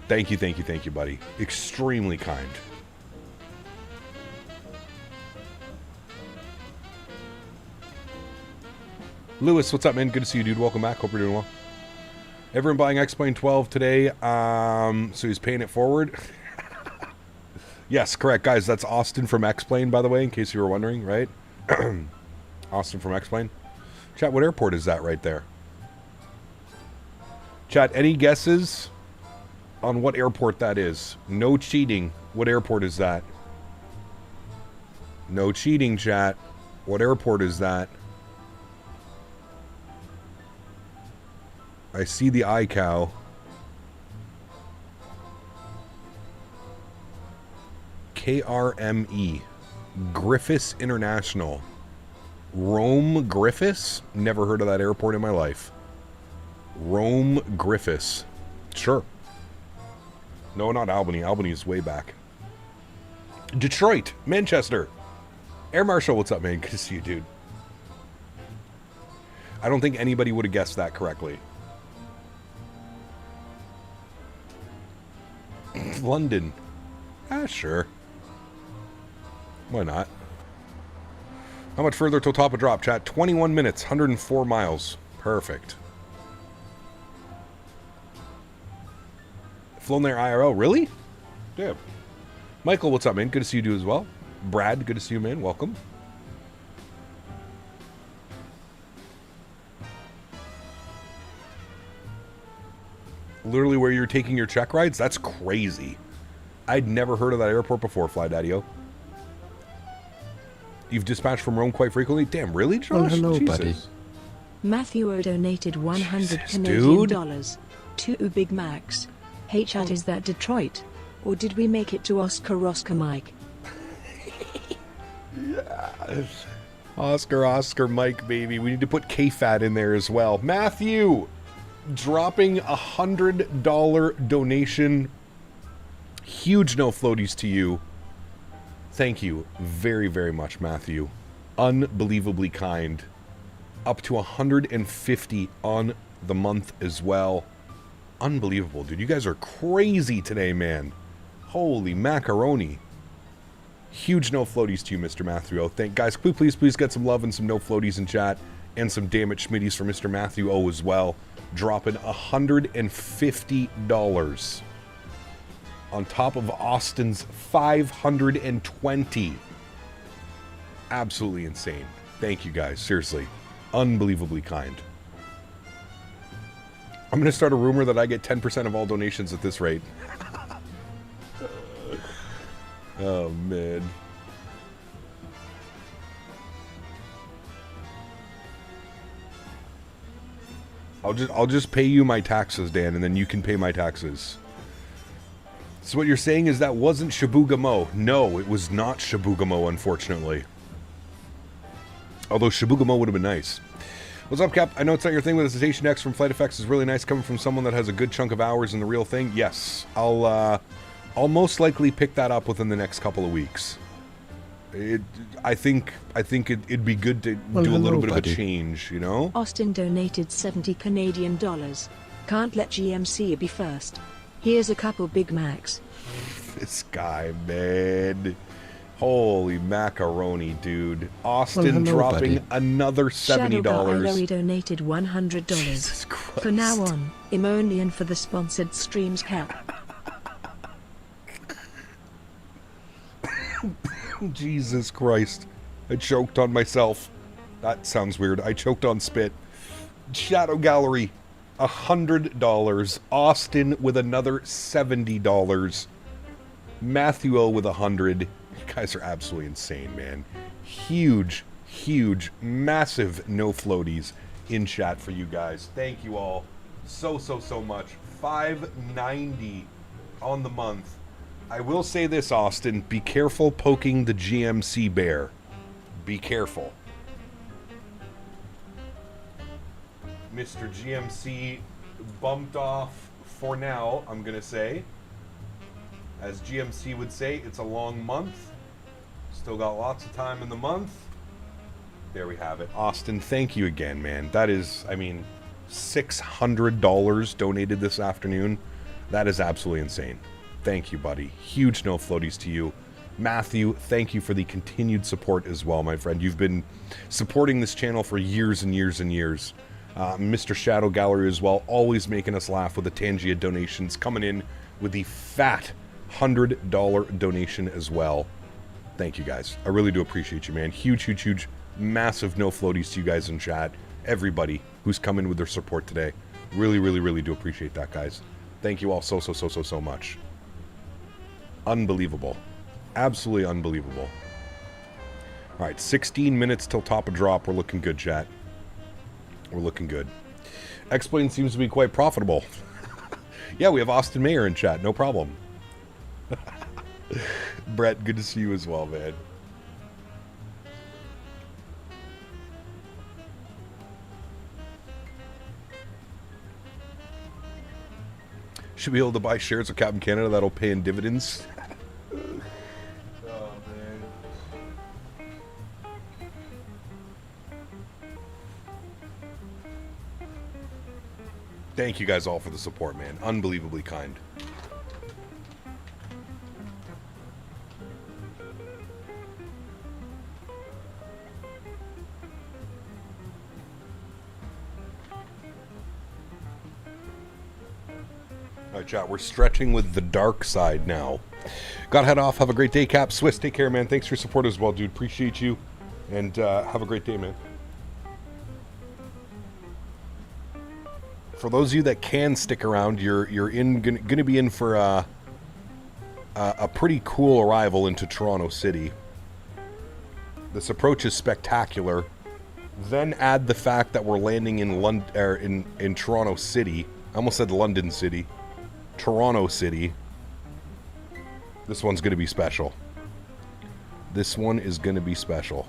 Thank you, buddy. Extremely kind. Lewis, what's up, man? Good to see you, dude. Welcome back. Hope you're doing well. Everyone buying X-Plane 12 today, so he's paying it forward. Yes, correct, guys. That's Austin from X-Plane, by the way, in case you were wondering, right? Austin from X-Plane. Chat, what airport is that right there? Chat, any guesses on what airport that is? No cheating. What airport is that? No cheating, chat. What airport is that? I see the iCow. KRME. Griffiths International. Rome Griffiths? Never heard of that airport in my life. Rome Griffiths. Sure. No, not Albany. Albany is way back. Detroit. Manchester. Air Marshal, what's up, man? Good to see you, dude. I don't think anybody would have guessed that correctly. London. Ah, sure. Why not? How much further till top of drop, chat? 21 minutes, 104 miles. Perfect. Flown there IRL, really? Yeah. Michael, what's up, man? Good to see you as well. Brad, good to see you, man. Welcome. Literally where you're taking your check rides? That's crazy. I'd never heard of that airport before, Fly Daddy-O. You've dispatched from Rome quite frequently? Damn, really, Josh? Well, hello, Jesus. buddy. MatthewO donated 100 Jesus, Canadian dude. dollars. 2 Big Macs. Hey chat, is that Detroit? Or did we make it to Oscar Mike? Yes. Oscar Mike, baby. We need to put K-Fat in there as well. Matthew, dropping $100 donation. Huge no floaties to you. Thank you very, very much, Matthew. Unbelievably kind. Up to 150 on the month as well. Unbelievable, dude. You guys are crazy today, man. Holy macaroni. Huge no floaties to you, Mr. MatthewO. Guys, please get some love and some no floaties in chat. And some damn it Schmitties for Mr. MatthewO as well. Dropping $150. On top of Austin's 520. Absolutely insane. Thank you guys. Seriously. Unbelievably kind. I'm going to start a rumor that I get 10% of all donations at this rate. Oh, man. I'll just pay you my taxes, Dan, and then you can pay my taxes. So what you're saying is that wasn't Shabugamo. No, it was not Shabugamo, unfortunately. Although Shabugamo would have been nice. What's up, Cap? I know it's not your thing, but the Cetacean X from Flight Effects is really nice coming from someone that has a good chunk of hours in the real thing. Yes, I'll most likely pick that up within the next couple of weeks. I think it'd be good to do a little bit of a change, you know? Austin donated 70 Canadian dollars. Can't let GMC be first. Here's a couple Big Macs. This guy, man. Holy macaroni, dude. Austin dropping another $70. Honorary donated $100. Jesus Christ. For now on, I'm only in for the sponsored streams, Cap. Jesus Christ. I choked on myself. That sounds weird. I choked on spit. Shadow Gallery, $100. Austin with another $70. MatthewO with 100. You guys are absolutely insane, man. Huge, massive no floaties in chat for you guys. Thank you all so much. $5.90 on the month. I will say this, Austin. Be careful poking the GMC bear. Be careful. Mr. GMC bumped off for now, I'm going to say. As GMC would say, it's a long month. Still got lots of time in the month. There we have it. Austin, thank you again, man. That is, I mean, $600 donated this afternoon. That is absolutely insane. Thank you, buddy. Huge no floaties to you. Matthew, thank you for the continued support as well, my friend. You've been supporting this channel for years and years and years. Mr. Shadow Gallery as well, always making us laugh with the Tangia donations, coming in with the fat $100 donation as well. Thank you, guys. I really do appreciate you, man. Huge, massive no floaties to you guys in chat. Everybody who's come in with their support today. Really do appreciate that, guys. Thank you all so much. Unbelievable. Absolutely unbelievable. All right, 16 minutes till top of drop. We're looking good, chat. We're looking good. X-Plane seems to be quite profitable. Yeah, we have Austin Mayer in chat. No problem. Brett, good to see you as well, man. Should be able to buy shares of Captain Canada that'll pay in dividends. Oh, man. Thank you guys all for the support, man. Unbelievably kind. All right, chat, we're stretching with the dark side now. Gotta head off. Have a great day, Cap. Swiss, take care, man. Thanks for your support as well, dude. Appreciate you. And have a great day, man. For those of you that can stick around, you're gonna be in for a pretty cool arrival into Toronto City. This approach is spectacular. Then add the fact that we're landing in Toronto City. I almost said London City. Toronto City. This one's going to be special. This one is going to be special.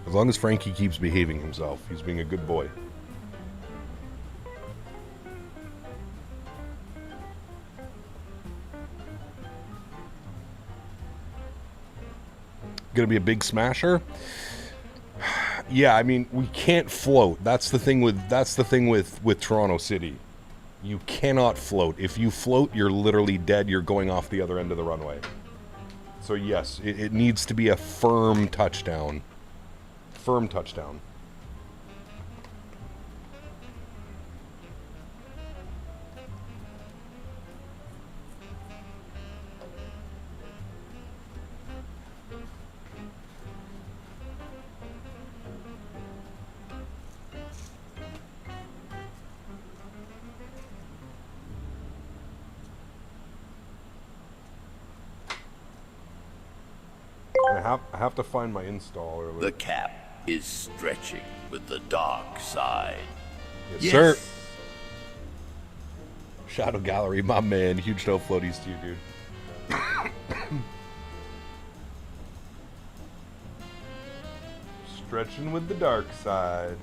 As long as Frankie keeps behaving himself, he's being a good boy. Gonna be a big smasher. Yeah, I mean, we can't float. That's the thing with Toronto City. You cannot float. If you float, you're literally dead. You're going off the other end of the runway. So yes, it needs to be a firm touchdown. Firm touchdown. I have to find my installer. The cap is stretching with the dark side. Yes, sir. Shadow Gallery, my man. Huge no floaties to you, dude. Stretching with the dark side.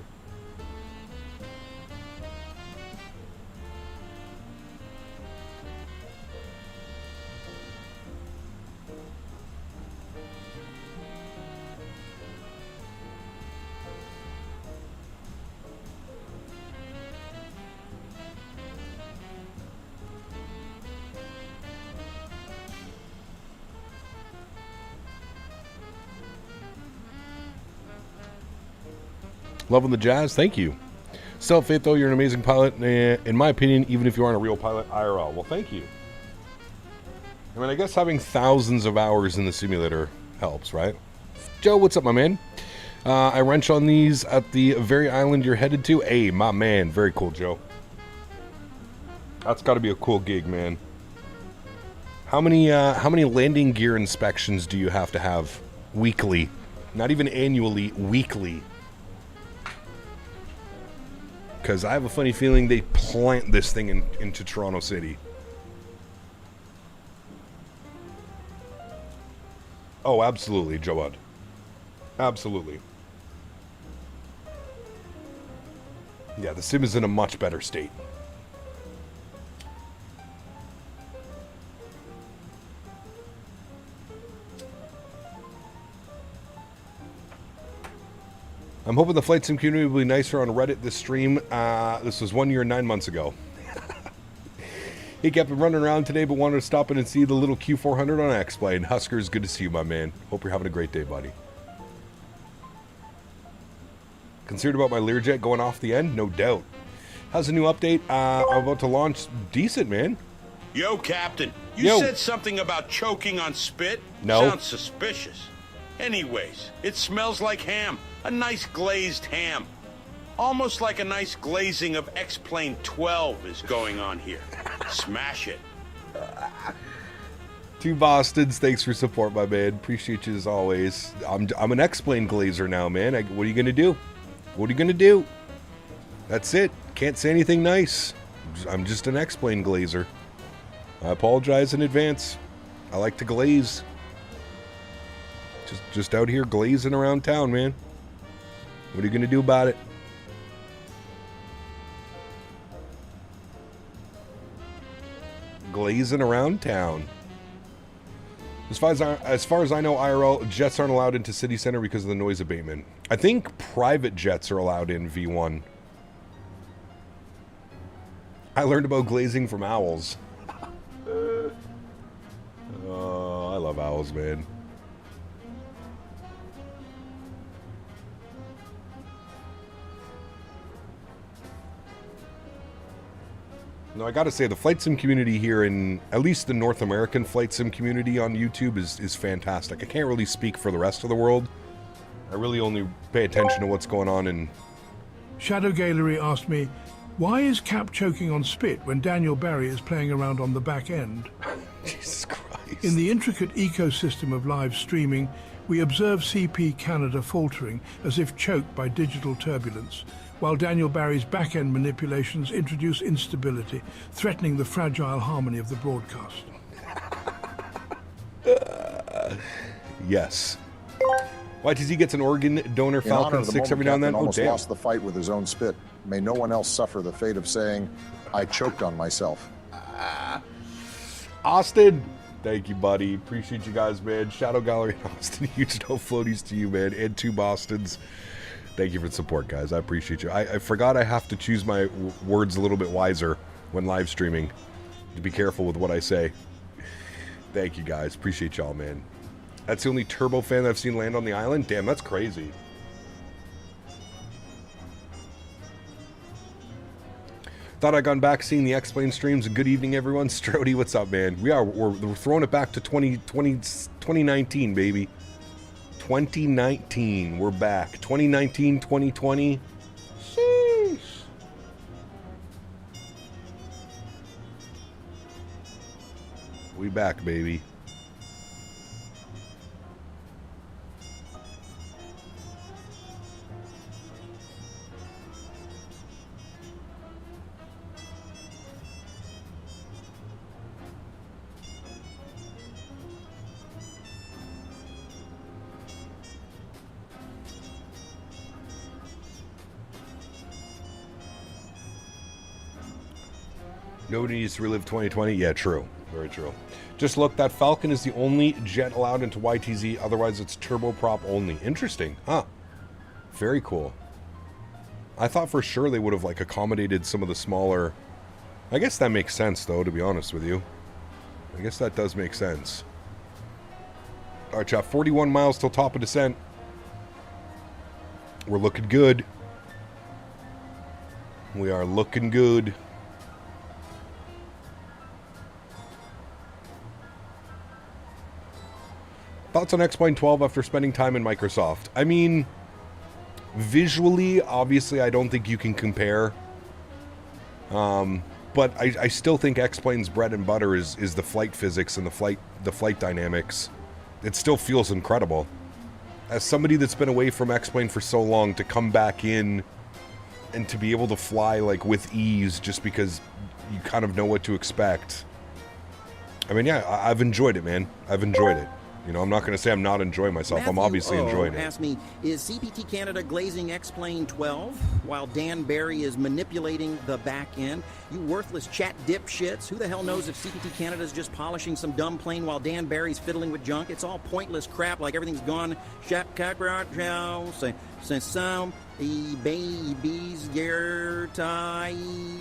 Loving the jazz, thank you. Self-faith, though, you're an amazing pilot, in my opinion, even if you aren't a real pilot, IRL. Well, thank you. I mean, I guess having thousands of hours in the simulator helps, right? Joe, what's up, my man? I wrench on these at the very island you're headed to. Hey, my man, very cool, Joe. That's got to be a cool gig, man. How many landing gear inspections do you have to have weekly? Not even annually, weekly. Because I have a funny feeling they plant this thing into Toronto City. Oh, absolutely, Joad. Absolutely. Yeah, the sim is in a much better state. I'm hoping the flight sim community will be nicer on Reddit this stream. This was 1 year and 9 months ago. He kept running around today, but wanted to stop in and see the little Q400 on X-Plane. Huskers, good to see you, my man. Hope you're having a great day, buddy. Concerned about my Learjet going off the end? No doubt. How's the new update? I'm about to launch. Decent, man. Yo, Captain. You said something about choking on spit? No. Sounds suspicious. Anyways, it smells like ham. A nice glazed ham. Almost like a nice glazing of X-Plane 12 is going on here. Smash it. Two Bostons, thanks for support, my man. Appreciate you as always. I'm an X-Plane glazer now, man. What are you gonna do? What are you gonna do? That's it. Can't say anything nice. I'm just an X-Plane glazer. I apologize in advance. I like to glaze. Just out here glazing around town, man. What are you gonna do about it? Glazing around town. As far as I know, IRL jets aren't allowed into city center because of the noise abatement. I think private jets are allowed in V1. I learned about glazing from owls. Oh, I love owls, man. No, I gotta say, the FlyJSim community here, in at least the North American FlyJSim community on YouTube, is fantastic. I can't really speak for the rest of the world. I really only pay attention to what's going on in... Shadow Gallery asked me, why is Cap choking on spit when Daniel Barry is playing around on the back end? Jesus Christ. In the intricate ecosystem of live streaming, we observe CP Canada faltering as if choked by digital turbulence, while Daniel Barry's back-end manipulations introduce instability, threatening the fragile harmony of the broadcast. Yes. YTZ gets an organ donor Falcon 6 every now and then. Oh, almost damn. lost the fight with his own spit. May no one else suffer the fate of saying, I choked on myself. Austin, thank you, buddy. Appreciate you guys, man. Shadow Gallery, Austin, huge no floaties to you, man. And 2 Bostons. Thank you for the support, guys. I appreciate you. I forgot I have to choose my words a little bit wiser when live streaming. To be careful with what I say. Thank you, guys. Appreciate y'all, man. That's the only Turbo fan that I've seen land on the island? Damn, that's crazy. Thought I'd gone back seeing the X-Plane streams. Good evening, everyone. Strody, what's up, man? We're throwing it back to 2019, baby. 2019, we're back. 2019, 2020. Sheesh. We back, baby. Nobody needs to relive 2020. Yeah, true. Very true. Just look, that Falcon is the only jet allowed into YTZ. Otherwise, it's turboprop only. Interesting. Huh. Very cool. I thought for sure they would have, like, accommodated some of the smaller... I guess that makes sense, though, to be honest with you. I guess that does make sense. All right, chat. 41 miles till top of descent. We're looking good. We are looking good. Thoughts on X-Plane 12 after spending time in Microsoft? I mean, visually, obviously, I don't think you can compare. But I still think X-Plane's bread and butter is the flight physics and the flight dynamics. It still feels incredible. As somebody that's been away from X-Plane for so long, to come back in and to be able to fly like with ease just because you kind of know what to expect. I mean, yeah, I've enjoyed it, man. I've enjoyed it. You know, I'm not going to say I'm not enjoying myself. I'm obviously enjoying it. Asked me, is CPT Canada glazing X-Plane 12 while Dan Barry is manipulating the back end? You worthless chat dipshits. Who the hell knows if CPT Canada is just polishing some dumb plane while Dan Barry's fiddling with junk? It's all pointless crap, like everything's gone. Since some babies Gertie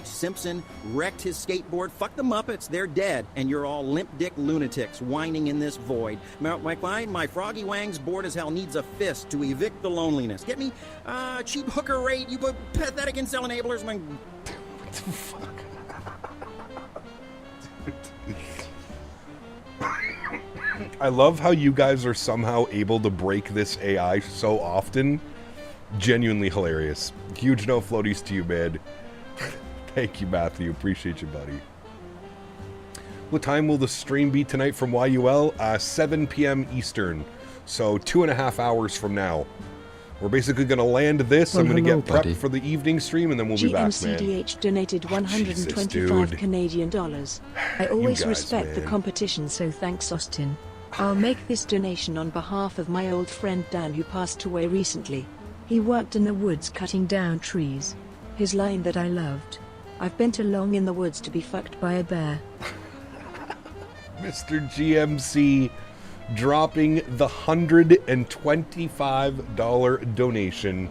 Simpson wrecked his skateboard. Fuck the Muppets, they're dead, and you're all limp dick lunatics whining in this void. My Froggy Wang's bored as hell needs a fist to evict the loneliness. Get me cheap hooker rate, you pathetic incel enablers. What the fuck? I love how you guys are somehow able to break this AI so often. Genuinely hilarious. Huge no floaties to you, man. Thank you, Matthew. Appreciate you, buddy. What time will the stream be tonight from YUL? 7 p.m. Eastern. So 2.5 hours from now. We're basically going to land this. Well, I'm going to get prepped buddy. for the evening stream, and then we'll be back, man. GMCDH donated 125 Canadian dollars. I always guys, respect the man. competition, so thanks, Austin. I'll make this donation on behalf of my old friend Dan, who passed away recently. He worked in the woods cutting down trees. His line that I loved: I've been too long in the woods to be fucked by a bear. Mr. GMC dropping the $125 donation.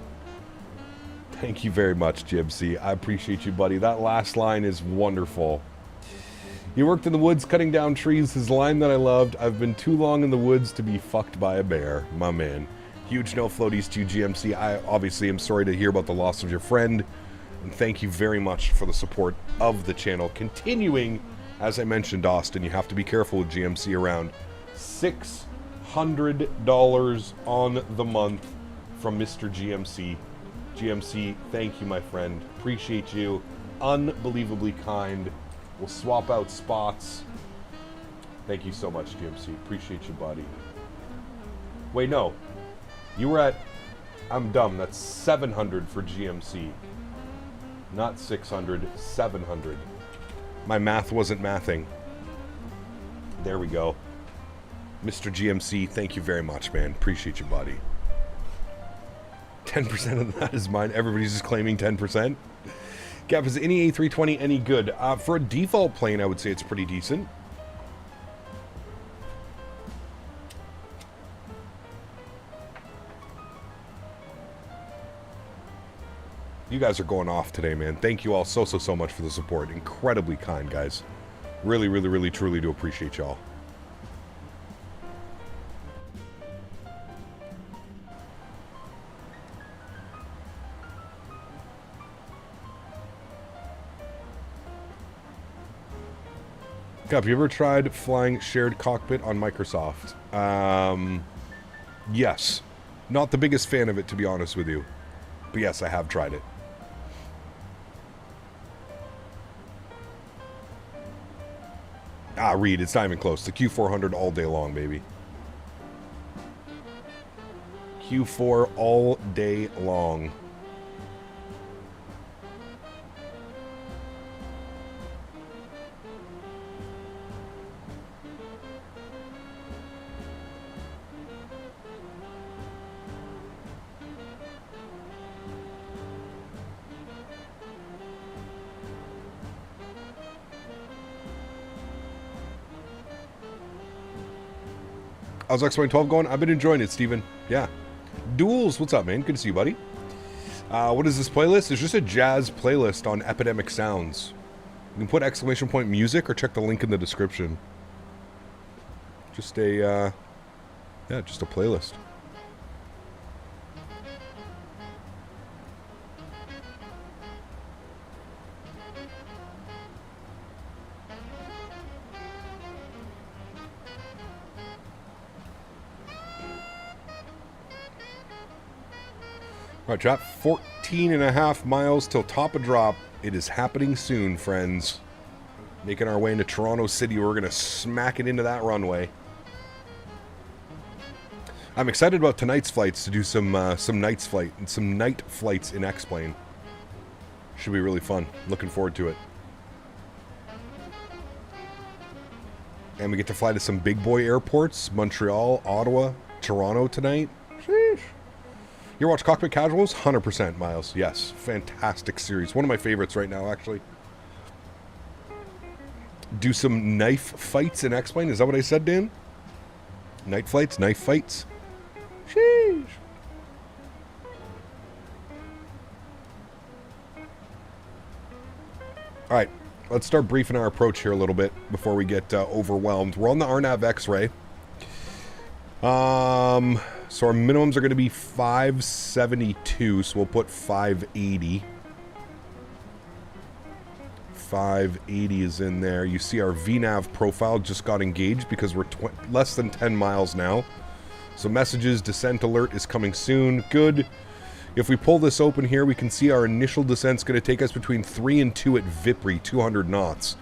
Thank you very much, GMC. I appreciate you, buddy. That last line is wonderful. He worked in the woods cutting down trees. His line that I loved: I've been too long in the woods to be fucked by a bear. My man. Huge no floaties to you, GMC. I obviously am sorry to hear about the loss of your friend. And thank you very much for the support of the channel. Continuing, as I mentioned, Austin, you have to be careful with GMC around $600 on the month from Mr. GMC. GMC, thank you, my friend. Appreciate you. Unbelievably kind. We'll swap out spots. Thank you so much, GMC. Appreciate you, buddy. Wait, no. You were at... I'm dumb. That's 700 for GMC. Not 600, 700. My math wasn't mathing. There we go. Mr. GMC, thank you very much, man. Appreciate you, buddy. 10% of that is mine. Everybody's just claiming 10%. Cap, is any A320 any good? For a default plane, I would say it's pretty decent. You guys are going off today, man. Thank you all so much for the support. Incredibly kind, guys. Really, really, really, truly do appreciate y'all. Cap, you ever tried flying shared cockpit on Microsoft? Yes. Not the biggest fan of it, to be honest with you. But yes, I have tried it. Reed, it's not even close. The Q400 all day long, baby. Q4 all day long. How's X-Plane 12 going? I've been enjoying it, Steven. Yeah. Duels, what's up, man? Good to see you, buddy. What is this playlist? It's just a jazz playlist on Epidemic Sounds. You can put exclamation point music or check the link in the description. Just a, yeah, just a playlist. Alright, chat. 14.5 miles till top of drop. It is happening soon, friends. Making our way into Toronto City. We're going to smack it into that runway. I'm excited about tonight's flights to do some night flights in X-Plane. Should be really fun. Looking forward to it. And we get to fly to some big boy airports. Montreal, Ottawa, Toronto tonight. Sheesh. You watch Cockpit Casuals? 100%, Miles. Yes. Fantastic series. One of my favorites right now, actually. Do some knife fights in X-Plane? Is that what I said, Dan? Night flights? Knife fights? Sheesh. Alright. Let's start briefing our approach here a little bit before we get overwhelmed. We're on the RNAV X-Ray. So our minimums are going to be 572, so we'll put 580. 580 is in there. You see our VNAV profile just got engaged because we're less than 10 miles now. So messages, descent alert is coming soon. Good. If we pull this open here, we can see our initial descent's going to take us between 3 and 2 at Vipri, 200 knots.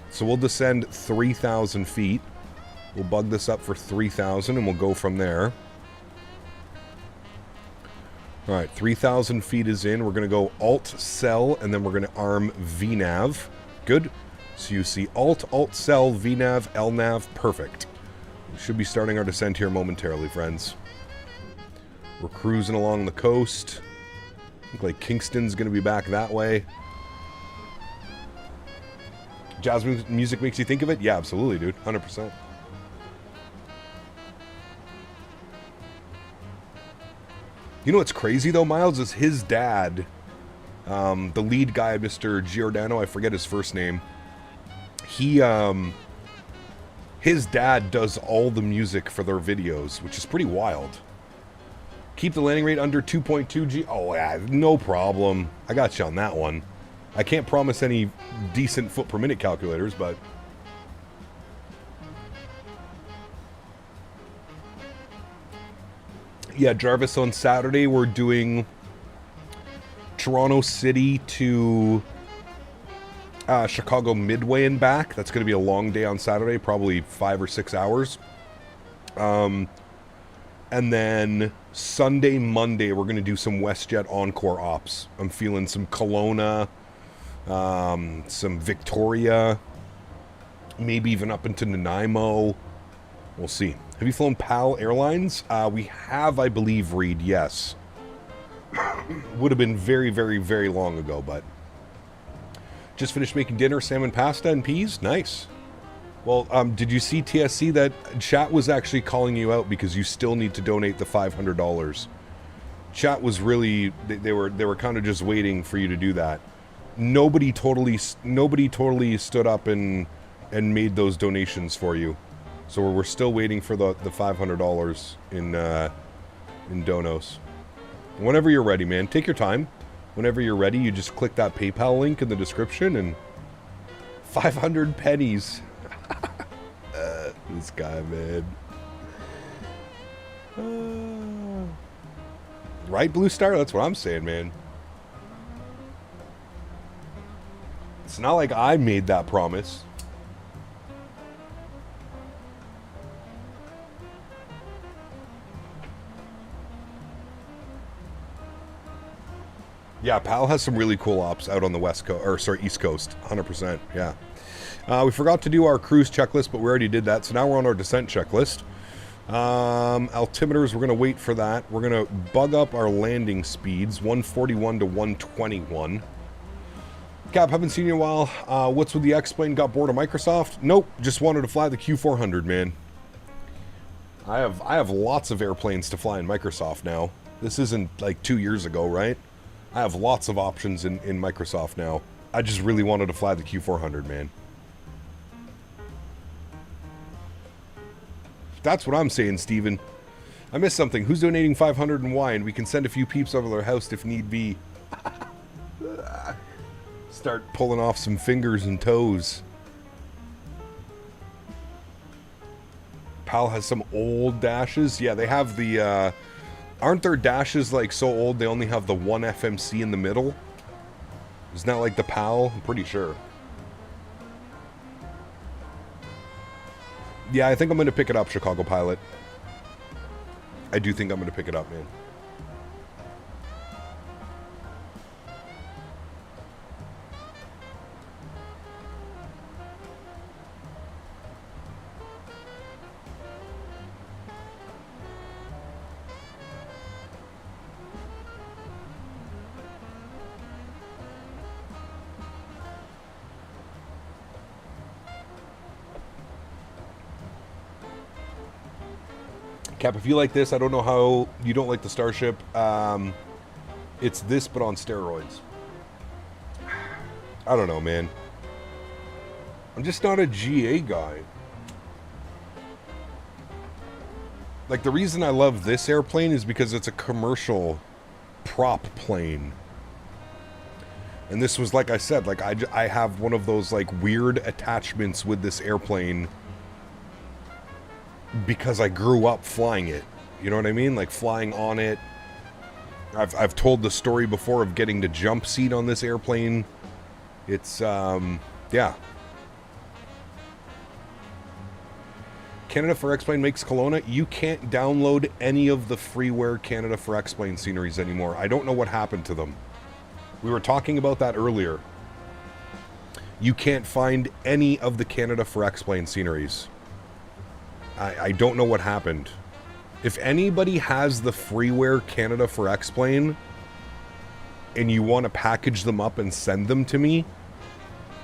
So we'll descend 3,000 feet. We'll bug this up for 3,000 and we'll go from there. Alright, 3,000 feet is in. We're going to go Alt-Cell, and then we're going to arm VNAV. Good. So you see Alt-Cell, VNAV, LNAV. Perfect. We should be starting our descent here momentarily, friends. We're cruising along the coast. Look like Kingston's going to be back that way. Jazz music makes you think of it? Yeah, absolutely, dude. 100%. You know what's crazy, though, Miles, is his dad, the lead guy, Mr. Giordano, I forget his first name. His dad does all the music for their videos, which is pretty wild. Keep the landing rate under 2.2 G. Oh, yeah, no problem. I got you on that one. I can't promise any decent foot per minute calculators, but... Yeah, Jarvis, on Saturday we're doing Toronto City to Chicago Midway and back. That's going to be a long day on Saturday, probably 5 or 6 hours. And then Sunday, Monday, we're going to do some WestJet Encore ops. I'm feeling some Kelowna, some Victoria, maybe even up into Nanaimo. We'll see. Have you flown PAL Airlines? We have, I believe, Reed, yes. Would have been very, very, very long ago, but... Just finished making dinner, salmon pasta and peas. Nice. Well, did you see, TSC, that chat was actually calling you out because you still need to donate the $500. Chat was really... They were kind of just waiting for you to do that. Nobody totally stood up and made those donations for you. So we're still waiting for the $500 in donos. Whenever you're ready, man, take your time. Whenever you're ready, you just click that PayPal link in the description and 500 pennies. This guy, man. Right, Blue Star? That's what I'm saying, man. It's not like I made that promise. Yeah, PAL has some really cool ops out on the West Coast, or sorry, East Coast, 100%, yeah. We forgot to do our cruise checklist, but we already did that, so now we're on our descent checklist. Altimeters, we're going to wait for that. We're going to bug up our landing speeds, 141 to 121. Cap, haven't seen you in a while. What's with the X-Plane? Got bored of Microsoft? Nope, just wanted to fly the Q400, man. I have lots of airplanes to fly in Microsoft now. This isn't like 2 years ago, right? I have lots of options in Microsoft now. I just really wanted to fly the Q400, man. That's what I'm saying, Steven. I missed something. Who's donating 500 and why? And we can send a few peeps over to their house if need be. Start pulling off some fingers and toes. PAL has some old dashes. Yeah, they have the... Aren't their dashes like so old they only have the one FMC in the middle? Isn't that like the PAL? I'm pretty sure. Yeah, I think I'm going to pick it up, Chicago Pilot. I do think I'm going to pick it up, man. Cap, if you like this, I don't know how you don't like the Starship. It's this, but on steroids. I don't know, man. I'm just not a GA guy. Like, the reason I love this airplane is because it's a commercial prop plane. And this was, like I said, like, I have one of those, like, weird attachments with this airplane because I grew up flying it. You know what I mean? Like, flying on it. I've told the story before of getting to jump seat on this airplane. It's, yeah. Canada for X-Plane makes Kelowna. You can't download any of the freeware Canada for X-Plane sceneries anymore. I don't know what happened to them. We were talking about that earlier. You can't find any of the Canada for X-Plane sceneries. I don't know what happened. If anybody has the freeware Canada for X-Plane and you want to package them up and send them to me,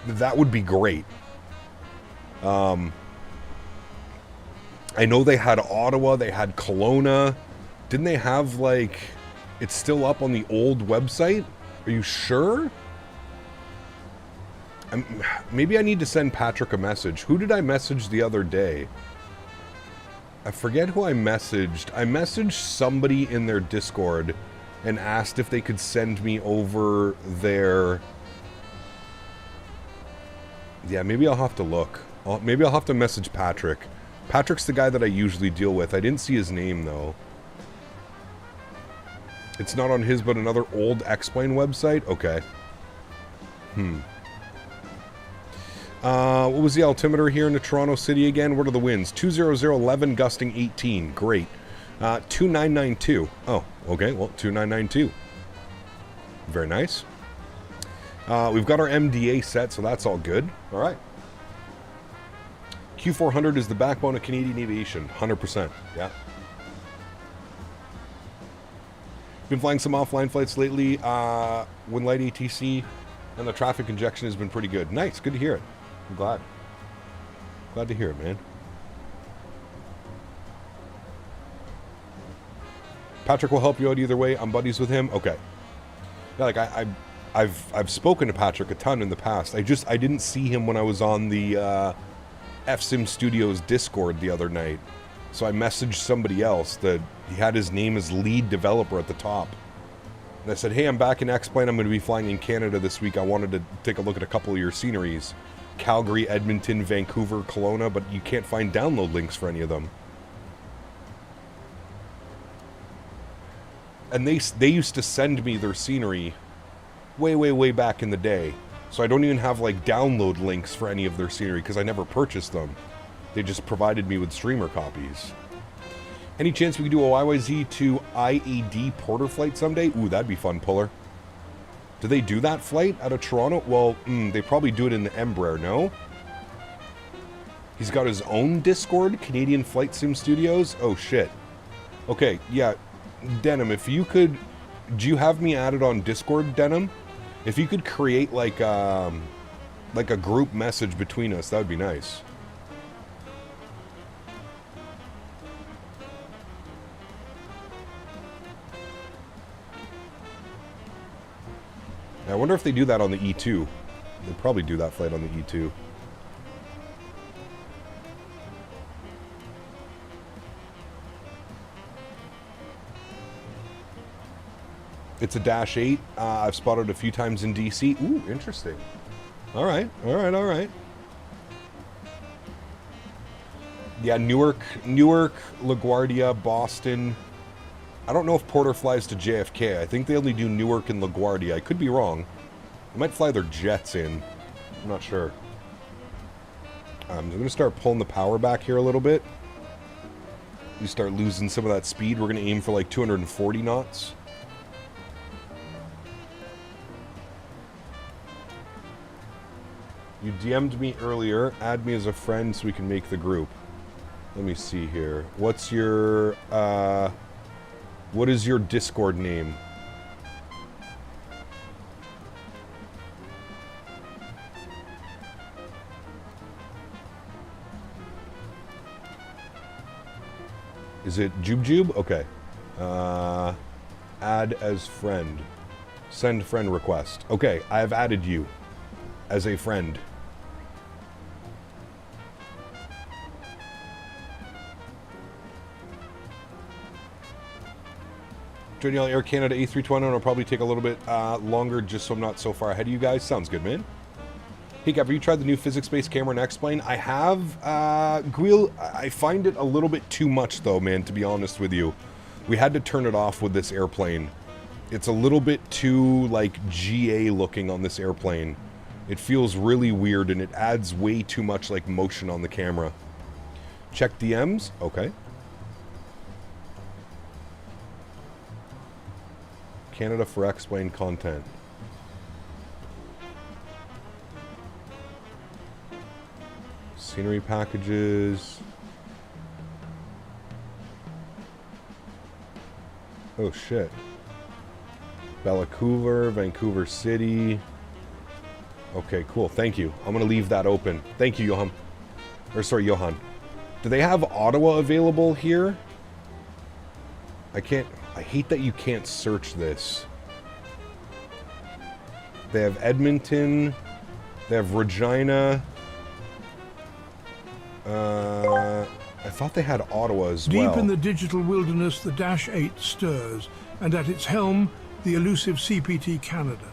that would be great. I know they had Ottawa, they had Kelowna. Didn't they have, like, it's still up on the old website? Are you sure? Maybe I need to send Patrick a message. Who did I message the other day? I forget who I messaged. I messaged somebody in their Discord and asked if they could send me over their... Yeah, maybe I'll have to look. Maybe I'll have to message Patrick. Patrick's the guy that I usually deal with. I didn't see his name, though. It's not on his, but another old X-Plane website? Okay. What was the altimeter here in the Toronto City again? What are the winds? 20011, gusting 18. Great. 2992. Oh, okay. Well, 2992. Very nice. We've got our MDA set, so that's all good. All right. Q400 is the backbone of Canadian aviation. 100%. Yeah. Been flying some offline flights lately. When light ATC and the traffic injection has been pretty good. Nice. Good to hear it. I'm glad. Glad to hear it, man. Patrick will help you out either way. I'm buddies with him. Okay. Yeah, like I've spoken to Patrick a ton in the past. I didn't see him when I was on the FSIM Studios Discord the other night. So I messaged somebody else that he had his name as lead developer at the top. And I said, hey, I'm back in X-Plane. I'm going to be flying in Canada this week. I wanted to take a look at a couple of your sceneries. Calgary, Edmonton, Vancouver, Kelowna, but you can't find download links for any of them. And they used to send me their scenery way back in the day. So I don't even have like download links for any of their scenery because I never purchased them. They just provided me with streamer copies. Any chance we could do a YYZ to IAD Porter flight someday? Ooh, that'd be fun, Puller. Do they do that flight out of Toronto? Well, they probably do it in the Embraer, no? He's got his own Discord, Canadian Flight Sim Studios? Oh, shit. Okay, yeah. Denim, if you could... Do you have me added on Discord, Denim? If you could create like a group message between us, that would be nice. I wonder if they do that on the E2. They probably do that flight on the E2. It's a Dash 8. I've spotted a few times in DC. Ooh, interesting. All right. Yeah, Newark, LaGuardia, Boston. I don't know if Porter flies to JFK. I think they only do Newark and LaGuardia. I could be wrong. They might fly their jets in. I'm not sure. I'm going to start pulling the power back here a little bit. We start losing some of that speed. We're going to aim for like 240 knots. You DM'd me earlier. Add me as a friend so we can make the group. Let me see here. What's your... what is your Discord name? Is it Jube? Okay. Add as friend. Send friend request. Okay, I have added you as a friend. Danielle, Air Canada A320 will probably take a little bit longer just so I'm not so far ahead of you guys. Sounds good, man. Hey, Cap, have you tried the new physics-based camera in X-Plane? I have. Guil, I find it a little bit too much, though, man, to be honest with you. We had to turn it off with this airplane. It's a little bit too, like, GA-looking on this airplane. It feels really weird, and it adds way too much, like, motion on the camera. Check DMs? Okay. Canada for X-Plane content. Scenery packages. Oh shit. Vancouver, Vancouver City. Okay, cool. Thank you. I'm gonna leave that open. Thank you, Johan. Or sorry, Johan. Do they have Ottawa available here? I hate that you can't search this. They have Edmonton. They have Regina. I thought they had Ottawa as well. Deep in the digital wilderness, the Dash 8 stirs, and at its helm, the elusive CPT Canada.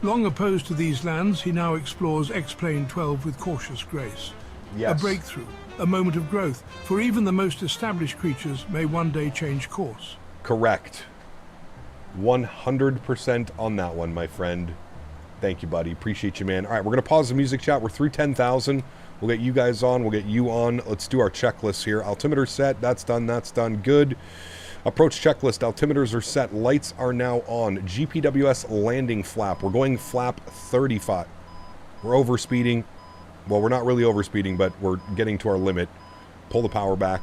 Long opposed to these lands, he now explores X-Plane 12 with cautious grace. Yes. A breakthrough, a moment of growth, for even the most established creatures may one day change course. Correct. 100% on that one, my friend. Thank you, buddy. Appreciate you, man. All right, we're going to pause the music chat. We're through 10,000. We'll get you guys on. We'll get you on. Let's do our checklist here. Altimeter set. That's done. That's done. Good. Approach checklist. Altimeters are set. Lights are now on. GPWS landing flap. We're going flap 35. We're overspeeding. Well, we're not really overspeeding, but we're getting to our limit. Pull the power back.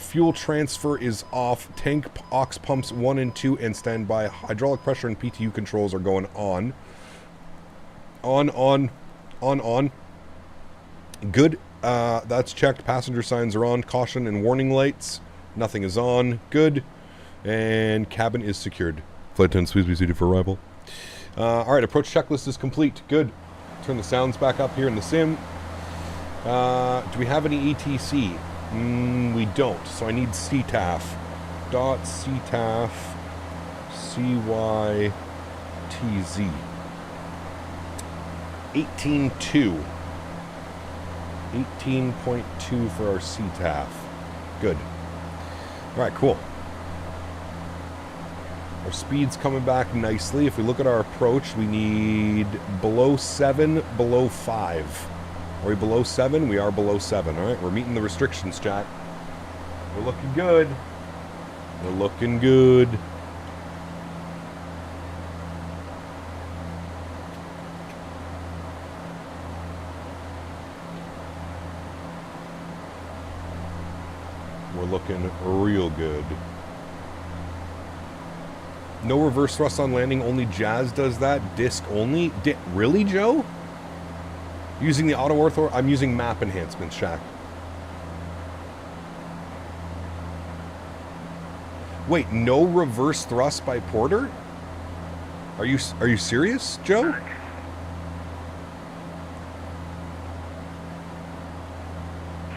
Fuel transfer is off. Tank aux pumps 1 and 2 and standby. Hydraulic pressure and PTU controls are going on. On. Good. That's checked. Passenger signs are on. Caution and warning lights. Nothing is on. Good. And cabin is secured. Flight 10, please be seated for arrival. All right, approach checklist is complete. Good. Turn the sounds back up here in the sim. Do we have any ETC? We don't. So I need CTAF. Dot CTAF CYTZ 18.2. 18.2 for our CTAF. Good. All right, cool. Our speed's coming back nicely. If we look at our approach, we need below 7, below 5. Are we below 7? We are below 7. All right, we're meeting the restrictions, chat. We're looking good. We're looking good. We're looking real good. No reverse thrust on landing, only Jazz does that. Disc only? Really, Joe? Using the auto ortho? I'm using map enhancements, Shaq. Wait, no reverse thrust by Porter? Are you serious, Joe?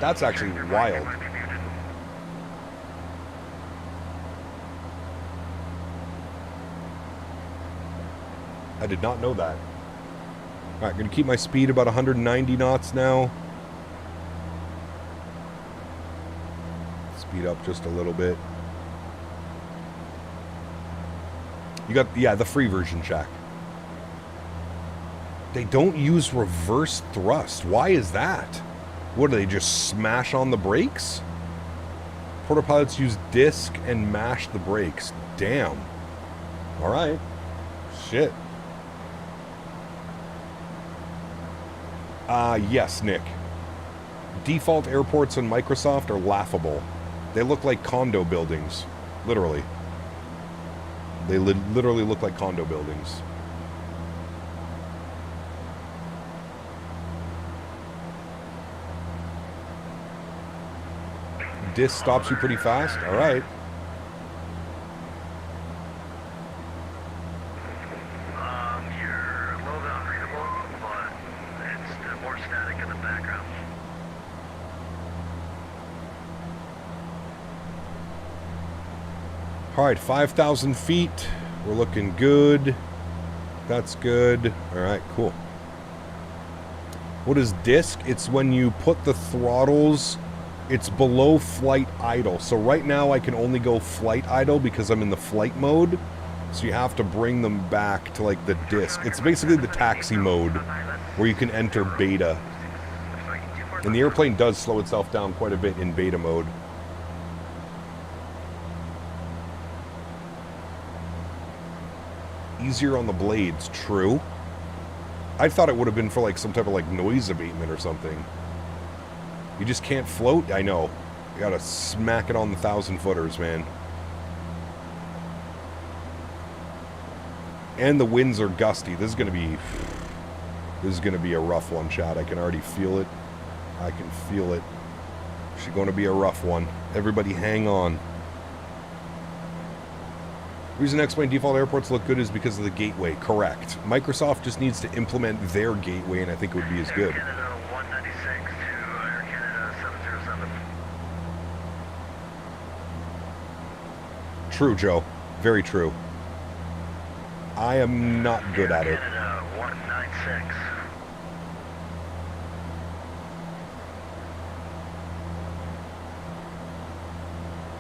That's actually wild. I did not know that. All right, going to keep my speed about 190 knots now. Speed up just a little bit. You got, yeah, the free version, Shaq. They don't use reverse thrust. Why is that? What, do they just smash on the brakes? Porter pilots use disc and mash the brakes. Damn. All right. Shit. Yes, Nick. Default airports on Microsoft are laughable. They look like condo buildings. Literally. They literally look like condo buildings. Disc stops you pretty fast? Alright. You're a little bit unreadable, but it's more static in the background. Alright, 5,000 feet. We're looking good. That's good. Alright, cool. What is disc? It's when you put the throttles, it's below flight idle. So right now I can only go flight idle because I'm in the flight mode. So you have to bring them back to like the disc. It's basically the taxi mode where you can enter beta. And the airplane does slow itself down quite a bit in beta mode. Easier on the blades, true. I thought it would have been for like some type of like noise abatement or something. You just can't float? I know. You gotta smack it on the 1,000-footers, man. And the winds are gusty. This is gonna be a rough one, chat. I can already feel it. I can feel it. It's going to be a rough one. Everybody hang on. The reason X-Plane default airports look good is because of the gateway. Correct. Microsoft just needs to implement their gateway, and I think it would be as good. True, Joe. Very true. I am not good at it. Canada 196.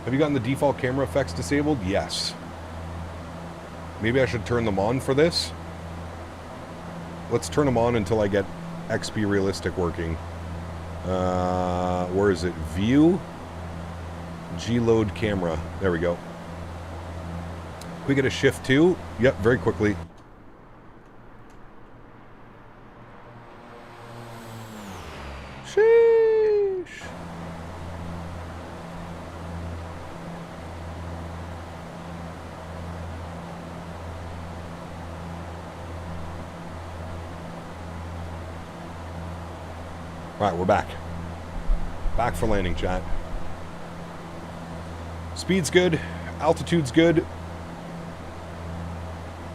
Have you gotten the default camera effects disabled? Yes. Maybe I should turn them on for this. Let's turn them on until I get XP Realistic working. Where is it? View? G-load camera. There we go. We get a shift 2. Yep, very quickly. Sheesh. Alright, we're back. Back for landing, chat. Speed's good. Altitude's good.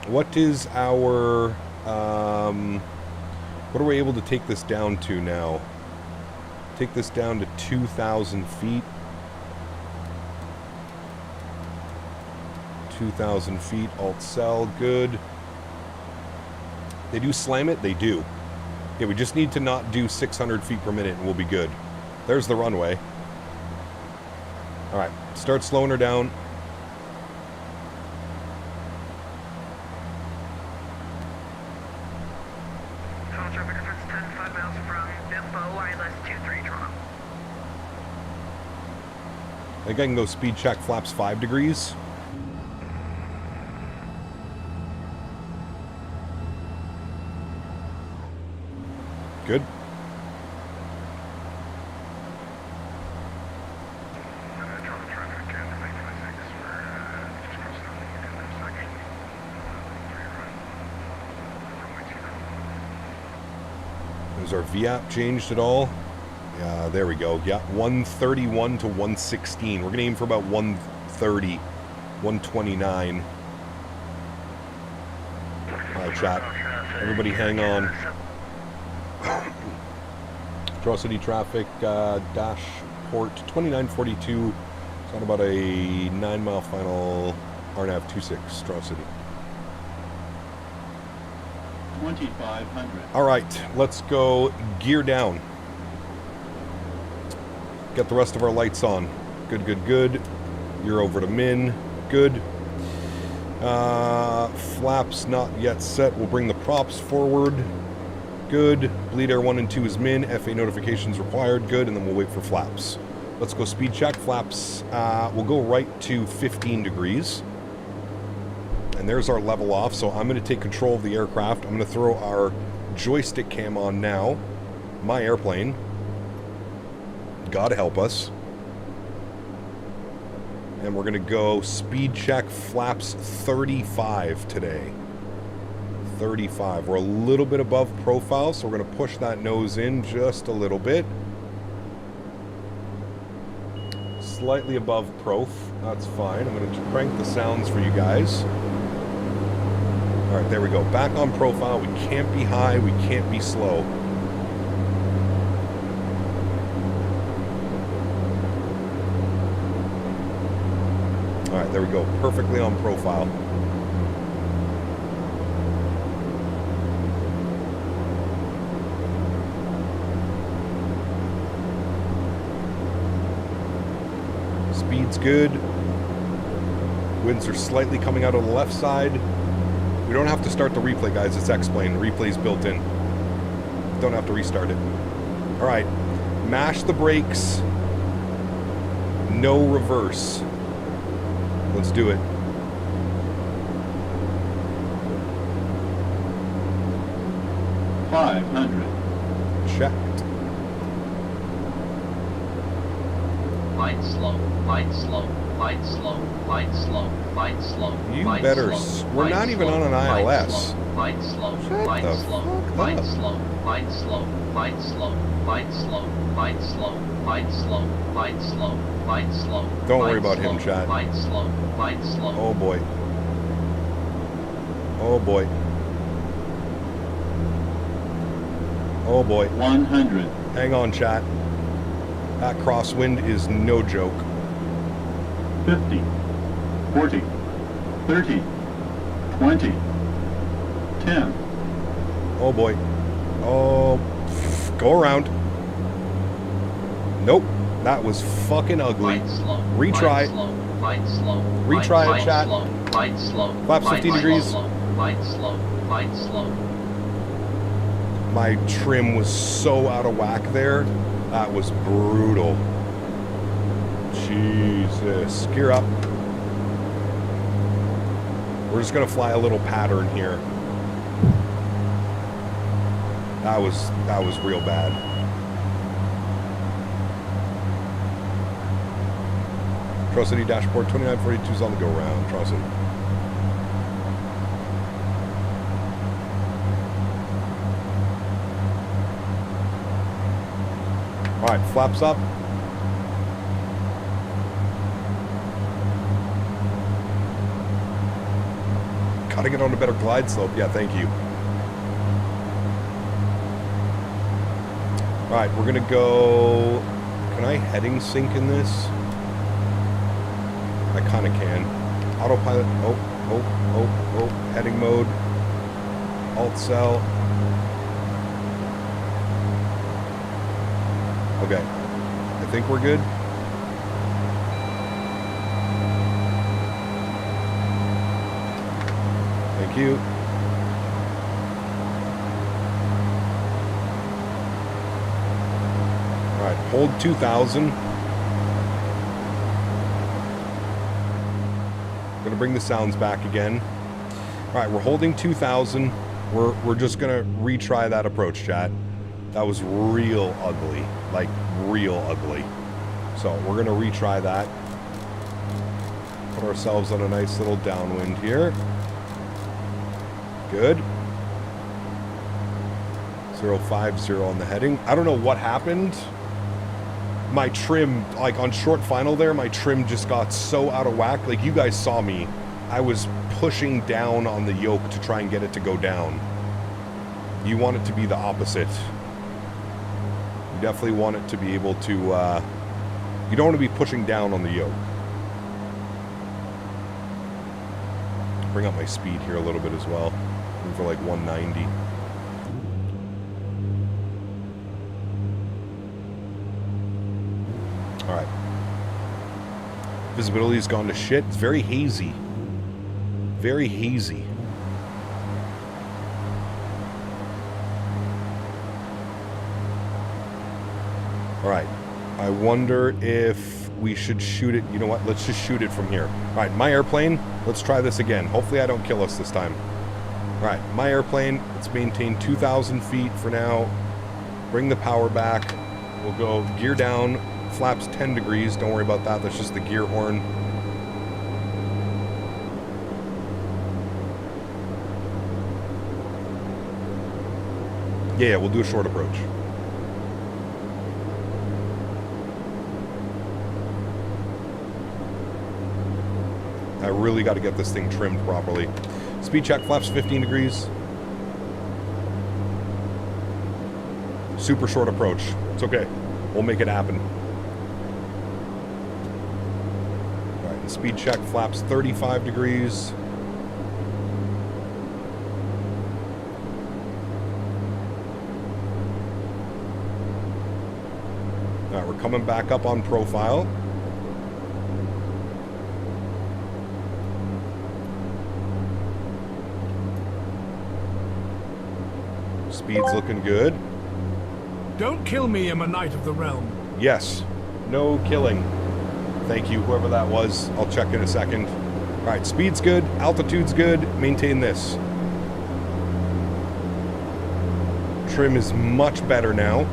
What is our... what are we able to take this down to now? Take this down to 2,000 feet. 2,000 feet. Alt-cell. Good. They do slam it? They do. Yeah, we just need to not do 600 feet per minute and we'll be good. There's the runway. Alright, start slowing her down. Total traffic reference 10, 5 miles from Bimbo, wireless 23 Toronto. I think I can go speed check flaps 5 degrees. Good. Is our VAP changed at all? Yeah, there we go. Yeah, 131 to 116. We're going to aim for about 130, 129. All right, chat. Everybody hang on. Draw City traffic, dash port 2942. It's on about a 9-mile final RNAV 26, Draw City. 2,500. All right, let's go gear down. Get the rest of our lights on. Good, good, good. You're over to min. Good. Flaps not yet set. We'll bring the props forward. Good. Bleed air 1 and 2 is min. FA notifications required. Good. And then we'll wait for flaps. Let's go speed check. Flaps. We'll go right to 15 degrees. And there's our level off. So I'm going to take control of the aircraft. I'm going to throw our joystick cam on now. My airplane. God help us. And we're going to go speed check flaps 35 today. 35. We're a little bit above profile, so we're going to push that nose in just a little bit. Slightly above prof. That's fine. I'm going to crank the sounds for you guys. All right, there we go. Back on profile. We can't be high. We can't be slow. All right, there we go. Perfectly on profile. Speed's good. Winds are slightly coming out on the left side. We don't have to start the replay, guys. It's X-Plane. The replay's built in. Don't have to restart it. All right. Mash the brakes. No reverse. Let's do it. Checked. Light slow, light slow, light slow, light slow, light slow. You better. We're not even on an ILS. Light slow, Shut light the slow, fuck light up. slow, light slow, light slow, light slow, light slow, light slow, light slow, light slow. Don't worry about him, chat. Light slow, light slow. Oh boy. Oh boy. Oh boy. 100. Hang on, chat. That crosswind is no joke. 50, 40, 30, 20, 10. Oh boy. Oh, go around. Nope, that was fucking ugly. Retry. Retry it, chat. Flaps 15 degrees. My trim was so out of whack there. That was brutal. Jesus. Gear up. We're just gonna fly a little pattern here. That was real bad. Trust-City dashboard 2942's on the go round. Trust it. All right, flaps up. Gotta get on a better glide slope. Yeah, thank you. All right, we're gonna go. Can I heading sync in this? I kind of can. Autopilot. Oh. Heading mode. Alt cell. Okay. I think we're good. Thank you. All right, hold 2,000. Gonna bring the sounds back again. All right, we're holding 2,000. We're just gonna retry that approach, chat. That was real ugly, like real ugly. So we're gonna retry that. Put ourselves on a nice little downwind here. Good. 050 on the heading. I don't know what happened. My trim, like on short final there, my trim just got so out of whack. Like you guys saw me. I was pushing down on the yoke to try and get it to go down. You want it to be the opposite. You definitely want it to be able to, you don't want to be pushing down on the yoke. Bring up my speed here a little bit as well. Going for like 190. All right. Visibility's gone to shit. It's very hazy. Very hazy. All right. I wonder if we should shoot it. You know what? Let's just shoot it from here. All right, my airplane. Let's try this again. Hopefully I don't kill us this time. All right, my airplane. Let's maintain 2,000 feet for now. Bring the power back. We'll go gear down. Flaps 10 degrees. Don't worry about that. That's just the gear horn. Yeah, we'll do a short approach. I really got to get this thing trimmed properly. Speed check, flaps 15 degrees. Super short approach. It's okay. We'll make it happen. All right, speed check, flaps 35 degrees. All right, we're coming back up on profile. Speed's looking good. Don't kill me, I'm a knight of the realm. Yes. No killing. Thank you, whoever that was. I'll check in a second. All right, speed's good. Altitude's good. Maintain this. Trim is much better now.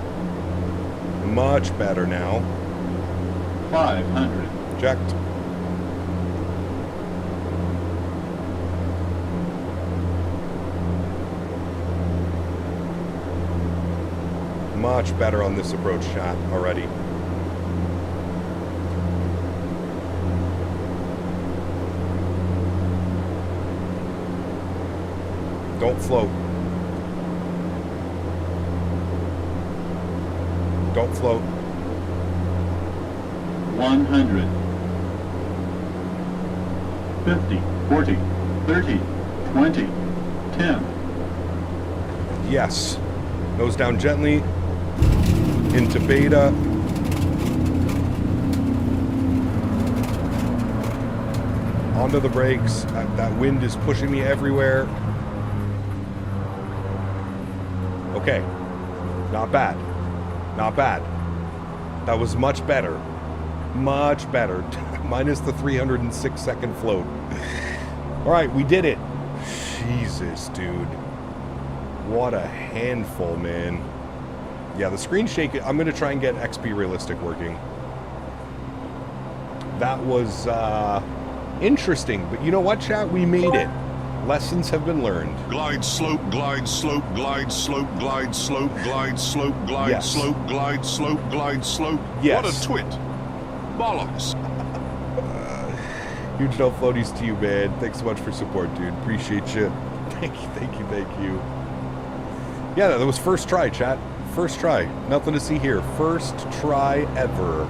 Much better now. 500. Checked. Much better on this approach shot already. Don't float. Don't float. 100. 50, 40, 30, 20, 10. Yes. Nose down gently. Into beta. Onto the brakes. That wind is pushing me everywhere. Okay. Not bad. Not bad. That was much better. Much better. Minus the 306 second float. Alright, we did it. Jesus, dude. What a handful, man. Yeah, the screen shake, I'm going to try and get XP Realistic working. That was interesting, but you know what, chat? We made it. Lessons have been learned. Glide slope, glide slope, glide slope, glide slope, glide slope, glide Yes. slope, glide slope, glide slope. Yes. What a twit. Bollocks. Huge no floaties to you, man. Thanks so much for support, dude. Appreciate you. Thank you, thank you, thank you. Yeah, that was first try, chat. First try. Nothing to see here. First try ever.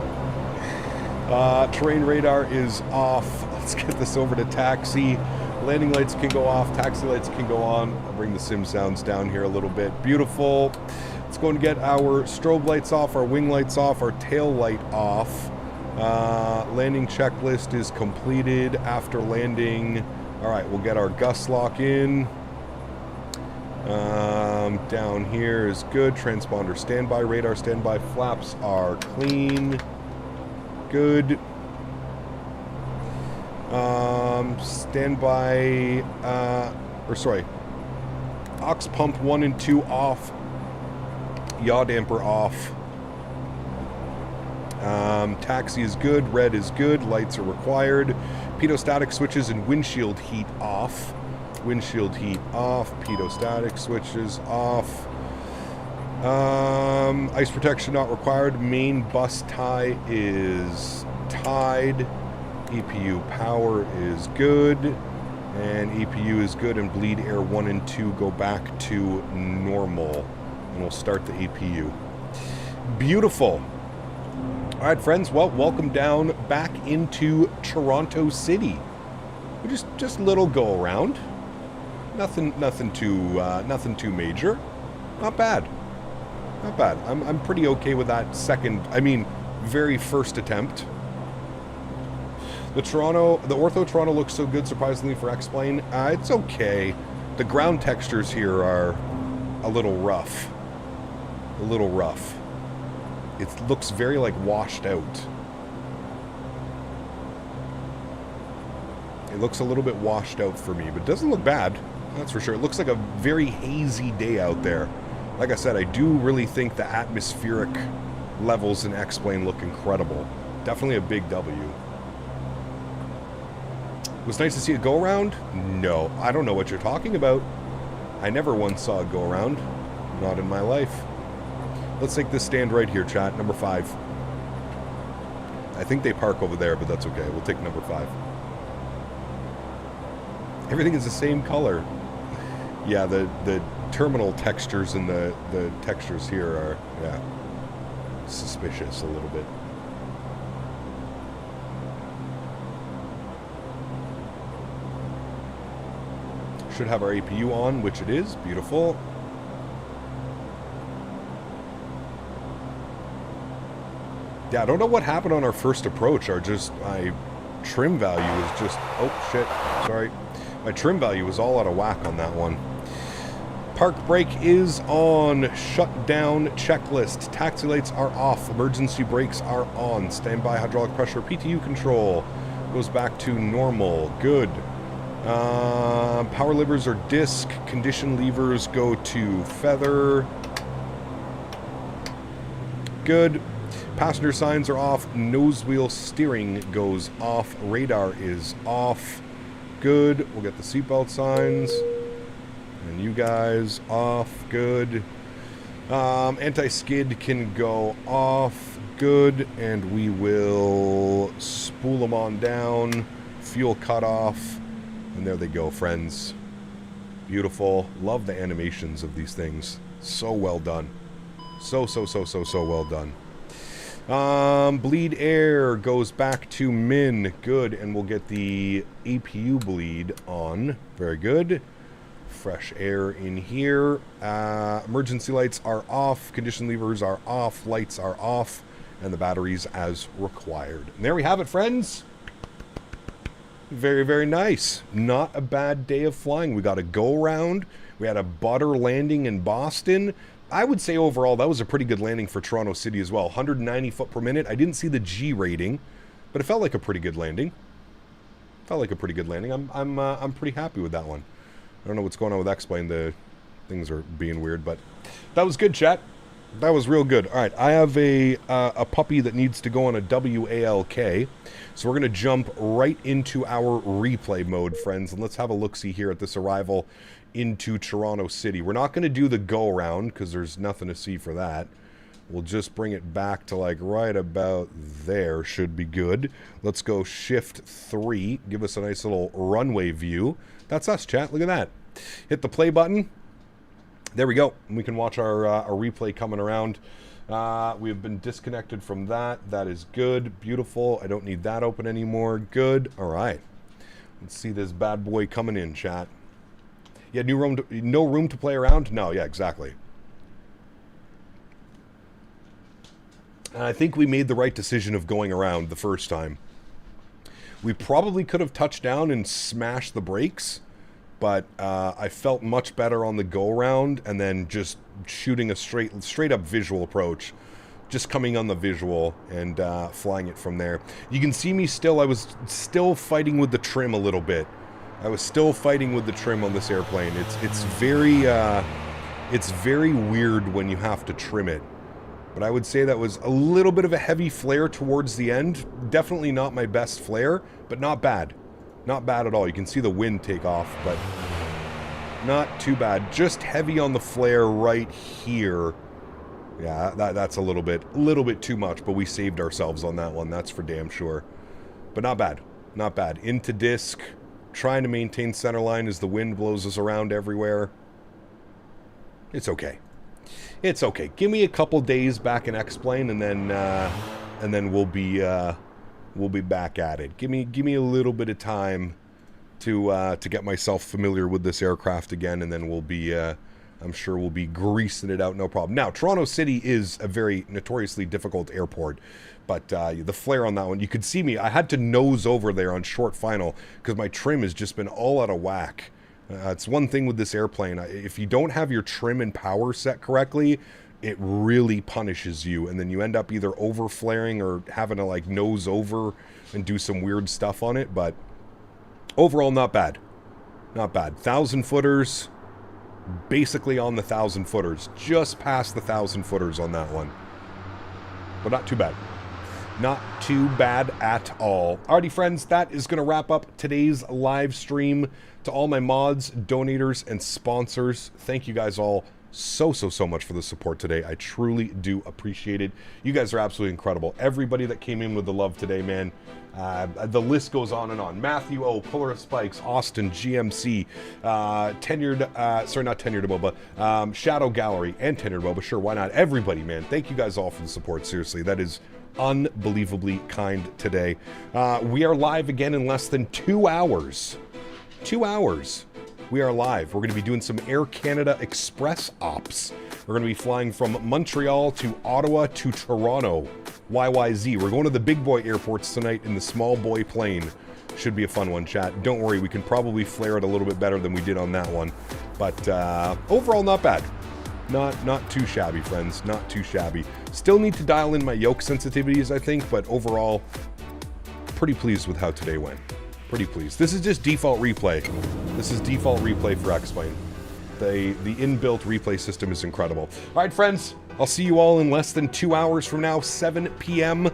Terrain radar is off. Let's get this over to taxi. Landing lights can go off. Taxi lights can go on. I'll bring the sim sounds down here a little bit. Beautiful. Let's go and get our strobe lights off, our wing lights off, our tail light off. Landing checklist is completed after landing. All right, we'll get our gust lock in. Down here is good. Transponder standby. Radar standby. Flaps are clean. Good. Standby. Aux pump 1 and 2 off. Yaw damper off. Taxi is good. Red is good. Lights are required. Pitot-static switches and windshield heat off. Windshield heat off. Pitot-static switches off. Ice protection not required. Main bus tie is tied. EPU power is good. And EPU is good. And bleed air 1 and 2 go back to normal. And we'll start the EPU. Beautiful. All right, friends. Well, welcome down back into Toronto City. Just little go around. Nothing too major. Not bad. Not bad. I'm pretty okay with that very first attempt. The Ortho Toronto looks so good, surprisingly, for X-Plane. It's okay. The ground textures here are a little rough. A little rough. It looks very, washed out. It looks a little bit washed out for me, but it doesn't look bad. That's for sure. It looks like a very hazy day out there. Like I said, I do really think the atmospheric levels in X-Plane look incredible. Definitely a big W. It was nice to see it go around? No, I don't know what you're talking about. I never once saw it go around. Not in my life. Let's take this stand right here, chat. Number 5. I think they park over there, but that's okay. We'll take number 5. Everything is the same color. Yeah, the terminal textures and the textures here are, yeah, suspicious a little bit. Should have our APU on, which it is. Beautiful. Yeah, I don't know what happened on our first approach. My trim value was just, oh shit, sorry. My trim value was all out of whack on that one. Park brake is on. Shut down checklist. Taxi lights are off. Emergency brakes are on. Standby hydraulic pressure. PTU control goes back to normal. Good. Power levers are disc. Condition levers go to feather. Good. Passenger signs are off. Nose wheel steering goes off. Radar is off. Good. We'll get the seatbelt signs. And you guys off. Good. Anti-skid can go off. Good. And we will spool them on down. Fuel cut off. And there they go, friends. Beautiful. Love the animations of these things. So well done. So well done. Bleed air goes back to Min. Good. And we'll get the APU bleed on. Very good. Fresh air in here. Emergency lights are off. Condition levers are off. Lights are off. And the batteries as required. And there we have it, friends. Very, very nice. Not a bad day of flying. We got a go-round. We had a butter landing in Boston. I would say overall that was a pretty good landing for Toronto City as well. 190 foot per minute. I didn't see the G rating, but it felt like a pretty good landing. I'm pretty happy with that one. I don't know what's going on with X-Plane. The things are being weird, but that was good, chat. That was real good. All right, I have a puppy that needs to go on a WALK, so we're going to jump right into our replay mode, friends, and let's have a look-see here at this arrival into Toronto City. We're not going to do the go-around because there's nothing to see for that. We'll just bring it back to like right about there. Should be good. Let's go shift 3. Give us a nice little runway view. That's us, chat. Look at that. Hit the play button. There we go. We can watch our replay coming around. We have been disconnected from that. That is good. Beautiful. I don't need that open anymore. Good. All right. Let's see this bad boy coming in, chat. Yeah, no room to play around? No, yeah, exactly. And I think we made the right decision of going around the first time. We probably could have touched down and smashed the brakes, but I felt much better on the go-around and then just shooting a straight-up visual approach. Just coming on the visual and flying it from there. You can see me still, I was still fighting with the trim a little bit. I was still fighting with the trim on this airplane. It's very weird when you have to trim it. But I would say that was a little bit of a heavy flare towards the end. Definitely not my best flare, but not bad. Not bad at all. You can see the wind take off, but not too bad. Just heavy on the flare right here. Yeah, that's a little bit too much, but we saved ourselves on that one. That's for damn sure. But not bad. Not bad. Into disc. Trying to maintain center line as the wind blows us around everywhere. It's okay. It's okay. Give me a couple days back in X-Plane, and then we'll be back at it. Give me a little bit of time to get myself familiar with this aircraft again, and then we'll be I'm sure we'll be greasing it out, no problem. Now, Toronto City is a very notoriously difficult airport, but the flare on that one, you could see me. I had to nose over there on short final because my trim has just been all out of whack. It's one thing with this airplane. If you don't have your trim and power set correctly, it really punishes you, and then you end up either over flaring or having to like nose over and do some weird stuff on it. But overall, not bad. Not bad. 1,000 footers. Basically on the 1,000 footers, just past the 1,000 footers on that one, but not too bad. Not too bad at all. Alrighty, friends, that is going to wrap up today's live stream. To all my mods, donators, and sponsors, thank you guys all so much for the support today. I truly do appreciate it. You guys are absolutely incredible. Everybody that came in with the love today, man. The list goes on and on. MatthewO, Polaris Spikes, Austin, GMC, Shadow Gallery, and Tenured Boba. Sure, why not? Everybody, man. Thank you guys all for the support. Seriously, that is unbelievably kind today. We are live again in less than 2 hours. 2 hours. We are live. We're going to be doing some Air Canada Express ops. We're going to be flying from Montreal to Ottawa to Toronto. YYZ. We're going to the big boy airports tonight in the small boy plane. Should be a fun one, chat. Don't worry, we can probably flare it a little bit better than we did on that one. But overall, not bad. Not too shabby, friends. Not too shabby. Still need to dial in my yoke sensitivities, I think, but overall, pretty pleased with how today went. Pretty pleased. This is just default replay. This is default replay for X-Plane. The inbuilt replay system is incredible. All right, friends. I'll see you all in less than 2 hours from now, 7 p.m.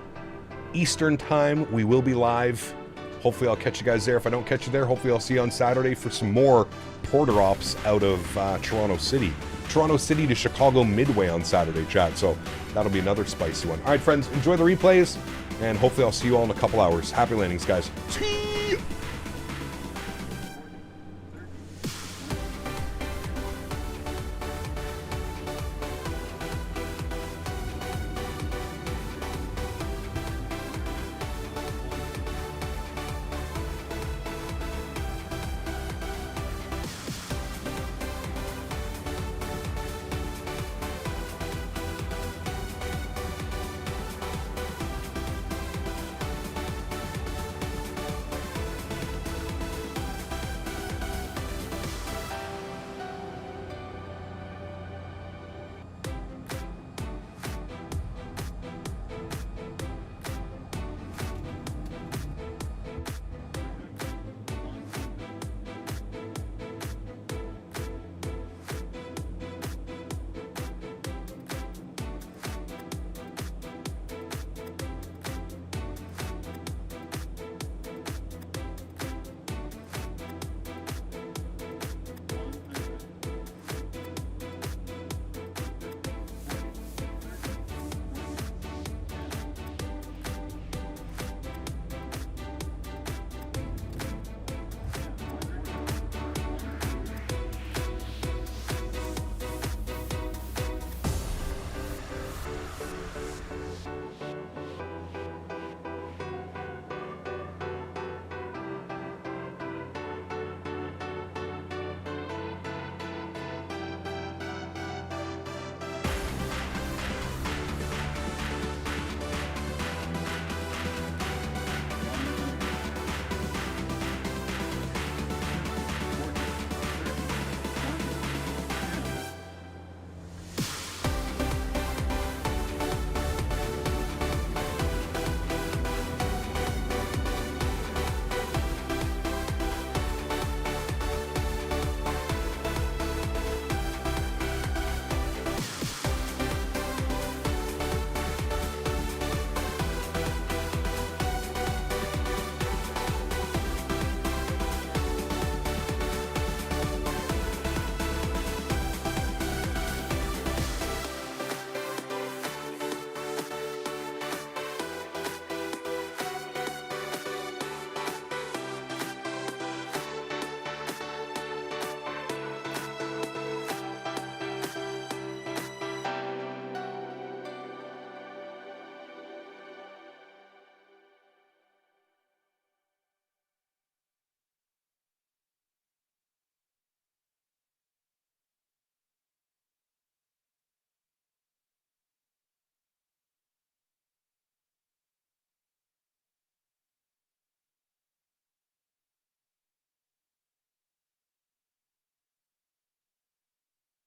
Eastern Time. We will be live. Hopefully I'll catch you guys there. If I don't catch you there, hopefully I'll see you on Saturday for some more porter ops out of Toronto City. Toronto City to Chicago Midway on Saturday, chat. So that'll be another spicy one. All right, friends. Enjoy the replays, and hopefully I'll see you all in a couple hours. Happy landings, guys.